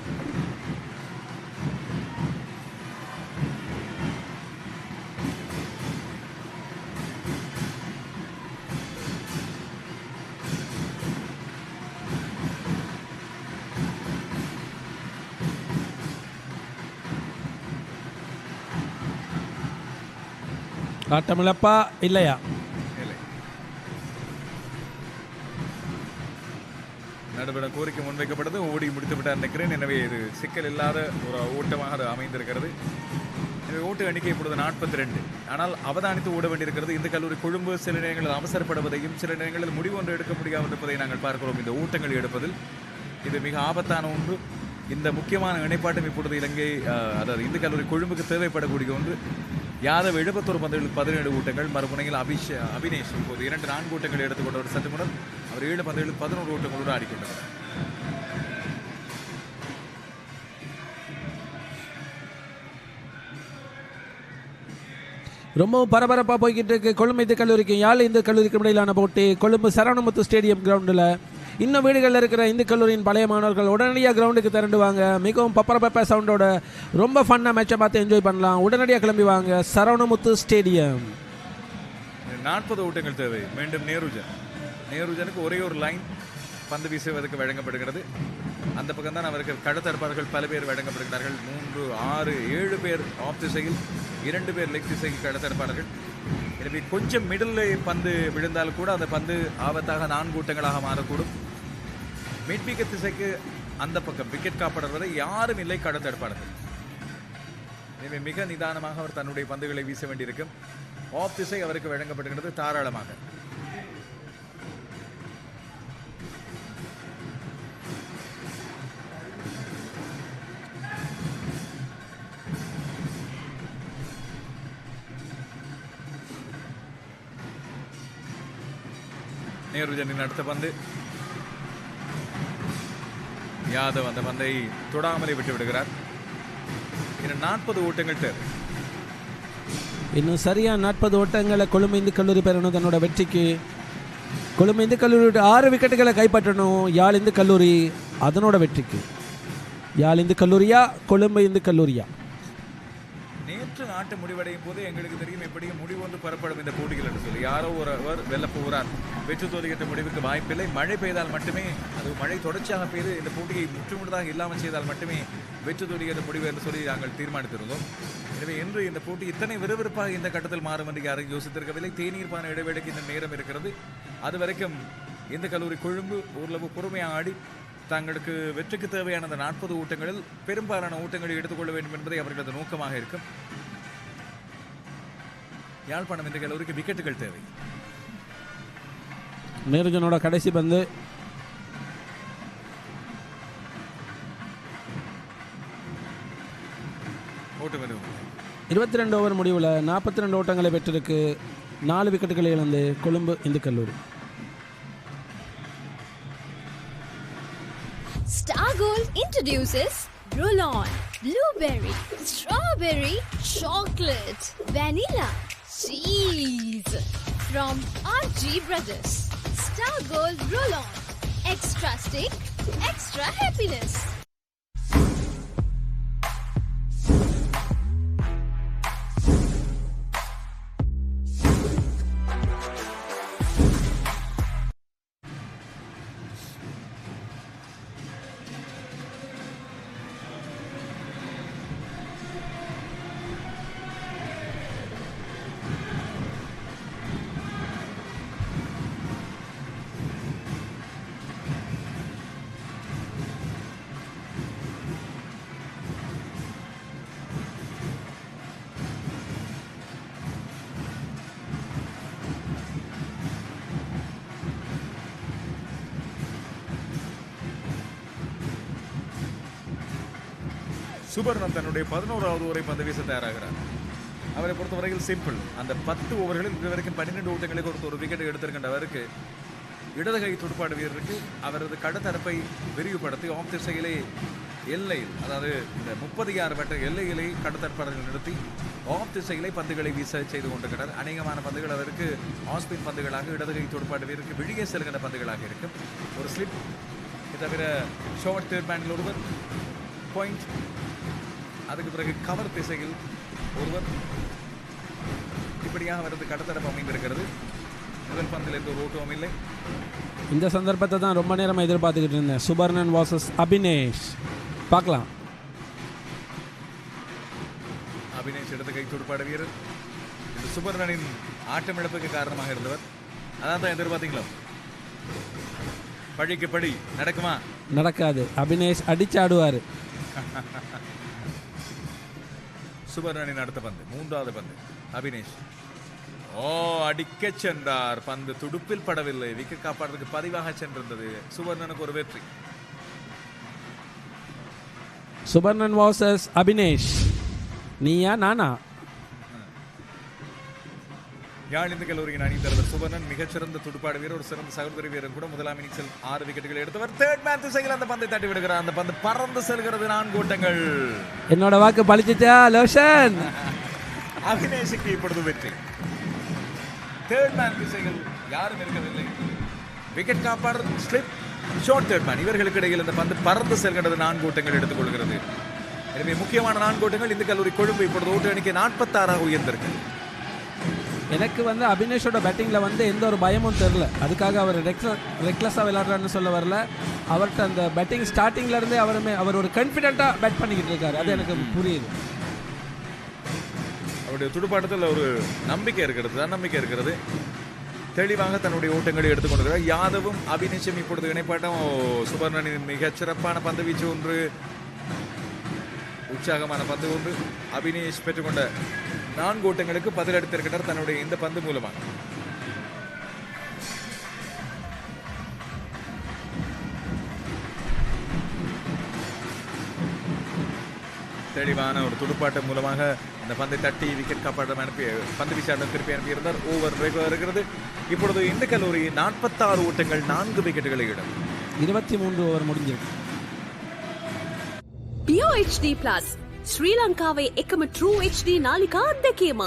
ஆட்டமிழப்பா இல்லையா? நடுவர கோரிக்கை முன்வைக்கப்பட்டது. ஓடி முடித்து எடுத்து விட்டார் நினைக்கிறேன். எனவே இது சிக்கல் இல்லாத ஒரு ஓட்டமாக அது அமைந்திருக்கிறது. எனவே ஓட்டு எண்ணிக்கை இப்பொழுது 42. ஆனால் அவதானித்து ஓட வேண்டியிருக்கிறது. இந்த கல்லூரி கொழும்பு சில நேரங்களில் அவசரப்படுவதையும் சில நேரங்களில் முடிவு ஒன்று எடுக்க முடியாமல் இருப்பதை நாங்கள் பார்க்கிறோம். இந்த ஓட்டங்கள் எடுப்பதில் இது மிக ஆபத்தான ஒன்று. இந்த முக்கியமான இணைப்பாட்டம் இப்பொழுது இலங்கை அதாவது இந்த கல்லூரி கொழும்புக்கு தேவைப்படக்கூடிய ஒன்று. யாதவ் 71 பந்துகளில் 17 ஓட்டங்கள், மறுமுனையில் அபினேஷ் இப்போது 4 ஓட்டங்கள் எடுத்துக்கொண்டவர். சற்று முன்னர் அவர் 7 பந்துகளில் 11 ஓட்டங்களோடு ஆடிக்கொண்டவர். ரொம்பவும் பரபரப்பாக போய்கிட்டு இருக்கு கொழும்பு இந்து கல்லூரிக்கு யாழ் இந்து கல்லூரிக்கு இடையிலான போட்டி கொழும்பு சரவணமுத்து ஸ்டேடியம் கிரவுண்டில். இன்னும் வீடுகளில் இருக்கிற இந்து கல்லூரியின் பழைய மாணவர்கள் உடனடியாக கிரவுண்டுக்கு திரண்டுவாங்க. மிகவும் பப்பர சவுண்டோட ரொம்ப ஃபன்னாக மேட்சை பார்த்து என்ஜாய் பண்ணலாம். உடனடியாக கிளம்பி வாங்க சரவணமுத்து ஸ்டேடியம். 40 ஓட்டங்கள் தேவை. மீண்டும் நேருஜனுக்கு ஒரே ஒரு லைன் பந்து வீசுவதற்கு வழங்கப்படுகிறது. அந்த பக்கம் தான் அவருக்கு கடத்தற்பார்கள் பல பேர் வழங்கப்படுகிறார்கள். 3, 6, 7 பேர் ஆஃப் திசையில், 2 பேர் லெக் திசையில் கடத்தற்பார்கள். எனவே கொஞ்சம் மிடில் பந்து விழுந்தால் கூட அந்த பந்து ஆபத்தாக 4 ஓட்டங்களாக மாறக்கூடும். மிட் விக்கெட் திசைக்கு அந்த பக்கம் விக்கெட் காப்பாடுவதை யாரும் இல்லை கடத்தற்பார்கள். எனவே மிக நிதானமாக அவர் தன்னுடைய பந்துகளை வீச வேண்டியிருக்கும். ஆஃப் திசை அவருக்கு வழங்கப்படுகிறது தாராளமாக. நேருஜனின் அடுத்த பந்து யாதவ் அந்த பந்தை தொடாமலே விட்டு விடுகிறார். இன்னும் 40 ஓட்டங்கள் தேவை. இன்னும் சரியா 40 ஓட்டங்களை கொழும்பு இந்து கல்லூரி பெறணும் தன்னோட வெற்றிக்கு. கொழும்பு இந்து கல்லூரி 6 விக்கெட்டுகளை கைப்பற்றணும் யாழ் இந்து கல்லூரி அதனோட வெற்றிக்கு. யாழ் இந்து கல்லூரியா கொழும்பு இந்து கல்லூரியா? நேற்று ஆட்டு முடிவடையும் போது எங்களுக்கு தெரியும் எப்படியும் முடிவு ஒன்று பெறப்படும் இந்த போட்டிகள் என்று சொல்லி. யாரோ ஒருவர் வெல்ல போகிறார். வெற்றி தோல்வியற்ற முடிவுக்கு வாய்ப்பில்லை. மழை பெய்தால் மட்டுமே, அது மழை தொடர்ச்சியாக பெய்து இந்த போட்டியை முற்றுமுழுதாக இல்லாமல் செய்தால் மட்டுமே வெற்றி தோல்வியற்ற முடிவு என்று சொல்லி நாங்கள் தீர்மானித்திருந்தோம். எனவே இன்று இந்த போட்டி இத்தனை விறுவிறுப்பாக இந்த கட்டத்தில் மாறும் என்று யாரும் யோசித்திருக்கவில்லை. தேநீர்பான இடைவேளைக்கு இந்த நேரம் இருக்கிறது. அது வரைக்கும் இந்த கல்லூரி கொழும்பு ஓரளவு பொறுமையாக ஆடி தங்களுக்கு வெற்றிக்கு தேவையான அந்த 40 ஓட்டங்களில் பெரும்பாலான ஓட்டங்களை எடுத்துக்கொள்ள வேண்டும் என்பதை அவர்களது நோக்கமாக இருக்கும். யாழ்ப்பாணம் இந்த கல்லூரிக்கு விக்கெட்டுகள் தேவை. நேருஜனோட கடைசி பந்து ஓட்டம் 22 ஓவர் முடிவில் 42 ஓட்டங்களை பெற்றிருக்கு. 4 விக்கெட்டுகளை இழந்து கொழும்பு இந்து கல்லூரி. Star Gold introduces roll-on, blueberry, strawberry, chocolate, vanilla, cheese from RG Brothers. Star Gold roll-on, extra stick, extra happiness. சுபர்ணம் தன்னுடைய 11வது ஓவரை பந்து வீச தயாராகிறார். அவரை பொறுத்தவரையில் சிம்பிள். அந்த 10 ஓவர்களில் இதுவரைக்கும் 12 ஓட்டங்களை கொடுத்து ஒரு விக்கெட் எடுத்திருக்கின்ற அவருக்கு இடது கை துடுப்பாடு வீரருக்கு அவரது கடத்தரப்பை விரிவுபடுத்தி ஆஃப் திசையிலே எல்லையில், அதாவது இந்த 36 மீட்டர் எல்லையிலே கடத்தற்பாளர்கள் நிறுத்தி ஆஃப் திசையிலே பந்துகளை வீச செய்து கொண்டிருக்கிறார். அநேகமான பந்துகள் அவருக்கு ஆஸ்பின் பந்துகளாக, இடது கை துடுப்பாடு வீரருக்கு வெளியே செல்கின்ற பந்துகளாக இருக்கும். ஒரு ஸ்லிப், தவிர ஷார்ட் தேர்ட் பேண்டில் ஒருவர் பாயிண்ட், அதுக்கு பிறகு கவர் திசையில் ஒருவர், இப்படியாக அவரது கடத்தரப்பு அமைந்திருக்கிறது. முதல் பந்தில் எந்த ஒரு ஓட்டமும் இல்லை. இந்த சந்தர்ப்பத்தை தான் ரொம்ப நேரமாக எதிர்பார்த்துக்கிட்டு இருந்தேன். சுபர்ணன் வாசஸ் அபினேஷ். பார்க்கலாம். அபினேஷ் இடது கை துடுப்பாடு வீரர், இந்த சுபர்ணனின் ஆட்டமிழப்புக்கு காரணமாக இருந்தவர். அதான் தான் எதிர்பார்த்தீங்களோ? பழிக்கு பழி நடக்குமா? நடக்காது. அபினேஷ் அடிச்சாடுவார். சுபர்ணனின் அடுத்த பந்து, மூன்றாவது பந்து. அபினேஷ் அடிக்க சென்றார். பந்து துடுப்பில் படவில்லை. விக்கெட் காப்பாடுறதுக்கு பதிவாக சென்றிருந்தது. சுபர்ணனுக்கு ஒரு வெற்றி. சுபர்ணன் வாசஸ் அபினேஷ். நீயா நானா? யாழ் இந்து கல்லூரியின் அணி தலைவர் சுபர்ணன் மிகச்சிறந்த துடுப்பாடு வீரர், ஒரு சிறந்த சகோதரி வீரர் கூட. முதலாம் இன்னிங்ஸில் 6 விக்கெட்டுகளை எடுத்தவர். தேர்ட் மேன் திசையில் அந்த பந்தை தட்டி விடுகிறார். அந்த பந்து பறந்து செல்கிறது. 4 ஓட்டங்கள். என்னோட வாக்கு பலிச்சிச்சா லோஷன்? அபினேஷுக்கு இப்பொழுது வெற்றி. தேர்ட் மேன் திசையில் யாரும் இருக்கவில்லை. விக்கெட் காப்பார், ஸ்லிப், ஷார்ட் தேர்ட் மேன், இவர்களுக்கு இடையில் இந்த பந்து பறந்து செல்கிறது. 4 ஓட்டங்கள் எடுத்துக் கொள்கிறது. எனவே முக்கியமான 4 ஓட்டங்கள். இந்து கல்லூரி கொழும்பு இப்பொழுது ஓட்ட எண்ணிக்கை 46 உயர்ந்திருக்கு. எனக்கு அபினேஷோட பேட்டிங்கில் எந்த ஒரு பயமும் தெரில. அதுக்காக அவர் ரெக்லஸாக விளையாடுறான்னு சொல்ல வரல. அவர்கிட்ட அந்த பேட்டிங் ஸ்டார்டிங்லேருந்தே அவர் ஒரு கான்ஃபிடென்ட்டாக பேட் பண்ணிக்கிட்டு இருக்காரு. அது எனக்கு புரியுது. அவருடைய துடுப்பாட்டத்தில் ஒரு நம்பிக்கை இருக்கிறது, தன்னம்பிக்கை இருக்கிறது. தெளிவாக தன்னுடைய ஓட்டங்களை எடுத்துக்கொண்டிருக்கிறார். யாதவும் அபினேஷும் இப்பொழுது இணைப்பாட்டம். சுபர்ணனின் மிகச்சிறப்பான பந்து வீச்சு ஒன்று, உற்சாகமான பந்து ஒன்று. அபினேஷ் பெற்றுக்கொண்ட 4 ஓட்டங்களுக்கு பதிலளித்திருக்கிறார் தன்னுடைய இந்த பந்து மூலமாக. தெளிவான ஒரு துடுப்பாட்டம் மூலமாக இந்த பந்தை தட்டி விக்கெட் காப்பாற்றம் அனுப்பி பந்து வீச்சாளர் திருப்பி அனுப்பியிருந்தார். ஓவர் இருக்கிறது. இப்பொழுது இந்து கல்லூரி 46 ஓட்டங்கள் 4 விக்கெட்டுகளை இடம். 23 ஓவர் முடிஞ்சிருக்கு. POHD Plus ශ්‍රී ලංකාවේ එකම True HD නාලිකා අත්දැකීම.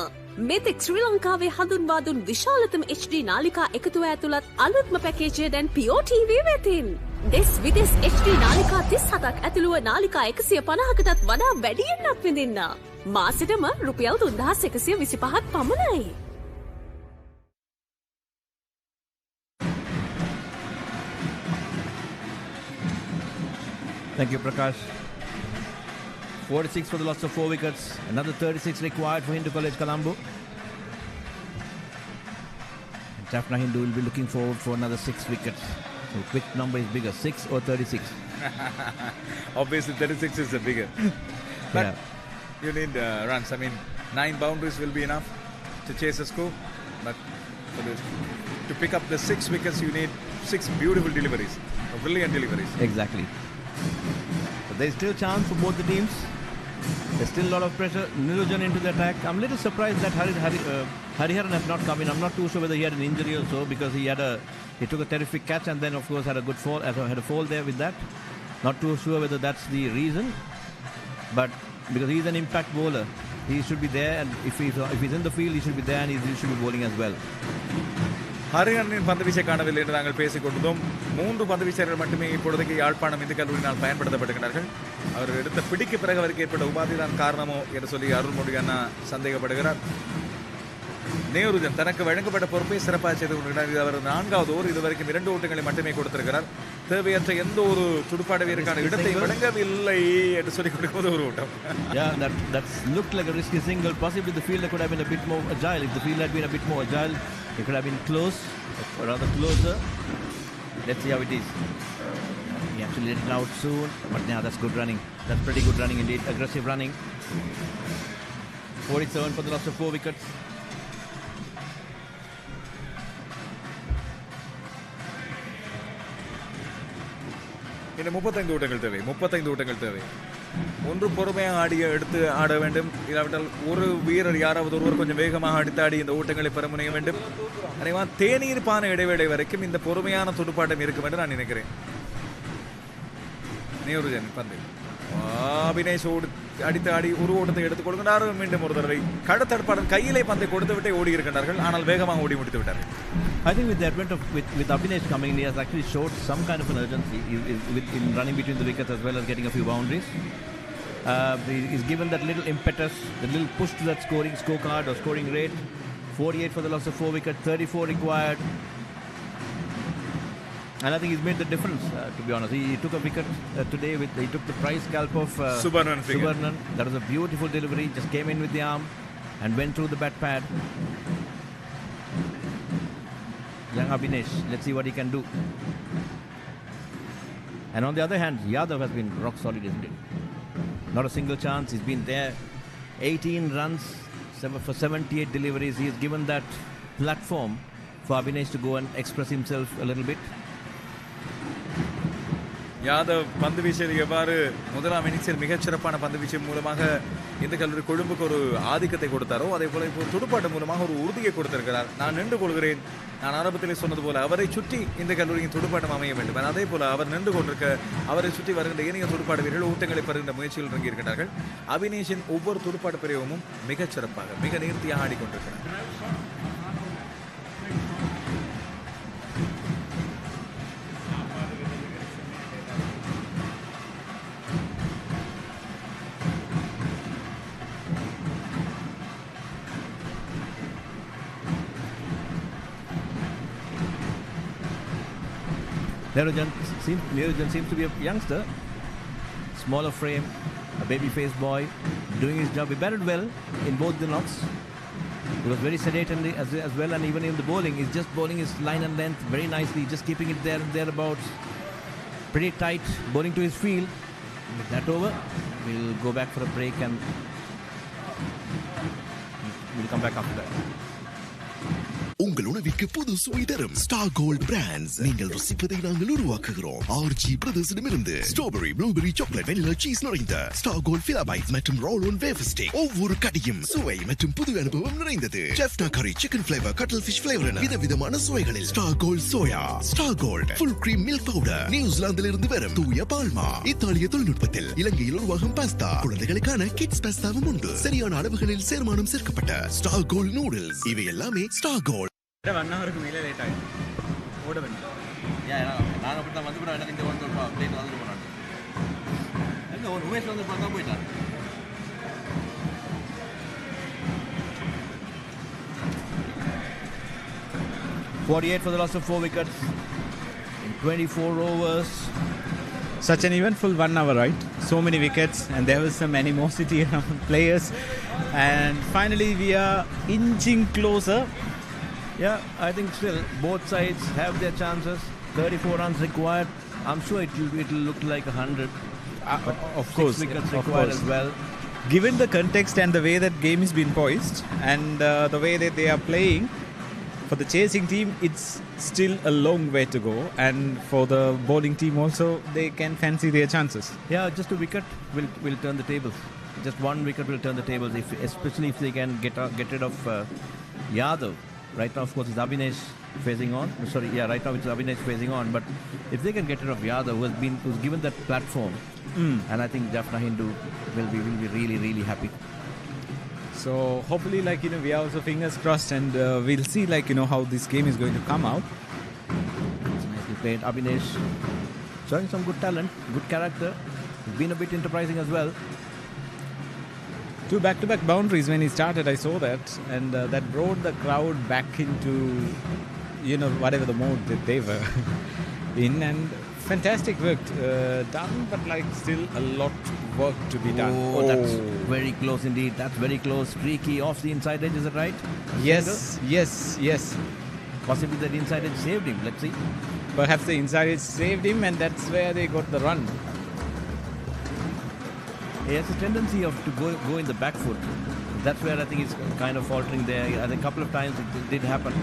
මෙතෙක් ශ්‍රී ලංකාවේ හඳුන්වා දුන් විශාලතම HD නාලිකා එකතුව ඇතුළත් අලුත්ම පැකේජය දැන් POTV වෙතින්. දෙස් විදෙස් HD නාලිකා 37ක් ඇතුළුව නාලිකා 150කටත් වඩා වැඩියෙන්ක් විඳින්න. මාසෙටම රුපියල් 3125ක් පමණයි. Thank you, Prakash. 46 for the loss of 4 wickets. Another 36 required for Hindu College Colombo. Jaffna Hindu will be looking forward for another 6 wickets. So which number is bigger, 6 or 36? Obviously 36 is the bigger. But yeah, you need runs. I mean, 9 boundaries will be enough to chase a score. But to pick up the 6 wickets, you need 6 beautiful deliveries, brilliant deliveries. Exactly. But there's still chance for both the teams. There's still a lot of pressure. Nilojan into the attack. I'm a little surprised that Hariharan has not come in. I'm not too sure whether he had an injury also, because he took a terrific catch and then of course had a good fall, had a fall there with that. Not too sure whether that's the reason, but because he's an impact bowler, he should be there, and if he's in the field, he should be there, and he should be bowling as well. ஹரிஹரனின் பந்து வீச்சை காணவில்லை என்று நாங்கள் பேசிக் கொண்டோம். 3 பந்து வீச்சர்கள் மட்டுமே இப்பொழுதைக்கு யாழ்ப்பாணம் இந்து கல்லூரியினால் பயன்படுத்தப்படுகிறார்கள். அவர் எடுத்த பிடிக்கு பிறகு அவருக்கு ஏற்பட்ட உபாதிதான் காரணமோ என்று சொல்லி அருள்மொழி அண்ணா சந்தேகப்படுகிறார். நேருஜன் தனக்கு வழங்கப்பட்ட பொறுப்பை சிறப்பாக செய்து கொண்டிருக்கிறார். இது அவர் 4வது ஓவர். இதுவரைக்கும் 2 ஓட்டங்களை மட்டுமே கொடுத்திருக்கிறார். தேவையற்ற எந்த ஒரு துடுப்பாட வீரருக்கான இடத்தை வழங்கவில்லை என்று சொல்லிக் கொடுக்கும்போது ஒரு ஓட்டம். Yeah, that looked like a risky single. Possibly the fielder could have been a bit more agile. If the fielder had been a bit more agile, it could have been close, or rather closer. Let's see how it is. He actually let it out soon, but yeah, that's good running. That's pretty good running indeed. Aggressive running. 47 for the loss of 4 wickets. இன்னும் 35 ஓட்டங்கள் தேவை. ஒன்று பொறுமையாக எடுத்து ஆட வேண்டும். இல்லாவிட்டால் ஒரு வீரர் யாராவது ஒருவர் கொஞ்சம் வேகமாக அடித்தாடி இந்த ஓட்டங்களை பெற முனைய வேண்டும். அதேவா தேநீர் பான இடைவேளை வரைக்கும் இந்த பொறுமையான துடுப்பாட்டம் இருக்கும் என்று நான் நினைக்கிறேன். நேருஜன் பந்து அபினேஷ் அடித்து ஆடி ஒரு ஓட்டத்தை எடுத்துக் கொள்கிறார். மீண்டும் ஒரு தடவை கடத்தடுப்பாளர் கையிலே பந்தை கொடுத்து விட்டே ஓடி இருக்கின்றார்கள். ஆனால் வேகமாக ஓடி முடித்து விட்டார்கள். I think with the advent of with Abhinesh coming in, he has actually showed some kind of an urgency in running between the wickets as well as getting a few boundaries. He's given that little impetus, the little push to that scorecard or scoring rate. 48 for the loss of 4 wickets, 34 required. And I think he's made the difference, to be honest. He took a wicket today. He took the prize scalp of Subarnan. That was a beautiful delivery. Just came in with the arm and went through the bat pad. Young Abhinesh, let's see what he can do. And on the other hand, Yadav has been rock solid, isn't it? Not a single chance. He's been there. 18 runs for 78 deliveries. He has given that platform for Abhinesh to go and express himself a little bit. Yadav பந்து வீச்சில் எவ்வாறு முதலாம் இன்னிங்ஸில் மிகச்சிறப்பான பந்து வீச்சு மூலமாக இந்த கல்லூரி கொழும்புக்கு ஒரு ஆதிக்கத்தை கொடுத்தாரோ அதே போல இப்போ துடுப்பாட்டு மூலமாக ஒரு உறுதியை கொடுத்திருக்கிறார். நான் நின்று கொள்கிறேன். நான் ஆரம்பத்திலே சொன்னது போல அவரை சுற்றி இந்த கல்லூரியின் துடுப்பாட்டம் அமைய வேண்டும். அதே போல அவர் நின்று கொண்டிருக்க அவரை சுற்றி வருகின்ற இணைய துடுப்பாட்டு வீரர்கள் ஊட்டங்களை பெறுகின்ற முயற்சியில் இறங்கியிருக்கிறார்கள். அபினேஷின் ஒவ்வொரு துடுப்பாட்டு பிரிவும் மிகச்சிறப்பாக மிக நேர்த்தியாக ஆடிக்கொண்டிருக்கிறார். Niranjan seems to be a youngster, smaller frame, a baby-faced boy, doing his job. He batted well in both the knocks. He was very sedate as well, and even in the bowling, he's just bowling his line and length very nicely, just keeping it there and thereabouts. Pretty tight, bowling to his field. With that over, we'll go back for a break and we'll come back after that. உங்கள் உணவிற்கு புது சுவை தரும் star gold brands. நீங்கள் ருசிப்பதை நாங்கள் உருவாக்குகிறோம். RG பிரதர்ஸிடமிருந்து strawberry, blueberry, chocolate, vanilla, cheese நிறைந்த ஸ்டார் கோல்ட் ஃபிலாபைட்ஸ் மற்றும் ரோல் ஆன் வேஃபர் ஸ்டிக். ஒவ்வொரு கடியும் சுவை மற்றும் புது அனுபவம் நிறைந்தது. Jaffna curry, chicken flavour, cuttlefish flavour என விதவிதமான சுவைகளில் star gold soya, star gold full cream milk powder, நியூசிலாந்திலிருந்து வரும் தூய பால்மா, இத்தாலிய தொழில்நுட்பத்தில் இலங்கையில் உருவாகும் பாஸ்தா, குழந்தைகளுக்கான கிட்ஸ் பாஸ்தாவும் உண்டு. சரியான அளவுகளில் சேர்மானம் சேர்க்கப்பட்ட ஸ்டார் கோல்ட் நூடுல்ஸ். இவை எல்லாமே ஸ்டார் கோல்ட். 1 ஹவருக்கு மேலே லேட் ஆகிடும். ஓட வேண்டாம். நான் அப்படி தான் வந்து கூட இந்த வந்து பிளேட் வந்துட்டு போனாங்க. எங்க ஒரு உமேஷ் வந்து பார்த்தா போயிட்டான். 48 for the loss of 4 wickets in 24 overs. Such an eventful 1 hour, right? So many wickets, and there was some animosity around players. And finally, we are inching closer. Yeah, I think still both sides have their chances. 34 runs required. I'm sure it will look like 100. Of course, 6 wickets required as well. Given the context and the way that game is being poised and the way that they are playing, for the chasing team, it's still a long way to go. And for the bowling team also, they can fancy their chances. Yeah, just a wicket will turn the tables. Just one wicket will turn the tables, especially if they can get rid of Yadav. Right now, of course, it's Abhinesh facing on. Right now it's Abhinesh facing on. But if they can get rid of Yadav, who's given that platform, and I think Jaffna Hindu will be really, really happy. So hopefully, we are also fingers crossed, and we'll see, how this game is going to come out. Nicely played, Abhinesh, showing some good talent, good character. He's been a bit enterprising as well. 2 back-to-back boundaries when he started, I saw that, and that brought the crowd back into, whatever the mode that they were in, and fantastic work done, but still a lot of work to be done. Oh, that's very close indeed. That's very close. Streaky off the inside edge, is it right? Yes. Possibly that inside edge saved him. Let's see. Perhaps the inside edge saved him, and that's where they got the run. He has a tendency to go in the back foot. That's where I think he's kind of faltering there. I think a couple of times it did happen.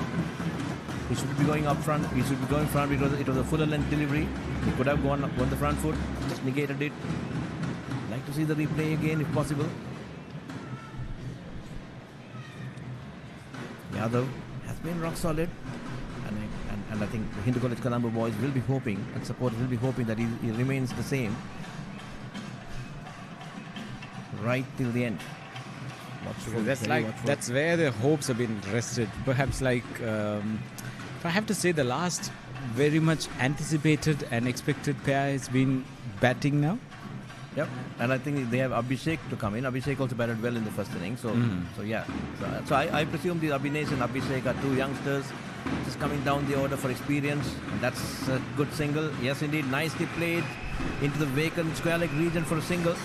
He should be going up front. He should be going front because it was a fuller length delivery. He could have gone the front foot, just negated it. Like to see the replay again if possible. Yadav has been rock solid. And I think the Hindu College Colombo boys will be hoping, and supporters will be hoping that he remains the same right till the end. That's where their hopes have been rested. Perhaps if I have to say, the last very much anticipated and expected pair has been batting now. Yep, and I think they have Abhishek to come in. Abhishek also batted well in the first inning, so I presume the Abhinesh and Abhishek are two youngsters just coming down the order for experience. And that's a good single. Yes, indeed, nicely played into the vacant square leg region for a single.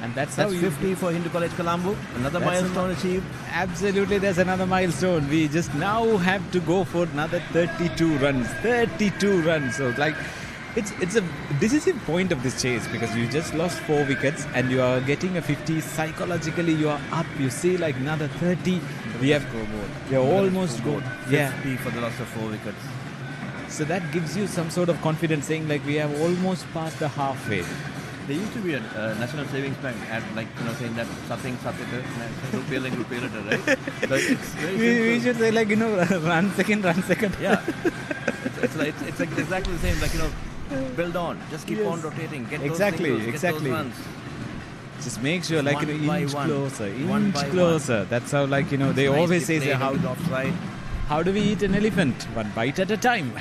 And that's 50 for Hindu College Colombo. Another milestone achieved. Absolutely, there's another milestone. We just now have to go for another 32 runs. 32 runs. So it's a decisive point of this chase because you just lost 4 wickets and you are getting a 50. Psychologically, you are up. You see like another 30. We are almost gone. 50 for the loss of 4 wickets. So that gives you some sort of confidence, saying like we have almost passed the halfway. There used to be a National Savings Bank ad, like saying that something, right? So it's very we should say like run second. Yeah, it's like exactly the same. Like build on, just keep on rotating, get those singles, get those runs. Just make sure like inch closer. Closer. That's how like they always say how do we eat an elephant? One bite at a time.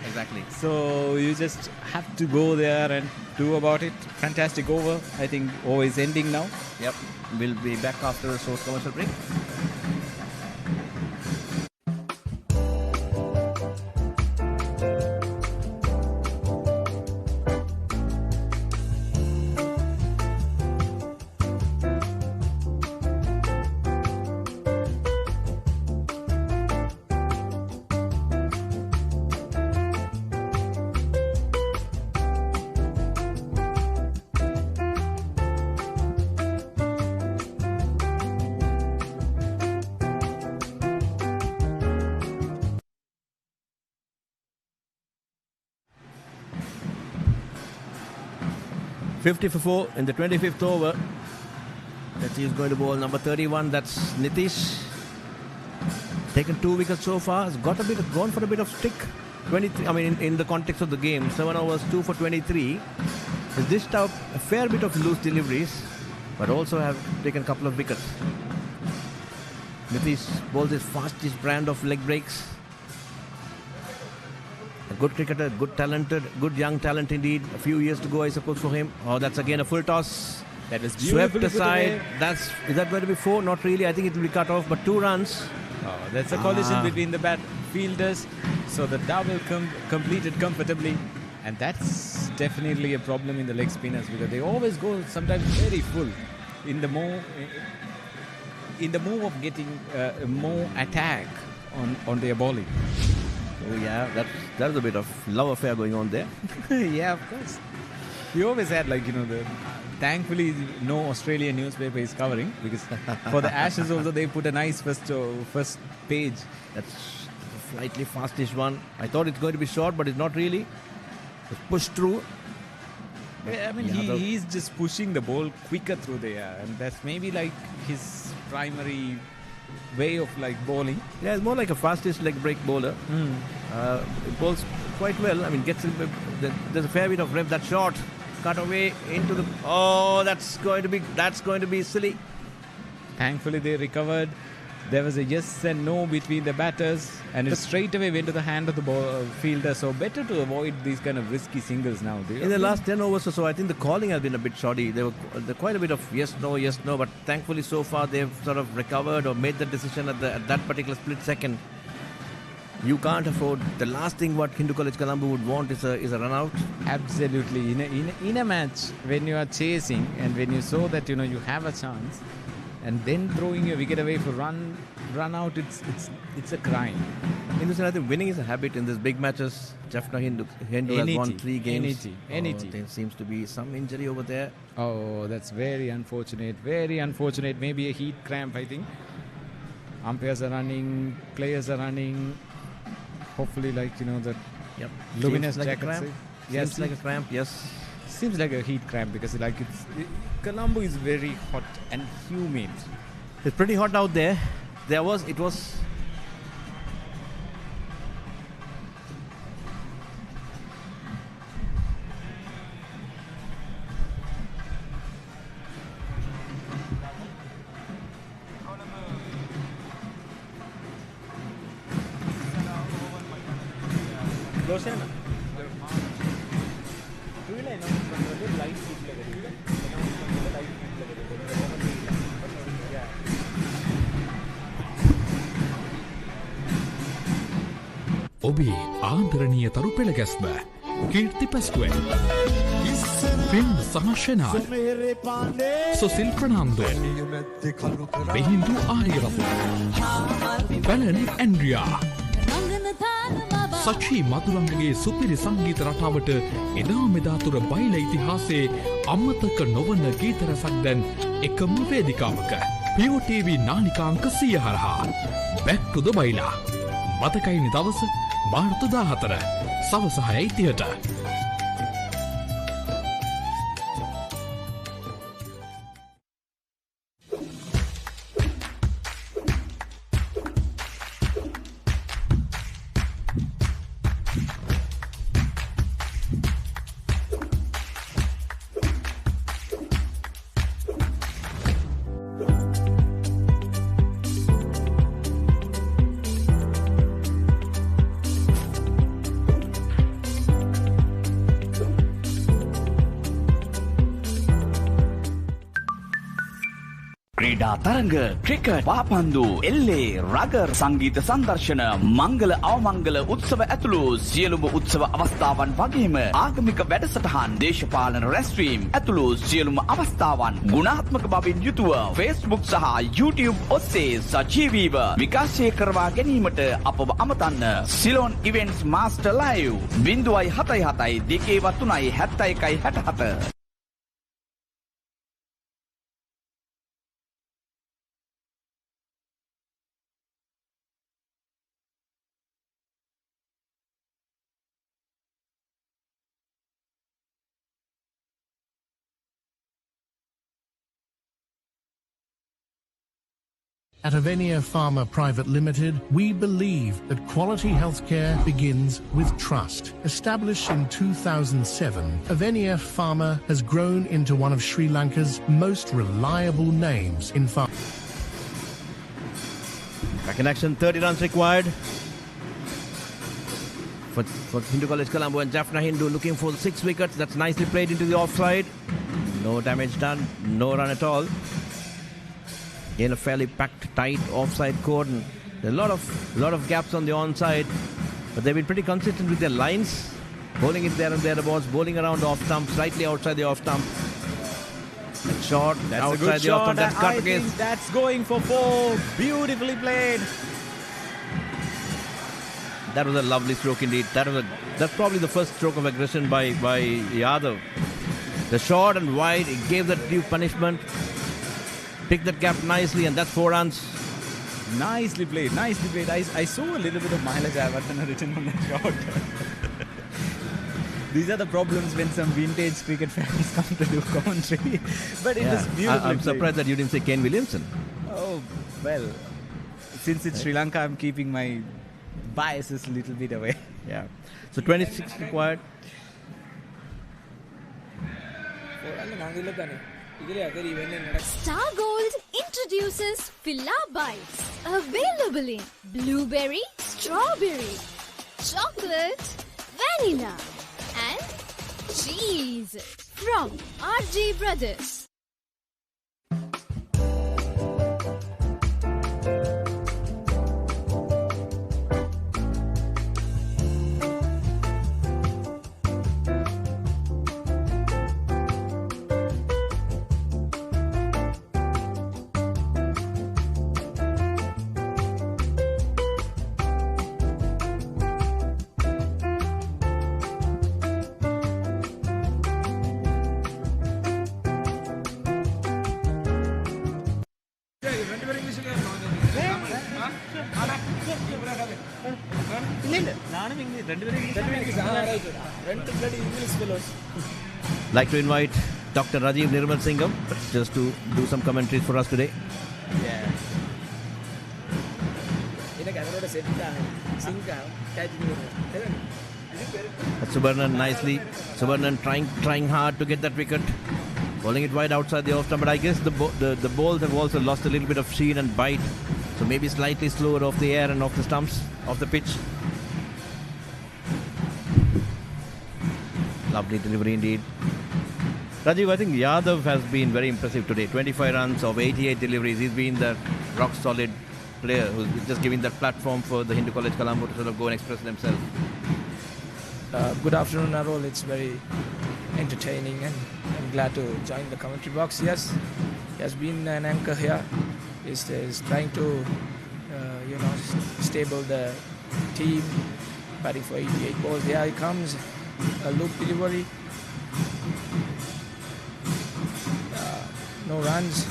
Exactly. So you just have to go there and do about it. Fantastic over. I think over is ending now. Yep. We'll be back after a short commercial break. $50 for 4 in the 25th over. Let's see who's going to bowl. Number 31, that's Nitish. Taken 2 wickets so far. Has gone for a bit of stick. 23. I mean, in the context of the game, 7 overs, 2 for 23. Has dished out a fair bit of loose deliveries, but also have taken a couple of wickets. Nitish bowls his fastest brand of leg breaks. A good cricketer, good young talent indeed. A few years to go, I suppose, for him. Oh, that's again a full toss. That was swept aside. Is that going to be 4? Not really. I think it will be cut off, but 2 runs. Oh, that's a collision between the fielders. So the double completed comfortably. And that's definitely a problem in the leg spinners because they always go sometimes very full in the move of getting more attack on their bowling. Oh yeah, that's a bit of love affair going on there. Yeah, of course. We always had thankfully no Australian newspaper is covering because for the Ashes also they put a nice first page. That's a slightly fastish one. I thought it's going to be short, but it's not really. It's pushed through. I mean, he's just pushing the ball quicker through the air, and that's maybe like his primary way of bowling. Yeah, it's more like a fastest leg break bowler. It bowls quite well. I mean, there's a fair bit of rev. That shot cut away into the. Oh, that's going to be silly. Thankfully, they recovered. There was a yes and no between the batters, and it straight away went to the hand of the fielder. So better to avoid these kind of risky singles now. In the last 10 overs or so, I think the calling has been a bit shoddy. There were quite a bit of yes, no, but thankfully so far they've sort of recovered or made the decision at that particular split second. You can't afford. The last thing what Hindu College Colombo would want is a run out. Absolutely. In a match when you are chasing and when you saw that you have a chance, and then throwing your wicket away for run out, it's a crime. Hindu, I think winning is a habit in these big matches. Jaffna Hindu has won 3 games. There seems to be some injury over there. Oh, that's very unfortunate. Very unfortunate. Maybe a heat cramp, I think. Umpires are running, players are running. Hopefully, that luminous jacket. Seems like a cramp, yes. Seems like a heat cramp because Colombo is very hot and humid. It's pretty hot out there. It was. ඔබේ ආදරණීය තරු පෙළ ගැස්ම කීර්ති පැස්ටුවෙන් පෙන් සහශනාල් සොසිල් ප්‍රනාන්දෝ බෙහින්දු ආරියරපු පැලනි Andrea සචී මදුරංගගේ සුපිරි සංගීත රටාවට එදා මෙදා තුර බයිල ඉතිහාසයේ අමතක නොවන ගීත රසක් දැන් එකම වේදිකාවක POTV නාලිකාංක 100 හරහා Back to the Baila මතකයිනි දවස මාර්තු 14 සවස 6:30ට තරඟ ක්‍රිකට් පාපන්දු එල්ලේ රගර් සංගීත සංදර්ශන මංගල අවමංගල උත්සව ඇතුළු සියලුම උත්සව අවස්ථාවන් වගේම ආගමික වැඩසටහන් දේශපාලන රැස්වීම් ඇතුළු සියලුම අවස්ථාවන් ගුණාත්මක බවින් යුතුව Facebook සහ YouTube ඔස්සේ සජීවීව විකාශය කරවා ගැනීමට අපව අමතන්න Ceylon events master live 077 2 71 67 At Avenia Pharma Private Limited, we believe that quality healthcare begins with trust. Established in 2007, Avenia Pharma has grown into one of Sri Lanka's most reliable names in pharma. Back in action, 30 runs required for Hindu College Colombo, and Jaffna Hindu looking for 6 wickets. That's nicely played into the offside. No damage done, no run at all. In a fairly packed, tight offside cordon. There are a lot of gaps on the onside, but they've been pretty consistent with their lines. Bowling it there and thereabouts, bowling around the off stump, slightly outside the off stump. That shot, that's outside a good the shot. off stump, that's cut again. That's going for 4. Beautifully played. That was a lovely stroke indeed. That's probably the first stroke of aggression by Yadav. The short and wide, it gave that due punishment. Picked that gap nicely, and that's 4 runs. Nicely played, nicely played. I saw a little bit of mileage Avartana written on that shot. These are the problems when some vintage cricket fans come to do commentary. But it was beautiful. I'm surprised that you didn't say Ken Williamson. Oh, well, since it's Sri Lanka, I'm keeping my biases a little bit away. Yeah. So 26 required. Star Gold introduces Filla Bites. Available in blueberry, strawberry, chocolate, vanilla, and cheese from RG Brothers. Like to invite Dr. Rajiv Nirmal Singham just to do some commentaries for us today. Yeah. Subarnan nicely. Subarnan trying hard to get that wicket. Bowling it wide outside the off stump, but I guess the balls have also lost a little bit of sheen and bite. So maybe slightly slower off the air and off the stumps, off the pitch. Lovely delivery indeed. Rajiv, I think Yadav has been very impressive today. 25 runs of 88 deliveries. He's been the rock solid player who's just giving that platform for the Hindu College Colombo to sort of go and express themselves. Good afternoon, Arul. It's very entertaining, and I'm glad to join the commentary box. Yes, he has been an anchor here. He's trying to, stable the team batting for 88 balls. There he comes, a loop delivery. No runs.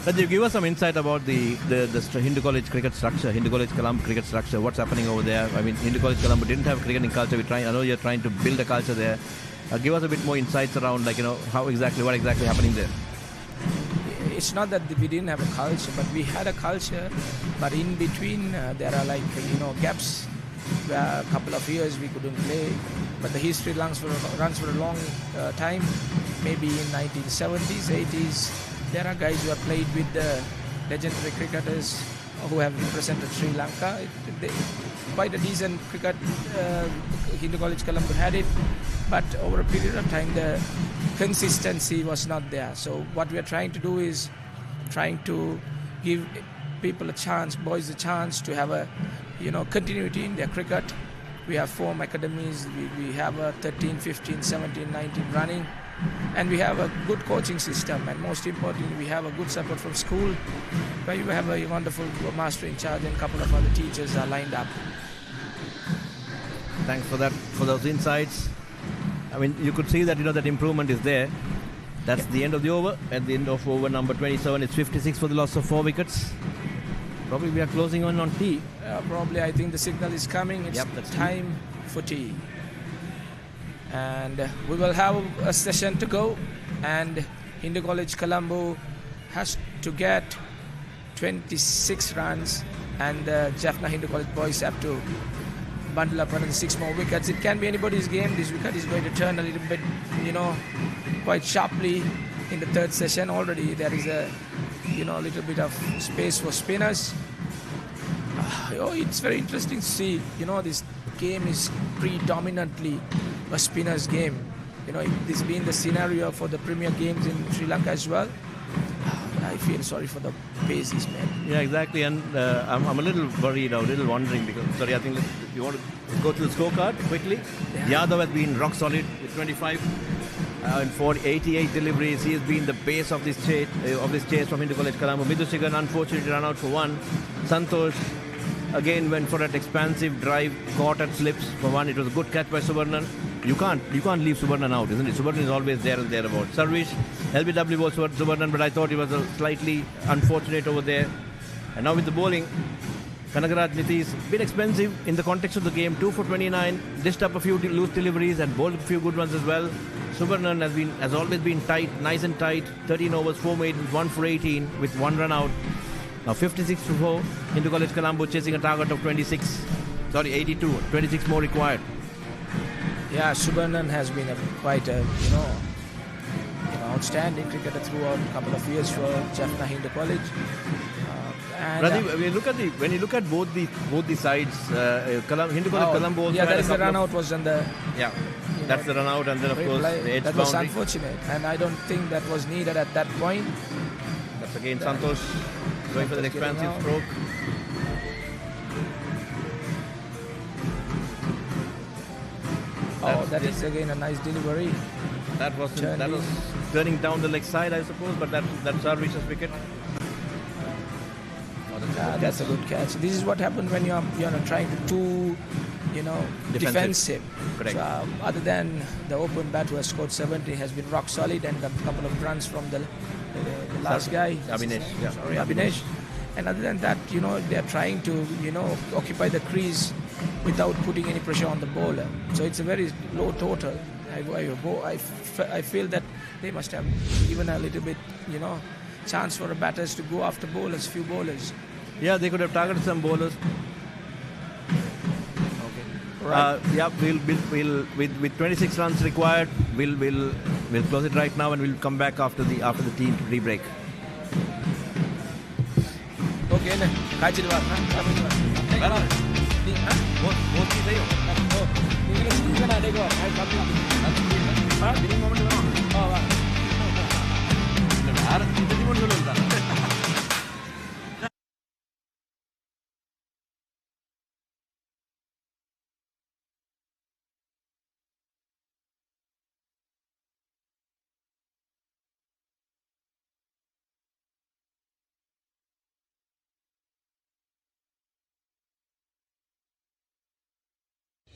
Rajiv, give us some insight about the Hindu College cricket structure, Hindu College Colombo cricket structure. What's happening over there? I mean, Hindu College Colombo didn't have cricketing culture. I know you're trying to build a culture there. Give us a bit more insights around, like, what exactly happening there. It's not that we didn't have a culture, but we had a culture. But in between, there are gaps where a couple of years we couldn't play. But the history runs for a long time. Maybe in 1970s, 80s, there are guys who have played with the legendary cricketers who have represented Sri Lanka. Quite a decent cricket. Hindu College Colombo had it, but over a period of time, the consistency was not there. So what we are trying to do is trying to give people a chance, boys a chance to have a continuity in their cricket. We have 4 academies. We have a 13, 15, 17, 19 running. And we have a good coaching system, and most importantly, we have a good support from school, where you have a wonderful master in charge and a couple of other teachers are lined up. Thanks for those insights. I mean, you could see that that improvement is there. That's the end of the over. At the end of over number 27, it's 56 for the loss of 4 wickets. Probably we are closing on tea. Probably, I think the signal is coming. It's time for tea. And we will have a session to go, and Hindu College Colombo has to get 26 runs, and the Jaffna Hindu College boys have to bundle up another 6 more wickets. It can be anybody's game. This wicket is going to turn a little bit, quite sharply in the 3rd session. Already there is a little bit of space for spinners. It's very interesting to see. This game is predominantly a spinner's game. This being the scenario for the premier games in Sri Lanka as well. I feel sorry for the Paisies, man. Yeah, exactly. And I'm a little worried, a little wondering because, I think you want to go to the scorecard quickly. Yeah. Yadav has been rock solid with 25 and for 88 deliveries. He has been the base of this chase from Hindu College Colombo. Midushigan unfortunately ran out for 1. Santosh again went for that expansive drive, caught at slips for 1. It was a good catch by Subarnan. You can't leave Subarnan out, isn't it? Subarnan is always there and thereabout. Sarvish, LBW was Subarnan, but I thought he was slightly unfortunate over there. And now with the bowling, Kanagaraj Nitish, bit expensive in the context of the game. 2 for 29, dished up a few loose deliveries and bowled a few good ones as well. Subarnan has always been tight, nice and tight. 13 overs, 4 maidens, 1 for 18 with 1 run out. Now 56 to 4, Hindu College Colombo chasing a target of 82, 26 more required. Yeah, Subarnan has been quite a outstanding cricketer throughout a couple of years for Jaffna Hindu College. Rajiv, when you look at both the sides, Hindu College Colombo also that is the run out was on the that's the run out, and then of course the edge that boundary. was unfortunate, and I don't think that was needed at that point. That's again Santosh going for the expansive stroke. That is again a nice delivery. That was turning down the leg side, I suppose, but that's Sarvish's wicket. That's a good catch. This is what happens when you're trying to do, defensive. Correct. So, other than the open bat who has scored 70 has been rock solid, and a couple of runs from the last guy, Abhinesh. And other than that, they're trying to, occupy the crease without putting any pressure on the bowler. So it's a very low total. I feel that they must have given a little bit, chance for the batters to go after bowlers, few bowlers. Yeah, they could have targeted some bowlers. Okay. Right. We'll with 26 runs required, we'll close it right now, and we'll come back after the tea break. Okay, ne. Kaji dua,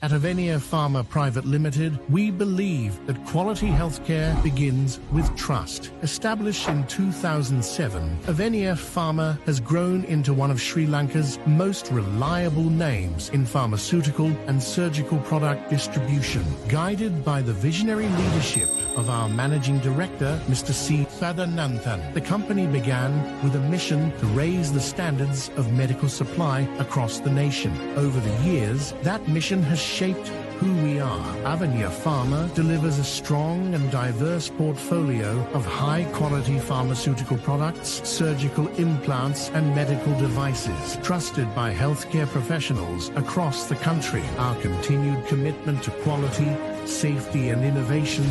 At Avenia Pharma Private Limited, we believe that quality healthcare begins with trust. Established in 2007, Avenia Pharma has grown into one of Sri Lanka's most reliable names in pharmaceutical and surgical product distribution. Guided by the visionary leadership of our Managing Director, Mr. C. Sadananthan, the company began with a mission to raise the standards of medical supply across the nation. Over the years, that mission has shaped who we are. Avenia Pharma delivers a strong and diverse portfolio of high-quality pharmaceutical products, surgical implants, and medical devices, trusted by healthcare professionals across the country. Our continued commitment to quality, safety, and innovation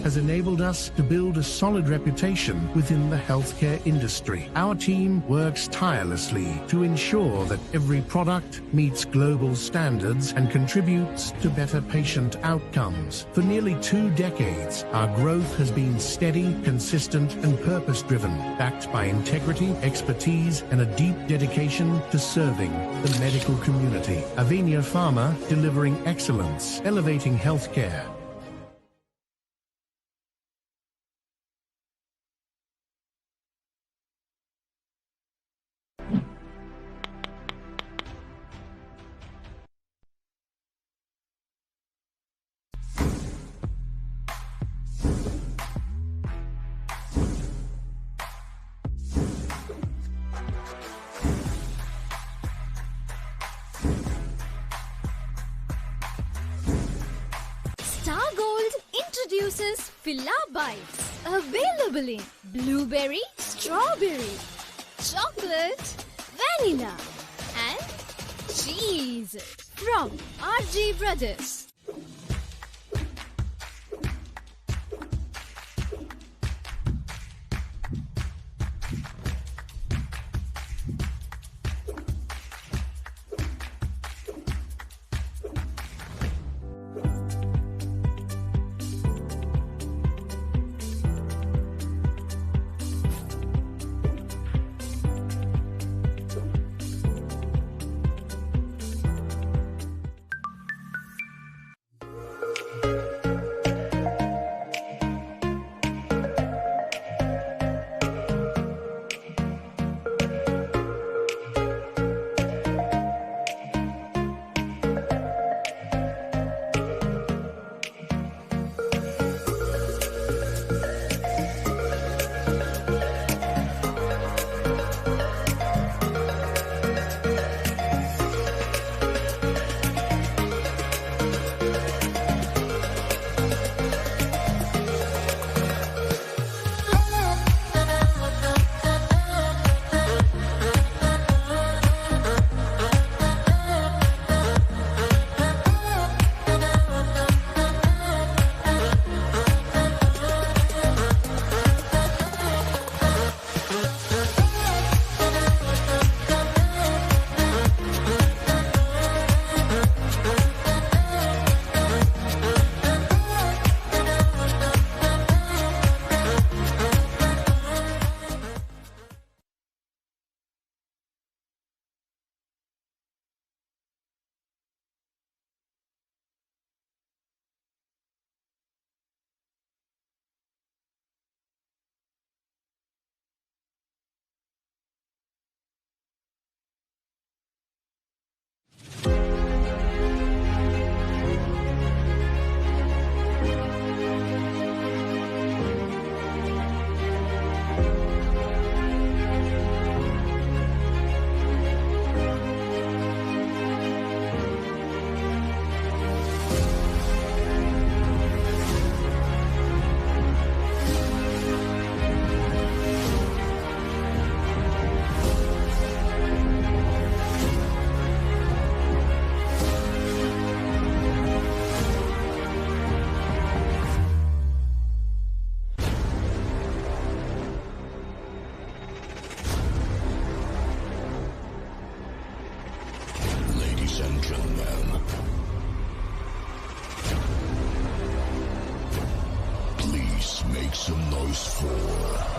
has enabled us to build a solid reputation within the healthcare industry. Our team works tirelessly to ensure that every product meets global standards and contributes to better patient outcomes. For nearly 2 decades, our growth has been steady, consistent, and purpose-driven, backed by integrity, expertise, and a deep dedication to serving the medical community. Avenia Pharma, delivering excellence, elevating healthcare. Star Gold introduces Filla Bites. Available in blueberry, strawberry, chocolate, vanilla, and cheese. From RG Brothers. some noise for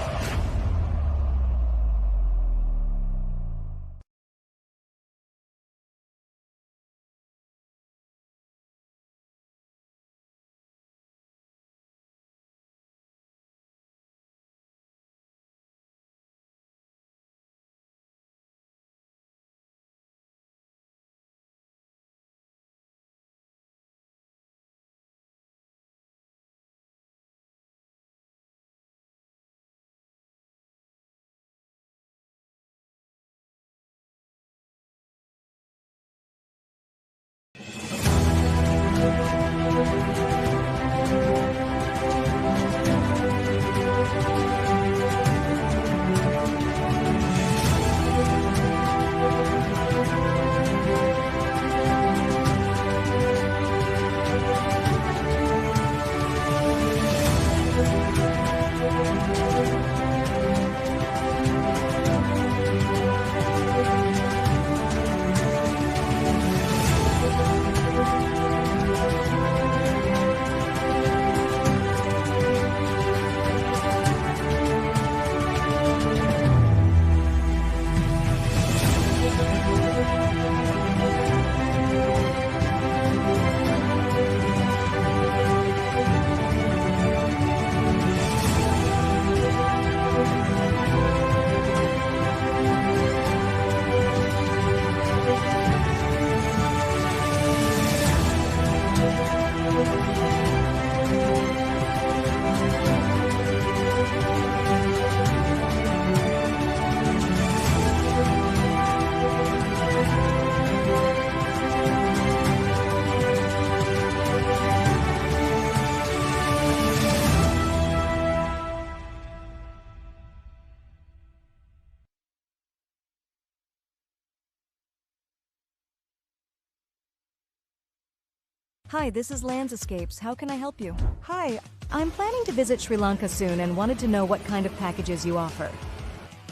Hi, this is Landscapes. How can I help you? Hi, I'm planning to visit Sri Lanka soon and wanted to know what kind of packages you offer.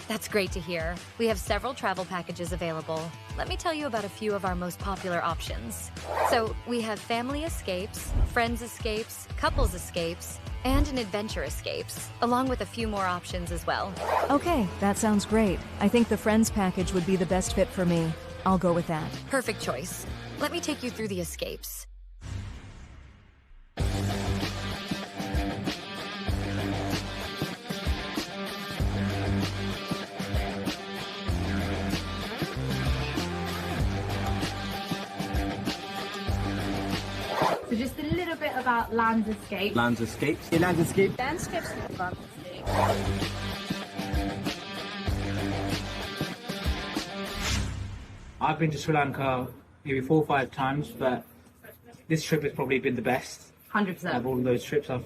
That's great to hear. We have several travel packages available. Let me tell you about a few of our most popular options. So, we have family escapes, friends escapes, couples escapes, and an adventure escapes, along with a few more options as well. Okay, that sounds great. I think the Friends package would be the best fit for me. I'll go with that. Perfect choice. Let me take you through the escapes. So just a little bit about Landscapes. Landscapes. Landscapes. Landscapes. I've been to Sri Lanka maybe 4 or 5 times, but this trip has probably been the best. 100%. Of all of those trips I've.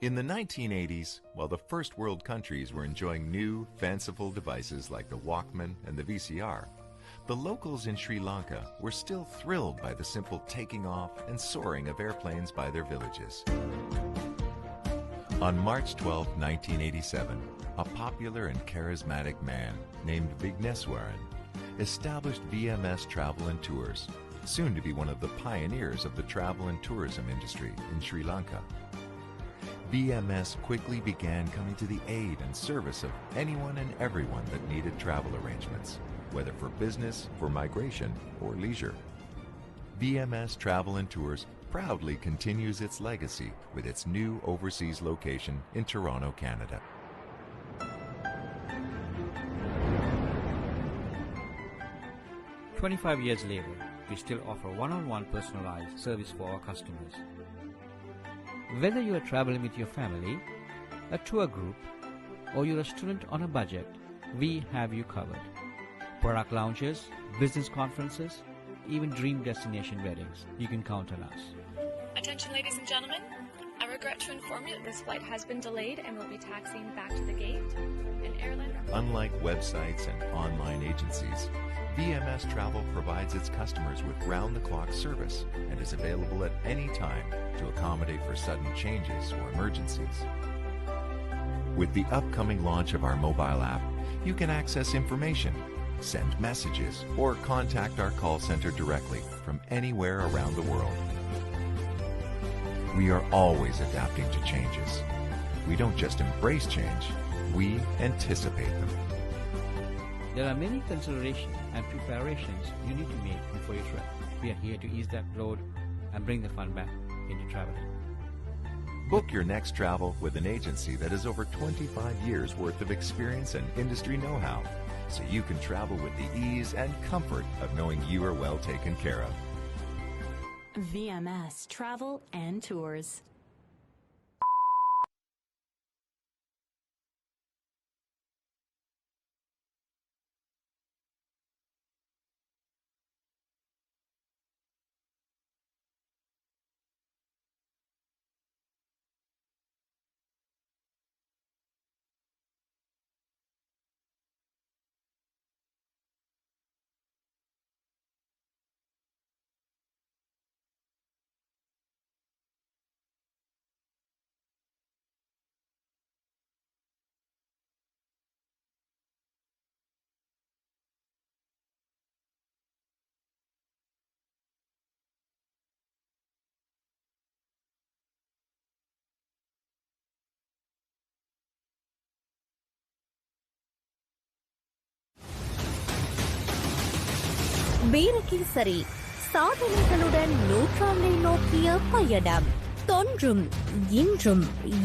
In the 1980s, while the first world countries were enjoying new, fanciful devices like the Walkman and the VCR, the locals in Sri Lanka were still thrilled by the simple taking off and soaring of airplanes by their villages. On March 12, 1987, a popular and charismatic man named Vigneswaran established VMS Travel and Tours, soon to be one of the pioneers of the travel and tourism industry in Sri Lanka. VMS quickly began coming to the aid and service of anyone and everyone that needed travel arrangements, whether for business, for migration, or leisure. VMS Travel and Tours proudly continues its legacy with its new overseas location in Toronto, Canada. "25 years later, we still offer one-on-one personalized service for our customers. Whether you are traveling with your family, a tour group, or you're a student on a budget, we have you covered. Product launches, business conferences, even dream destination weddings. You can count on us. Attention, ladies and gentlemen. I regret to inform you that this flight has been delayed and will be taxiing back to the gate. An airline... Unlike websites and online agencies, VMS Travel provides its customers with round-the-clock service and is available at any time to accommodate for sudden changes or emergencies. With the upcoming launch of our mobile app, you can access information, send messages, or contact our call center directly from anywhere around the world. We are always adapting to changes. We don't just embrace change, we anticipate them. There are many considerations and preparations you need to make before your trip. We are here to ease that load and bring the fun back into traveling. Book your next travel with an agency that has over 25 years worth of experience and industry know-how, so you can travel with the ease and comfort of knowing you are well taken care of. VMS Travel and Tours. Virakesari சாதனைகளுடன் நூற்றாண்டை நோக்கிய பயணம் தொன்றும் இன்றும்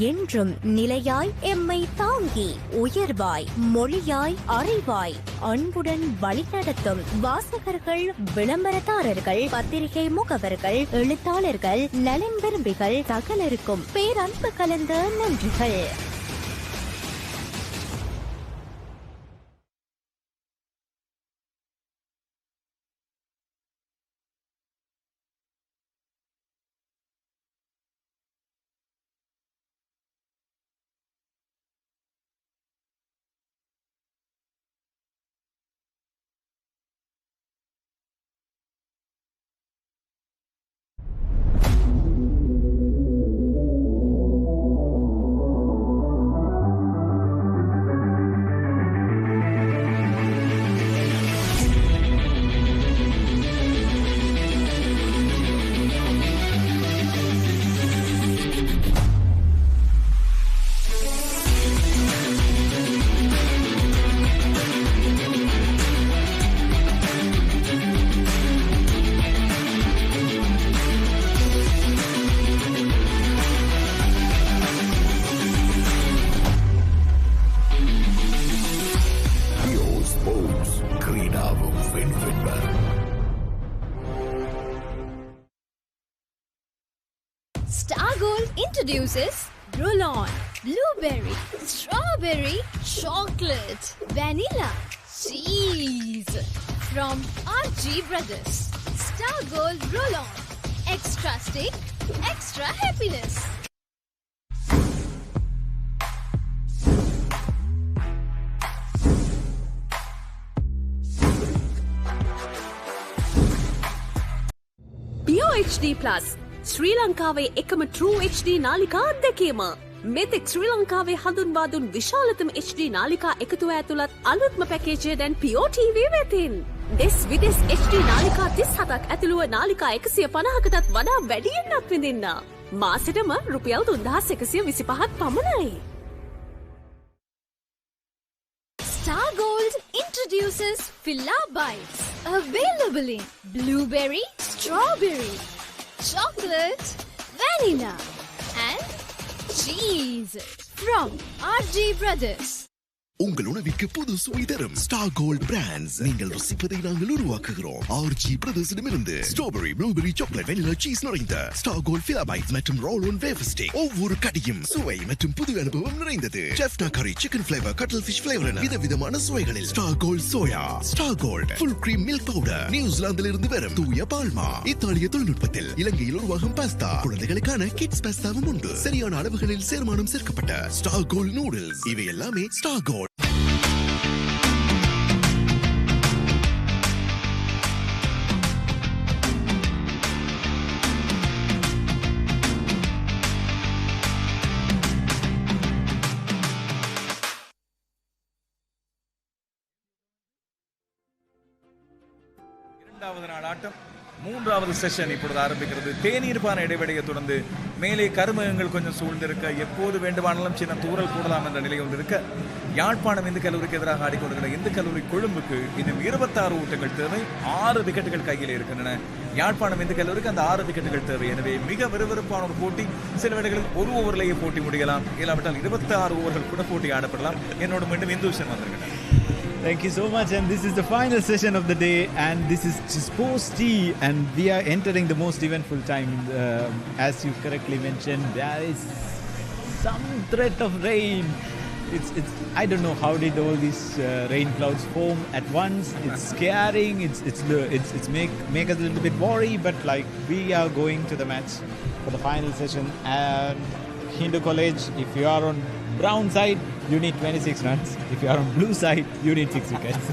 என்றும் நிலையாய் எம்மை தாங்கி உயர்வாய் மொழியாய் அறிவாய் அன்புடன் வழிநடத்தும் வாசகர்கள், விளம்பரதாரர்கள், பத்திரிகை முகவர்கள், எழுத்தாளர்கள், நலன் விரும்பிகள் சகலருக்கும் பேரன்பு கலந்த நன்றிகள். Star Gold introduces roll-on, blueberry, strawberry, chocolate, vanilla, cheese from RG Brothers. Star Gold roll-on, extra stick, extra happiness. Pure HD Plus ශ්‍රී ලංකාවේ එකම True HD නාලිකා අත්දැකීම. මෙතෙක් ශ්‍රී ලංකාවේ හඳුන්වා දුන් විශාලතම HD නාලිකා එකතුව ඇතුළත් අලුත්ම පැකේජය දැන් Pure TV වෙතින්. දෙස් විදෙස් HD නාලිකා 37ක් ඇතුළුව නාලිකා 150කටත් වඩා වැඩියෙන් අත්විඳින්න. මාසෙටම රුපියල් 3125ක් පමණයි. Star Gold introduces Fila Bites, available in blueberry, strawberry, chocolate, vanilla, and cheese from RG Brothers. உங்கள் உணவிற்கு புது சுவை தரும் ஸ்டார் கோல்ட் பிராண்ட்ஸ். நீங்கள் ருசிப்பதை நாங்கள் உருவாக்குகிறோம். ஆர்ஜி பிரதர்ஸிடமிருந்து strawberry, blueberry, chocolate, vanilla, cheese நிறைந்த ஸ்டார் கோல்ட் ஃபிலா பைட்ஸ் மற்றும் ரோல் ஆன் வேஃபர் ஸ்டிக். ஒவ்வொரு கடியும் சுவை மற்றும் புது அனுபவம் நிறைந்தது. Jaffna curry, chicken flavour, cuttlefish flavour என விதவிதமான சுவைகளில் star gold soya, star gold full cream milk powder, நியூசிலாந்தில் இருந்து வரும் தூய பால்மா, இத்தாலிய தொழில்நுட்பத்தில் இலங்கையில் உருவாகும் பாஸ்தா, குழந்தைகளுக்கான கிட்ஸ் பாஸ்தாவும் உண்டு. சரியான அளவுகளில் சேர்மானம் சேர்க்கப்பட்ட ஸ்டார் கோல்ட் நூடுல்ஸ், இவை எல்லாமே ஸ்டார் கோல்ட். இரண்டாவது நாள் ஆட்டம், மூன்றாவது செஷன் இப்பொழுது ஆரம்பிக்கிறது. தேநீர்பான இடைவெளியை தொடர்ந்து மேலே கருமகங்கள் கொஞ்சம் சூழ்ந்திருக்க, எப்போது வேண்டுமானாலும் சின்ன தூரல் கூடலாம் என்ற நிலை ஒன்று இருக்க, யாழ்ப்பாணம் இந்து கல்லூரிக்கு எதிராக ஆடிக்கொண்டிருக்கிற இந்து கல்லூரி கொழும்புக்கு இன்னும் 26 ஓட்டங்கள் தேவை. 6 விக்கெட்டுகள் கையில் இருக்கின்றன. யாழ்ப்பாணம் இந்து கல்லூரிக்கு அந்த 6 விக்கெட்டுகள் தேவை. எனவே மிக விறுவிறுப்பான ஒரு போட்டி. சில வேளைகளில் ஒரு ஓவரிலேயே போட்டி முடியலாம், இல்லாவிட்டால் 26 ஓவர்கள் கூட போட்டி ஆடப்படலாம். என்னோட மீண்டும் இந்துஷன் வந்திருக்கிறேன். Thank you so much, and this is the final session of the day, and this is just post-tea, and we are entering the most eventful time. As you correctly mentioned, there is some threat of rain. It's I don't know how did all these rain clouds form at once. It's scaring. It's make us a little bit worried, but like we are going to the match for the final session. And Hindu College, if you are on brown side, you need 26 runs. If you are on blue side, you need 6 wickets.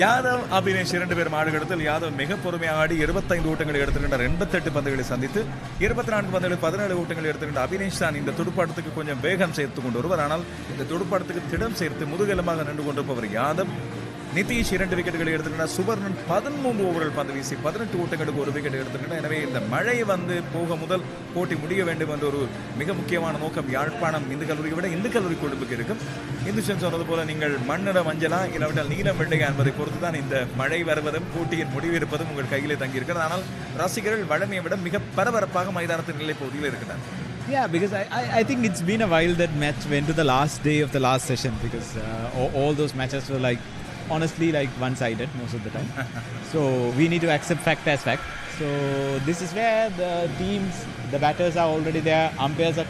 Yadav, Abinesh 2 பேர் ஆடுகளத்தில். யாதவ் மிக பொறுமையாக ஆடி 25 ஓட்டங்களை எடுத்துக்கின்ற 88 பந்துகளை சந்தித்து 24 பந்துகளில் 17 ஓட்டங்களை எடுத்துக்கின்ற அபினேஷ் தான் இந்த துடுப்பாட்டத்துக்கு கொஞ்சம் வேகம் சேர்த்து கொண்டு வருவார். ஆனால் இந்த துடுப்பாட்டத்துக்கு திடம் சேர்த்து முதுகெலுமாக நின்று கொண்டிருப்பவர் யாதவ். நிதிஷ் 2 விக்கெட்டுகளை எடுத்திருக்கிறார். சுபர்ணன் 13 ஓவர்கள் பந்து வீசி 18 ஓட்டங்களுக்கு 1 விக்கெட் எடுத்திருக்கிறார். எனவே இந்த மழை வந்து போக முதல் போட்டி முடிய வேண்டும் என்ற ஒரு மிக முக்கியமான நோக்கம் யாழ்ப்பாணம் இந்து கல்லூரியை விட இந்து கல்லூரி குழுவுக்கு இருக்கும். இந்துஷன் சொன்னது போல நீங்கள் மண்ணிட மஞ்சளா இல்லாவிட்டால் நீலம் வெள்ளையா என்பதை பொறுத்து தான் இந்த மழை வருவதும் போட்டியின் முடிவு இருப்பதும் உங்கள் கையிலே தங்கியிருக்கிறது. ஆனால் ரசிகர்கள் வழமையை விட மிக பரபரப்பாக மைதானத்தின் நிலை பகுதியில் இருக்கிறார். Yeah, because I think it's been a while that match went to the last day of the last session, because all those matches were like, honestly, like one-sided most of the time. So we need to accept fact as fact. So this is where the teams, the batters are already there, umpires are...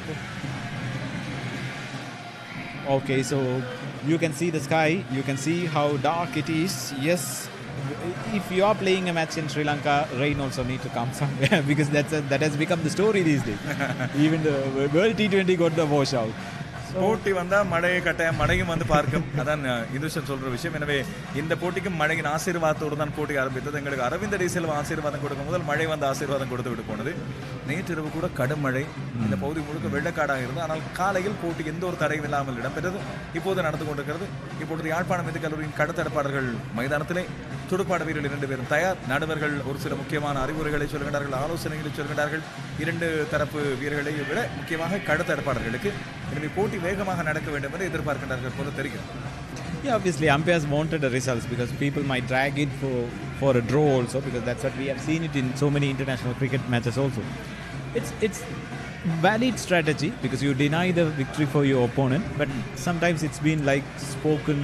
Okay, so you can see the sky, you can see how dark it is. Yes, if you are playing a match in Sri Lanka, rain also need to come somewhere, because that has become the story these days. Even the World T20 got the washout. போட்டி வந்தா மழையை கட்டாயம் மழையும் வந்து பார்க்கும். அதான் இந்துஷன் சொல்ற விஷயம். எனவே இந்த போட்டிக்கும் மழையின் ஆசீர்வாதத்தோடு தான் போட்டி ஆரம்பித்தது. எங்களுக்கு அரவிந்த் டிசெல்வா ஆசீர்வாதம் கொடுக்கும் முதல் மழை வந்து ஆசீர்வாதம் கொடுத்து விட்டு போனது. நேற்றிரவு கூட கடும் மழை, இந்த பகுதி முழுக்க வெள்ளக்காடாக இருந்தது. ஆனால் காலையில் போட்டி எந்த ஒரு தடையும் இல்லாமல் இடம்பெற்றது. இப்போது நடந்து கொண்டிருக்கிறது. இப்பொழுது யாழ்ப்பாணம் இந்து கல்லூரியின் கடத்தடப்பாளர்கள் மைதானத்திலே, துடுப்பாட வீரர்கள் 2 பேரும் தயார். நடுவர்கள் ஒரு சில முக்கியமான அறிவுரைகளை சொல்கின்றார்கள், ஆலோசனைகளை சொல்கின்றார்கள் 2 தரப்பு வீரர்களை விட முக்கியமாக கடத்தடப்பாளர்களுக்கு. எனவே போட்டி வேகமாக நடக்க வேண்டும் என்று எதிர்பார்க்கின்றார்கள் போல தெரிகிறது. Yeah, obviously umpires wanted the results, because people might drag it for a draw also, because that's what we have seen it in so many international cricket matches also. It's valid strategy, because you deny the victory for your opponent, but sometimes it's been like spoken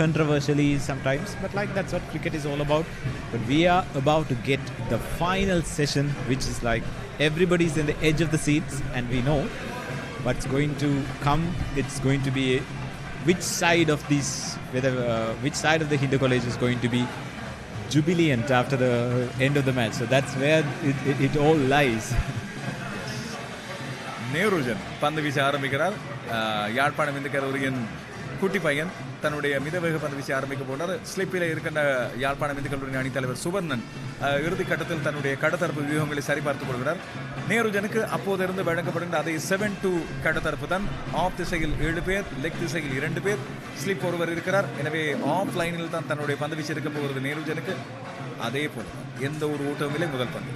controversially sometimes, but like that's what cricket is all about. But we are about to get the final session, which is like everybody's in the edge of the seats, and we know what's going to come. It's going to be which side of this, whether which side of the Hindu college is going to be jubilant after the end of the match. So that's where it all lies. நேருஜன் பந்து வீச ஆரம்பிக்கிறார். யாழ்ப்பாணம் இந்து கல்லூரியின் குட்டி பையன் தன்னுடைய மிதவேக பந்து வீசி ஆரம்பிக்க போனார். ஸ்லிப்பில் இருக்கின்ற யாழ்ப்பாணம் இந்து கல்லூரியின் அணித்தலைவர் சுபர்ணன் இறுதிக் கட்டத்தில் தன்னுடைய கடத்தரப்பு வியூகங்களை சரிபார்த்துக் கொள்கிறார். நேருஜனுக்கு அப்போதிருந்து வழங்கப்படுகின்ற அதே 7-2 கடத்தரப்பு தான். ஆஃப் திசையில் 7 பேர், லெக் திசையில் 2 பேர், ஸ்லிப் ஒருவர் இருக்கிறார். எனவே ஆஃப் லைனில் தான் தன்னுடைய பந்து வீசி இருக்க போகிறது நேருஜனுக்கு. அதே போல எந்த ஒரு ஓட்டமும் இல்லை முதல் பந்து.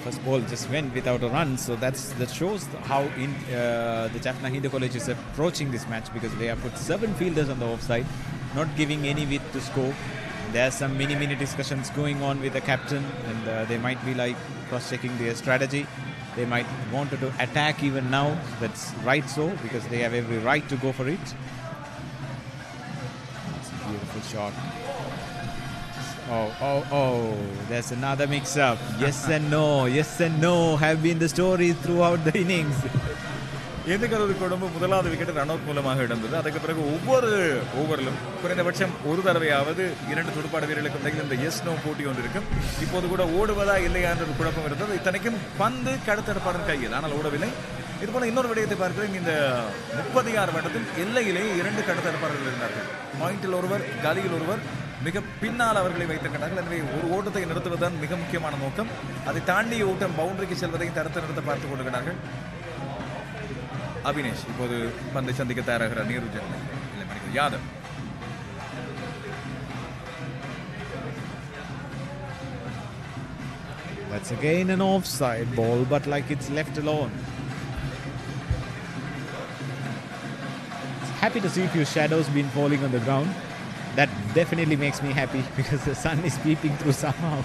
First ball just went without a run, so that shows how the Jaffna Hindu College is approaching this match, because they have put 7 fielders on the offside, not giving any width to score. There are some mini discussions going on with the captain, and they might be like cross-checking their strategy. They might want to attack even now. That's right, so because they have every right to go for it. It's a beautiful shot. Oh, there's another mix-up. Yes and no have been the story throughout the innings. Hindu கல்லூரி கொழும்பு முதலாவது wicket run out மூலமாக இழந்தது. அதுக்கு பிறகு ஒவ்வொரு ஓவரிலும் குறைந்தபட்சம் ஒரு தடவையாவது 2 துடுப்பாட வீரர்களுக்கு இடையில் இந்த எஸ் நோ போட்டி ஒன்று இருக்கும். இப்போது கூட ஓடுவதா இல்லையா என்ற ஒரு குழப்பம் இருந்தது. இத்தனைக்கும் பந்து கடத்தடப்பாளர் கையில், ஆனால் ஓடவில்லை. இதுபோல இன்னொரு விடயத்தை பார்க்கிறேன். இந்த 36 வட்டத்தில் எல்லையிலே 2 கடத்தடப்பாளர்கள் இருந்தார்கள். பாயிண்டில் ஒருவர், கலியில் ஒருவர், மிக பின்னால் அவர்களை வைத்திருக்கிறார்கள். எனவே ஒரு ஓட்டத்தை நிறுத்துவதுதான் மிக முக்கியமான நோக்கம். அதை தாண்டிய ஓட்டம் பவுண்டரிக்கு செல்வதையும் தடுத்து நிறுத்த பார்த்துக் கொண்டிருக்கிறார்கள். அபினேஷ் இப்போது பந்தை சந்திக்க தயாராகிறார். நீருஜன் Yadav. That's again an offside ball, but like it's left alone. Happy to see a few shadows been falling on the ground. That definitely makes me happy, because the sun is peeping through somehow.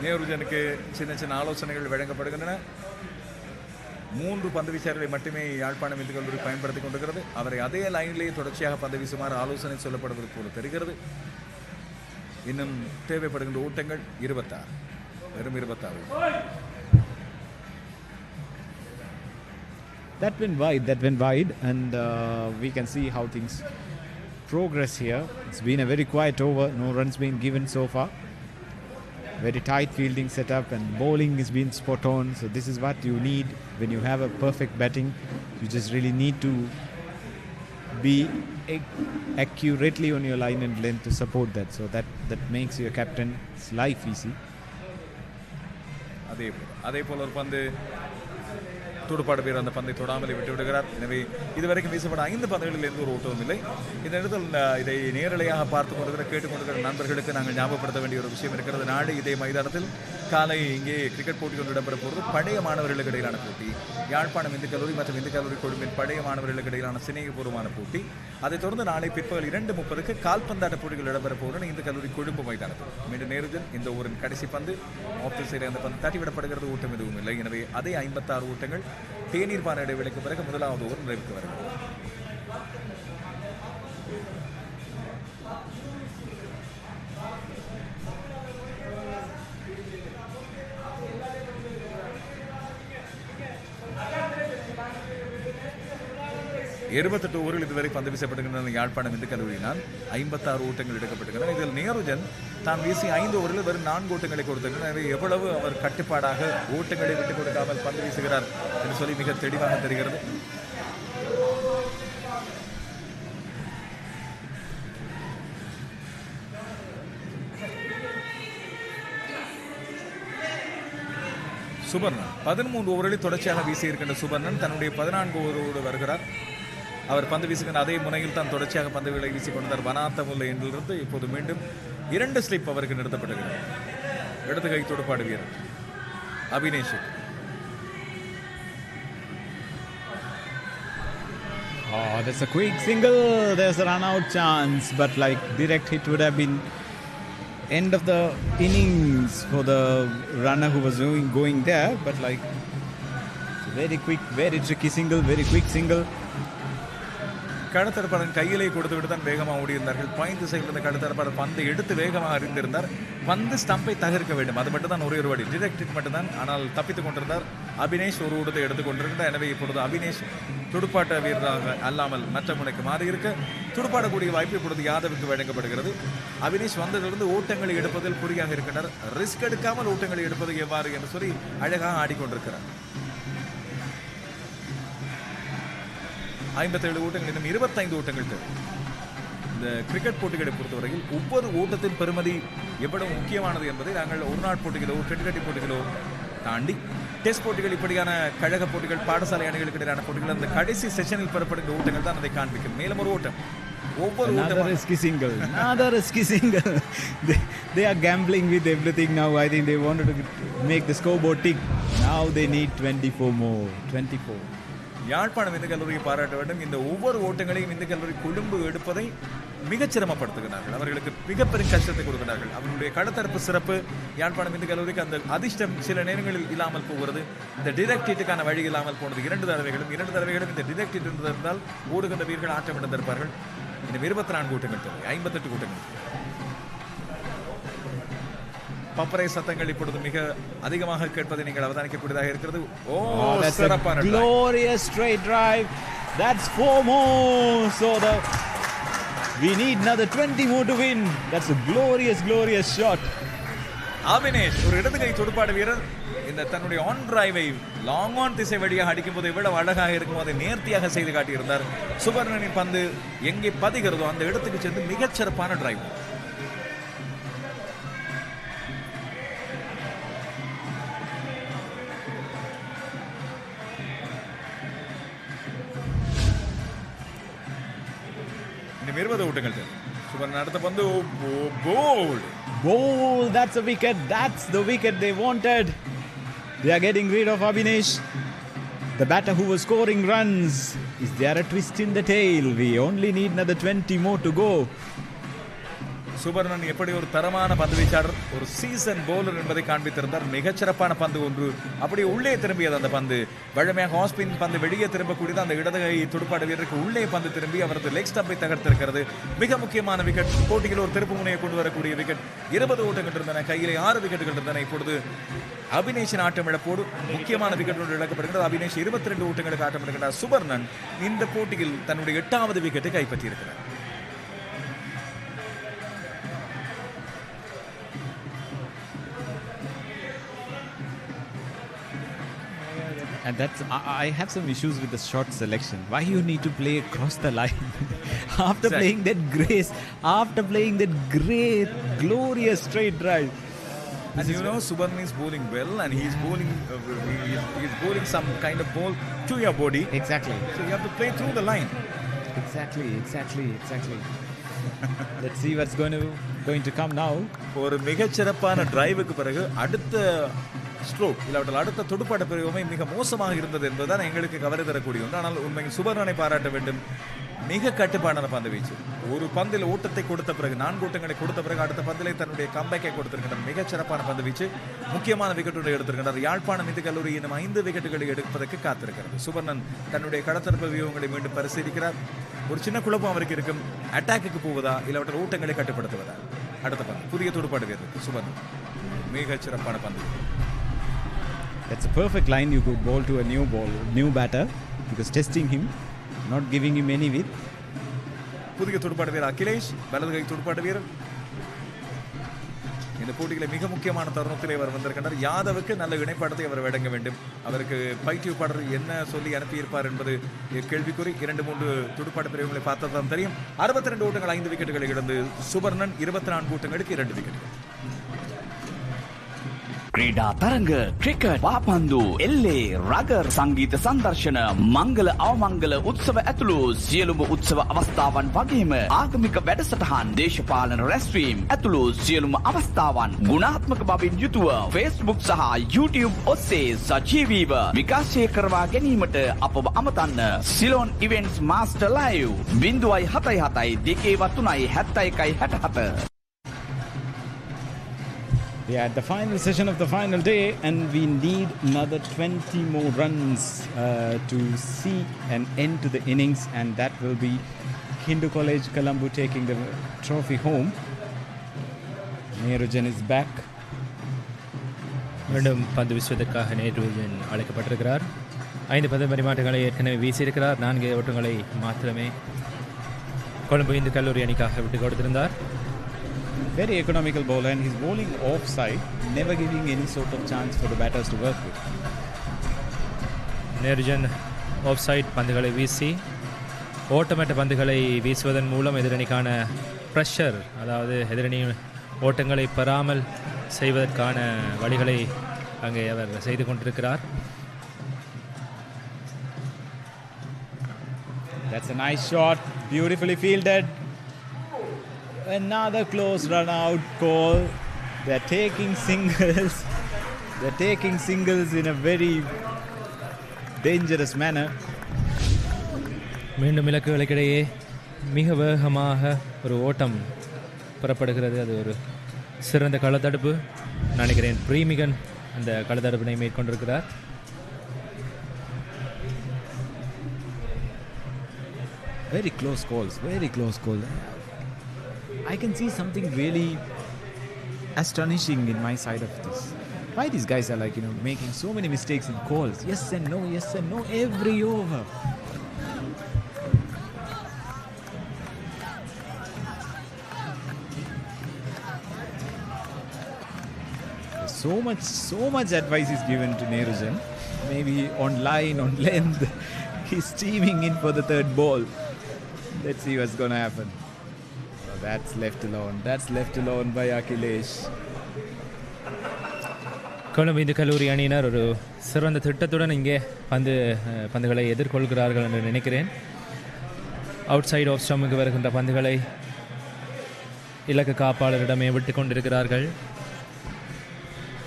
நேருஜனுக்கு சின்ன ஆலோசனைகள் வழங்கப்படுகின்றன. 3 பந்து வீச்சாளர்களை மட்டுமே யாழ்ப்பாணம் இந்து கல்லூரி பயன்படுத்திக் கொண்டிருக்கிறது. அவரை அதே லைனிலேயே தொடர்ச்சியாக பந்து வீசுமாறு ஆலோசனை சொல்லப்படுவது போல தெரிகிறது. இன்னும் தேவைப்படுகின்ற ஓட்டங்கள் 26, வெறும் 26. That went wide, and we can see how things progress here. It's been a very quiet over, no runs being given so far. Very tight fielding setup, and bowling has been spot on. So this is what you need when you have a perfect batting. You just really need to be accurately on your line and length to support that. So that makes your captain's life easy. அதே போல ஒரு பந்து துடுப்பாடு வீரர் அந்த பந்தை தொடாமலே விட்டு விடுகிறார். எனவே இதுவரைக்கும் வீசப்பட 5 பந்துகளில் எந்த ஒரு ஓட்டமும் இல்லை. இந்த இடத்தில் இதை நேரலையாக பார்த்து கொண்டிருக்கிற கேட்டுக்கொண்டிருக்கிற நண்பர்களுக்கு நாங்கள் ஞாபகப்படுத்த வேண்டிய ஒரு விஷயம் இருக்கிறது. நாளை இதே மைதானத்தில் காலை இங்கே கிரிக்கெட் போட்டி ஒன்று இடம்பெற போகிறது. பழைய மாணவர்களுக்கு இடையிலான போட்டி. யாழ்ப்பாணம் இந்து கல்லூரி மற்றும் இந்து கல்லூரி குழுவின் பழைய மாணவர்களுக்கு இடையிலான சிநேகபூர்வமான போட்டி. அதைத் தொடர்ந்து நாளை பிற்பகல் 2:30 கால்பந்தாட்ட போட்டிகள் இடம்பெற போகின்றன இந்து கல்லூரி கொழும்பு மைதானத்தில். மீண்டும் நேருஜன் இந்த ஓவரின் கடைசி பந்து ஆஃப் தி சைடு அந்த பந்து தட்டிவிடப்படுகிறது. ஊட்டம் எதுவும் இல்லை. எனவே அதே 56 ஊட்டங்கள் தேநீர் பான இடைவெளிக்கு பிறகு முதலாவது ஓவர் நிறைவுக்கு வருகிறது. இருபத்தெட்டு ஓவர்கள் இதுவரை பந்து வீசப்படுகின்றன யாழ்ப்பாணம் இந்து கல்லூரியினால். 56 ஓட்டங்கள் எடுக்கப்பட்டுள்ளன. இதில் நேருஜன் தான் வீசி 5 ஓவரில் வெறும் 4 ஓட்டங்களை கொடுத்திருக்கிறார். எனவே எவ்வளவு அவர் கட்டுப்பாடாக ஓட்டங்களை விட்டுக் கொடுக்காமல் பந்து வீசுகிறார் என்று சொல்லி மிக தெளிவாக தெரிகிறது. சுபர்ணன் 13 ஓவர்களில் தொடர்ச்சியாக வீசி இருக்கின்ற சுபர்ணன் தன்னுடைய 14 ஓவரோடு வருகிறார். அவர் பந்து வீசுகின்ற அதே முனையில் தான் தொடர்ச்சியாக பந்துகளை வீசிக் கொண்டார். வனாத்தமுல்லை என்றிலிருந்து இப்போது மீண்டும் 2 ஸ்லிப் அவருக்கு நிறுத்தப்படுகிறது. இடது கை துடுப்பாடு வீரர் Abinesh. Oh, that's a quick single. There's a run-out chance, but like direct hit would have been end of the innings for the runner who was going there. But like very quick, very tricky single, very quick single. கடத்தரப்பாளன் கையிலே கொடுத்து விட்டு தான் வேகமாக ஓடியிருந்தார்கள். Point திசையில் இருந்த கடத்தரப்பாளர் பந்தை எடுத்து வேகமாக அறிந்திருந்தார். பந்து ஸ்டம்பை தகர்க்க வேண்டும், அது மட்டும் தான் ஒரே ஒரு வழி. டிரெக்ட் ஹிட் மட்டும்தான். ஆனால் தப்பித்துக் கொண்டிருந்தார் அபினேஷ். ஒரு ஊடத்தை எடுத்துக் கொண்டிருந்தார். எனவே இப்பொழுது அபினேஷ் துடுப்பாட்ட வீரராக அல்லாமல் மற்ற முனைக்கு மாறி இருக்க துடுப்பாடக்கூடிய வாய்ப்பு இப்பொழுது யாதவுக்கு வழங்கப்படுகிறது. அபினேஷ் வந்ததிலிருந்து ஓட்டங்களை எடுப்பதில் குறியாக இருக்கின்றனர். ரிஸ்க் எடுக்காமல் ஓட்டங்களை எடுப்பது எவ்வாறு என்று சொல்லி அழகாக ஆடிக்கொண்டிருக்கிறார். 57 ஓட்டங்கள், இன்னும் 25 ஓட்டங்கள் தேவை. இந்த கிரிக்கெட் போட்டிகளை பொறுத்தவரையில் ஒவ்வொரு ஓட்டத்தின் பெருமதி எவ்வளவு முக்கியமானது என்பதை நாங்கள் ஒரு நாள் போட்டிகளோ T20 போட்டிகளோ தாண்டி டெஸ்ட் போட்டிகள், இப்படியான கழக போட்டிகள், பாடசாலை அணிகளுக்கு இடையிலான போட்டிகள், அந்த கடைசி செஷனில் பெறப்படுகிற ஓட்டங்கள் தான் அதை காண்பிக்கும். மேலும் ஒரு ஓட்டம், ஒவ்வொரு Another risky single. They are gambling with everything now. I think they wanted to make the scoreboard tick. Now they need 24 more. 24. Yazhpanam Hindu கல்லூரியை பாராட்ட வேண்டும். இந்த ஒவ்வொரு ஓட்டங்களையும் இந்து கல்லூரி கொழும்பு எடுப்பதை மிகச் சிரமப்படுத்துகிறார்கள். அவர்களுக்கு மிகப்பெரும் கஷ்டத்தை கொடுக்கிறார்கள். அவர்களுடைய கடத்தரப்பு சிறப்பு. யாழ்ப்பாணம் இந்து கல்லூரிக்கு அந்த அதிர்ஷ்டம் சில நேரங்களில் இல்லாமல் போகிறது. இந்த டிரெக்ட் ஹிட்டுக்கான வழி இல்லாமல் போனது 2 தடவைகளும் இந்த டிரெக்ட் ஹிட் இருந்தால் ஓடுகின்ற வீரர்கள் ஆட்டம் இழந்திருப்பார்கள். இன்னும் 24 ஓட்டங்கள் தேவை, 58 ஓட்டங்கள். பப்பரை சத்தங்கள் இப்பொழுது மிக அதிகமாக கேட்பதை நீங்கள் அவதானிக்கக்கூடியதாக இருக்கிறது. That's a glorious straight drive. That's 4 more. So we need another 20 more to win. That's a glorious shot. Abinesh ஒரு இடது கை துடுப்பாடு வீரர் இந்த தன்னுடைய ஆன் டிரைவை லாங் ஆன் திசை வழியாக அடிக்கும் போது எவ்வளவு அழகாக இருக்கும் அதை நேர்த்தியாக செய்து காட்டியிருந்தார். சுபர்ணனின் பந்து எங்கே பதிகிறதோ அந்த இடத்துக்கு சென்று மிகச்சிறப்பான டிரைவ். இன்னும் 20 ஓட்டங்கள் தேவை. சுபர்ணன் அடுத்த பந்து goal. That's a wicket. That's the wicket they wanted. They are getting rid of Abhinesh, the batter who was scoring runs. Is there a twist in the tail? We only need another 20 more to go. சுபர்ணன் எப்படி ஒரு தரமான பந்து வீச்சாளர், ஒரு season bowler என்பதை காண்பித்திருந்தார். மிகச்சிறப்பான பந்து ஒன்று அப்படியே உள்ளே திரும்பியது. அந்த பந்து வழமையாக ஆஸ்பின் பந்து வெளியே திரும்பக்கூடியது. அந்த இடது கை துடுப்பாடு வீரருக்கு உள்ளே பந்து திரும்பி அவரது லெக் ஸ்டம்பை தகர்த்திருக்கிறது. மிக முக்கியமான விக்கெட். போட்டியில் ஒரு திருப்பு முனையை கொண்டு வரக்கூடிய விக்கெட். 20 ஓட்டங்கள் இருந்தன, கையிலே 6 விக்கெட்டுகள் இருந்தன. இப்பொழுது அபினேஷின் ஆட்டம் இழப்போடு முக்கியமான விக்கெட் ஒன்று இழக்கப்படுகிறது. அபினேஷ் 22 ஓட்டங்களுக்கு ஆட்டம் எடுக்கிறார். சுபர்ணன் இந்த போட்டியில் தன்னுடைய 8வது விக்கெட்டை கைப்பற்றியிருக்கிறார். And that's I have some issues with the shot selection. Why you need to play across the line after playing that great, glorious straight drive? And you know, Subarnan is bowling well, and he's bowling. He's bowling some kind of ball to your body. Exactly. So you have to play through the line. Exactly. Let's see what's going to come now. ஒரு மிகச்சிறப்பான டிரைவுக்கு பிறகு அடுத்த stroke இல்லாவிட்டால் அடுத்த துடுப்பாட்ட பிரிவுமை மிக மோசமாக இருந்தது என்பதுதான் எங்களுக்கு கவலை தரக்கூடிய ஒன்று. ஆனால் உண்மையில் சுபர்ணனை பாராட்ட வேண்டும். மிக கட்டுப்பாடான பந்து வீச்சு. ஒரு பந்தில் ஓட்டத்தை கொடுத்த பிறகு 4 ஓட்டங்களை கொடுத்த பிறகு அடுத்த பந்திலே தன்னுடைய கம்பேக்கை கொடுத்திருக்கின்றார். மிகச்சிறப்பான பந்து வீச்சு. முக்கியமான விக்கெட்டுகளை எடுத்திருக்கின்றார். யாழ்ப்பாணம் இந்து கல்லூரி இன்னும் 5 விக்கெட்டுகளை எடுப்பதற்கு காத்திருக்கிறது. சுபர்ணன் தன்னுடைய கடத்தரப்பு வியூகங்களை மீண்டும் பரிசீலிக்கிறார். ஒரு சின்ன குழப்பம் அவருக்கு இருக்கும். அட்டாக்கு போவதா இல்லாவிட்டால் ஓட்டங்களை கட்டுப்படுத்துவதா? அடுத்த பந்து புதிய துடுப்பாட்டு வீரர் சுபர்ணன் மிகச்சிறப்பான பந்து. That's a perfect line. You could bowl to a new batter because testing him, not giving him any width. புதிய துடுப்பாட்ட வீரர் அகிலேஷ், வலது கை துடுப்பாட்ட வீரர். இந்த போட்டிகளை மிக முக்கியமான தருணத்திலே அவர் வந்திருக்கின்றார். யாதவுக்கு நல்ல இணைப்பாட்டத்தை அவர் வழங்க வேண்டும். அவருக்கு பயிற்சிப்பாளர் என்ன சொல்லி அனுப்பியிருப்பார் என்பது கேள்விக்குறி. 2-3 துடுப்பாட்ட பிரிவுகளை பார்த்ததான் தெரியும். 62 ஓட்டங்கள் 5 விக்கெட்டுகளை இழந்து சுபர்ணன் 24 ஓட்டங்களுக்கு 2 விக்கெட்டுகள். ක්‍රීඩා තරඟ ක්‍රිකට් පාපන්දු එල්ලේ රගර් සංගීත සංදර්ශන මංගල අවමංගල උත්සව ඇතුළු සියලුම උත්සව අවස්ථාවන් වගේම ආගමික වැඩසටහන් දේශපාලන රැස්වීම් ඇතුළු සියලුම අවස්ථාවන් ගුණාත්මක බවින් යුතුව Facebook සහ YouTube ඔස්සේ සජීවීව විකාශය කරවා ගැනීමට අපව අමතන්න. Ceylon events master live 077 2 3 71 We are at the final session of the final day, and we need another 20 more runs to see an end to the innings, and that will be Hindu College Colombo taking the trophy home. Neerujan is back. மீண்டும் பந்து வீசுவதற்காக நேருஜன் அழைக்கப்பட்டிருக்கிறார். 5 பந்து பரிமாற்றங்களை ஏற்கனவே வீசியிருக்கிறார். 4 ஓட்டங்களை மாத்திரமே கொழும்பு இந்து கல்லூரி அணிக்காக விட்டுக் கொடுத்திருந்தார். Very economical bowler, and he's bowling offside, never giving any sort of chance for the batters to work with. Nerujan offside பந்துகளை வீசி ஓட்டமற்ற பந்துகளை வீசுவதன் மூலம் எதிரணிக்கான ப்ரெஷர், அதாவது எதிரணி ஓட்டங்களை பெறாமல் செய்வதற்கான வழிகளை அங்கே அவர் செய்து கொண்டிருக்கிறார். That's a nice shot, beautifully fielded. Another close run out call. They're taking singles. They're taking singles in a very dangerous manner. மீண்டும் இலக்குகளுக்கிடையே மிக வேகமாக ஒரு ஓட்டம் புறப்படுகிறது. அது ஒரு சிறந்த களத்தடுப்பு. நினைக்கிறேன் பிரீமிகன் அந்த களத்தடுப்பினை மேற்கொண்டிருக்கிறார். Very close calls. Very close calls. I can see something really astonishing in my side of this. Why these guys are like, making so many mistakes in calls? Yes and no every over. So much advice is given to Neerujan. Maybe on line, on length. He's steaming in for the third ball. Let's see what's going to happen. That's left alone by Akhilesh. Colombo Hindu கல்லூரி அணியினர் ஒரு சிறந்த திட்டத்துடன் இங்கே பந்துகளை எதிர்கொள்கிறார்கள் என்று நினைக்கிறேன். Out side of ஸ்டம்புக்கு வருகின்ற பந்துகளை இலக்கு காப்பாளரிடமே விட்டு கொண்டிருக்கிறார்கள்.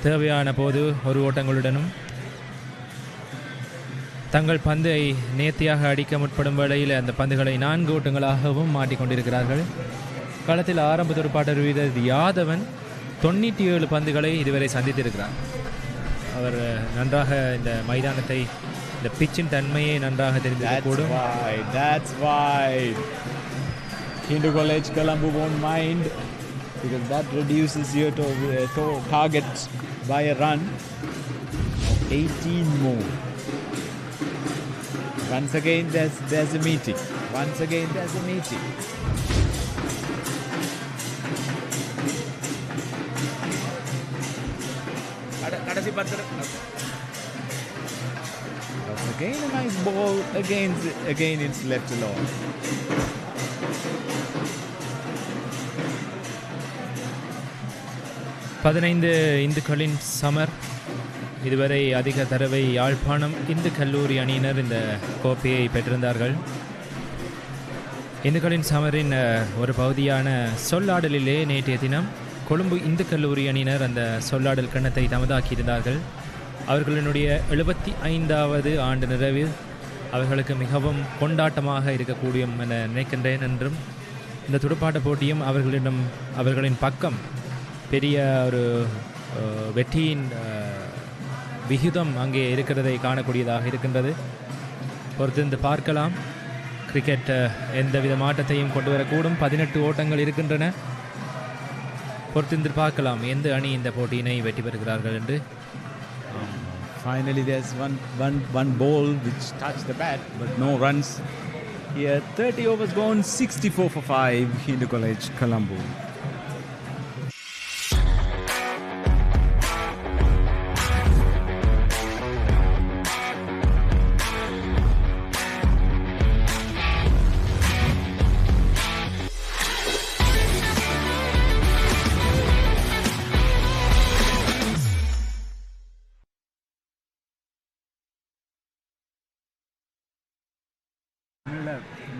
தேவையான போது ஒரு ஓட்டங்களுடனும் தங்கள் பந்தை நேர்த்தியாக அடிக்க முற்படும் வேளையில் அந்த பந்துகளை 4 ஓட்டங்களாகவும் மாட்டிக்கொண்டிருக்கிறார்கள். களத்தில் ஆரம்ப துடுப்பாட்ட வீரர் யாதவன் 97 பந்துகளை இதுவரை சந்தித்திருக்கிறார். அவர் நன்றாக இந்த மைதானத்தை, இந்த பிச்சின் தன்மையை நன்றாக தெரிந்திருக்கக்கூடும். That's why Hindu College Colombo won't mind, because that reduces your target by a run of 18 more. Once again there's a meeting. Again a nice ball. Again it's left alone. 15 இந்துக்களின் சமர். இதுவரை அதிக தடவை யாழ்ப்பாணம் இந்து கல்லூரி அணியினர் இந்த கோப்பையை பெற்றிருந்தார்கள். இந்துக்களின் சமரின் ஒரு பகுதியான சொல்லாடலிலே நேற்றைய தினம் கொழும்பு இந்து கல்லூரி அணியினர் அந்த சொல்லாடல் கிண்ணத்தை தமதாக்கியிருந்தார்கள். அவர்களினுடைய 75வது ஆண்டு நிறைவில் அவர்களுக்கு மிகவும் கொண்டாட்டமாக இருக்கக்கூடிய என நினைக்கின்றேன். என்றும் இந்த துடுப்பாட்ட போட்டியும் அவர்களின் பக்கம் பெரிய ஒரு வெற்றியின் விகிதம் அங்கே இருக்கிறதை காணக்கூடியதாக இருக்கின்றது. பொறுத்திருந்து பார்க்கலாம். கிரிக்கெட் எந்தவித மாற்றத்தையும் கொண்டு வரக்கூடும். 18 ஓட்டங்கள் இருக்கின்றன. பொறுத்திருந்து பார்க்கலாம் எந்த அணி இந்த போட்டியினை வெற்றி பெறுகிறார்கள் என்று. Finally, there's one ball which touched the bat, but no runs. Here, 30 overs gone, 64 for 5, Hindu College, Colombo.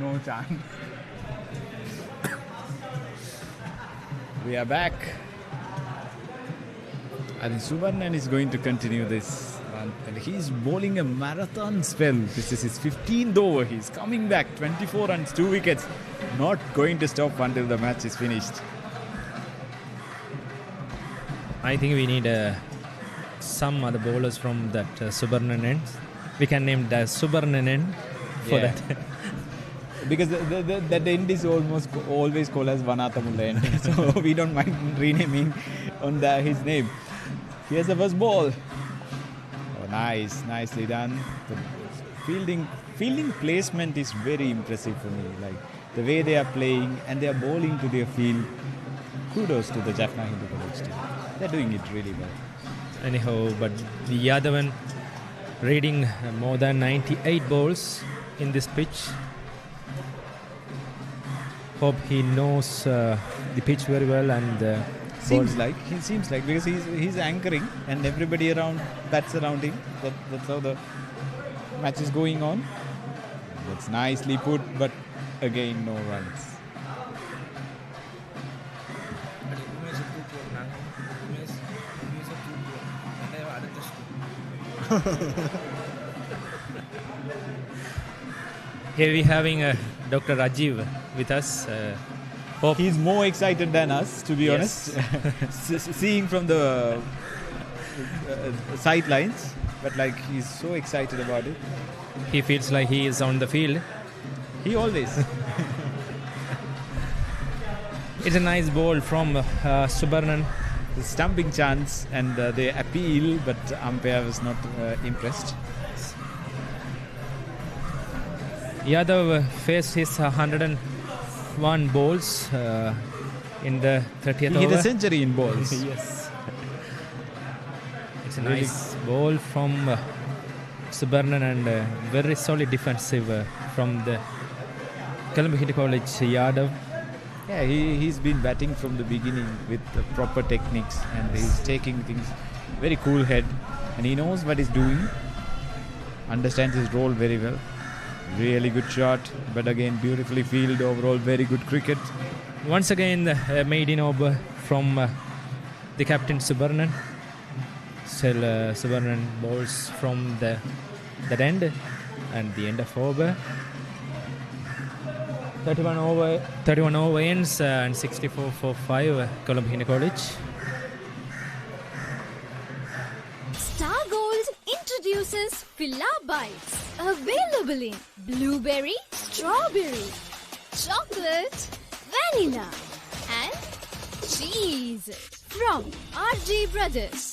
No chance. We are back. I think Subarnan is going to continue this one. And he's bowling a marathon spell. This is his 15th over. He's coming back. 24 runs, 2 wickets. Not going to stop until the match is finished. I think we need some other bowlers from that Subarnan end. We can name the Subarnan end for that. Because the end is always called as Vanathamulla end. So we don't mind renaming on his name. Here's the first ball. Oh, nicely done. The fielding placement is very impressive for me. Like the way they are playing and they are bowling to their field. Kudos to the Jaffna Hindu College team. They're doing it really well. Anyhow, but Yadavan reading more than 98 balls in this pitch. Hope he knows the pitch very well and seems like because he's anchoring and everybody around bats around him. That's how the match is going on. That's nicely put, but again no runs. Here we having Dr. Rajiv with us. Hope he's more excited than us, to be honest. Seeing from the sidelines, but like he's so excited about it. He feels like he is on the field. He always. It's a nice ball from Subarnan. The stumping chance and they appeal, but umpire was not impressed. Yadav faced his 101 balls in the 30th over. He hit a century in balls. Yes. It's a nice ball from Subarnan and very solid defensive from the Colombo Hindu College Yadav. Yeah, he's been batting from the beginning with the proper techniques and he's taking things very cool head and he knows what he's doing, understands his role very well. Really good shot, but again beautifully fielded. Overall very good cricket. Once again maiden over from the captain Subarnan. Still Subarnan bowls from that end and the end of over. 31 over ends and 64 for 5 Colombo Hindu College. Star Gold introduces Filla Bites. Available in blueberry, strawberry, chocolate, vanilla, and cheese from RG Brothers.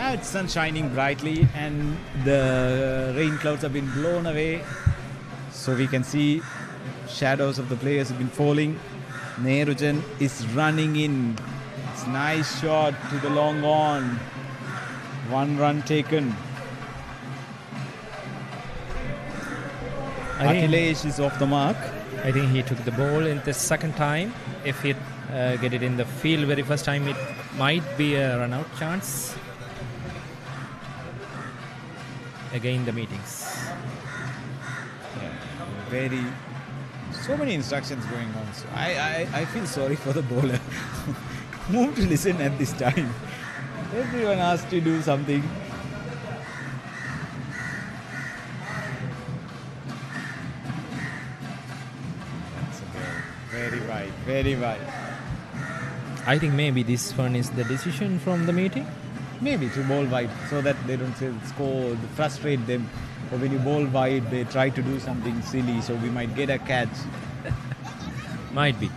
Now it's sun shining brightly and the rain clouds have been blown away, so we can see shadows of the players have been falling. Neerujan is running in. Nice shot to the long on. 1 run taken. Akhilesh is off the mark. I think he took the ball in the second time. If he get it in the field very first time, it might be a run-out chance. Again, the meetings. Yeah, so many instructions going on. So I feel sorry for the bowler. Whom to listen at this time? Everyone has to do something. That's a ball. Very wide. I think maybe this one is the decision from the meeting. Maybe to bowl wide so that they don't score, frustrate them. Or when you bowl wide, they try to do something silly, so we might get a catch. Might be.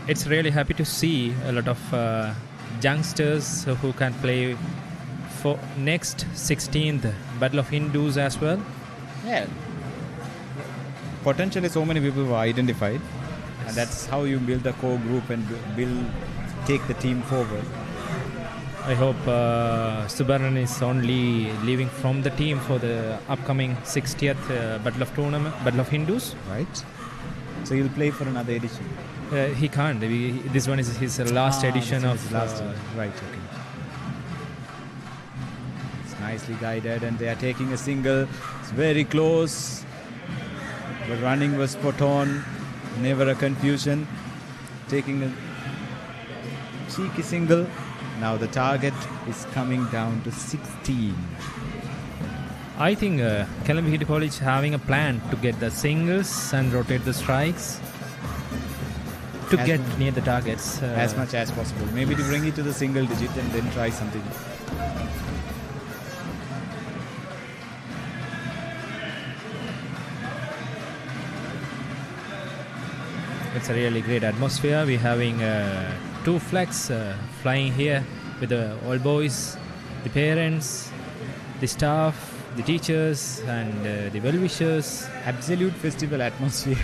It's really happy to see a lot of youngsters who can play for next 16th Battle of Hindus as well. Yeah. Potentially so many people were identified. And that's how you build a core group and take the team forward. I hope Subarnan is only leaving from the team for the upcoming 60th Battle of Hindus. Right. So he'll play for another edition. He can't. This one is his last edition of... Right, okay. It's nicely guided and they are taking a single. It's very close. The running was spot on. Never a confusion. Taking a cheeky single. Now the target is coming down to 16. I think Colombo Hindu College having a plan to get the singles and rotate the strikes to get near the targets. As much as possible. Maybe to bring it to the single digit and then try something. It's a really great atmosphere. We're having 2 flags flying here with the all boys, the parents, the staff, the teachers and the well-wishers. Absolute festival atmosphere.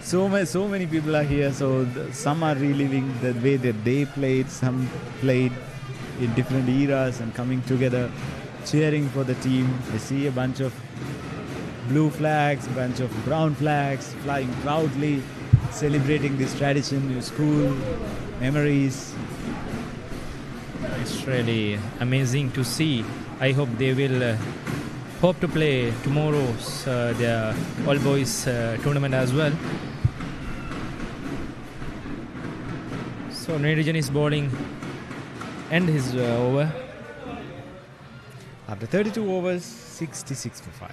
So many people are here. So some are reliving the way that they played. Some played in different eras and coming together, cheering for the team. I see a bunch of blue flags, a bunch of brown flags flying proudly, celebrating this tradition, your school memories. It's really amazing to see. I hope they will hope to play tomorrow's their all boys tournament as well. So Nerijan is bowling end his over. After 32 overs, 66 for 5.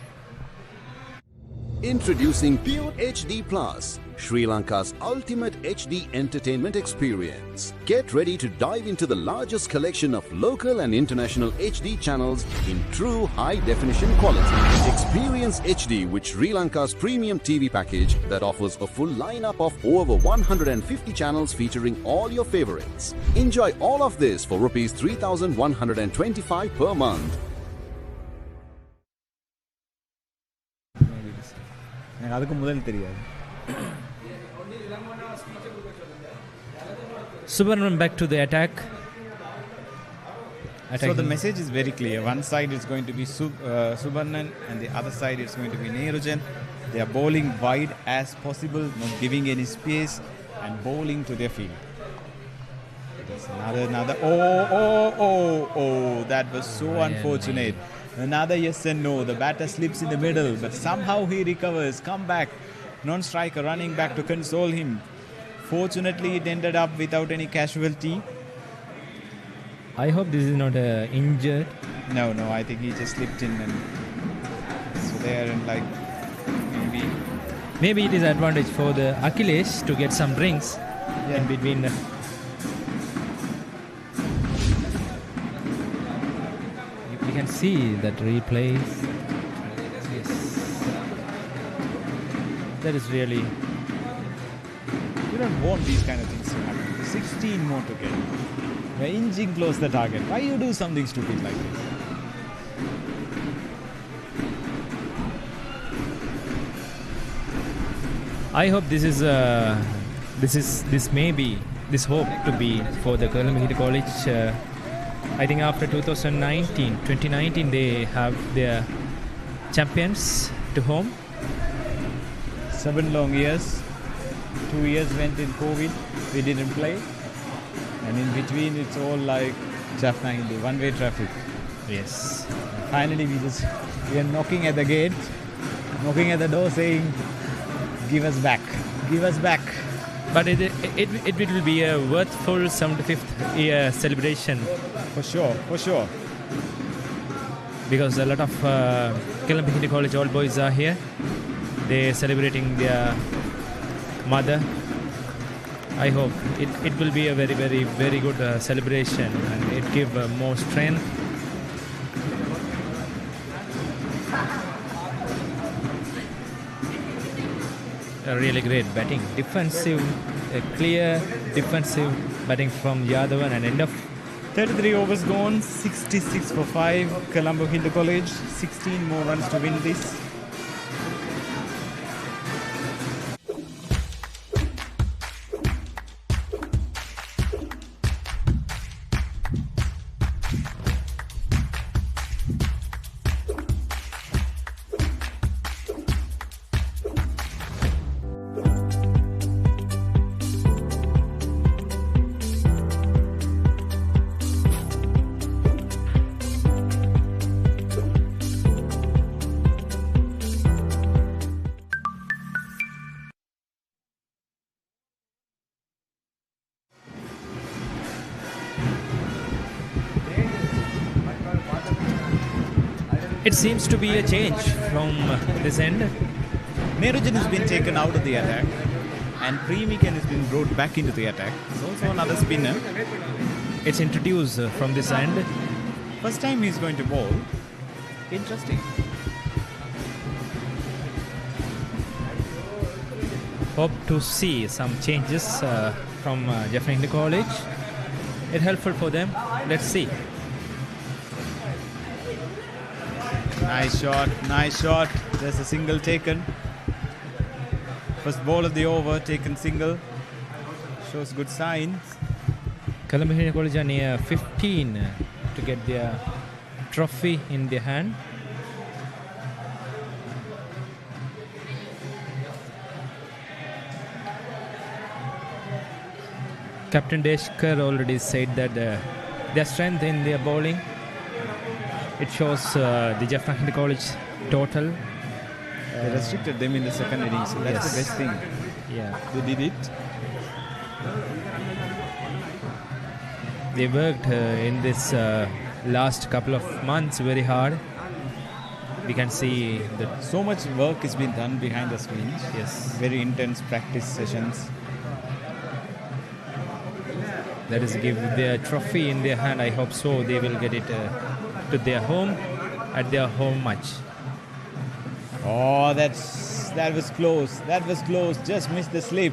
Introducing Pure HD Plus, Sri Lanka's ultimate HD entertainment experience. Get ready to dive into the largest collection of local and international HD channels in true high-definition quality. Experience HD with Sri Lanka's premium TV package that offers a full lineup of over 150 channels featuring all your favorites. Enjoy all of this for Rs 3,125 per month. Subarnan back to the attack. So the message is very clear. One side is going to be Subarnan and the other side is going to be Neerujan. They are bowling wide as possible, not giving any space and bowling to their field. There's another. Oh, that was so unfortunate. Another yes and no. The batter slips in the middle, but somehow he recovers. Come back. Non-striker running back to console him. Fortunately, it ended up without any casualty. I hope this is not injured. No, I think he just slipped in and so there and like maybe it is advantage for the Akhilesh to get some drinks in between. You can see that replays. Yes. That is really... You don't want these kind of things to happen. 16 more to get. We're inching close the target. Why you do something stupid like this? I hope this may be this hope to be for the Colombo College. I think after 2019 they have their champions to home. 7 long years. 2 years went in COVID. We didn't play. And in between it's all like Jaffna Hindu, one-way traffic. Yes. Finally we are knocking at the gate, knocking at the door saying, give us back. But it will be a worthful 75th year celebration. For sure. Because a lot of Colombo College old boys are here. They're celebrating their mother. I hope it will be a very, very, very good celebration, and it give more strength. A really great batting. Clear defensive batting from Yadavan, and end of 33 overs gone, 66 for 5. Colombo Hindu College, 16 more runs to win this. It seems to be a change from this end. Nerujan has been taken out of the attack, and Premikan has been brought back into the attack. It's also another spinner. It's introduced from this end. First time he's going to bowl. Interesting. Hope to see some changes from Jaffna College. It's helpful for them. Let's see. Nice shot. There's a single taken. First ball of the over, taken single. Shows good signs. Colombo College are near 15 to get their trophy in their hand. Captain Deshkar already said that their strength in their bowling, it shows the Jaffna College total. They restricted them in the second innings, so that's the best thing. Yeah, they did it. They worked in this last couple of months very hard. We can see that so much work has been done behind the screens. Yes, very intense practice sessions. That is, give their trophy in their hand. I hope so. They will get it to their home at their home match. Oh, that was close. That was close. Just missed the slip.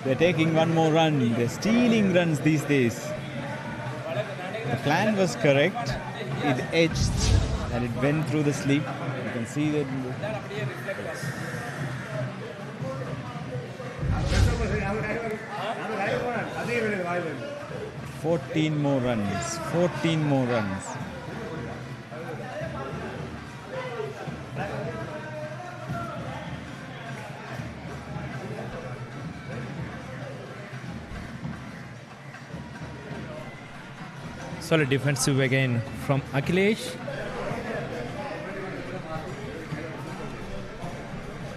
They're taking one more run. They're stealing runs these days. The plan was correct. It edged and it went through the slip. You can see that. 14 more runs. 14 more runs. Solid defensive again from Akhilesh.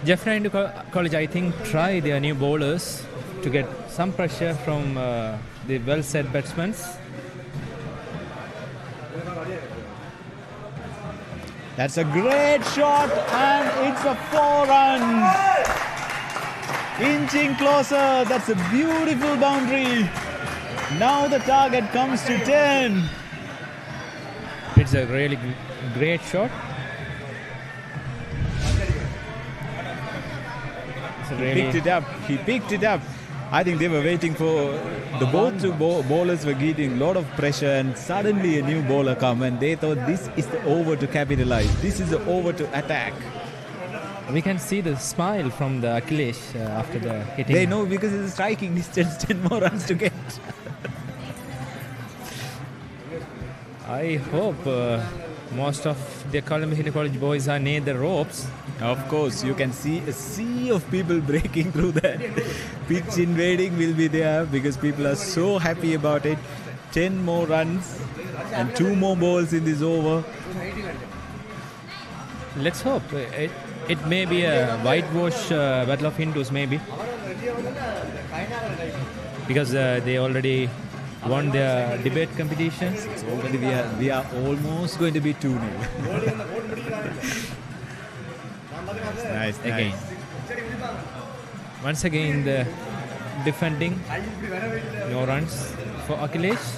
Jaffna College, I think, try their new bowlers to get some pressure from the well-set batsmen. That's a great shot, and it's a 4 runs. Inching closer. That's a beautiful boundary. Now the target comes to 10. It's a really great shot. He picked it up. I think they were waiting for the both two bowlers were getting a lot of pressure, and suddenly a new bowler come, and they thought this is the over to capitalize. This is the over to attack. We can see the smile from the Akhilesh after the hitting. They know because it's striking distance, 10 more runs to get. I hope most of the Colombo Hindu College boys are near the ropes. Of course, you can see a sea of people breaking through that. Pitch invading will be there because people are so happy about it. 10 more runs and 2 more balls in this over. Let's hope. It may be a whitewash battle of Hindus, maybe. Because they already won their debate competitions. It's already we are almost going to be 2-0. Nice. Again. Once again, the defending. No runs for Akhilesh.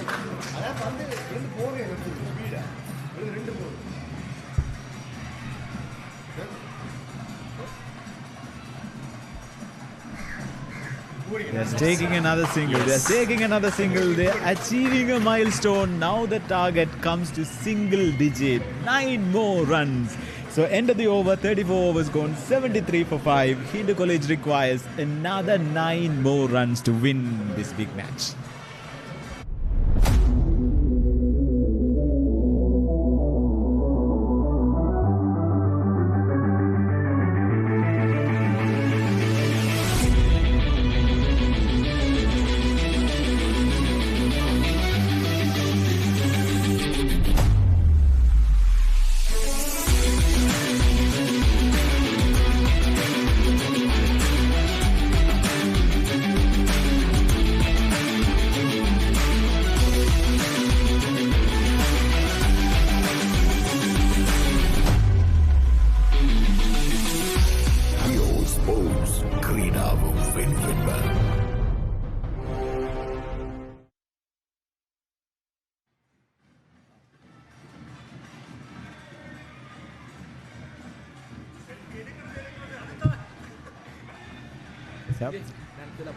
They're taking another single. They're taking another single. They're achieving a milestone. Now the target comes to single digit. 9 more runs. So end of the over, 34 overs gone, 73 for 5. Hindu College requires another 9 more runs to win this big match.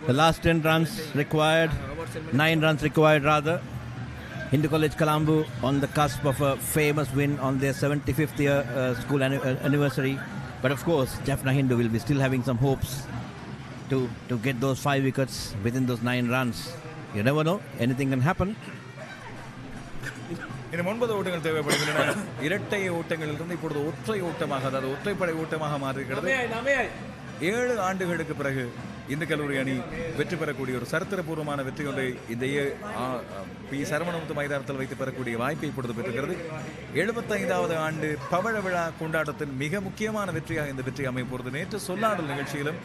The last 10 runs required, 9 runs required rather. Hindu College Colombo on the cusp of a famous win on their 75th year school anniversary. But of course, Jaffna Hindu will be still having some hopes to get those 5 wickets within those 9 runs. You never know, anything can happen. இனி 9 ஓட்டங்கள் தேவைப்படுகின்றன. இரட்டை ஓட்டங்களிலிருந்து இப்பொழுது ஒற்றை ஓட்டமாக, அதாவது ஒற்றைப்படை ஓட்டமாக மாறியிருக்கிறது. 7 ஆண்டுகளுக்கு பிறகு இந்த கல்லூரி அணி வெற்றி பெறக்கூடிய ஒரு சரித்திரபூர்வமான வெற்றி ஒன்றை இந்த பி சரவணமுத்து மைதானத்தில் வைத்து பெறக்கூடிய வாய்ப்பை இப்பொழுது பெற்றுகிறது. 75வது ஆண்டு பவழ விழா கொண்டாட்டத்தின் மிக முக்கியமான வெற்றியாக இந்த வெற்றி அமைய போகிறது. நேற்று சொல்லாடல் நிகழ்ச்சியிலும்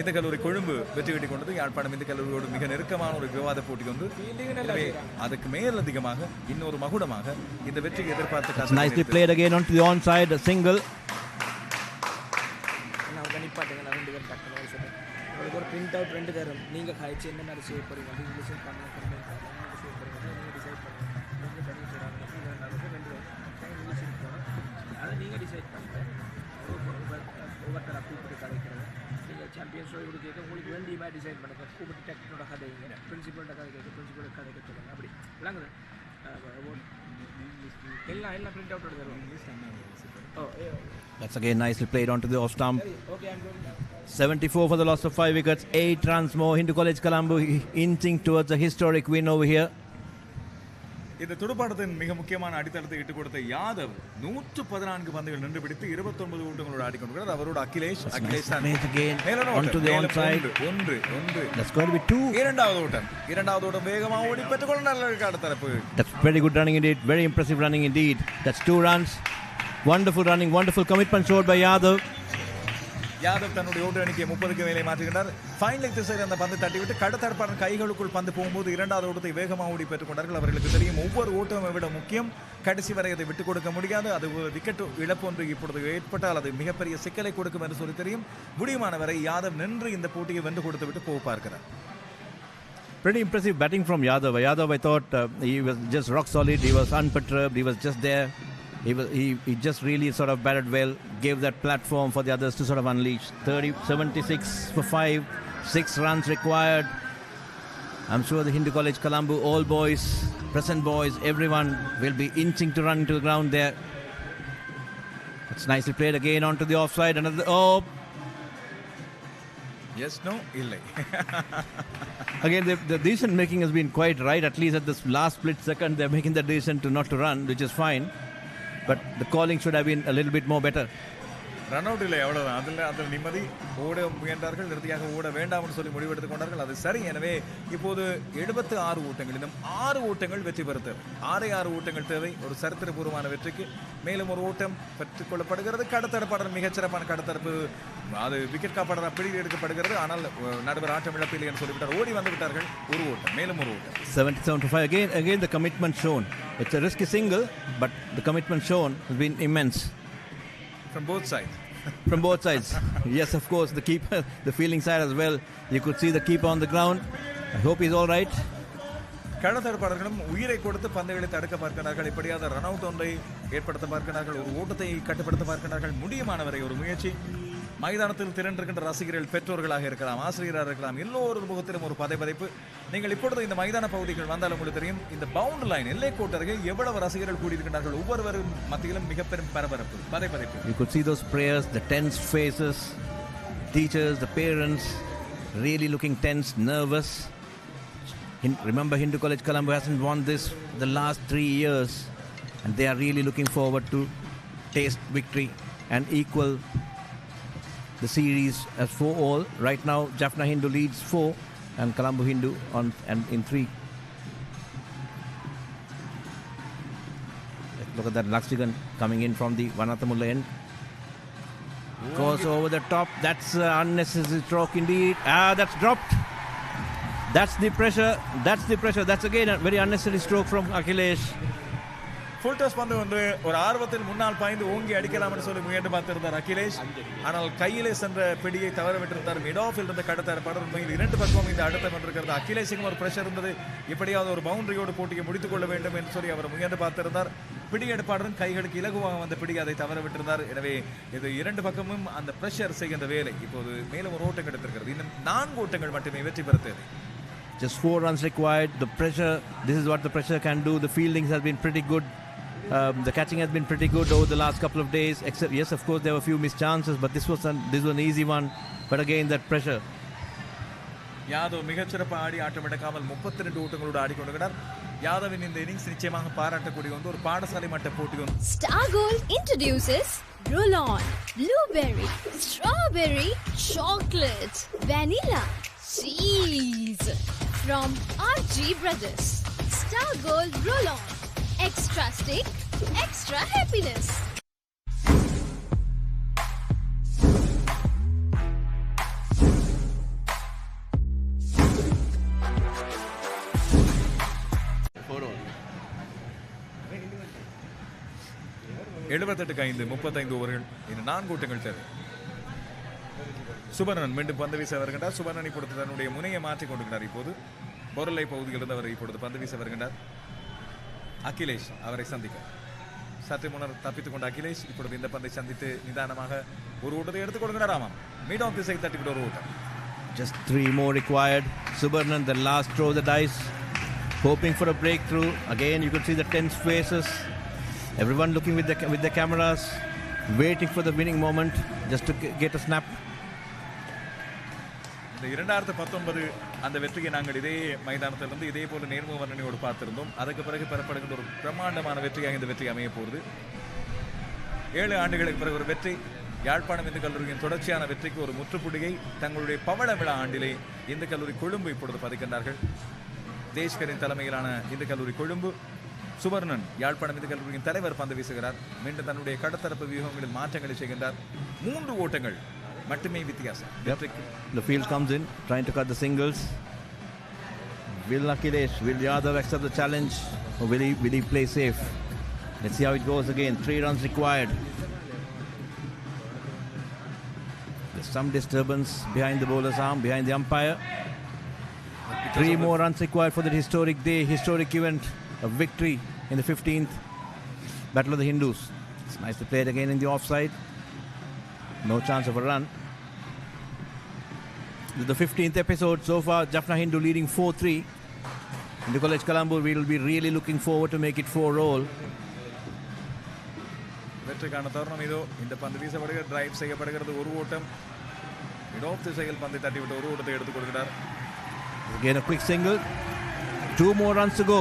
இந்த கல்லூரி கொழும்பு வெற்றி கட்டி கொண்டது. யாழ்ப்பாணம் இந்த கல்லூரியோடு மிக நெருக்கமான ஒரு விவாத போட்டி கொண்டு, எனவே அதுக்கு மேலதிகமாக இன்னொரு மகுடமாக இந்த வெற்றியை எதிர்பார்த்து Nicely played again onto the onside, a single. ஒரு பிரிண்ட் அவுட் 2 தரும். நீங்கள் காய்ச்சி என்ன மாதிரி செய்ய போறீங்க அப்படின்னு டிசைட் பண்ணலாம். நீங்கள் டிசைட் அதை நீங்கள் டிசைட் பண்ணுங்கள். ஒவ்வொருத்தர கூப்பிட்டு கதைக்கிறது. நீங்கள் சாம்பியன்ஸ் ஷோய் கேட்க உங்களுக்கு வேண்டிய மாதிரி டிசைட் பண்ணுங்கள். கூப்பிட்டு டெக்னோட கதைங்க, பிரின்சிபலோட கதை கேட்க பிரின்சிபலோட கதை கேட்க அப்படி விளங்குது. எல்லாம் பிரிண்ட் அவுட் தருவோம். That's again nicely played onto the off stump. 74 for the loss of 5 wickets. 8 runs more. Hindu College Colombo inching towards a historic win over here. இந்த துடுப்பாட்டத்தின் மிக முக்கியமான அடித்தளத்தை இட்டுக் கொடுத்த யாதவ் 114 பந்துகள் நின்று பிடித்து 29 ஓட்டங்களோடு ஆடிக்கொண்டிருக்கிறார். அவரோட Akhilesh onto the onside. That's going to be 2. இரண்டாவது ஓட்டம் வேகமாக ஓடி பெற்றுக் கொண்டார் அடுத்தரப்பு. That's very good running indeed. Very impressive running indeed. That's 2 runs. Wonderful running, wonderful commitment showed by Yadav. Yadav தன்னுடைய ஓட்டு எண்ணிக்கையை 30க்கு மேலே மாற்றுகின்றார். ஃபைன் லெக் திசையில் அந்த பந்து தட்டிவிட்டு கடத்தரப்பாளர் கைகளுக்குள் பந்து போகும்போது இரண்டாவது ஓட்டத்தை வேகமாக ஓடி பெற்றுக் கொண்டார்கள். அவர்களுக்கு தெரியும் ஒவ்வொரு ஓட்டமும் விட முக்கியம், கடைசி வரை அதை விட்டுக் கொடுக்க முடியாது. அது விக்கெட் இழப்பு ஒன்று இப்பொழுது ஏற்பட்டால் அது மிகப்பெரிய சிக்கலை கொடுக்கும் என்று சொல்லி தெரியும். முடியுமான வரை யாதவ் நின்று இந்த போட்டியை வென்று கொடுத்து விட்டு போக பார்க்கிறார். Pretty impressive batting from Yadav. Yadav, I thought he was just rock solid. He was unperturbed. He was just there. He just really sort of batted well, gave that platform for the others to sort of unleash. 76 for 5, 6 runs required. I'm sure the Hindu College Colombo, all boys, present boys, everyone will be inching to run into the ground there. It's nicely played again onto the offside. Another. Oh. Yes, no, illai. Again, the decision making has been quite right. At least at this last split second, they're making the decision to not to run, which is fine. But the calling should have been a little bit more better. Run out இல்லை, அவ்வளோதான். அதில் நிம்மதி. ஓட முயன்றார்கள், இறுதியாக ஓட வேண்டாம்னு சொல்லி முடிவெடுத்துக் கொண்டார்கள். அது சரி. எனவே இப்போது 76 ஓட்டங்கள், இன்னும் 6 ஓட்டங்கள் வெற்றி பெற தேவை. 6 ஓட்டங்கள் தேவை ஒரு சரித்திரபூர்வமான வெற்றிக்கு. மேலும் ஒரு ஓட்டம் பெற்றுக் கொள்ளப்படுகிறது. கடத்தரப்பாளர் மிகச்சிறப்பான கடத்தரப்பு, அது விக்கெட் காப்பாளராக பிடியில் எடுக்கப்படுகிறது. ஆனால் நடுவர் ஆட்டம் இழப்பில்லை என்று சொல்லிவிட்டார். ஓடி வந்து விட்டார்கள். ஒரு ஓட்டம், மேலும் ஒரு ஓட்டம். 77-5. Again the commitment shown. It's a risky single, but the commitment shown has been immense. From both sides. From both sides. Yes, of course. The keeper, the fielding side as well. You could see the keeper on the ground. I hope he's all right. கடத்தரப்பாளர்களும் உயிரை கொடுத்து பந்துகளை தடுக்க பார்க்கிறார்கள். இப்படியாத run out ஒன்றை ஏற்படுத்த பார்க்கிறார்கள். ஒரு ஓட்டத்தை கட்டுப்படுத்த பார்க்கிறார்கள். முடியுமானவரை ஒரு முயற்சி. மைதானத்தில் திரண்டிருக்கின்ற ரசிகர்கள் பெற்றோர்களாக இருக்கலாம், ஆசிரியராக இருக்கலாம், எல்லோரும் முகத்திலும் ஒரு பதைப்பதைப்பு. நீங்கள் இப்பொழுது இந்த மைதான பகுதிகள் வந்தாலும் உங்களுக்கு தெரியும், இந்த பவுண்ட் லைன் எல்லை கோட்டருகே எவ்வளவு ரசிகர்கள் கூடியிருக்கிறார்கள். ஒவ்வொருவரும் மத்தியிலும் மிக பெரும் பரபரப்பு, பதைப்பதைப்பு. You could see those players, the tense faces, teachers, the parents, really looking tense, nervous. Remember, Hindu College Colombo hasn't won this the last 3 years, and they are really looking forward to taste victory and equal the series as 4-all. Right now, Jaffna Hindu leads 4 and Colombo Hindu in 3. Look at that Laxigan coming in from the Vanathamulla end. Goes over the top. That's unnecessary stroke indeed. That's dropped. That's the pressure. That's again a very unnecessary stroke from Akhilesh. Full toss பந்து ஒன்று ஒரு ஆர்வத்தில் முன்னால் பாய்ந்து ஓங்கி அடிக்கலாம் என்று சொல்லி முயன்று பார்த்திருந்தார் அகிலேஷ். ஆனால் கையிலே சென்ற பிடியை தவற விட்டிருந்தார். மிட் ஆஃபில் இருந்த கடத்தரப்பாளர் உண்மையில் 2 பக்கமும் இந்த அடுத்தம் என்றிருக்கிறது. அகிலேஷுக்கும் ஒரு பிரஷர் இருந்தது. இப்படியாவது ஒரு பவுண்டரியோடு போட்டியை முடித்துக் கொள்ள வேண்டும் என்று சொல்லி அவர் முயன்று பார்த்திருந்தார். பிடி எடுப்பாளரும் கைகளுக்கு இலகுவாக வந்த பிடி அதை தவற விட்டிருந்தார். எனவே இது 2 பக்கமும் அந்த பிரஷர் செய்கின்ற வேலை. இப்போது மேலும் ஒரு ஓட்டம் கிடைத்திருக்கிறது. இன்னும் 4 ஓட்டங்கள் மட்டுமே வெற்றி பெற தேவை. Just 4 runs required. The pressure, this is what the pressure can do. The fieldings has been pretty good. The catching has been pretty good over the last couple of days. Except, yes, of course, there were a few missed chances, but this was an easy one. But again, that pressure. Yadav மிகச்சிறப்பாக ஆடி ஆட்டம் எடுக்காமல் 32 ஓட்டங்களோடு ஆடிக்கொண்டிருக்கிறார். யாதவின் இந்த innings நிச்சயமாக பாராட்டக்கூடிய ஒரு பாடசாலை மட்ட போட்டி. Star Gold introduces roll-on, blueberry, strawberry, chocolate, vanilla, cheese from RG Brothers. Star Gold roll-on. Extra stick, extra happiness. $78 35 ஓவர்கள். இந்த 4 ஓட்டங்கள் தேவை. சுபர்ணன் மீண்டும் பந்து வீச வருகின்றார். சுபர்ணன் இப்பொழுது தன்னுடைய முனையை மாற்றிக் கொண்டிருக்கிறார். இப்போது பொருளை பகுதியில் இருந்து அவர் இப்பொழுது பந்து வீச வருகின்றார். அகிலேஷ் அவரை சந்திக்க சற்று முன்னர் தப்பித்துக் கொண்ட அகிலேஷ் இப்பொழுது இந்த பந்தை சந்தித்து நிதானமாக ஒரு ஓட்டத்தை எடுத்துக் கொள்கிறார். ஆமாம், மீட் ஆஃப் திசை தட்டிவிட்டு ஒரு ஓட்டம். Just 3 more required. Subharnan, the last throw of the dice, hoping for a breakthrough. Again, you could see the tense faces. Everyone looking with the cameras, waiting for the winning moment, just to get a snap. இந்த 2019 அந்த வெற்றியை நாங்கள் இதே மைதானத்திலிருந்து இதே போல நேர்முக வர்ணனையோடு பார்த்திருந்தோம். அதுக்கு பிறகு பெறப்படுகின்ற ஒரு பிரம்மாண்டமான வெற்றியாக இந்த வெற்றி அமைய போகிறது. 7 ஆண்டுகளுக்கு பிறகு ஒரு வெற்றி. யாழ்ப்பாணம் இந்து கல்லூரியின் தொடர்ச்சியான வெற்றிக்கு ஒரு முற்றுப்புள்ளியை தங்களுடைய பவள விழா ஆண்டிலே இந்து கல்லூரி கொழும்பு இப்பொழுது பதிக்கின்றார்கள். தேஷ்கரின் தலைமையிலான இந்து கல்லூரி கொழும்பு. சுவர்ணன் யாழ்ப்பாணம் இந்து கல்லூரியின் தலைவர் பந்து வீசுகிறார். மீண்டும் தன்னுடைய கடத்தரப்பு வியூகங்களில் மாற்றங்களை செய்கின்றார். 3 ஓட்டங்கள் மட்டுமே வித்தியாசம். The field comes in, trying to cut the singles. Will Yadav accept the challenge, or will he play safe? Let's see how it goes again. 3 runs required. There's some disturbance behind the bowler's arm, behind the umpire. 3 more runs required for the historic day, historic event, a victory in the 15th Battle of the Hindus. It's nice to play it again in the offside. No chance of a run. This is the 15th episode so far. Jaffna Hindu leading 4-3. In the College Colombo, we will be really looking forward to make it 4-all. வெற்றிக்கான தருணம் இதோ. இந்த பந்து வீசப்படுகிற drive செய்யப்படுகிறது. ஒரு ஓட்டம் mid of திசையில் பந்தை தட்டிவிட்டு ஒரு ஓட்டத்தை எடுத்துக் கொடுக்கிறார். Again a quick single. 2 more runs to go.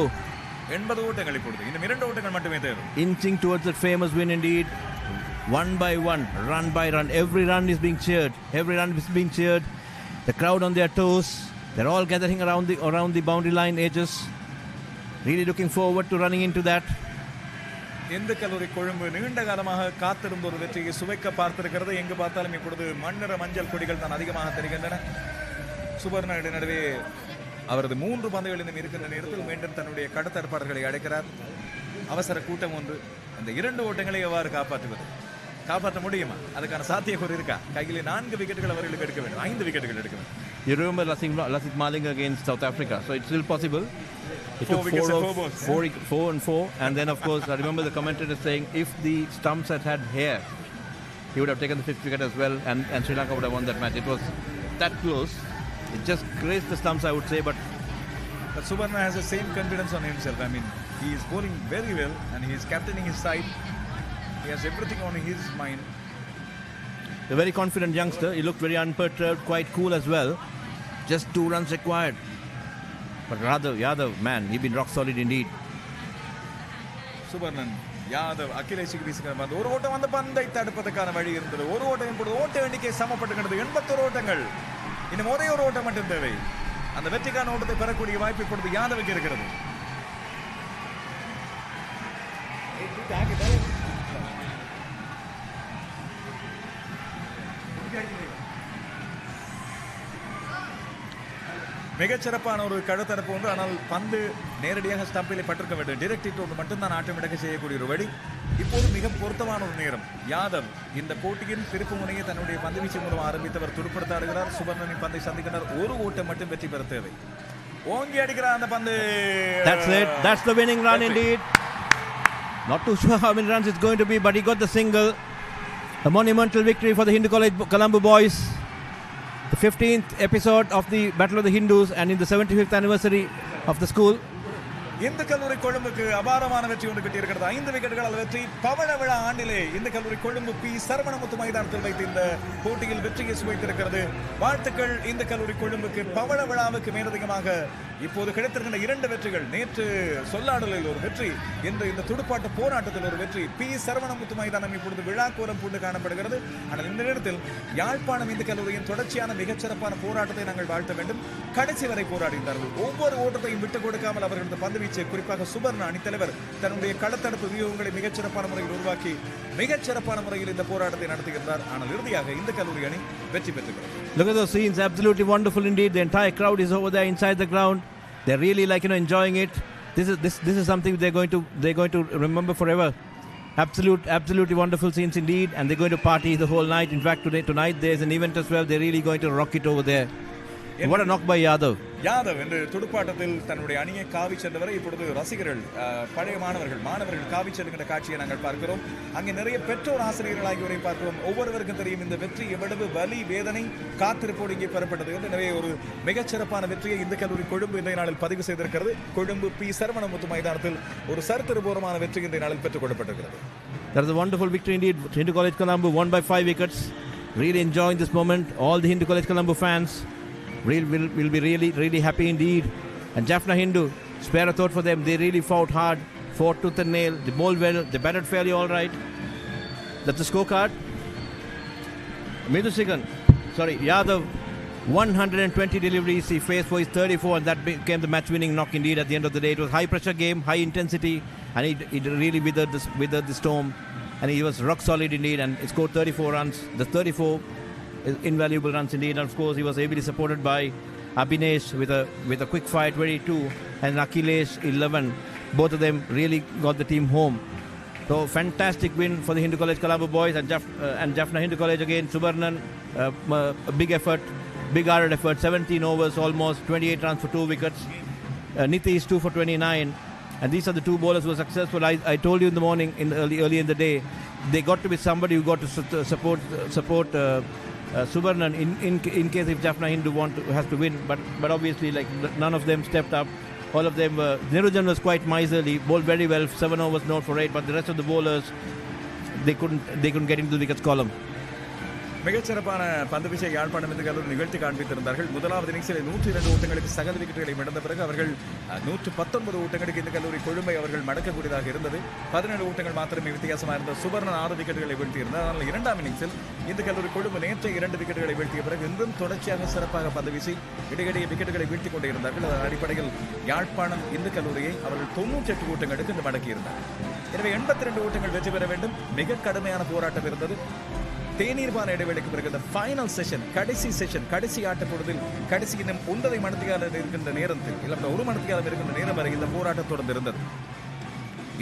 80 ஓட்டங்கள் இப்பொழுது. இன்னும் 2 ஓட்டங்கள் மட்டுமே தேவை. Inching towards that famous win indeed. One by one, run by run. Every run is being cheered. Every run is being cheered. The crowd on their toes. They're all gathering around the boundary line edges. Really looking forward to running into that. இந்த கல்லூரி கொழும்பு நீண்ட காலமாக காத்திருந்த ஒரு வெற்றியை சுவைக்க பார்த்திருக்கிறது. எங்கு பார்த்தாலும் இப்பொழுது மண்ணிற மஞ்சள் கொடிகள் தான் அதிகமாக தெரிகின்றன. சுபர்ண நடுவே அவரது 3 பந்துகள் இன்னும் இருக்கின்ற நேரத்தில் மீண்டும் தன்னுடைய கடத்தற்பாளர்களை அழைக்கிறார். அவசர கூட்டம் ஒன்று. அந்த 2 ஓட்டங்களை எவ்வாறு காப்பாற்ற முடியுமா? அதுக்கான சாத்தியக்கூறு இருக்கா? கையில் 4 விக்கெட்டுகள் அவர்களுக்கு எடுக்க வேண்டும், 5 விக்கெட்டுகள் எடுக்க வேண்டும். You remember Lasith Maling against South Africa, so it's still possible. It 4 took wickets 4 and 4, and then of course I remember the commentator saying if the stumps had hair, he would have taken the 5th wicket as well, and Sri Lanka would have won that match. It was that close. It just grazed the stumps, I would say, but Subarna has the same confidence on himself. I mean, he is bowling very well and he is captaining his side. He has everything on his mind. A very confident youngster. He looked very unperturbed, quite cool as well. Just 2 runs required. But Yadav, man, he's been rock solid indeed. Subarnan, Yadav, Akhilesh வீசுகிற பந்து. ஒரு ஓட்டம் அந்த பந்தை தடுப்பதற்கான வழி இருந்தது. ஒரு ஓட்டம் இப்பொழுது ஓட்ட எண்ணிக்கை சமப்பட்டுகிறது. 81 ஓட்டங்கள். இன்னும் ஒரே ஒரு ஓட்டம் மட்டும் தேவை. அந்த வெற்றிக்கான ஓட்டத்தை பெறக்கூடிய வாய்ப்பு இப்பொழுது யாதவுக்கு இருக்கிறது. மிகச்சிறப்பான ஒரு கடத்தரப்பு ஒன்று. ஆனால் பந்து நேரடியாக ஸ்டம்பிலே பட்டிருக்க வேண்டும். டைரக்ட் ஹிட் ஒன்று மட்டும்தான் ஆட்டமிடக்க செய்யக்கூடிய ஒரு வழி. இப்போது மிக பொருத்தமான ஒரு நேரம். யாதவ் இந்த போட்டியின் திருப்பு முனையை தன்னுடைய பந்து வீச்சு மூலம் ஆரம்பித்தவர் துடுப்படுத்தாடுகிறார். சுபர்ணனின் பந்தை சந்திக்கிறார். ஒரு ஓட்டம் மட்டும் வெற்றி பெற தேவை. ஓங்கி அடிக்கிறார் அந்த பந்து. That's it. That's the winning run indeed. Not too sure how many runs it's going to be, but he got the single. A monumental victory for the Hindu College Colombo boys. The 15th episode of the Battle of the Hindus and in the 75th anniversary of the school. இந்த கல்லூரி கொழும்புக்கு அபாரமான வெற்றி ஒன்று கிட்டியிருக்கிறது. 5 விக்கெட்டுகளால் வெற்றி. பவள விழா ஆண்டிலே இந்த கல்லூரி கொழும்பு பி சரவணமுத்து மைதானத்தில் வைத்து இந்த போட்டியில் வெற்றியை சுவைத்திருக்கிறது. வாழ்த்துக்கள் இந்த கல்லூரி கொழும்புக்கு. பவள விழாவுக்கு மேலதிகமாக இப்போது கிடைத்திருக்கின்ற 2 வெற்றிகள். நேற்று சொல்லாடலில் ஒரு வெற்றி, இன்று இந்த துடுப்பாட்ட போராட்டத்தில் ஒரு வெற்றி. பி சரவணமுத்து மைதானம் இப்பொழுது விழா கோலம் பூண்டு காணப்படுகிறது. ஆனால் இந்த நேரத்தில் யாழ்ப்பாணம் இந்த கல்லூரியின் தொடர்ச்சியான மிகச்சிறப்பான போராட்டத்தை நாங்கள் வாழ்த்த வேண்டும். கடைசி வரை போராடினார்கள். ஒவ்வொரு ஓட்டத்தையும் விட்டுக் கொடுக்காமல் அவர்களது பந்து குறிப்பாக சுபர்ண அணித்தலைவர் தன்னுடைய களத்தடுப்பு வியூகங்களை மிகச்சிறப்பான முறையில் உருவாக்கி மிகச்சிறப்பான முறையில் இந்த போராட்டத்தை நடத்துகிறார். ஆனால் இறுதியாக இந்த கல்லூரி அணி வெற்றி பெற்றுகிறது. Look at those scenes, absolutely wonderful indeed. The entire crowd is over there inside the ground. They're really enjoying it. This is something they're going to remember forever. Absolutely wonderful scenes indeed, and they're going to party the whole night. In fact, tonight there's an event as well. They're really going to rock it over there. What a knock by Yadav. Yadav என்று துடுப்பாட்டத்தில் தன்னுடைய அணியை காவி சென்றவரை இப்பொழுது ரசிகர்கள், பழைய மாணவர்கள் காவி செல்கின்ற காட்சியை நாங்கள் பார்க்கிறோம். அங்கே நிறைய பெற்றோர் ஆசிரியர்கள் ஆகியோரை பார்க்கிறோம். ஒவ்வொருவருக்கும் தெரியும் இந்த வெற்றி எவ்வளவு வலி வேதனை காத்திருப்போடு இங்கே பெறப்பட்டது. எனவே ஒரு மிகச்சிறப்பான வெற்றியை இந்த கல்லூரி கொழும்பு இன்றைய நாளில் பதிவு செய்திருக்கிறது. கொழும்பு பி சரவணமுத்து மைதானத்தில் ஒரு சரித்திரபூர்வமான வெற்றி இன்றைய நாளில் பெற்றுக் கொள்ளப்பட்டிருக்கிறது. That is a wonderful victory indeed. Hindu College Colombo won by 5 wickets. Really enjoying this moment. All the Hindu College Colombo fans will be really happy indeed. And Jaffna Hindu, spare a thought for them. They really fought hard, fought tooth and nail. They bowled well, they batted fairly all right. That's the scorecard. Yadav, 120 deliveries he faced for his 34, and that became the match-winning knock indeed at the end of the day. It was high-pressure game, high intensity, and he really withered the storm, and he was rock solid indeed, and he scored 34 runs. The 34 invaluable runs indeed, and of course he was ably supported by Abhinesh with a quick fire 22 and Akhilesh 11. Both of them really got the team home. So fantastic win for the Hindu College Colombo boys, and Jaffna Hindu College again. Subarnan, a big effort, big hard effort. 17 overs almost, 28 runs for 2 wickets. Nitish 2 for 29, and these are the 2 bowlers who were successful. I told you in the morning, early in the day, they got to be somebody who got to support Subarnan in case if Jaffna Hindu has to win, but obviously none of them stepped up. All of them Nirujan was quite miserly, bowled very well, 7 overs not for 8, but the rest of the bowlers they couldn't get into the wickets column. மிகச்சிறப்பான பந்து வீச்சை யாழ்ப்பாணம் இந்த கல்லூரி நிகழ்த்தி காண்பித்திருந்தார்கள். முதலாவது இன்னிங்ஸில் 102 ஓட்டங்களுக்கு சகல விக்கெட்டுகளை இழந்த பிறகு அவர்கள் 119 ஓட்டங்களுக்கு இந்த கல்லூரி கொழும்பை அவர்கள் மடக்கக்கூடியதாக இருந்தது. 17 ஓட்டங்கள் மாத்திரமே வித்தியாசமாக இருந்த சுபர்ணன் 6 விக்கெட்டுகளை வீழ்த்தியிருந்தார். ஆனால் இரண்டாம் இன்னிங்ஸில் இந்த கல்லூரி கொழும்பு நேற்று 2 விக்கெட்டுகளை வீழ்த்திய பிறகு இன்றும் தொடர்ச்சியாக சிறப்பாக பந்து வீசி இடையிடையே விக்கெட்டுகளை வீழ்த்திக் கொண்டே இருந்தார்கள். அதன் அடிப்படையில் யாழ்ப்பாணம் இந்த கல்லூரியை அவர்கள் 98 ஓட்டங்களுக்கு இந்த மடக்கியிருந்தார். எனவே 82 ஓட்டங்கள் வெற்றி பெற வேண்டும். மிக கடுமையான போராட்டம் இருந்தது. தேநீர்பான இடைவெளிக்கு பிறகு இந்த ஃபைனல் செஷன், கடைசி ஆட்ட பொழுதில் கடைசி இன்னும் 9 மணித்தியாலம் இருக்கின்ற நேரத்தில் இல்லை 1 மணித்தியாலம் இருக்கின்ற நேரம் வரை இந்த போராட்டம் தொடர்ந்து இருந்தது.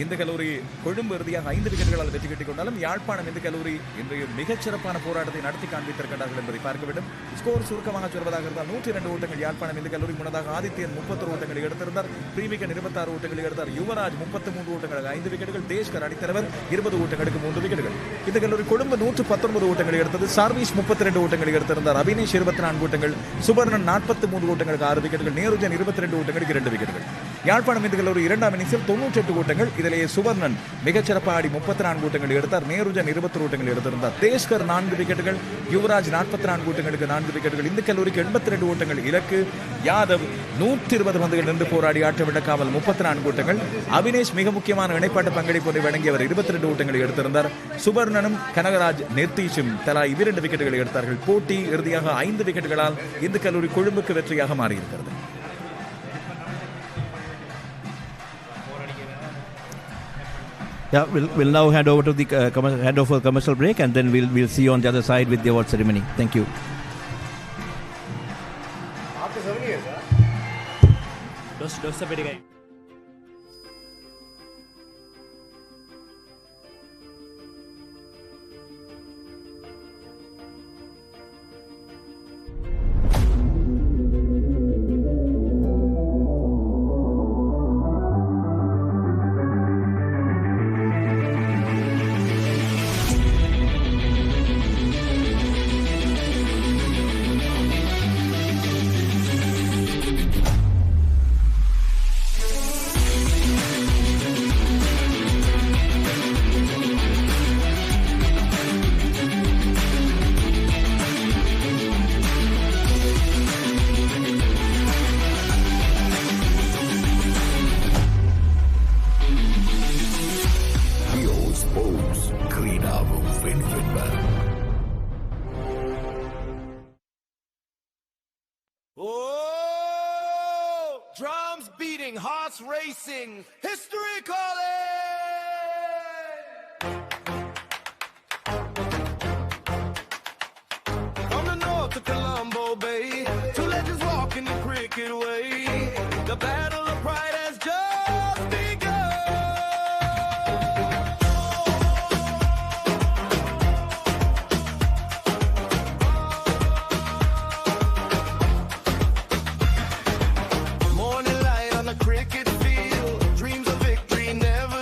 இந்த கல்லூரி கொழும்பு இறுதியாக 5 விக்கெட்டுகளால் வெற்றி கட்டிக் கொண்டாலும் யாழ்ப்பாணம் இந்த கல்லூரி இன்றைய மிகச்சிறப்பான போராட்டத்தை நடத்தி காண்பித்திருக்கிறார்கள் என்பதை பார்க்க வேண்டும். ஸ்கோர் சுருக்கமாக சொல்வதாக இருந்தால் 102 ஓட்டங்கள் யாழ்ப்பாணம் இந்த கல்லூரி. முன்னதாக ஆதித்யன் 31 ஓட்டங்களை எடுத்திருந்தார். பிரீமிகன் 26 ஓட்டங்களை எடுத்தார். யுவராஜ் 33 ஓட்டங்களுக்கு 5 விக்கெட்டுகள். தேஷ்கர் அடித்தலைவர் 20 ஓட்டங்களுக்கு 3 விக்கெட்டுகள். இந்த கல்லூரி கொழும்பு 119 ஓட்டங்களை எடுத்தது. சார்வீஸ் 32 ஓட்டங்களை எடுத்திருந்தார். அபினேஷ் 24 ஓட்டங்கள். சுபர்ணன் 43 ஓட்டங்களுக்கு 6 விக்கெட்டுகள். நேருஜன் 22 ஓட்டங்களுக்கு 2 விக்கெட்டுகள். யாழ்ப்பாணம் இந்த கல்லூரி இரண்டாம் இன்னிங்ஸில் 98 ஓட்டங்கள். இதிலேயே சுபர்ணன் மிகச்சிறப்பாக ஆடி 34 ஓட்டங்கள் எடுத்தார். நேருஜன் 20 ஓட்டங்கள் எடுத்திருந்தார். தேஷ்கர் 4 விக்கெட்டுகள். யுவராஜ் 44 ஓட்டங்களுக்கு 4 விக்கெட்டுகள். இந்த கல்லூரிக்கு 82 ஓட்டங்கள் இலக்கு. யாதவ் 120 பந்துகள் நின்று போராடி ஆட்டமிழக்காமல் 34 ஓட்டங்கள். அபினேஷ் மிக முக்கியமான இணைப்பாட்டு பங்களிப்பை வழங்கியவர் 22 ஓட்டங்களை எடுத்திருந்தார். சுபர்ணனும் கனகராஜ் நிர்தீஷும் தலா 2 விக்கெட்டுகளை எடுத்தார்கள். போட்டி இறுதியாக 5 விக்கெட்டுகளால் இந்த கல்லூரி கொழும்புக்கு வெற்றியாக மாறியிருக்கிறது. Yeah, we'll now hand over to the commercial break, and then we'll see you on the other side with the award ceremony. Thank you. After 7 years, Dos se Drums beating, hearts racing, history calling! From the north to Colombo Bay, two legends walking the cricket way. The battle of pride has just begun. Morning light on the cricket field, dreams of victory never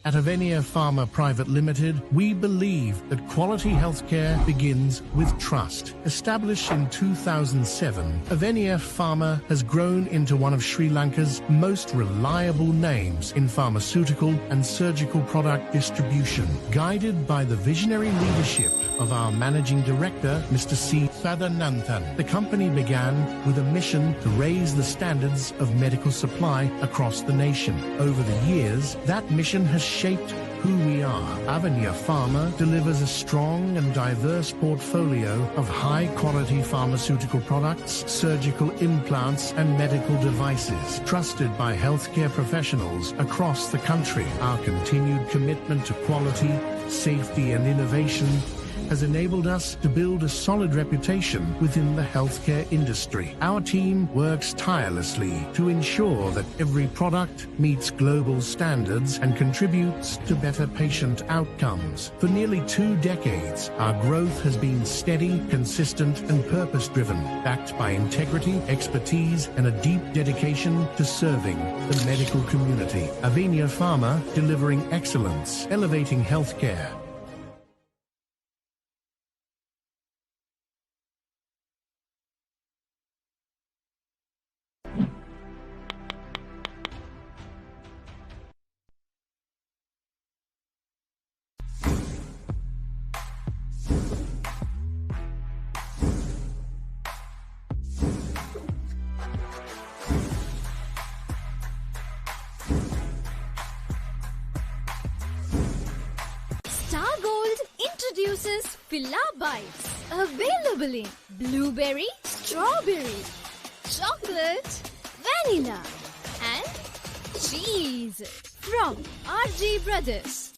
At Avenia Pharma Private Limited, we believe that quality healthcare begins with trust. Established in 2007, Avenia Pharma has grown into one of Sri Lanka's most reliable names in pharmaceutical and surgical product distribution. Guided by the visionary leadership of our Managing Director, Mr. C. Sadananthan, the company began with a mission to raise the standards of medical supply across the nation. Over the years, that mission has shaped who we are. Avenia Pharma delivers a strong and diverse portfolio of high-quality pharmaceutical products, surgical implants, and medical devices, trusted by healthcare professionals across the country. Our continued commitment to quality, safety, and innovation has enabled us to build a solid reputation within the healthcare industry. Our team works tirelessly to ensure that every product meets global standards and contributes to better patient outcomes. For nearly 2 decades, our growth has been steady, consistent, and purpose-driven, backed by integrity, expertise, and a deep dedication to serving the medical community. Avenia Pharma, delivering excellence, elevating healthcare. Star Gold introduces Filla Bites, available in blueberry, strawberry, chocolate, vanilla, and cheese from RG Brothers.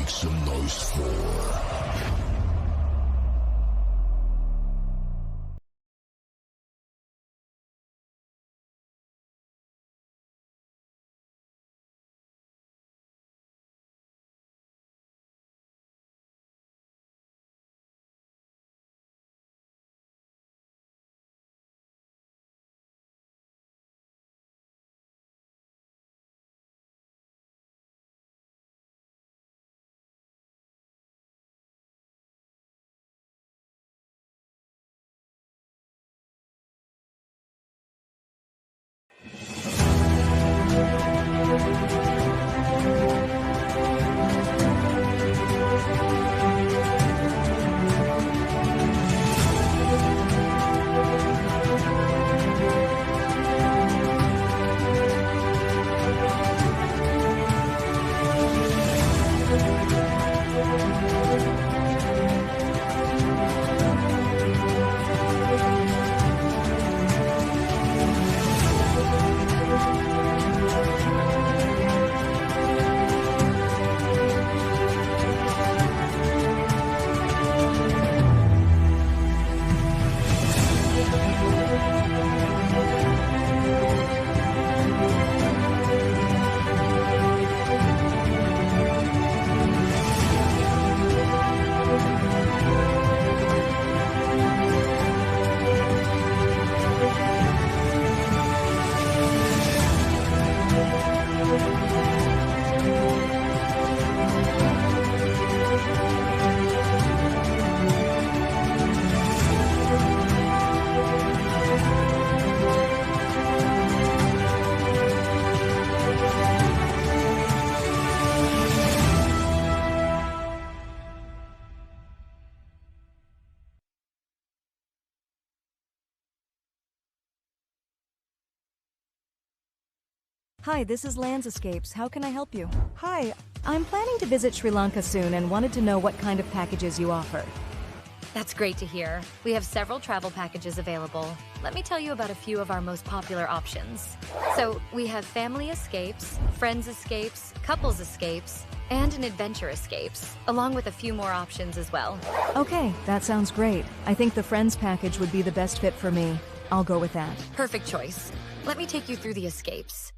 Some noise for Hi, this is Landscapes. How can I help you? Hi, I'm planning to visit Sri Lanka soon and wanted to know what kind of packages you offer. That's great to hear. We have several travel packages available. Let me tell you about a few of our most popular options. So, we have family escapes, friends escapes, couples escapes, and an adventure escapes, along with a few more options as well. Okay, that sounds great. I think the Friends package would be the best fit for me. I'll go with that. Perfect choice. Let me take you through the escapes.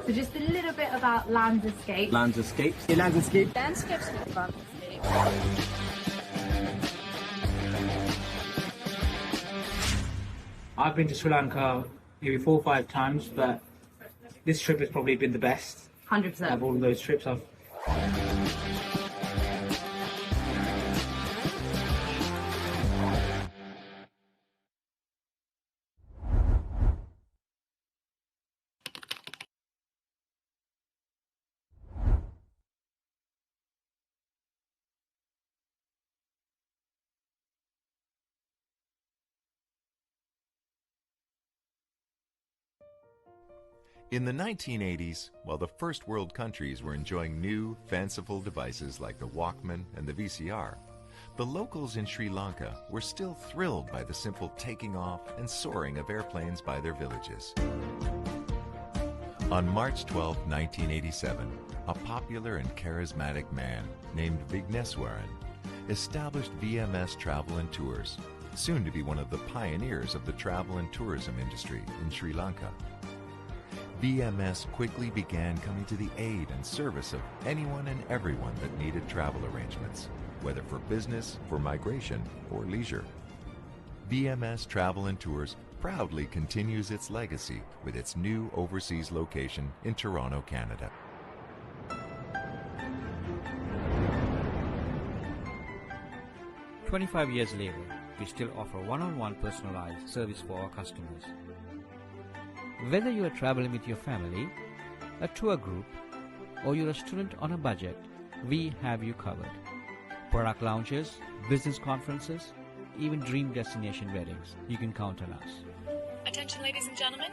So just a little bit about landscape. Landscapes. Landscape. Landscapes. I've been to Sri Lanka maybe 4 or 5 times, but this trip has probably been the best. 100%. Of all of those trips I've. In the 1980s, while the first world countries were enjoying new, fanciful devices like the Walkman and the VCR, the locals in Sri Lanka were still thrilled by the simple taking off and soaring of airplanes by their villages. On March 12, 1987, a popular and charismatic man named Vigneswaran established VMS Travel and Tours, soon to be one of the pioneers of the travel and tourism industry in Sri Lanka. VMS quickly began coming to the aid and service of anyone and everyone that needed travel arrangements, whether for business, for migration, or leisure. VMS Travel and Tours proudly continues its legacy with its new overseas location in Toronto, Canada. "25 years later, we still offer one-on-one personalized service for our customers. Whether you are traveling with your family, a tour group, or you're a student on a budget, we have you covered. Product launches, business conferences, even dream destination weddings. You can count on us. Attention, ladies and gentlemen.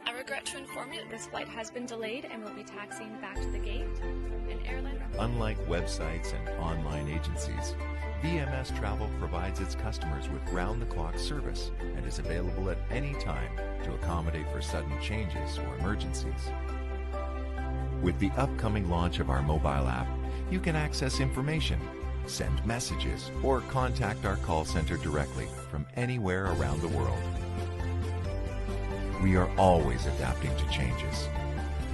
I regret to inform you that this flight has been delayed and will be taxiing back to the gate. An airline... Unlike websites and online agencies, VMS Travel provides its customers with round-the-clock service and is available at any time to accommodate for sudden changes or emergencies. With the upcoming launch of our mobile app, you can access information, send messages, or contact our call center directly from anywhere around the world. We are always adapting to changes.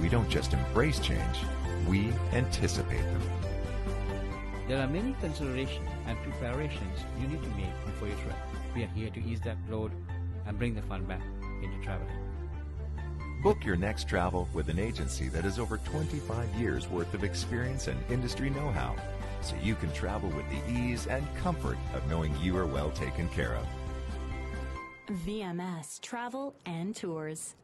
We don't just embrace change, we anticipate them. There are many considerations and preparations you need to make before your trip. We are here to ease that load and bring the fun back into traveling. Book your next travel with an agency that has over 25 years worth of experience and industry know-how, so you can travel with the ease and comfort of knowing you are well taken care of. VMS Travel and Tours.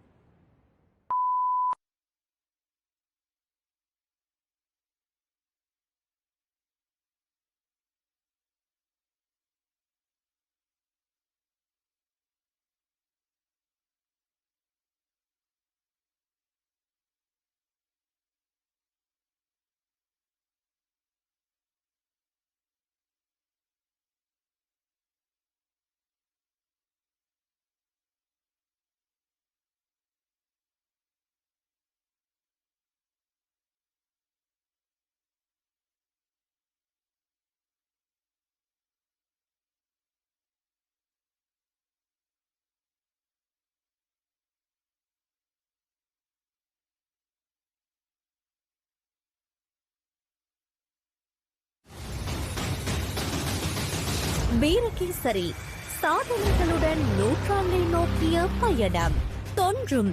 Virakesari சாதனைகளுடன் நூற்றாண்டை நோக்கிய பயணம். தொன்றும்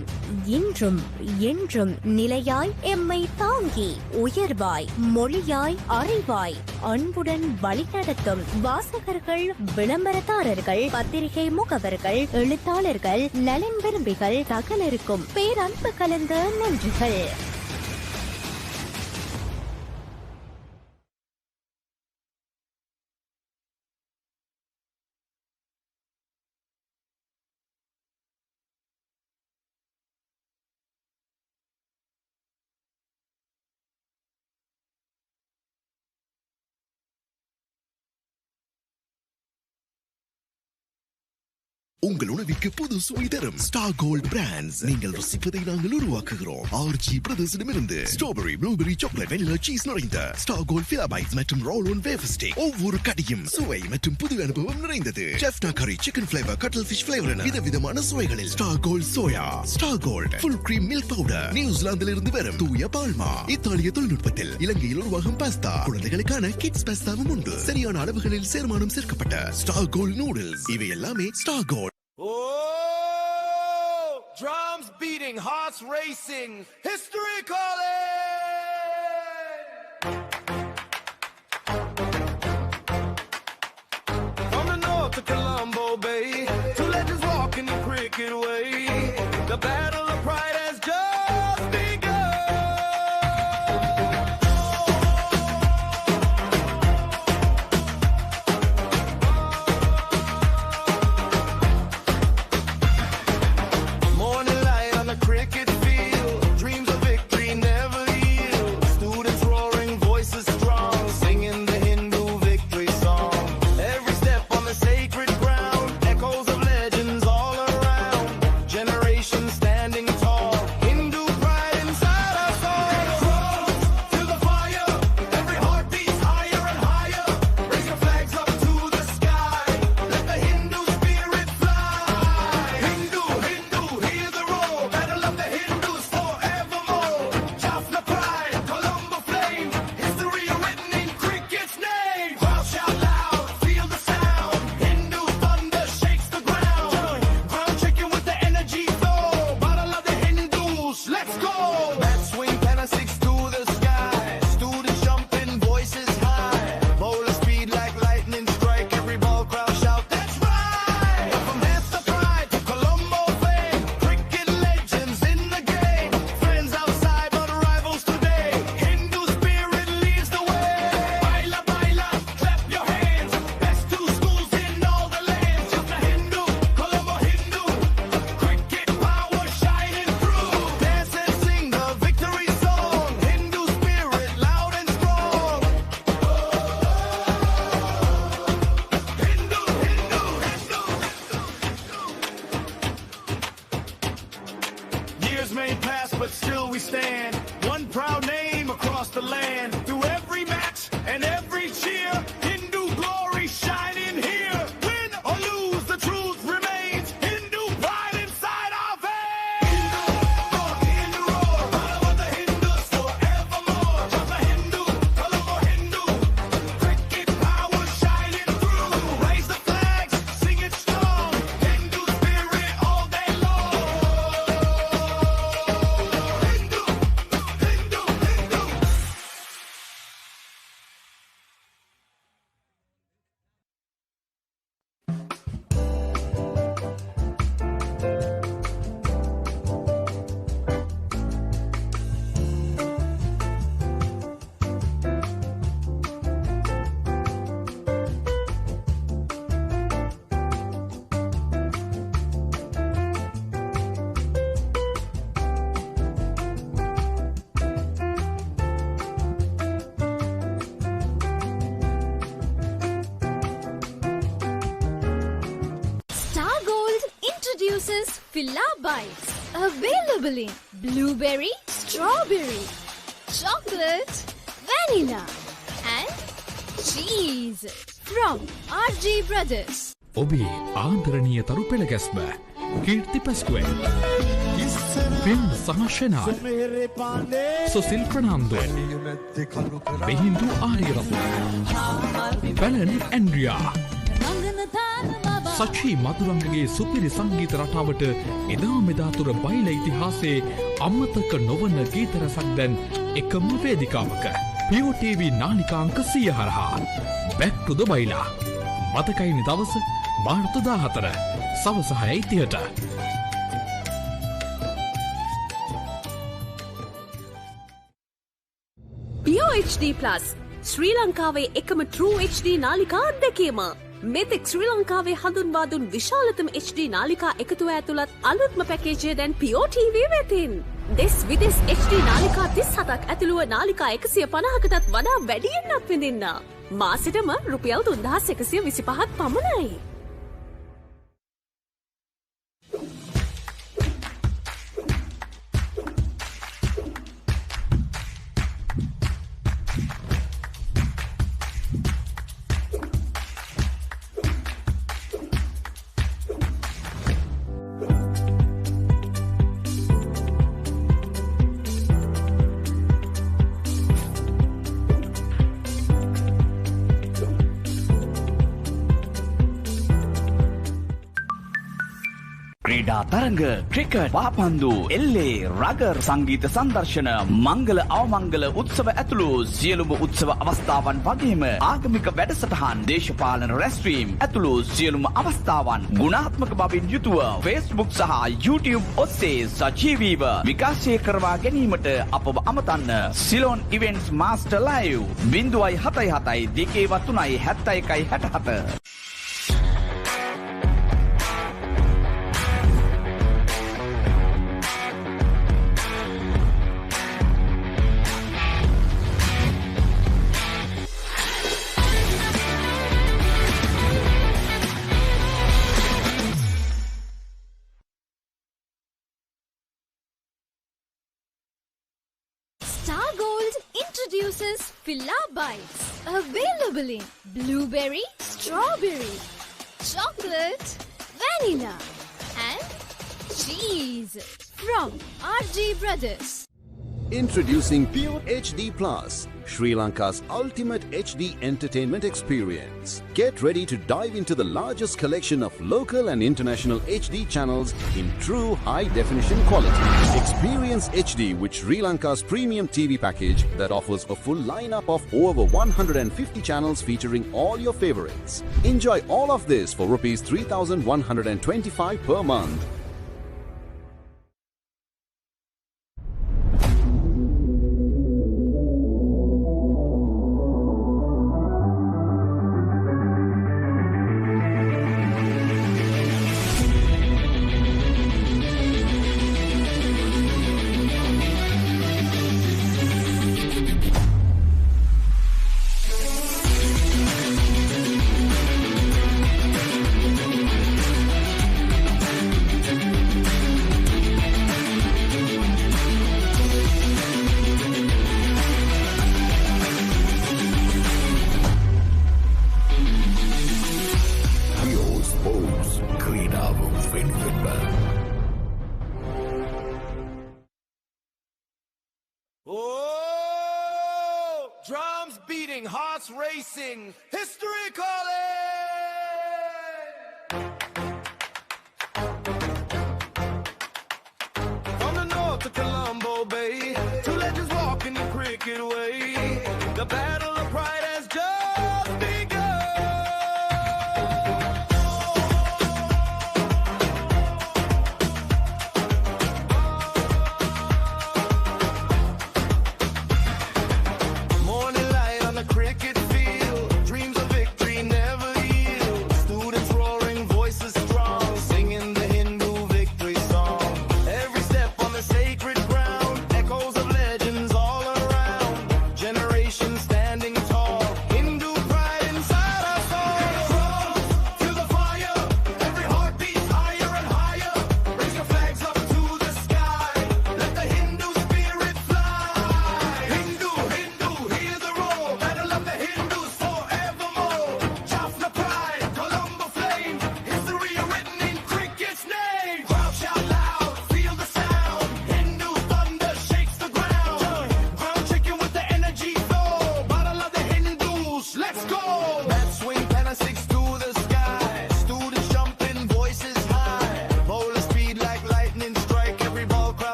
இன்றும் என்றும் நிலையாய் எம்மை தாங்கி உயர்வாய் மொழியாய் அறிவாய் அன்புடன் வழிநடத்தும் வாசகர்கள், விளம்பரதாரர்கள், பத்திரிகை முகவர்கள், எழுத்தாளர்கள், நலன் விரும்பிகள் சகலருக்கும் பேரன்பு கலந்த நன்றிகள். உங்கள் உணவிற்கு புது சுவை தரும் ஸ்டார் கோல்ட் பிராண்ட்ஸ். நீங்கள் ருசிப்பதை நாங்கள் உருவாக்குகிறோம். RG பிரதர்ஸிடமிருந்து strawberry, blueberry, chocolate, vanilla, cheese நிறைந்த ஸ்டார் கோல்ட் ஃபிலா பைட்ஸ் மற்றும் ரோல் ஆன் வேஃபர் ஸ்டிக். ஒவ்வொரு கடியும் சுவை மற்றும் புது அனுபவம் நிறைந்தது. Jaffna curry, chicken flavour, cuttlefish flavour என விதவிதமான சுவைகளில் star gold soya, star gold full cream milk powder, நியூசிலாந்தில் இருந்து வரும் தூய பால்மா, இத்தாலிய தொழில்நுட்பத்தில் இலங்கையில் உருவாகும் பாஸ்தா, குழந்தைகளுக்கான கிட்ஸ் பாஸ்தாவும் உண்டு. சரியான அளவுகளில் சேர்மானம் சேர்க்கப்பட்ட ஸ்டார் கோல்ட் நூடுல்ஸ். இவை எல்லாமே star gold. Oh, drums beating, hearts racing, history calling. From the north to Colombo Bay, two legends walking the cricket way. The battle of pride has just begun. Cricket field, dreams of victory never yield. Students roaring, voices strong, singing the Hindu victory song. Every step on the sacred ground, echoes of legends all around. Generations standing tall, Hindu pride inside our soul. Feel the fire, every heart beats higher and higher. Raise your flags up to the sky, let the Hindu spirit fly. Hindu, Hindu, hear the roar. Battle of the Hindus forevermore. Jaffna pride, Colombo flame. History written in cricket's name. Crowd shout loud, feel the sound. Hindu thunder shakes the ground. Ground shaking with the energy flow. Battle of the Hindus, let's go. Bat swing, penna six to the sky. Students jumping, voices high. Bowler speed like lightning strike. Every ball crowd shout, that's right. From death to pride to Colombo fame. Cricket legends in the game. Friends outside but rivals today. Hindu spirit leads the way. Baila, baila, clap your hands. Best two schools in all the lands. Jaffna Hindu, Colombo Hindu. Cricket power shining through. Dance and sing the victory song. Hindu spirit loud and strong. Hindu, Hindu, Hindu. Years may pass, but still we stand. One proud name across the land. Through every match and every cheer, Hindu glory shining here. Win or lose, the truth remains. Hindu pride inside our veins. Hindu roar, battle of the Hindus forevermore. Jaffna Hindu, Colombo Hindu. Cricket power shining through. Raise the flags, sing it strong. Hindu spirit all day long. Hindu, Hindu, Hindu. Star Gold introduces Fila Bites. Available in blueberry, strawberry, chocolate, vanilla, and cheese. From RG Brothers. ඔබේ ආදරණීය තරු පෙළ ගැස්ම කීර්ති පැස්කුවෙන් පෙම් සමශනා සොසිල් ප්‍රනාන්දෝ බෙහින්දු ආරියරතු පැලන් Andrea සචී මදුරංගගේ සුපිරි සංගීත රටාවට එදා මෙදා තුර බයිල ඉතිහාසයේ අමතක නොවන ගීත රසක් දැන් එකම වේදිකාවක Pure TV නාලිකාංක 100 හරහා Back to the බයිලා මතකයිනි දවස මාර්තු 14 සවස 6:30ට Pure HD Plus ශ්‍රී ලංකාවේ එකම True HD නාලිකා අත්දැකීම. මෙතෙක් ශ්‍රී ලංකාවේ හඳුන්වා දුන් විශාලතම HD නාලිකා එකතුව ඇතුළත් අලුත්ම පැකේජය දැන් Pure TV වෙතින්. දෙස් විදෙස් HD නාලිකා 37ක් ඇතුළුව නාලිකා 150කටත් වඩා වැඩියෙන් අත්විඳින්න. මාසෙටම රුපියල් 3125ක් පමණයි. ක්‍රීඩා තරඟ ක්‍රිකට් පාපන්දු එල්ලේ රගර් සංගීත සංදර්ශන මංගල අවමංගල උත්සව ඇතුළු සියලුම උත්සව අවස්ථාවන් වගේම ආගමික වැඩසටහන් දේශපාලන රැස්වීම් ඇතුළු සියලුම අවස්ථාවන් ගුණාත්මක බවින් යුතුව Facebook සහ YouTube ඔස්සේ සජීවීව විකාශය කරවා ගැනීමට අපව අමතන්න Ceylon events master live 077 2 71 67. Star Gold introduces Filla Bites, available in blueberry, strawberry, chocolate, vanilla, and cheese from RG Brothers. Introducing Pure HD Plus, Sri Lanka's ultimate HD entertainment experience. Get ready to dive into the largest collection of local and international HD channels in true high-definition quality. Experience HD with Sri Lanka's premium TV package that offers a full lineup of over 150 channels featuring all your favorites. Enjoy all of this for Rs 3,125 per month. Drums beating, hearts racing, history calling! From the north to Colombo Bay, two legends walking the cricket way. The battle of pride has just begun. Morning light on the cricket field, dreams of victory never yield.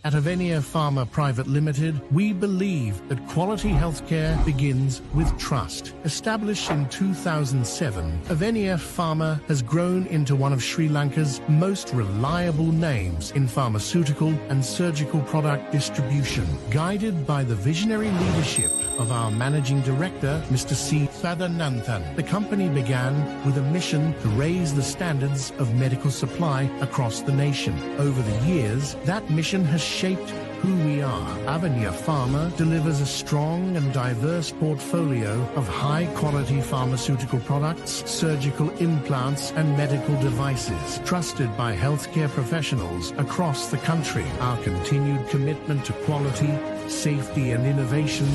At Avenia Pharma Private Limited, we believe that quality healthcare begins with trust. Established in 2007, Avenia Pharma has grown into one of Sri Lanka's most reliable names in pharmaceutical and surgical product distribution. Guided by the visionary leadership of our Managing Director, Mr. C. Sadananthan, the company began with a mission to raise the standards of medical supply across the nation. Over the years, that mission has shaped who we are. Avenia Pharma delivers a strong and diverse portfolio of high-quality pharmaceutical products, surgical implants, and medical devices, trusted by healthcare professionals across the country. Our continued commitment to quality, safety, and innovation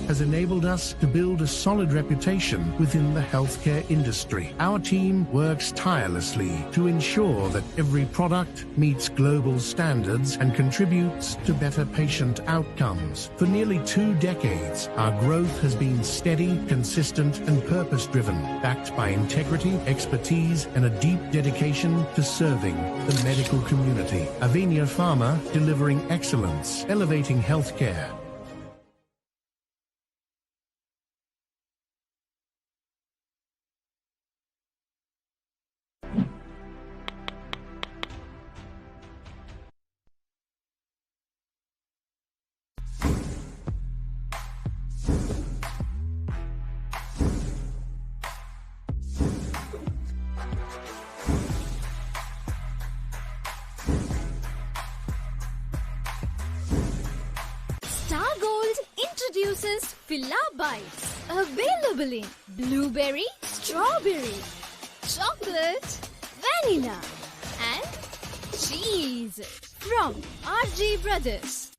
has enabled us to build a solid reputation within the healthcare industry. Our team works tirelessly to ensure that every product meets global standards and contributes to better patient outcomes. For nearly 2 decades, our growth has been steady, consistent, and purpose-driven, backed by integrity, expertise, and a deep dedication to serving the medical community. Avenia Pharma, delivering excellence, elevating healthcare. Star Gold introduces Filla Bites. Available in blueberry, strawberry, chocolate, vanilla, and cheese from RG Brothers.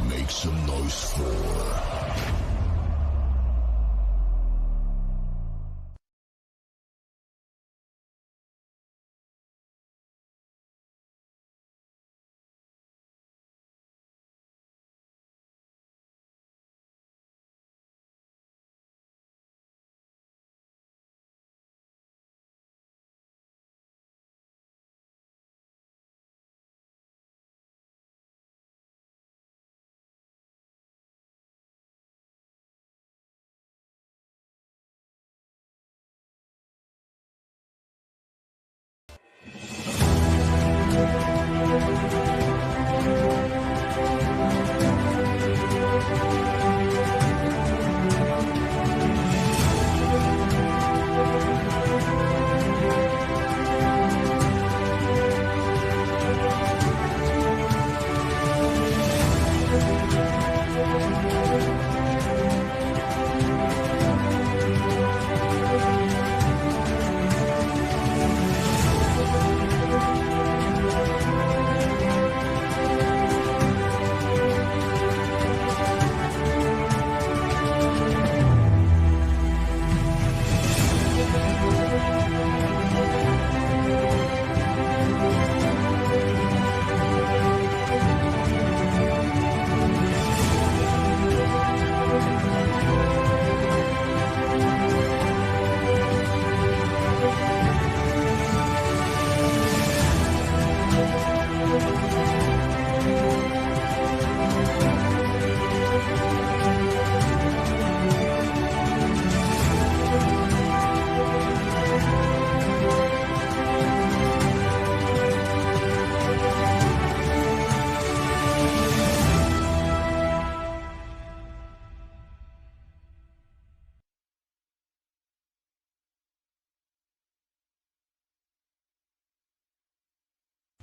Make some noise for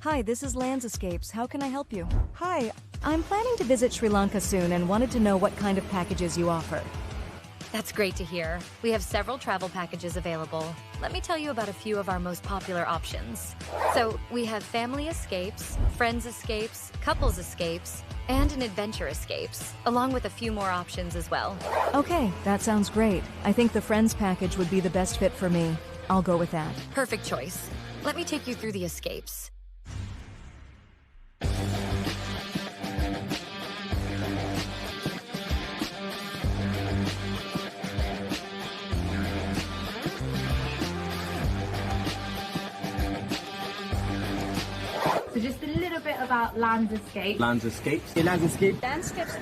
Hi, this is Landscapes. How can I help you? Hi, I'm planning to visit Sri Lanka soon and wanted to know what kind of packages you offer. That's great to hear. We have several travel packages available. Let me tell you about a few of our most popular options. So, we have family escapes, friends escapes, couples escapes, and an adventure escapes, along with a few more options as well. Okay, that sounds great. I think the Friends package would be the best fit for me. I'll go with that. Perfect choice. Let me take you through the escapes. So just a little bit about landscape. Landscapes. Landscape. Landscapes.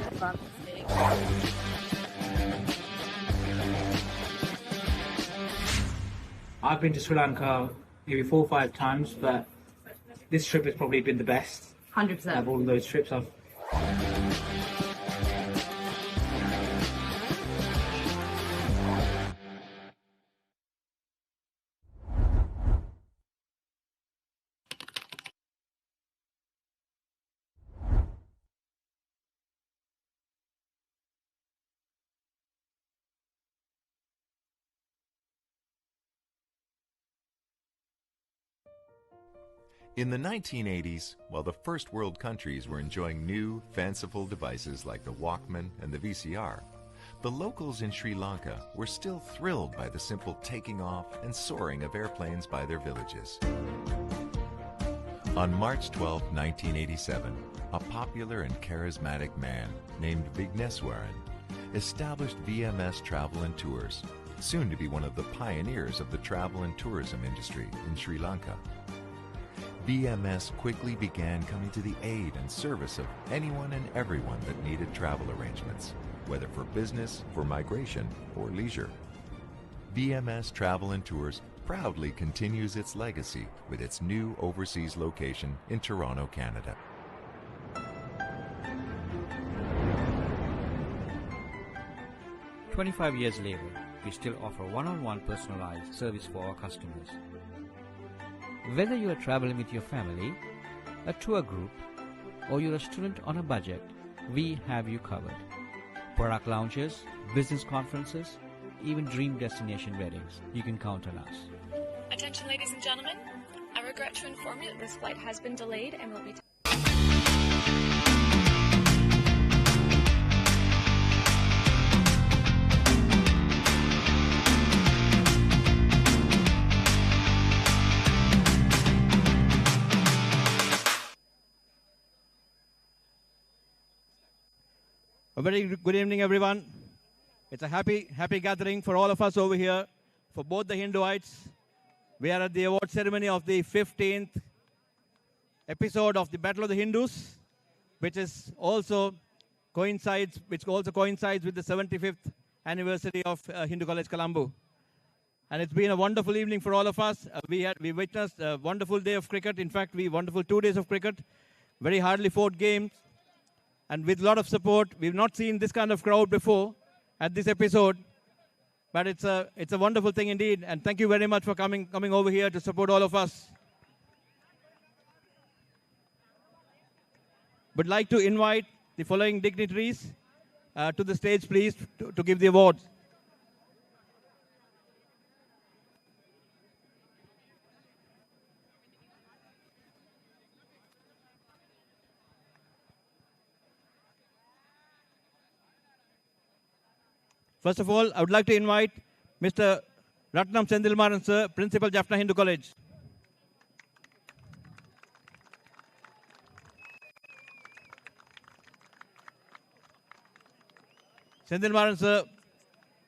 I've been to Sri Lanka maybe 4 or 5 times, but this trip has probably been the best. 100%. Of all of those trips I've. In the 1980s, while the first world countries were enjoying new, fanciful devices like the Walkman and the VCR, the locals in Sri Lanka were still thrilled by the simple taking off and soaring of airplanes by their villages. On March 12, 1987, a popular and charismatic man named Vigneswaran established VMS Travel and Tours, soon to be one of the pioneers of the travel and tourism industry in Sri Lanka. VMS quickly began coming to the aid and service of anyone and everyone that needed travel arrangements, whether for business, for migration, or leisure. VMS Travel and Tours proudly continues its legacy with its new overseas location in Toronto, Canada. "25 years later, we still offer one-on-one personalized service for our customers. Whether you are traveling with your family, a tour group, or you're a student on a budget, we have you covered. Product launches, business conferences, even dream destination weddings. You can count on us. Attention, ladies and gentlemen. I regret to inform you that this flight has been delayed and will be... A very good evening, everyone. It's a happy gathering for all of us over here, for both the Hinduites. We are at the award ceremony of the 15th episode of the Battle of the Hindus, which also coincides with the 75th anniversary of Hindu College Colombo. And it's been a wonderful evening for all of us. We witnessed a wonderful day of cricket. In fact, wonderful 2 days of cricket, very hardly fought games. And with a lot of support, we've not seen this kind of crowd before at this episode, but it's a wonderful thing indeed. And thank you very much for coming over here to support all of us. Would like to invite the following dignitaries to the stage, please, to give the awards. First of all, I would like to invite Mr. Ratnam Sendilmaran, sir, Principal, Jaffna Hindu College. Sendilmaran, sir,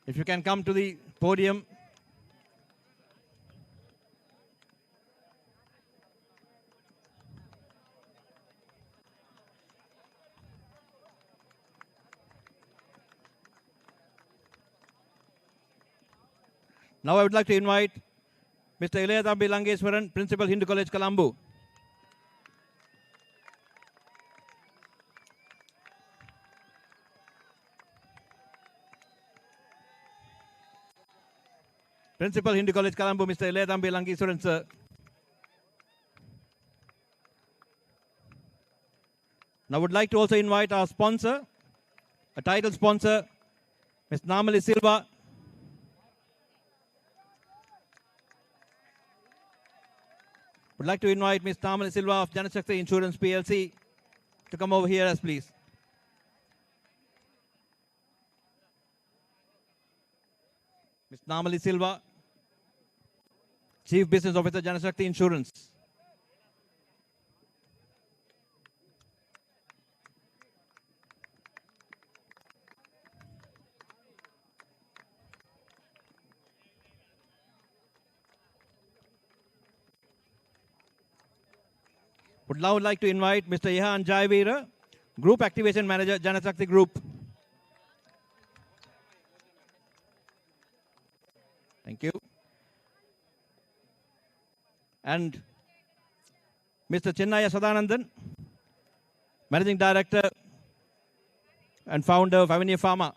if you can come to the podium. Now I would like to invite Mr. Ilayathambi Langeswaran, Principal, Hindu College, Colombo. Principal, Hindu College, Colombo, Mr. Ilayathambi Langeswaran, sir. Now I would like to also invite our sponsor, a title sponsor, Ms. Namali Silva. Would like to invite Ms. Tamil Silva of Janashakti Insurance PLC to come over here, as please. Ms. Namali Silva, Chief Business Officer, Janashakti Insurance. Would now like to invite Mr. Ihan Jaivira, Group Activation Manager, Janashakti Group. Thank you. And Mr. Chennaya Sadanandan, Managing Director and Founder of Avenue Pharma.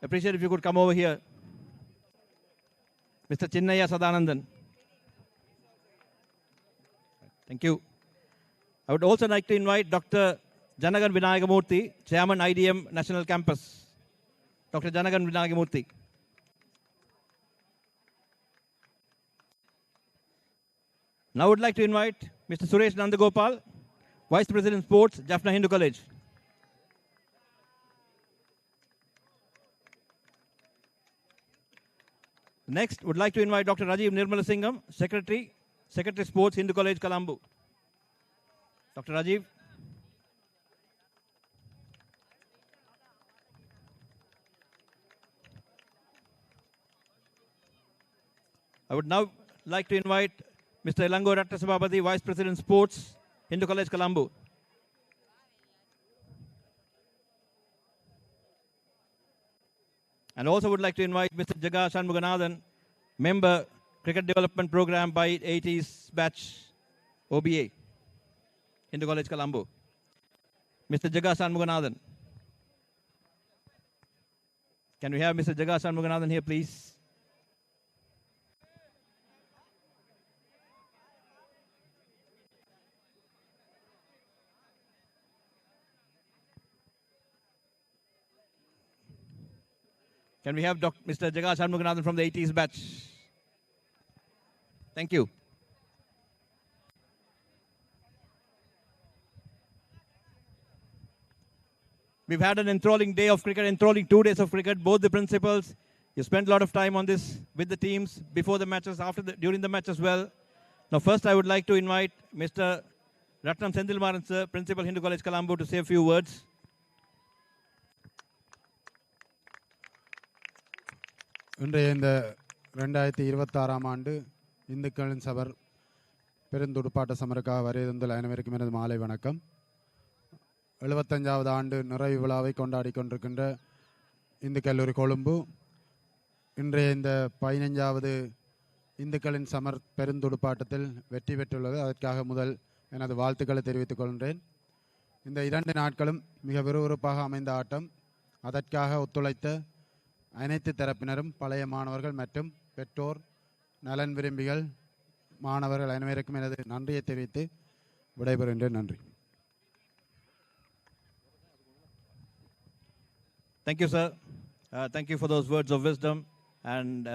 Appreciate if you could come over here. Mr. Chennaya Sadanandan. Thank you. I would also like to invite Dr. Janagan Vinayagamurthy, Chairman IDM National Campus. Dr. Janagan Vinayagamurthy. Now I would like to invite Mr. Suresh Nandagopal, Vice President Sports, Jaffna Hindu College. Next, would like to invite Dr. Rajiv Nirmalasingham, Secretary Sports, Hindu College, Colombo. Dr. Rajiv. I would now like to invite Mr. Elango Rattasabapathy, Vice President Sports, Hindu College, Colombo. And also would like to invite Mr. Jaga Shanmuganathan, Member, Cricket Development Program by 80s Batch, OBA, Hindu College, Colombo. Mr. Jaga Shanmuganathan. Can we have Mr. Jaga Shanmuganathan here, please? Can we have Mr. Jaga Shanmuganathan from the 80s batch? Thank you. We've had an enthralling day of cricket, enthralling 2 days of cricket, both the principals. You spent a lot of time on this with the teams, before the matches, during the match as well. Now first I would like to invite Mr. Ratnam Sendilmaran sir, Principal, Hindu College, Colombo, to say a few words. இன்றைய இந்த 2026ஆம் ஆண்டு இந்துக்களின் சபர் பெருந்துடுப்பாட்ட சமருக்காக வருகின்ற அனைவருக்கும் எனது மாலை வணக்கம். 75வது ஆண்டு நிறைவு விழாவை கொண்டாடி கொண்டிருக்கின்ற இந்து கல்லூரி கொழும்பு இன்றைய இந்த 15வது இந்துக்களின் சமர் பெருந்துடுப்பாட்டத்தில் வெற்றி பெற்றுள்ளது. அதற்காக முதல் எனது வாழ்த்துக்களை தெரிவித்துக் கொள்கின்றேன். இந்த 2 நாட்களும் மிக விறுவிறுப்பாக அமைந்த ஆட்டம். அதற்காக ஒத்துழைத்த அனைத்து தரப்பினரும், பழைய மாணவர்கள் மற்றும் பெற்றோர், நலன் விரும்பிகள், மாணவர்கள் அனைவருக்கும் எனது நன்றியை தெரிவித்து விடைபெறுகின்றேன். நன்றி. Thank you, sir. Thank you for those words of wisdom and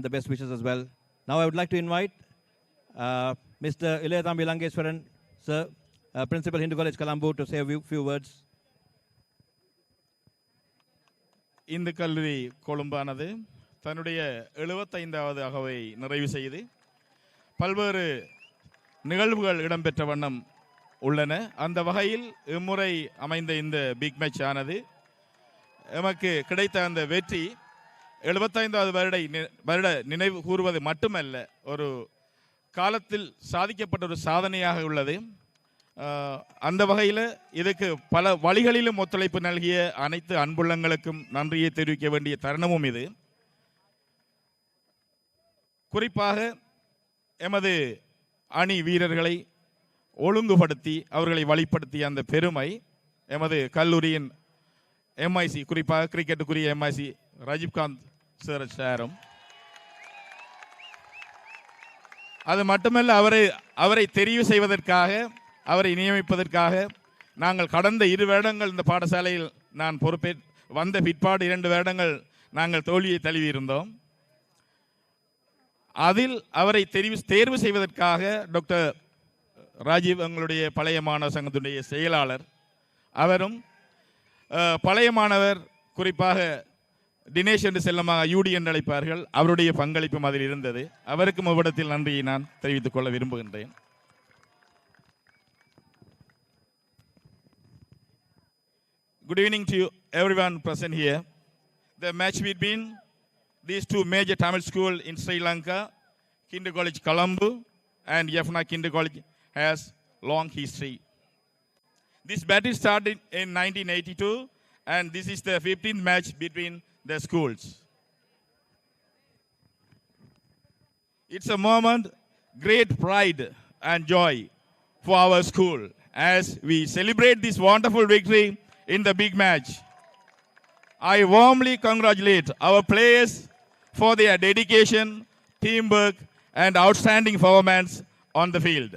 the best wishes as well. Now I would like to invite Mr. Ilayathambi Langeswaran, sir, Principal, Hindu College, Colombo, to say a few words. Hindu கல்லூரி கொழும்பானது தன்னுடைய 75வது அகவை நிறைவு செய்து பல்வேறு நிகழ்வுகள் இடம்பெற்ற வண்ணம் உள்ளன. அந்த வகையில் இம்முறை அமைந்த இந்த பிக் மேட்ச் ஆனது எமக்கு கிடைத்த அந்த வெற்றி 75வது வருட நினைவு கூறுவது மட்டுமல்ல, ஒரு காலத்தில் சாதிக்கப்பட்ட ஒரு சாதனையாக உள்ளது. அந்த வகையில் இதுக்கு பல வழிகளிலும் ஒத்துழைப்பு நல்கிய அனைத்து அன்புள்ளங்களுக்கும் நன்றியை தெரிவிக்க வேண்டிய தருணமும் இது. குறிப்பாக எமது அணி வீரர்களை ஒழுங்குபடுத்தி அவர்களை வழிப்படுத்திய அந்த பெருமை எமது கல்லூரியின் எம்ஐசி, குறிப்பாக கிரிக்கெட்டுக்குரிய எம்ஐசி ராஜீவ்காந்த் சாரும். அது மட்டுமல்ல, அவரை தெரிவு செய்வதற்காக அவரை நியமிப்பதற்காக நாங்கள் கடந்த 2 வருடங்கள் இந்த பாடசாலையில் நான் வந்த பிற்பாடு 2 வருடங்கள் நாங்கள் தோல்வியை தழுவியிருந்தோம். அதில் அவரை தேர்வு செய்வதற்காக டாக்டர் ராஜீவ் எங்களுடைய பழைய மாணவர் சங்கத்தினுடைய செயலாளர் அவரும் பழைய மாணவர் குறிப்பாக தினேஷ் என்று செல்லமாக யூடி என்று அழைப்பார்கள் அவருடைய பங்களிப்பும் அதில் இருந்தது. அவருக்கும் இவ்விடத்தில் நன்றியை நான் தெரிவித்துக் கொள்ள விரும்புகின்றேன். Good evening to everyone present here. The match between these 2 major Tamil schools in Sri Lanka, Kinder College Colombo and Jaffna Kinder College, has long history. This battle started in 1982 and this is the 15th match between the schools. It's a moment, great pride and joy for our school as we celebrate this wonderful victory in the big match. I warmly congratulate our players for their dedication, teamwork, and outstanding performance on the field.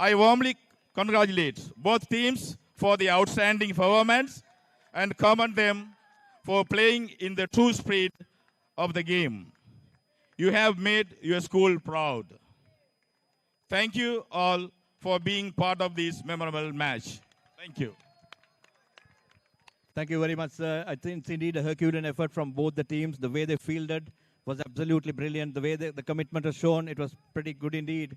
I warmly congratulate both teams for the outstanding performance and commend them for playing in the true spirit of the game. You have made your school proud. Thank you all for being part of this memorable match. Thank you. Thank you very much, sir. I think it's indeed a Herculean effort from both the teams. The way they fielded was absolutely brilliant. The way the commitment was shown, it was pretty good indeed.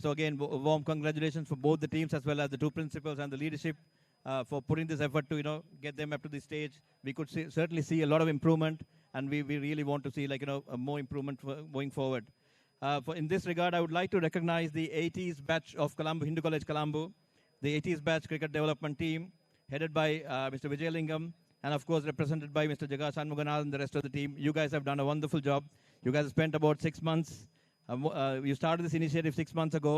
So again, warm congratulations for both the teams as well as the 2 principals and the leadership for putting this effort to get them up to this stage. We could certainly see a lot of improvement, and we really want to see a more improvement going forward. In this regard, I would like to recognize the 80s batch of Colombo, Hindu College Colombo, the 80s batch cricket development team, headed by Mr. Vijayalingam, and of course represented by Mr. Jaga Shanmuganathan and the rest of the team. You guys have done a wonderful job. You guys spent about 6 months. You started this initiative 6 months ago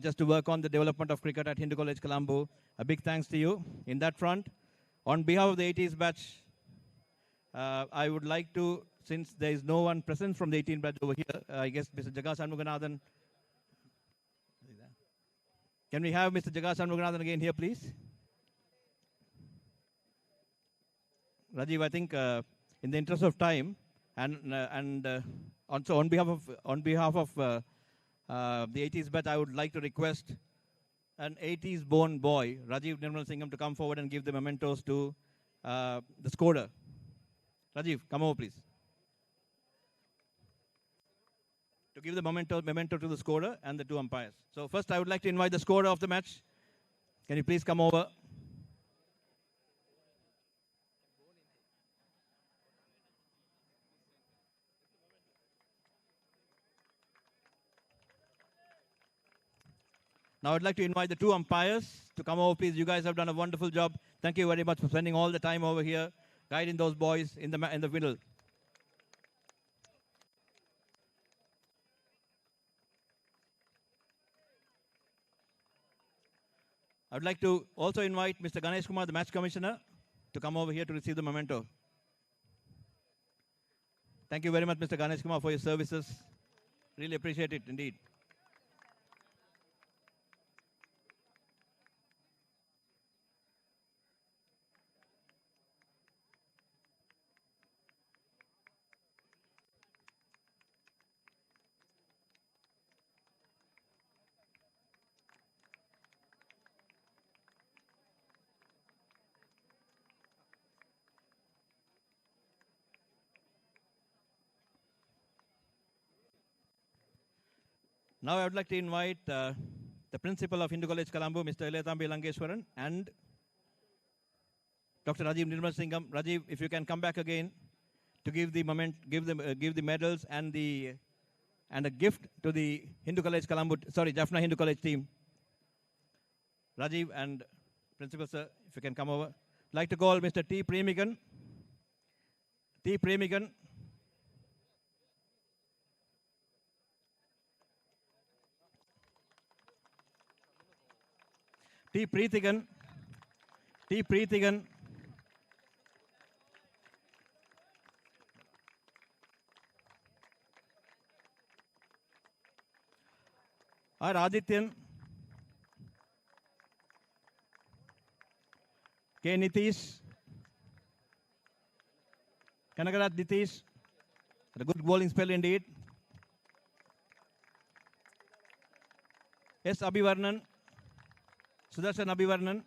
just to work on the development of cricket at Hindu College Colombo. A big thanks to you in that front. On behalf of the 80s batch, I would like to, since there is no one present from the 18th batch over here, I guess Mr. Jaga Shanmuganathan. Can we have Mr. Jaga Shanmuganathan again here, please? Rajiv, I think in the interest of time, and also on behalf of the 80s batch, I would like to request an 80s-born boy, Rajiv Nirmal Singham, to come forward and give the mementos to the scorer. Rajiv, come over, please. To give the memento to the scorer and the 2 umpires. So first, I would like to invite the scorer of the match. Can you please come over? Now I'd like to invite the 2 umpires to come over, please. You guys have done a wonderful job. Thank you very much for spending all the time over here, guiding those boys in the middle. I would like to also invite Mr. Ganesh Kumar, the match commissioner, to come over here to receive the memento. Thank you very much, Mr. Ganesh Kumar, for your services. Really appreciate it indeed. Now I would like to invite the principal of Hindu College Colombo, Mr. Eletambi Langeshwaran, and Dr. Rajiv Nirmal Singham. Rajiv, if you can come back again to give the medals and a gift to the Hindu College Colombo, Jaffna Hindu College team. Rajiv and principal sir, if you can come over. I'd like to call Mr. T. Premigan. T. Premigan. T. Preethigan. T. Preethigan. R. Adityan. K. Nitish. Kanagarat Nitish. A good bowling spell indeed. S. Abhivarnan. Sudarshan Abhivarnan.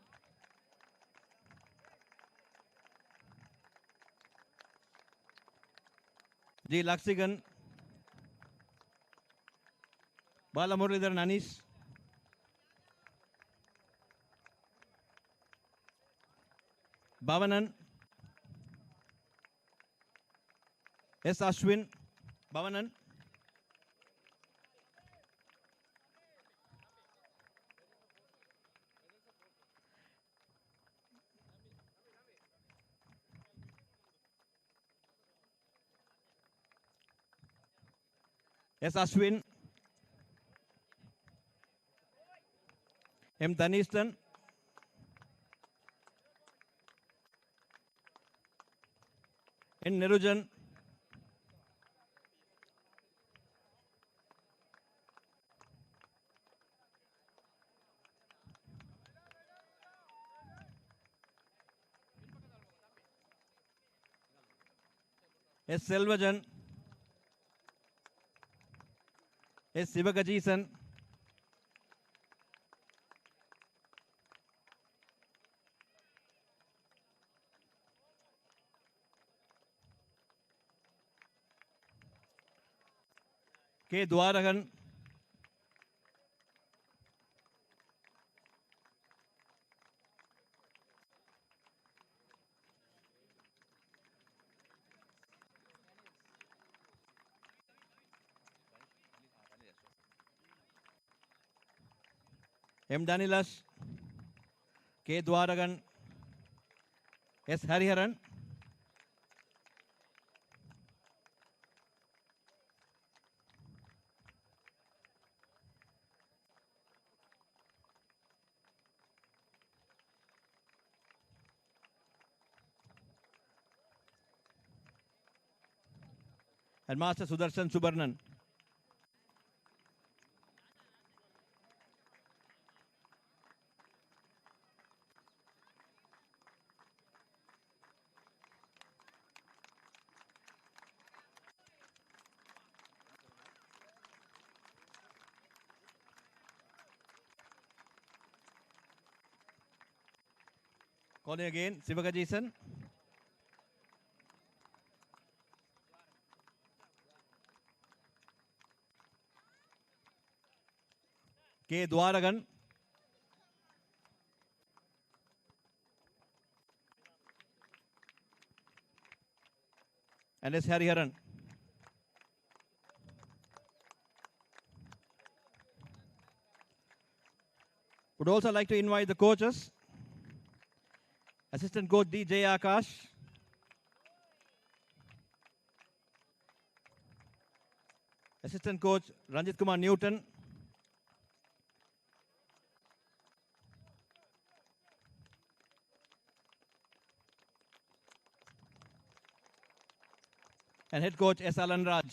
G. Laksigan. Bala Muralidharan Anish. Bhavanan. S. Ashwin. Bhavanan. S. Ashwin. M. Dhanistan. N. Nirujan. S. Selvajan. S. Sivagajeesan. K. Dwaragan. M. Danilas. K. Dwaragan. S. Hariharan. And Master Sudarshan Subarnan. Calling again, Sivagajeesan. K. Dwaragan. And S. Hariharan. Would also like to invite the coaches. Assistant coach D. J. Akash. Assistant coach Ranjit Kumar Newton. And head coach S. Alan Raj.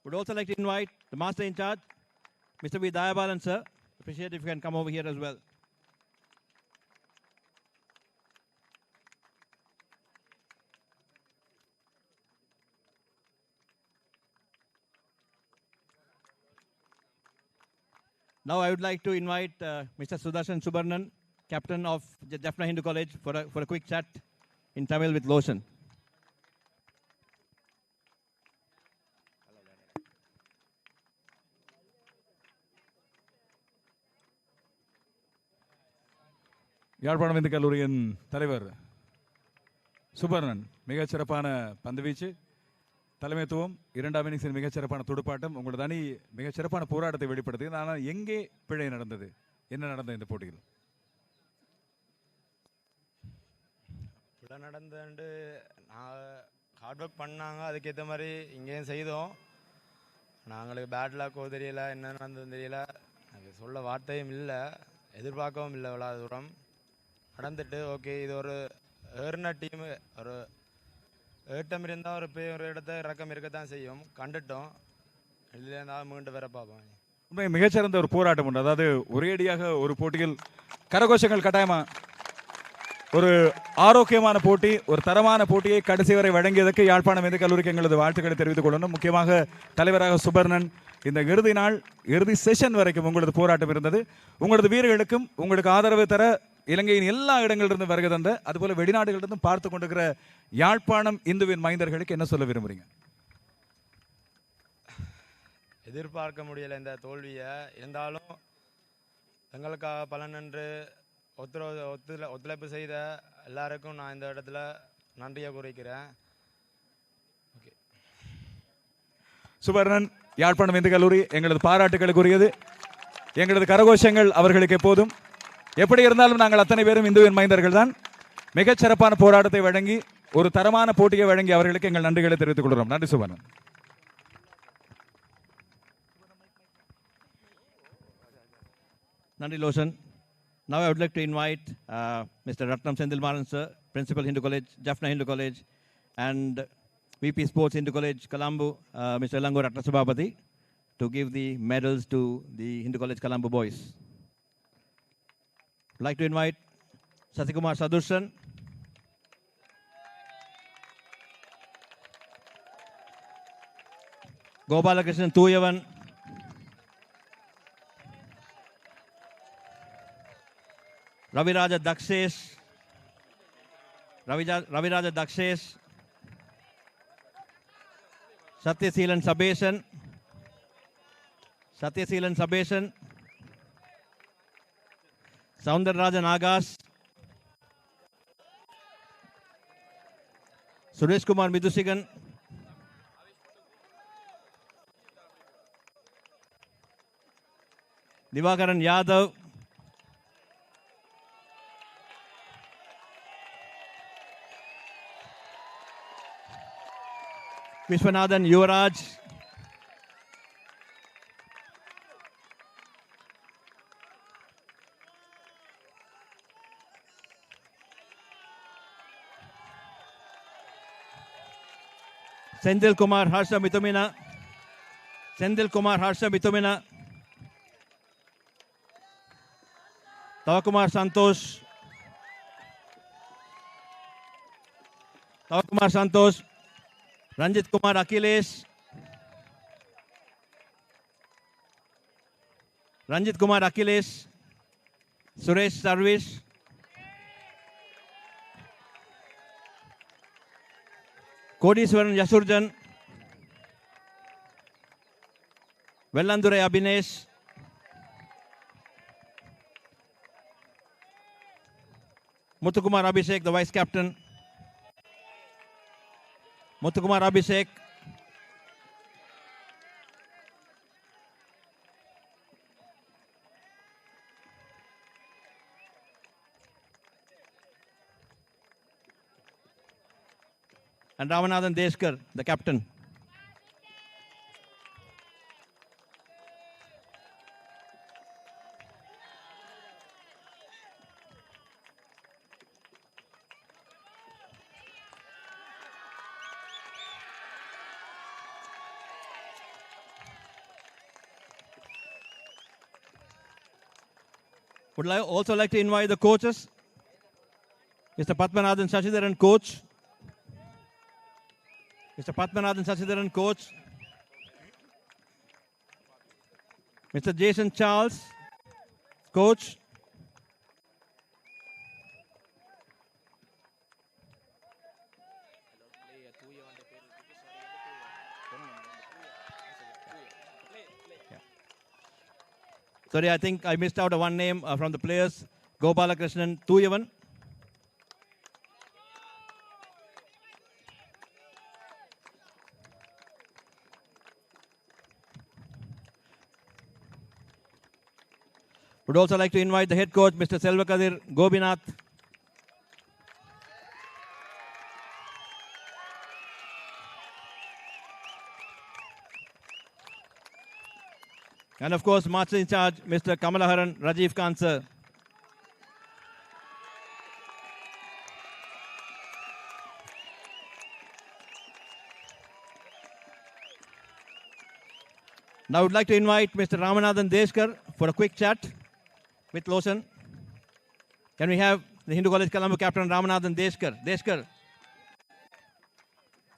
Would also like to invite the master in charge, Mr. V. Dayabalan, sir. Appreciate if you can come over here as well. Now I would like to invite Mr. Sudarshan Subarnan, captain of Jaffna Hindu College, for a quick chat in Tamil with Loshan. Yazhpanam Hindu கல்லூரியின் தலைவர் சுபர்ணன் மிகச்சிறப்பான பந்துவீச்சு, தலைமைத்துவம், இரண்டாம் இன்னிங்ஸின் மிகச்சிறப்பான துடுப்பாட்டம், உங்களது அணி மிகச்சிறப்பான போராட்டத்தை வெளிப்படுத்தியது. ஆனால் எங்கே பிழை நடந்தது, என்ன நடந்தது இந்த போட்டியில்? பிழை நடந்துட்டு நான் ஹார்ட் ஒர்க் பண்ணாங்க, அதுக்கேற்ற மாதிரி இங்கேயும் செய்தோம். நாங்களுக்கு பேட் லாக்கோ தெரியல, என்ன நடந்ததுன்னு தெரியல, எனக்கு சொல்ல வார்த்தையும் இல்லை, எதிர்பார்க்கவும் இல்லை. இவ்வளோ தூரம் நடந்துட்டு ஓகே, இது ஒரு ஏறின டீமு, ஒரு ஏட்டம் இருந்தால் ஒரு இடத்த இறக்கம் இருக்கத்தான் செய்யும். கண்டுட்டோம், இதில் இருந்தால் மீண்டு வர பார்ப்போம். மிகச்சிறந்த ஒரு போராட்டம் உண்டு. அதாவது ஒரேடியாக ஒரு போட்டியில் கரகோஷங்கள் கட்டாயமா ஒரு ஆரோக்கியமான போட்டி, ஒரு தரமான போட்டியை கடைசி வரை வழங்கியதற்கு யாழ்ப்பாணம் இந்து கல்லூரிக்கு எங்களது வாழ்த்துக்களை தெரிவித்துக் கொள்ளணும். முக்கியமாக தலைவராக சுபர்ணன், இந்த இறுதி நாள் இறுதி செஷன் வரைக்கும் உங்களது போராட்டம் இருந்தது. உங்களது வீரர்களுக்கும் உங்களுக்கு ஆதரவு தர இலங்கையின் எல்லா இடங்களிலிருந்து வருகை தந்த, அதுபோல வெளிநாடுகளிலிருந்தும் பார்த்து கொண்டிருக்கிற யாழ்ப்பாணம் இந்துவின் மைந்தர்களுக்கு என்ன சொல்ல விரும்புறீங்க? எதிர்பார்க்க முடியலை இந்த தோல்வியை. இருந்தாலும் எங்களுக்காக பலன் என்று ஒத்துழைப்பு செய்த எல்லாருக்கும் நான் இந்த இடத்துல நன்றியை குறிக்கிறேன். ஓகே. சுபர்ணன், யாழ்ப்பாணம் இந்து கல்லூரி எங்களது பாராட்டுகளுக்குரியது. எங்களது கரகோஷங்கள் அவர்களுக்கு எப்போதும். எப்படி இருந்தாலும் நாங்கள் அத்தனை பேரும் இந்துவின் மைந்தர்கள் தான். மிகச் சிறப்பான போராட்டத்தை வழங்கி ஒரு தரமான போட்டியை வழங்கி அவர்களுக்கு எங்கள் நன்றிகளை தெரிவித்துக் கொள்கிறோம். நன்றி சுபர்ணன். Nandi Losan. Now I would like to invite Mr. Ratnam Sendilmaran sir, Principal Hindu College, Jaffna Hindu College, and VP Sports Hindu College, Colombo, Mr. Lango Ratnasabapati, to give the medals to the Hindu College Colombo boys. I'd like to invite Sasikumar Sadursan, Gopalakrishnan Thuyavan, Raviraja Dakshesh, Raviraja Dakshesh, Satyasilan Sabesan, Soundararajan Agas, Suresh Kumar Midusigan, Divakaran Yadav, Vishwanathan Yuvraj, Sendil Kumar Harsha Mitumina, Tavakumar Santosh, Ranjit Kumar Akhilesh, Suresh Sarvish, Kodiswaran Yasurjan, Vellandurai Abhinesh, Muthukumar Abhishek, the Vice Captain, Muthukumar Abhishek, and Ramanathan Deshkar, the captain. Would also like to invite the coaches, Mr. Padmanathan Shashidharan, coach. Mr. Jason Charles, coach. Sorry, I think I missed out one name from the players. Gopalakrishnan Thuyavan. Would also like to invite the head coach, Mr. Selvakadir Gobinath. And of course, Master in Charge, Mr. Kamalaharan Rajiv Khan sir. Now I would like to invite Mr. Ramanathan Deshkar for a quick chat with Lawson. Can we have the Hindu College Colombo captain Ramanathan Deshkar? Deshkar.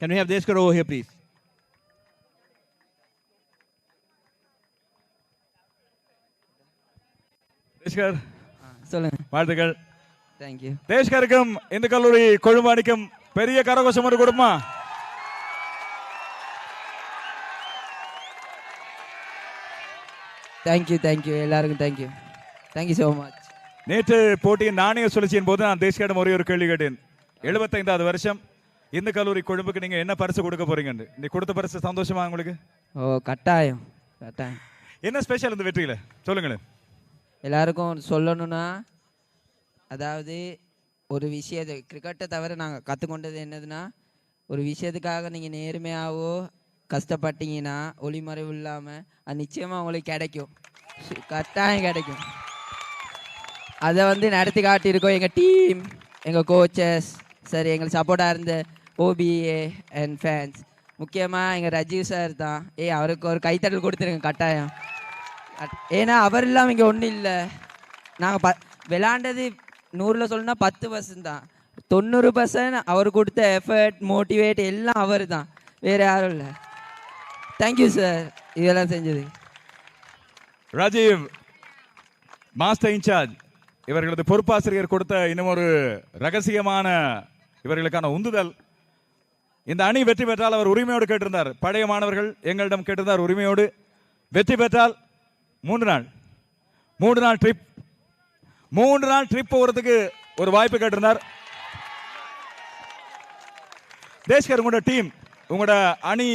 Can we have Deshkar over here, please? தேஷ்கர் சொல்லுங்க. வாழ்த்துக்கள். Thank you. தேஷ்கருக்கும் இந்த கல்லூரி கொழும்பு அணிக்கும் பெரிய கரகோஷம் ஒரு கொடுமா. Thank you, thank you. எல்லாருக்கும் thank you. Thank you so much. நேற்று போட்டியின் நாணய சுழற்சியின் போது நான் தேஷ்கரிடம் ஒரே ஒரு கேள்வி கேட்டேன். 75வது வருஷம் இந்த கல்லூரி கொழும்புக்கு நீங்க என்ன பரிசு கொடுக்க போறீங்கன்னு. நீ கொடுத்த பரிசு சந்தோஷமா உங்களுக்கு? ஓ கட்டாயம் கட்டாயம். என்ன ஸ்பெஷல் இந்த வெற்றியில சொல்லுங்களேன். எல்லாருக்கும் சொல்லணும்னா அதாவது ஒரு விஷயத்தை கிரிக்கெட்டை தவிர நாங்கள் கற்றுக்கொண்டது என்னதுன்னா ஒரு விஷயத்துக்காக நீங்கள் நேர்மையாகவோ கஷ்டப்பட்டீங்கன்னா ஒளிமறைவு இல்லாமல் அது நிச்சயமாக உங்களுக்கு கிடைக்கும், கட்டாயம் கிடைக்கும். அதை வந்து நடத்தி காட்டியிருக்கோம் எங்கள் டீம், எங்கள் கோச்சஸ், சரி எங்களுக்கு சப்போர்ட்டாக இருந்த ஓபிஏ அண்ட் ஃபேன்ஸ், முக்கியமாக எங்கள் ரஜீவ் சார் தான். அவருக்கு ஒரு கைத்தட்டல் கொடுத்துருங்க கட்டாயம். ஏன்னா அவர் இல்லாமல் இங்கே ஒன்றும் இல்லை. நாங்கள் விளாண்டது 100ல் சொல்லணும்னா 10% தான். 90% அவர் கொடுத்த எஃபர்ட், மோட்டிவேட் எல்லாம் அவர் தான், வேறு யாரும் இல்லை. தேங்க்யூ சார் இதெல்லாம் செஞ்சது. ராஜீவ் மாஸ்டர் இன்சார்ஜ் இவர்களது பொறுப்பாசிரியர் கொடுத்த இன்னும் ஒரு ரகசியமான இவர்களுக்கான உந்துதல். இந்த அணி வெற்றி பெற்றால் அவர் உரிமையோடு கேட்டிருந்தார். பழைய மாணவர்கள் எங்களிடம் கேட்டிருந்தார் உரிமையோடு. வெற்றி பெற்றால் 3 நாள் ட்ரிப், 3 நாள் ட்ரிப் போகிறதுக்கு ஒரு வாய்ப்பு கேட்டிருந்தார். தேஷ்கர், உங்களோட டீம், உங்களோட அணி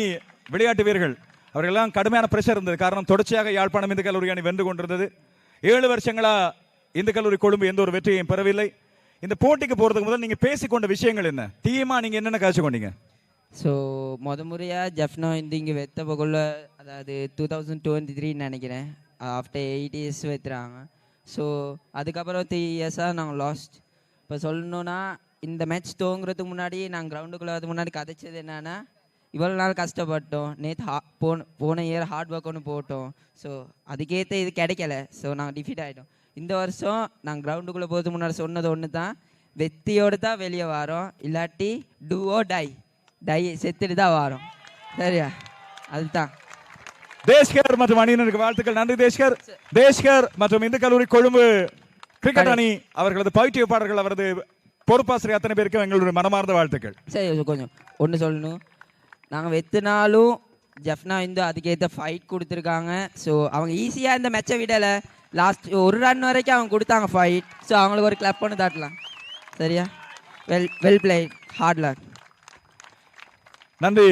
விளையாட்டு வீரர்கள் அவர்களெல்லாம் கடுமையான பிரஷர் இருந்தது. காரணம் தொடர்ச்சியாக யாழ்ப்பாணம் இந்து கல்லூரி அணி வென்று கொண்டிருந்தது. 7 வருஷங்களா இந்து கல்லூரி கொழும்பு எந்த ஒரு வெற்றியையும் பெறவில்லை. இந்த போட்டிக்கு போகிறதுக்கு முதல் நீங்கள் பேசிக்கொண்ட விஷயங்கள் என்ன? டீமா நீங்கள் என்னென்ன காய்ச்சி கொண்டீங்க? ஸோ முறையாக ஜஃப்னா வந்து இங்கே வெத்தப்பக்குள்ள, அதாவது 2023 நினைக்கிறேன், ஆஃப்டர் 8 இயர்ஸ் வெத்துறாங்க. ஸோ அதுக்கப்புறம் 3 இயர்ஸாக நாங்கள் லாஸ்ட். இப்போ சொல்லணுன்னா இந்த மேட்ச் துவங்குறதுக்கு முன்னாடி நாங்கள் கிரவுண்டுக்குள்ளே வரதுக்கு முன்னாடி கதைச்சது என்னென்னா இவ்வளோ நாள் கஷ்டப்பட்டோம், நேற்று போன இயர் ஹார்ட் ஒர்க் ஒன்று போட்டோம், ஸோ அதுக்கேற்ற இது கிடைக்கல, ஸோ நாங்கள் டிஃபீட் ஆகிட்டோம். இந்த வருஷம் நாங்கள் கிரவுண்டுக்குள்ளே போகிறதுக்கு முன்னாடி சொன்னது ஒன்று தான், வெற்றியோடு தான் வெளியே வரோம், இல்லாட்டி டூஓ டை செத்துட்டு தான் வரோம். சரியா? அதுதான். தேஷ்கர் மற்றும் அணியினருக்கு வாழ்த்துக்கள். நன்றி தேஷ்கர். தேஷ்கர் மற்றும் இந்து கல்லூரி கொழும்பு கிரிக்கெட் அணி அவர்களது பயிற்றுவிப்பாளர்கள், அவரது பொறுப்பாசிரியர் அத்தனை பேருக்கு எங்களுடைய மனமார்ந்த வாழ்த்துக்கள். சரி, கொஞ்சம் ஒன்று சொல்லணும். நாங்கள் வெத்தினாலும் ஜஃப்னா வந்து அதுக்கேற்ற ஃபைட் கொடுத்துருக்காங்க. ஸோ அவங்க ஈஸியாக இந்த மேட்சை விடலை. லாஸ்ட் ஒரு ரன் வரைக்கும் அவங்க கொடுத்தாங்க ஃபைட். ஸோ அவங்களுக்கு ஒரு கிளப் பண்ணி தாட்டலாம். சரியா? Well plate, hard luck. நன்றி.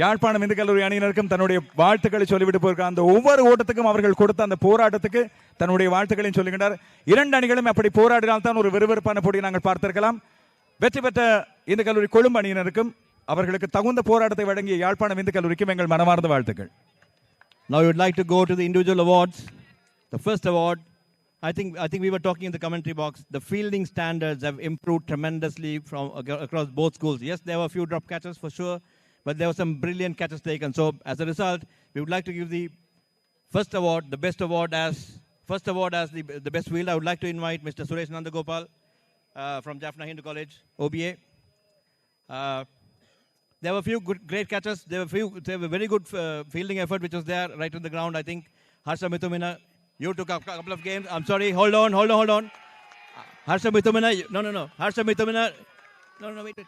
யாழ்ப்பாணம் இந்து கல்லூரி அணியினருக்கும் தன்னுடைய வாழ்த்துக்களை சொல்லிவிட்டு போயிருக்காங்க. அந்த ஒவ்வொரு ஓட்டத்துக்கும் அவர்கள் கொடுத்த அந்த போராட்டத்துக்கு தன்னுடைய வாழ்த்துக்களையும் சொல்லுகின்றார். 2 அணிகளும் அப்படி போராடினால்தான் ஒரு விறுவிறுப்பான போட்டியை நாங்கள் பார்த்திருக்கலாம். வெற்றி பெற்ற இந்து கல்லூரி கொழும்பு அணியினருக்கும் அவர்களுக்கு தகுந்த போராட்டத்தை வழங்கிய யாழ்ப்பாணம் இந்து கல்லூரிக்கும் எங்கள் மனமார்ந்த வாழ்த்துக்கள். Now we would like to go to the individual awards. The first award, I think we were talking in the commentary box, the fielding standards have improved tremendously from across both schools. Yes, there were a few drop catches for sure, but there were some brilliant catches taken. So as a result, we would like to give the first award, the best award as the best field. I would like to invite Mr. Suresh Nandagopal from Jaffna Hindu College, OBA. There were a few great catches. There were very good fielding effort which was there right on the ground. I think Harsha Mithumina, you took a couple of games. I'm sorry, hold on. Harsha Mithumina, no. Harsha Mithumina, no, wait.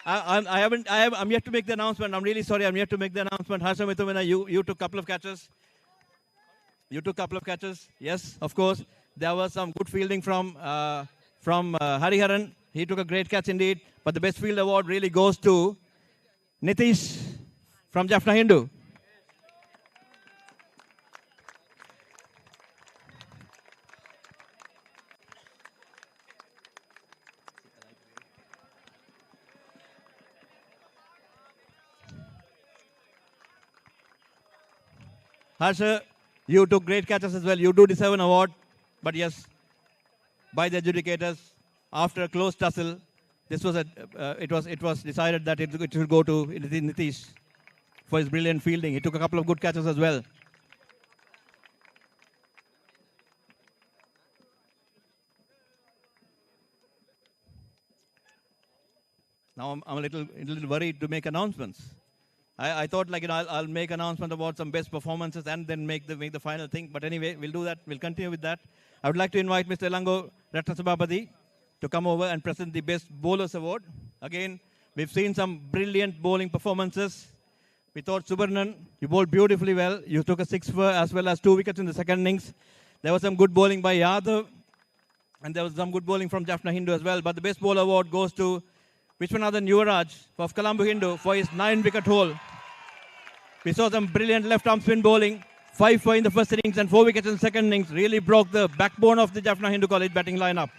I'm yet to make the announcement. I'm really sorry. I'm yet to make the announcement. Harsha Mithumina, you took a couple of catches. Yes, of course. There was some good fielding from Hariharan. He took a great catch indeed. But the best field award really goes to Nitish from Jaffna Hindu. Harsha, you took great catches as well. You do deserve an award. But yes, by the adjudicators, after a close tussle, this was it was decided that it should go to Nitish for his brilliant fielding. He took a couple of good catches as well. Now I'm a little worried to make announcements. I thought I'll make announcement about some best performances and then make the final thing. But anyway, we'll do that. We'll continue with that. I would like to invite Mr. Elango Ratnasabapathy to come over and present the Best Bowlers Award. Again, we've seen some brilliant bowling performances. We thought Subarnan, you bowled beautifully well. You took a 6 for as well as 2 wickets in the second innings. There was some good bowling by Yadav, and there was some good bowling from Jaffna Hindu as well. But the Best Bowler Award goes to Vishwanathan Yuvaraj of Colombo Hindu for his 9-wicket haul. We saw some brilliant left-arm spin bowling. 5 for in the first innings and 4 wickets in the second innings. Really broke the backbone of the Jaffna Hindu College batting lineup.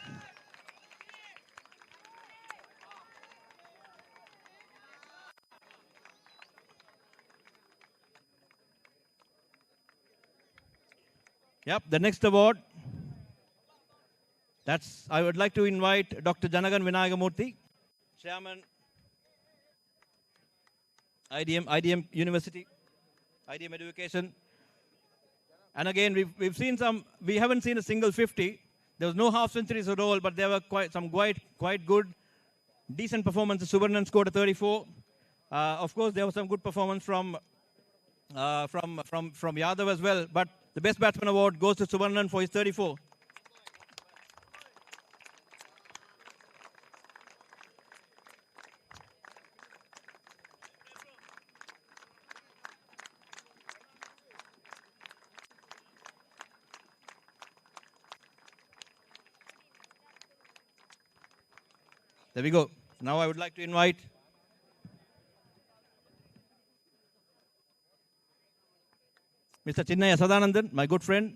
Yep, the next award. I would like to invite Dr. Janagan Vinayagamurthy, Chairman, IDM University, IDM Education. And again, we haven't seen a single 50. There was no half centuries at all, but there were quite good, decent performances. Subarnan scored a 34. Of course, there was some good performance from Yadav as well. But the Best Batsman Award goes to Subarnan for his 34. There we go. Now I would like to invite Mr. Chinnaya Sadanandan, my good friend,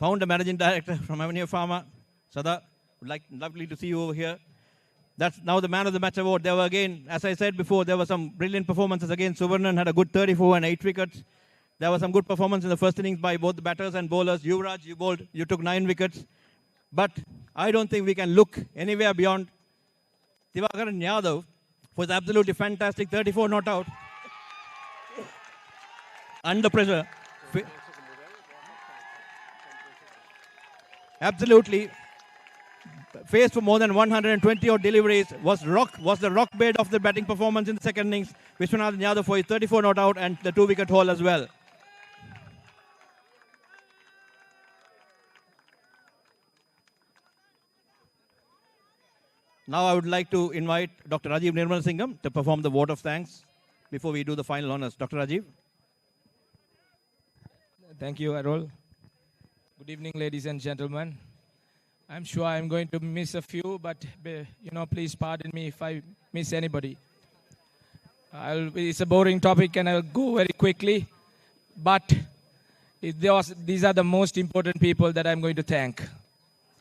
founder managing director from Avenue Pharma. Sada, lovely to see you over here. That's now the Man of the Match award. There were again, as I said before, there were some brilliant performances. Again, Subarnan had a good 34 and 8 wickets. There was some good performance in the first innings by both the batters and bowlers. Yuvraj, you took 9 wickets. But I don't think we can look anywhere beyond Divakaran Yadav was absolutely fantastic. 34 not out. Under pressure. Absolutely. Faced for more than 120 odd deliveries. Was the rock bed of the batting performance in the second innings. Vishwanathan Yadav for his 34 not out and the 2-wicket haul as well. Now I would like to invite Dr. Rajiv Nirmalasingham to perform the vote of thanks before we do the final honors. Dr. Rajiv. Thank you, Arul. Good evening, ladies and gentlemen. I'm sure I'm going to miss a few, but please pardon me if I miss anybody. It's a boring topic and I'll go very quickly, but these are the most important people that I'm going to thank.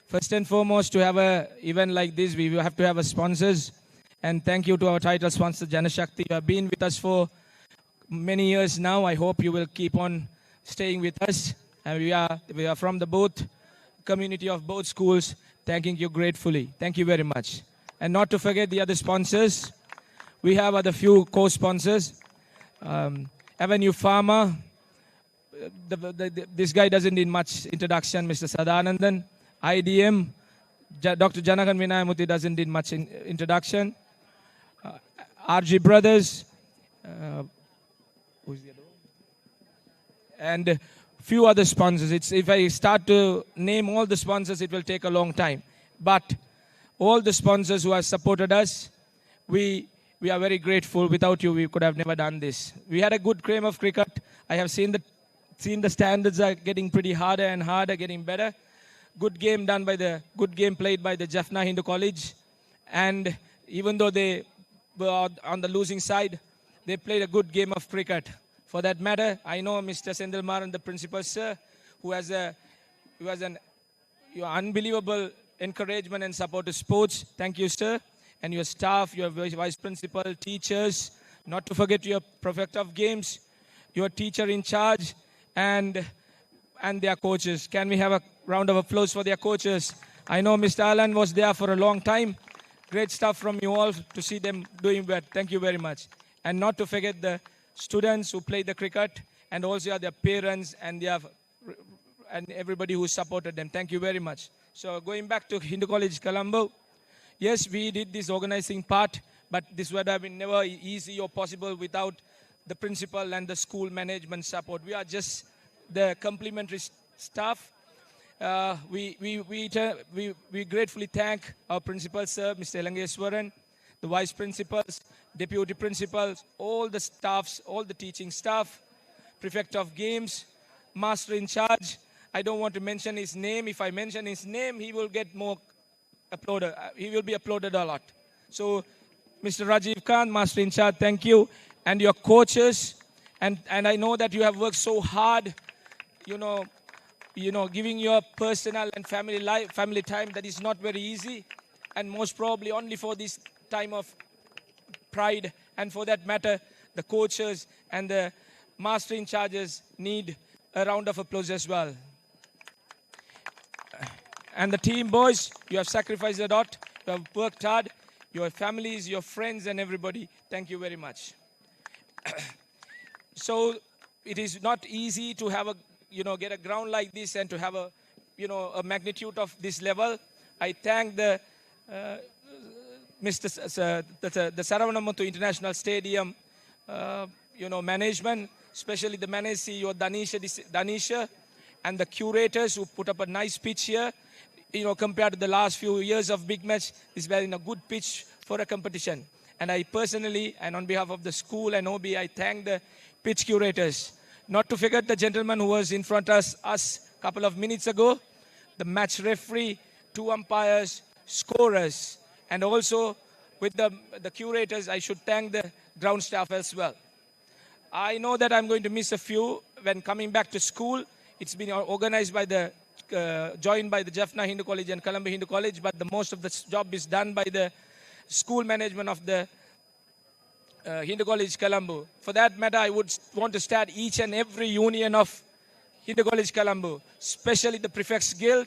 First and foremost, to have an event like this, we have to have a sponsors. And thank you to our title sponsor, Janashakti. You have been with us for many years now. I hope you will keep on staying with us. And we are from the both community of both schools, thanking you gratefully. Thank you very much. And not to forget the other sponsors. We have other few co-sponsors. Avenue Pharma. This guy doesn't need much introduction, Mr. Sadanandan. IDM, Dr. Janagan Vinayagamurthy doesn't need much introduction. RG Brothers, who's the other one? And few other sponsors. If I start to name all the sponsors, it will take a long time. But all the sponsors who have supported us, we are very grateful. Without you, we could have never done this. We had a good game of cricket. I have seen the standards are getting pretty harder and harder, getting better. Good game played by the Jaffna Hindu College. And even though they were on the losing side, they played a good game of cricket. For that matter, I know Mr. Sendilmaran, the principal, sir, who has an unbelievable encouragement and support to sports. Thank you, sir. And your staff, your vice principal, teachers, not to forget your prefect of games, your teacher in charge, and their coaches. Can we have a round of applause for their coaches? I know Mr. Alan was there for a long time. great stuff from you all to see them doing well. Thank you very much. And not to forget the students who play the cricket and also their parents and and everybody who supported them. Thank you very much. So going back to Hindu College Colombo, yes, we did this organizing part, but this would have been never easy or possible without the principal and the school management support. We are just the complementary staff. We gratefully thank our principal, sir, Mr. Elangeswaran, the vice principals, deputy principals, all the staffs, all the teaching staff, prefect of games, master in charge. I don't want to mention his name. If I mention his name, he will get more uploaded. He will be uploaded a lot. So, Mr. Rajiv Khan, master in charge, thank you. And your coaches. And I know that you have worked so hard, giving your personal and family time that is not very easy. And most probably only for this time of pride. And for that matter, the coaches and the master in charges need a round of applause as well. And the team, boys, you have sacrificed a lot. You have worked hard. Your families, your friends, and everybody, thank you very much. So it is not easy to have get a ground like this and to have a magnitude of this level. I thank the Saravanamathu International Stadium, management, especially the manager CEO Danisha, and the curators who put up a nice pitch here. Compared to the last few years of big match, this was in a good pitch for a competition. And I personally, and on behalf of the school and OB, I thank the pitch curators. Not to forget the gentleman who was in front of us a couple of minutes ago, the match referee, 2 umpires, scorers, and also with the curators, I should thank the ground staff as well. I know that I'm going to miss a few when coming back to school. It's been organized by joined by the Jaffna Hindu College and Colombo Hindu College, but the most of the job is done by the school management of the Hindu College Colombo. For that matter, I would want to start each and every union of Hindu College Colombo, especially the Prefects Guild,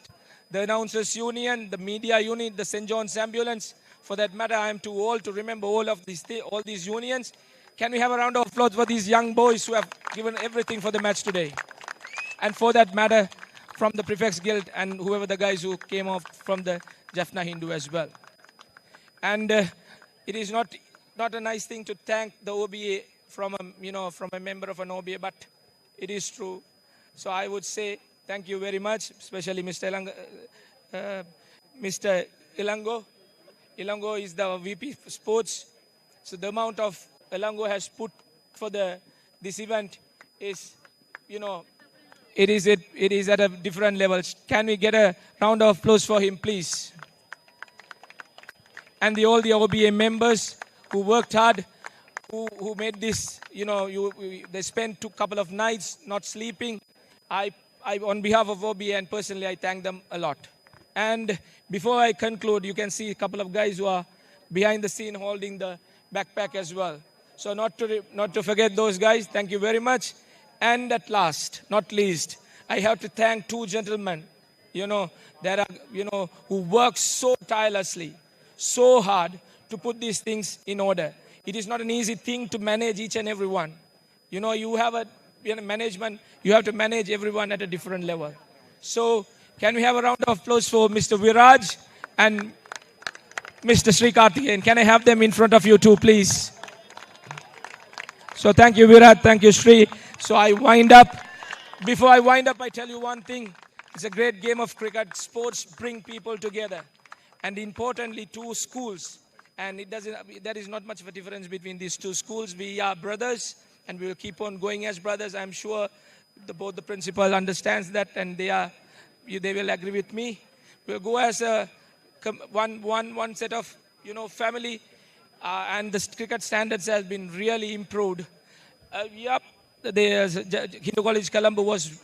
the Announcers Union, the Media Unit, the St. John's Ambulance. For that matter, I am too old to remember all these unions. Can we have a round of applause for these young boys who have given everything for the match today? And for that matter, from the Prefects Guild and whoever the guys who came off from the Jaffna Hindu as well. And it is not a nice thing to thank the OBA from a member of an OBA, but it is true. So I would say thank you very much, especially Mr. Ilango. Ilango is the VP Sports. So the amount of Ilango has put for this event is, it is at a different level. Can we get a round of applause for him, please? And all the OBA members who worked hard, who made this, they spent a couple of nights not sleeping. I, on behalf of OBA and personally, I thank them a lot. And before I conclude, you can see a couple of guys who are behind the scene holding the backpack as well. So not to forget those guys, thank you very much. And at last, not least, I have to thank 2 gentlemen, who work so tirelessly, so hard to put these things in order. It is not an easy thing to manage each and every one. You have a management, you have to manage everyone at a different level. So can we have a round of applause for Mr. Viraj and Mr. Sri Karthikeyan? Can I have them in front of you too, please? So thank you, Viraj. Thank you, Sri. So I wind up. Before I wind up, I tell you one thing. It's a great game of cricket. Sports bring people together. And importantly, 2 schools. And there is not much of a difference between these 2 schools. We are brothers, and we will keep on going as brothers. I'm sure both the principal understands that, and they will agree with me. We'll go as one set of family, and the cricket standards has been really improved. The Hindu College Colombo was,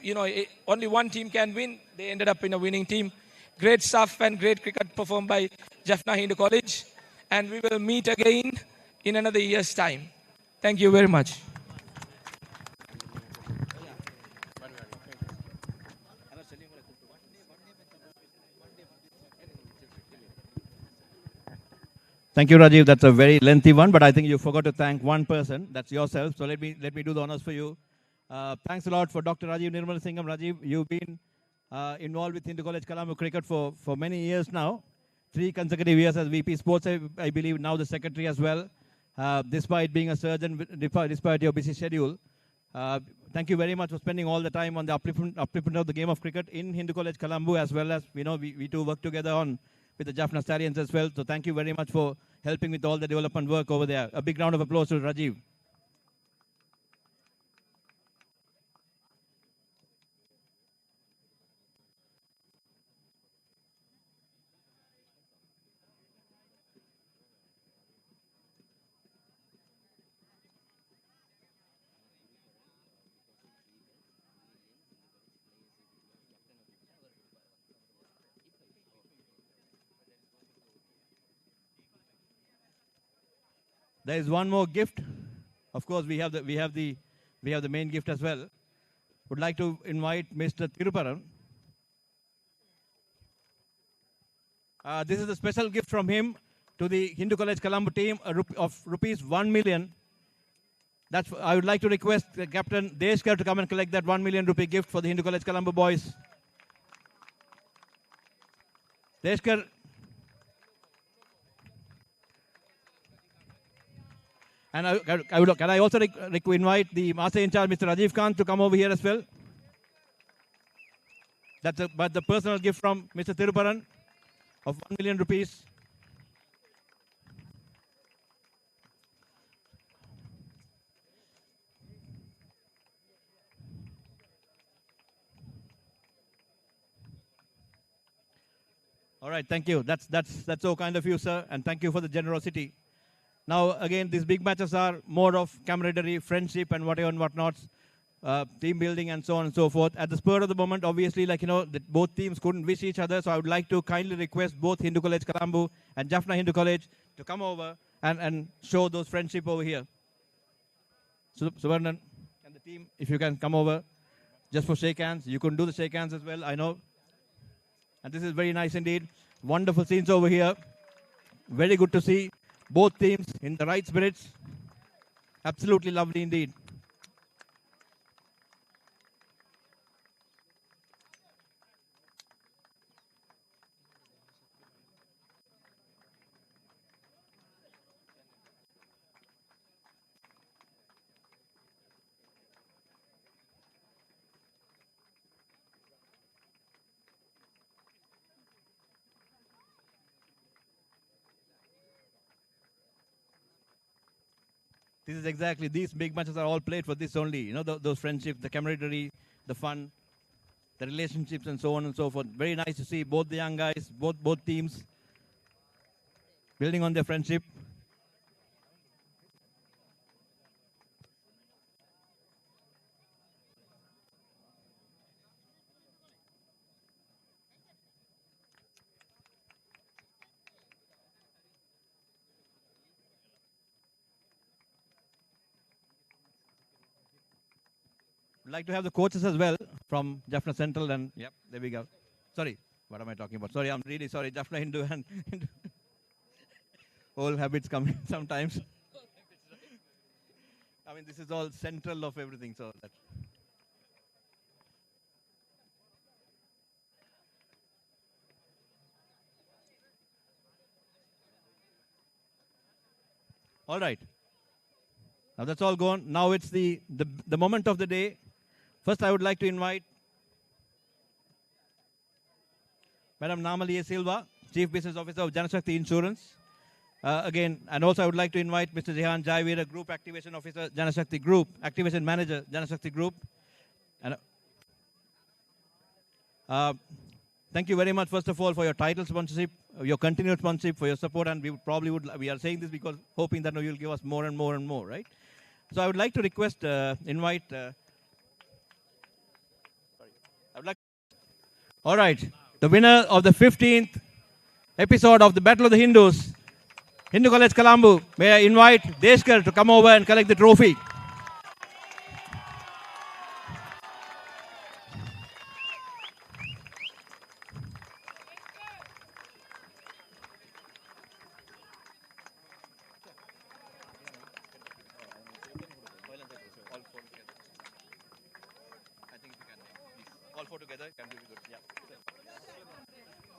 only one team can win. They ended up in a winning team. Great stuff and great cricket performed by Jaffna Hindu College. And we will meet again in another year's time. Thank you very much. Thank you, Rajiv. That's a very lengthy one, but I think you forgot to thank one person. That's yourself. So let me do the honors for you. Thanks a lot for Dr. Rajiv Nirmal Singham. Rajiv, you've been involved with Hindu College Colombo cricket for many years now. 3 consecutive years as VP Sports, I believe, now the secretary as well. Despite being a surgeon, despite your busy schedule. Thank you very much for spending all the time on the upliftment of the game of cricket in Hindu College Colombo, as well as, we two work together with the Jaffna Stallions as well. So thank you very much for helping with all the development work over there. A big round of applause to Rajiv. There is one more gift. Of course, we have the main gift as well. Would like to invite Mr. Thiruparan. This is a special gift from him to the Hindu College Colombo team of rupees 1 million. I would like to request Captain Deshkar to come and collect that 1 million rupee gift for the Hindu College Colombo boys. Deshkar. And can I also invite the Master in Charge, Mr. Rajiv Khan, to come over here as well? But the personal gift from Mr. Thiruparan of 1 million rupees. All right, thank you. That's so kind of you, sir, and thank you for the generosity. Now, again, these big matches are more of camaraderie, friendship, and whatever and whatnot, team building, and so on and so forth. At the spur of the moment, obviously, both teams couldn't wish each other, so I would like to kindly request both Hindu College Colombo and Jaffna Hindu College to come over and show those friendship over here. Suvarnan and the team, if you can come over just for shake hands. You can do the shake hands as well, I know. And this is very nice indeed. Wonderful scenes over here. Very good to see both teams in the right spirits. Absolutely lovely indeed. This is exactly, these big matches are all played for this only. Those friendships, the camaraderie, the fun, the relationships, and so on and so forth. Very nice to see both the young guys, both teams building on their friendship. I'd like to have the coaches as well from Jaffna Central, and yep, there we go. Sorry, what am I talking about? Sorry, I'm really sorry. Jaffna Hindu and old habits come sometimes. I mean, this is all central of everything, so that. All right. Now that's all gone. Now it's the moment of the day. First, I would like to invite Madam Namaliya Silva, Chief Business Officer of Janashakti Insurance. Again, and also I would like to invite Mr. Jehan Jaivira, Group Activation Officer, Janashakti Group, Activation Manager, Janashakti Group. And thank you very much, first of all, for your title sponsorship, your continued sponsorship, for your support, and we are saying this because hoping that you'll give us more and more and more, right? So I would like to request, invite. All right, the winner of the 15th episode of the Battle of the Hindus, Hindu College Colombo. May I invite Deshkar to come over and collect the trophy.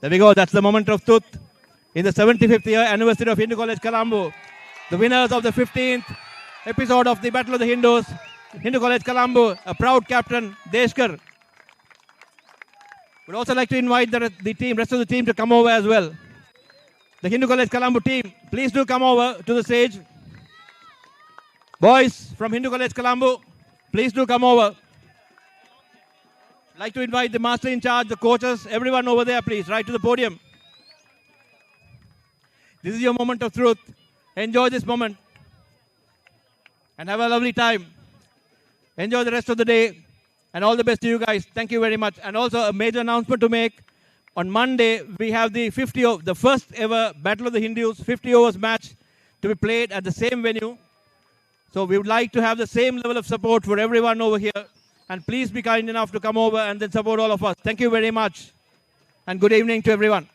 There we go. That's the moment of truth. In the 75th year anniversary of Hindu College Colombo, the winners of the 15th episode of the Battle of the Hindus, Hindu College Colombo, a proud captain, Deshkar. Would also like to invite the team, rest of the team to come over as well. The Hindu College Colombo team, please do come over to the stage. Boys from Hindu College Colombo, please do come over. I'd like to invite the master in charge, the coaches, everyone over there, please, right to the podium. This is your moment of truth. Enjoy this moment and have a lovely time. Enjoy the rest of the day and all the best to you guys. Thank you very much. And also a major announcement to make. On Monday, we have the first ever Battle of the Hindus 50 overs match to be played at the same venue. So we would like to have the same level of support for everyone over here. And please be kind enough to come over and then support all of us. Thank you very much. And good evening to everyone.